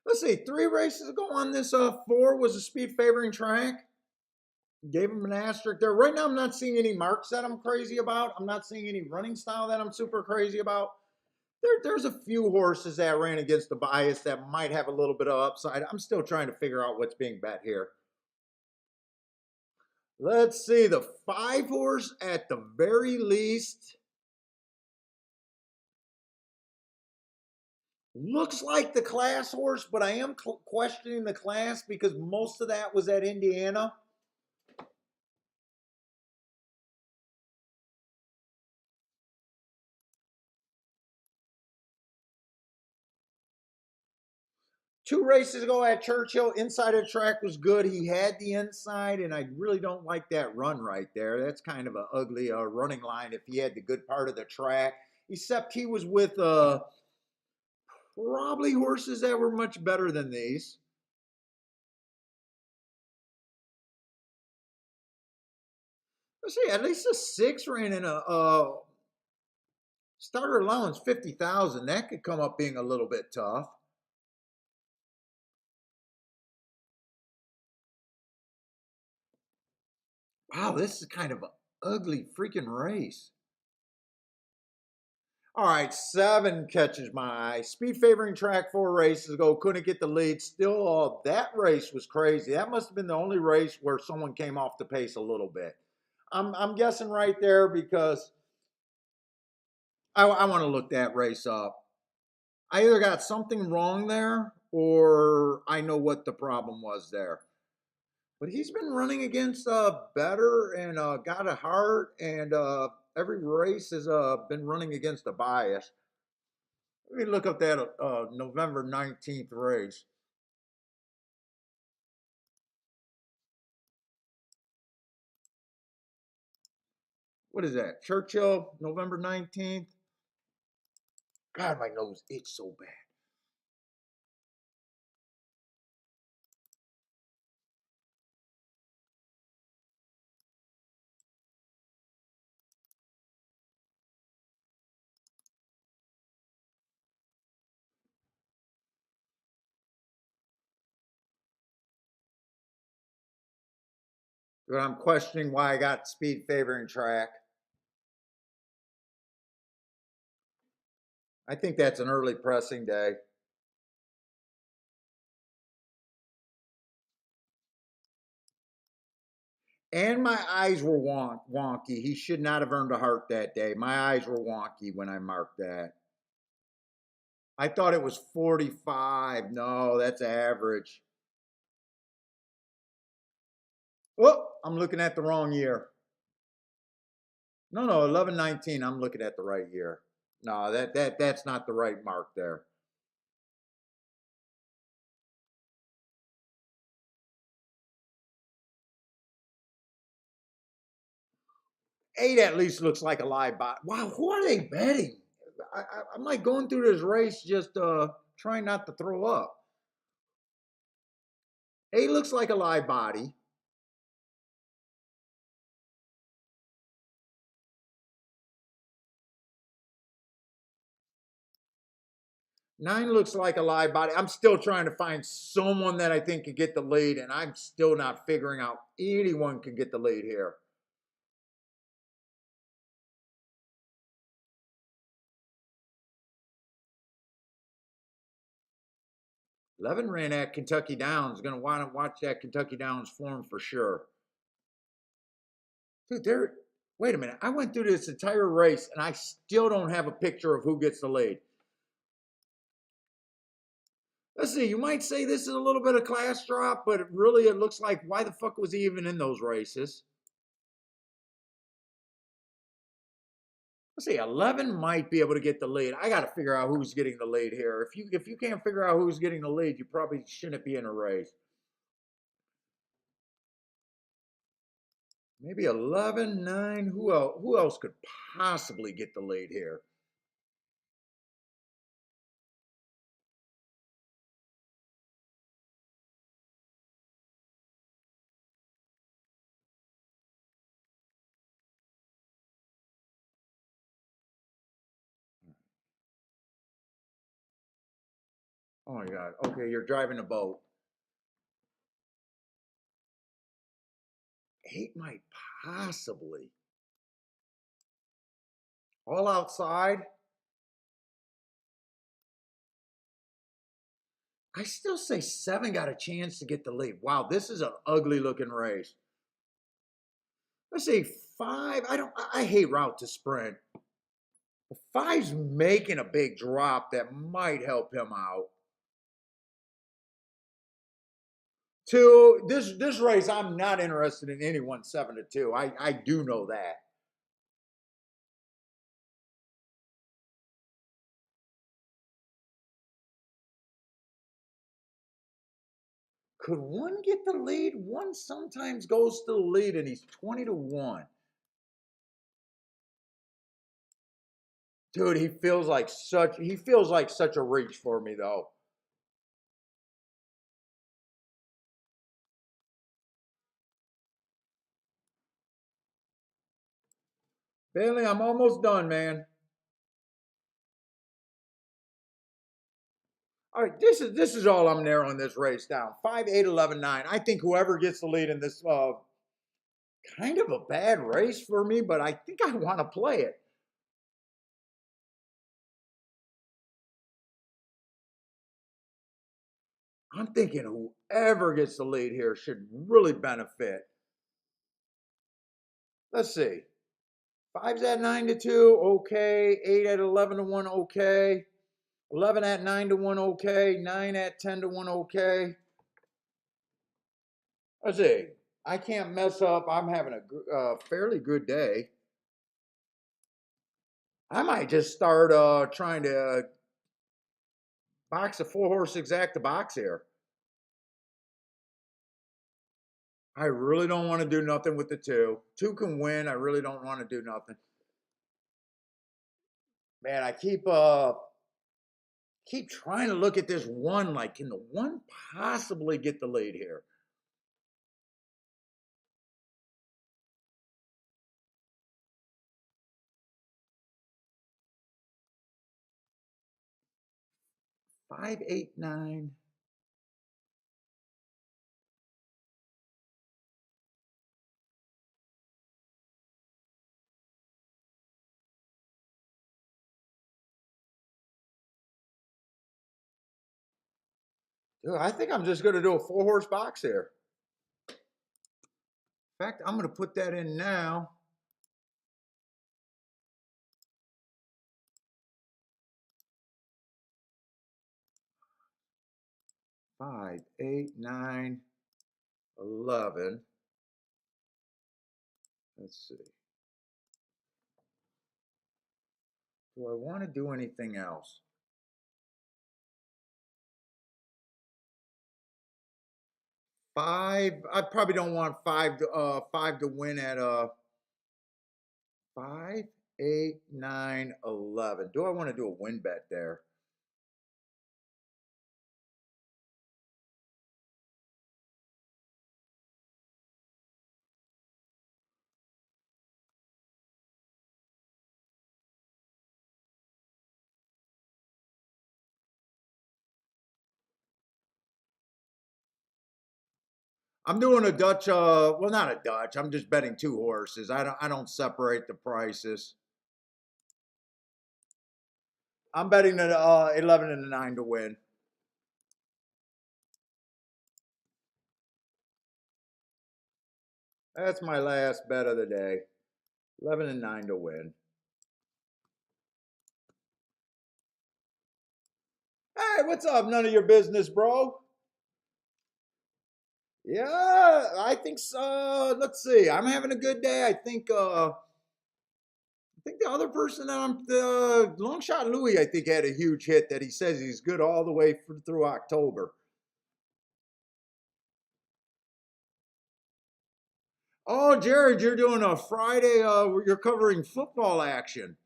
Let's see, 3 races ago on this 4 was a speed favoring track. Gave him an asterisk there. Right now, I'm not seeing any marks that I'm crazy about. I'm not seeing any running style that I'm super crazy about. There's a few horses that ran against the bias that might have a little bit of upside. I'm still trying to figure out what's being bet here. Let's see, the 5 horse at the very least looks like the class horse, but I am questioning the class because most of that was at Indiana. Two races ago at Churchill, inside of the track was good. He had the inside, and I really don't like that run right there. That's kind of an ugly running line if he had the good part of the track. Except he was with probably horses that were much better than these. Let's see, at least a 6 ran in a starter allowance 50,000. That could come up being a little bit tough. Wow, this is kind of an ugly freaking race. All right, 7 catches my eye. Speed favoring track 4 races ago. Couldn't get the lead. Still, that race was crazy. That must have been the only race where someone came off the pace a little bit. I'm guessing right there because I want to look that race up. I either got something wrong there or I know what the problem was there. But he's been running against better and got a heart, and every race has been running against a bias. Let me look up that November 19th race. What is that? Churchill, November 19th. God, my nose itches so bad. But I'm questioning why I got speed favoring track. I think that's an early pressing day. And my eyes were wonky. He should not have earned a heart that day. My eyes were wonky when I marked that. I thought it was 45. No, that's average. Oh, I'm looking at the wrong year. No, 11-19. I'm looking at the right year. No, that's not the right mark there. 8 at least looks like a live bot. Wow, who are they betting? I'm like going through this race just trying not to throw up. 8 looks like a live body. 9 looks like a live body. I'm still trying to find someone that I think could get the lead, and I'm still not figuring out anyone can get the lead here. 11 ran at Kentucky Downs. Going to want to watch that Kentucky Downs form for sure. Dude, wait a minute. I went through this entire race, and I still don't have a picture of who gets the lead. Let's see, you might say this is a little bit of class drop, but really it looks like why the fuck was he even in those races? Let's see, 11 might be able to get the lead. I got to figure out who's getting the lead here. If you can't figure out who's getting the lead, you probably shouldn't be in a race. Maybe 11, 9. Who else could possibly get the lead here? Oh my God. Okay, you're driving a boat. 8 might possibly. All outside. I still say 7 got a chance to get the lead. Wow, this is an ugly looking race. Let's say 5. I hate route to sprint. 5's making a big drop that might help him out. 2, this race, I'm not interested in anyone 7-2. I do know that. Could 1 get the lead? 1 sometimes goes to the lead, and he's 20-1. Dude, he feels like such a reach for me though. Bailey, I'm almost done, man. All right, this is all I'm narrowing this race down. 5, 8, 11, 9. I think whoever gets the lead in this kind of a bad race for me, but I think I want to play it. I'm thinking whoever gets the lead here should really benefit. Let's see. 5's at 9-2, okay. 8 at 11-1, okay. 11 at 9-1, okay. 9 at 10-1, okay. Let's see. I can't mess up. I'm having a fairly good day. I might just start trying to box a 4-horse exacta box here. I really don't want to do nothing with the 2. 2 can win. I really don't want to do nothing. Man, I keep trying to look at this 1. Like, can the 1 possibly get the lead here? Five, 8, 9. Dude, I think I'm just going to do a 4-horse box here. In fact, I'm going to put that in now. 5, 8, 9, 11. Let's see. Do I want to do anything else? 5. I probably don't want 5 to win at 5, 8, 9, 11. Do I want to do a win bet there? I'm doing a Dutch. Well, not a Dutch. I'm just betting 2 horses. I don't separate the prices. I'm betting the 11 and the 9 to win. That's my last bet of the day. 11 and 9 to win. Hey, what's up? None of your business, bro. Yeah, I think so. Let's see. I'm having a good day. I think the other person that the long shot Louis, I think had a huge hit that he says he's good all the way through October. Oh, Jared, you're doing a Friday. You're covering football action.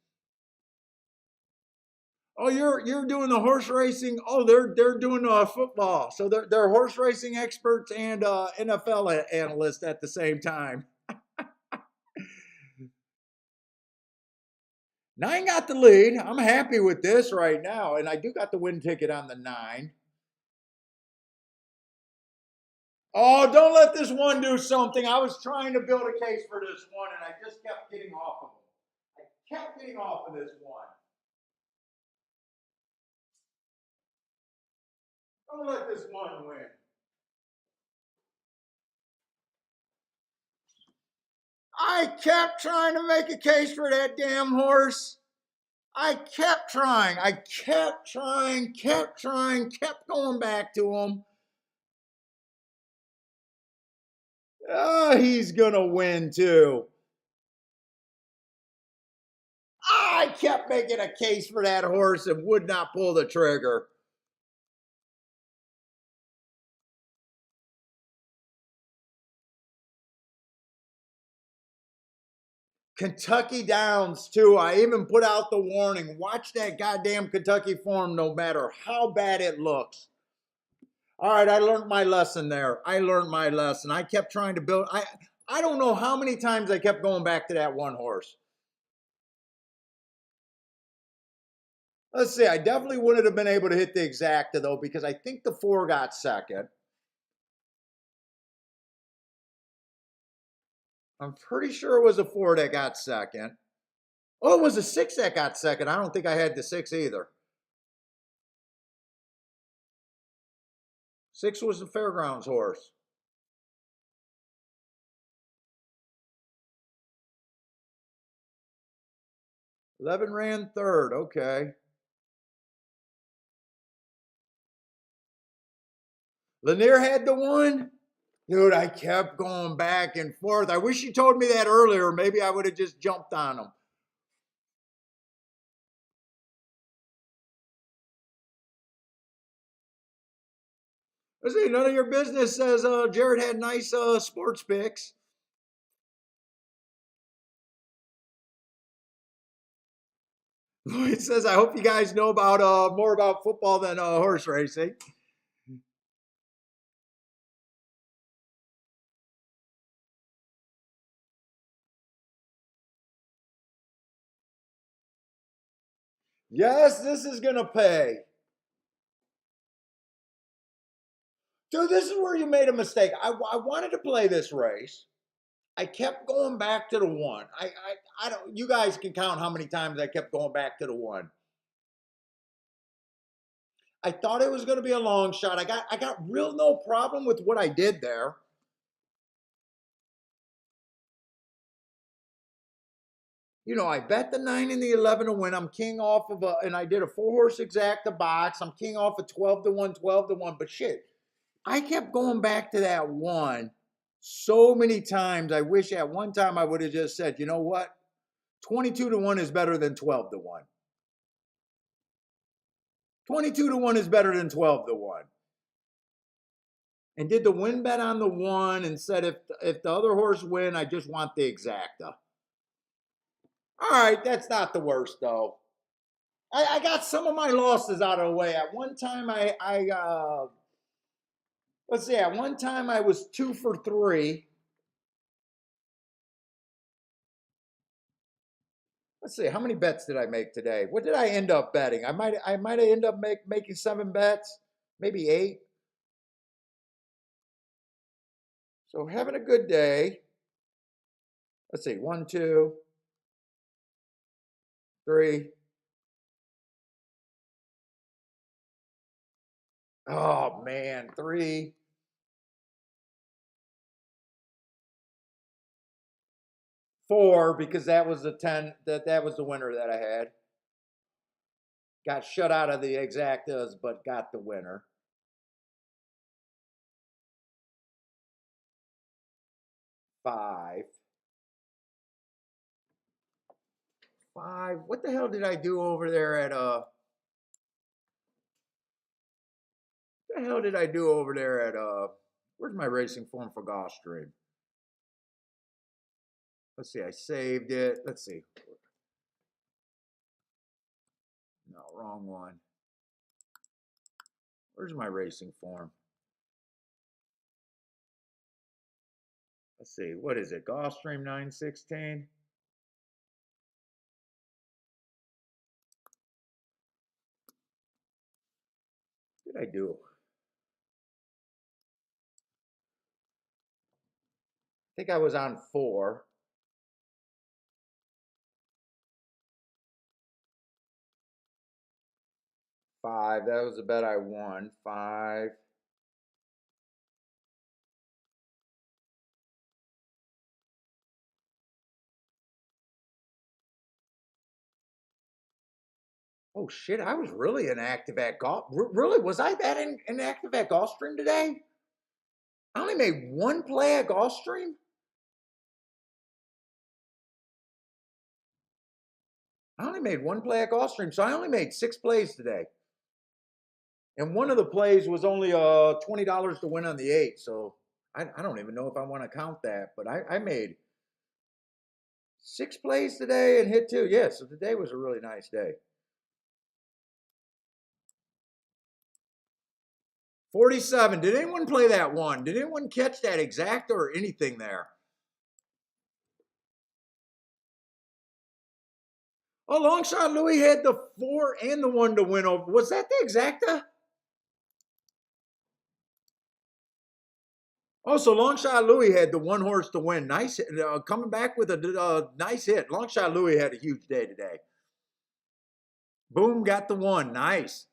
Oh, you're doing the horse racing. Oh, they're doing football. So they're horse racing experts and NFL analysts at the same time. 9 got the lead. I'm happy with this right now, and I do got the win ticket on the 9. Oh, don't let this one do something. I was trying to build a case for this one, and I just kept getting off of him. I kept getting off of this one. Don't let this one win. I kept trying to make a case for that damn horse. I kept trying. I kept trying, kept going back to him. Oh, he's going to win too. I kept making a case for that horse and would not pull the trigger. Kentucky Downs, too. I even put out the warning. Watch that goddamn Kentucky form no matter how bad it looks. All right, I learned my lesson there. I learned my lesson. I kept trying to build. I don't know how many times I kept going back to that one horse. Let's see. I definitely wouldn't have been able to hit the exacta, though, because I think the 4 got second. I'm pretty sure it was a 4 that got second. Oh, it was a 6 that got second. I don't think I had the 6 either. 6 was the Fairgrounds horse. 11 ran third. Okay. Lanier had the 1. Dude, I kept going back and forth. I wish you told me that earlier. Maybe I would have just jumped on him. I say, none of your business, says Jared had nice sports picks. Lloyd says, I hope you guys know about more about football than horse racing. Yes, this is going to pay. Dude, this is where you made a mistake. I wanted to play this race. I kept going back to the 1. I don't. You guys can count how many times I kept going back to the 1. I thought it was going to be a long shot. I got real no problem with what I did there. You know, I bet the 9 and the 11 to win. I'm king off of and I did a 4-horse exacta box. I'm king off of 12 to 1, 12 to 1. But shit, I kept going back to that 1 so many times. I wish at one time I would have just said, you know what? 22 to 1 is better than 12 to 1. 22 to 1 is better than 12 to 1. And did the win bet on the 1 and said if the other horse win, I just want the exacta. All right, that's not the worst though. I got some of my losses out of the way. At one time, let's see. At one time, I was 2 for 3. Let's see. How many bets did I make today? What did I end up betting? I might have ended up making 7 bets, maybe 8. So having a good day. Let's see. 1, 2, 3. Oh man, 3. 4, because that was the 10. That was the winner that I had. Got shut out of the exactas, but got the winner. 5. 5. What the hell did I do over there at What the hell did I do over there at where's my racing form for Gulfstream? Let's see, I saved it. Let's see. No, wrong one. Where's my racing form? Let's see, what is it? Gulfstream 916. What did I do? think I was on 4. Five. That was the bet I won. 5. Oh shit! I was really inactive at golf. Really, was I that inactive at Gulfstream today? I only made one play at Gulfstream. I only made one play at Gulfstream, so I only made 6 plays today. And one of the plays was only $20 to win on the 8. So I don't even know if I want to count that, but I made 6 plays today and hit 2. Yeah, so today was a really nice day. 47. Did anyone play that one? Did anyone catch that exact or anything there? Oh, long shot Louis had the 4 and the 1 to win over. Was that the exacta? Oh, so long shot Louis had the 1 horse to win. Nice, coming back with a nice hit. Long shot Louis had a huge day today. Boom, got the 1. Nice.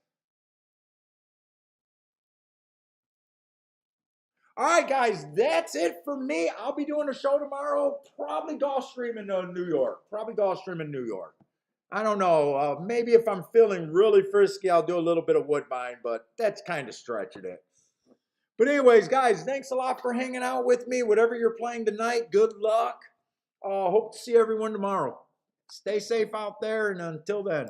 All right, guys, that's it for me. I'll be doing a show tomorrow. Probably Gulfstream in New York. Probably Gulfstream in New York. I don't know. Maybe if I'm feeling really frisky, I'll do a little bit of Woodbine, but that's kind of stretching it. But anyways, guys, thanks a lot for hanging out with me. Whatever you're playing tonight, good luck. Hope to see everyone tomorrow. Stay safe out there, and until then.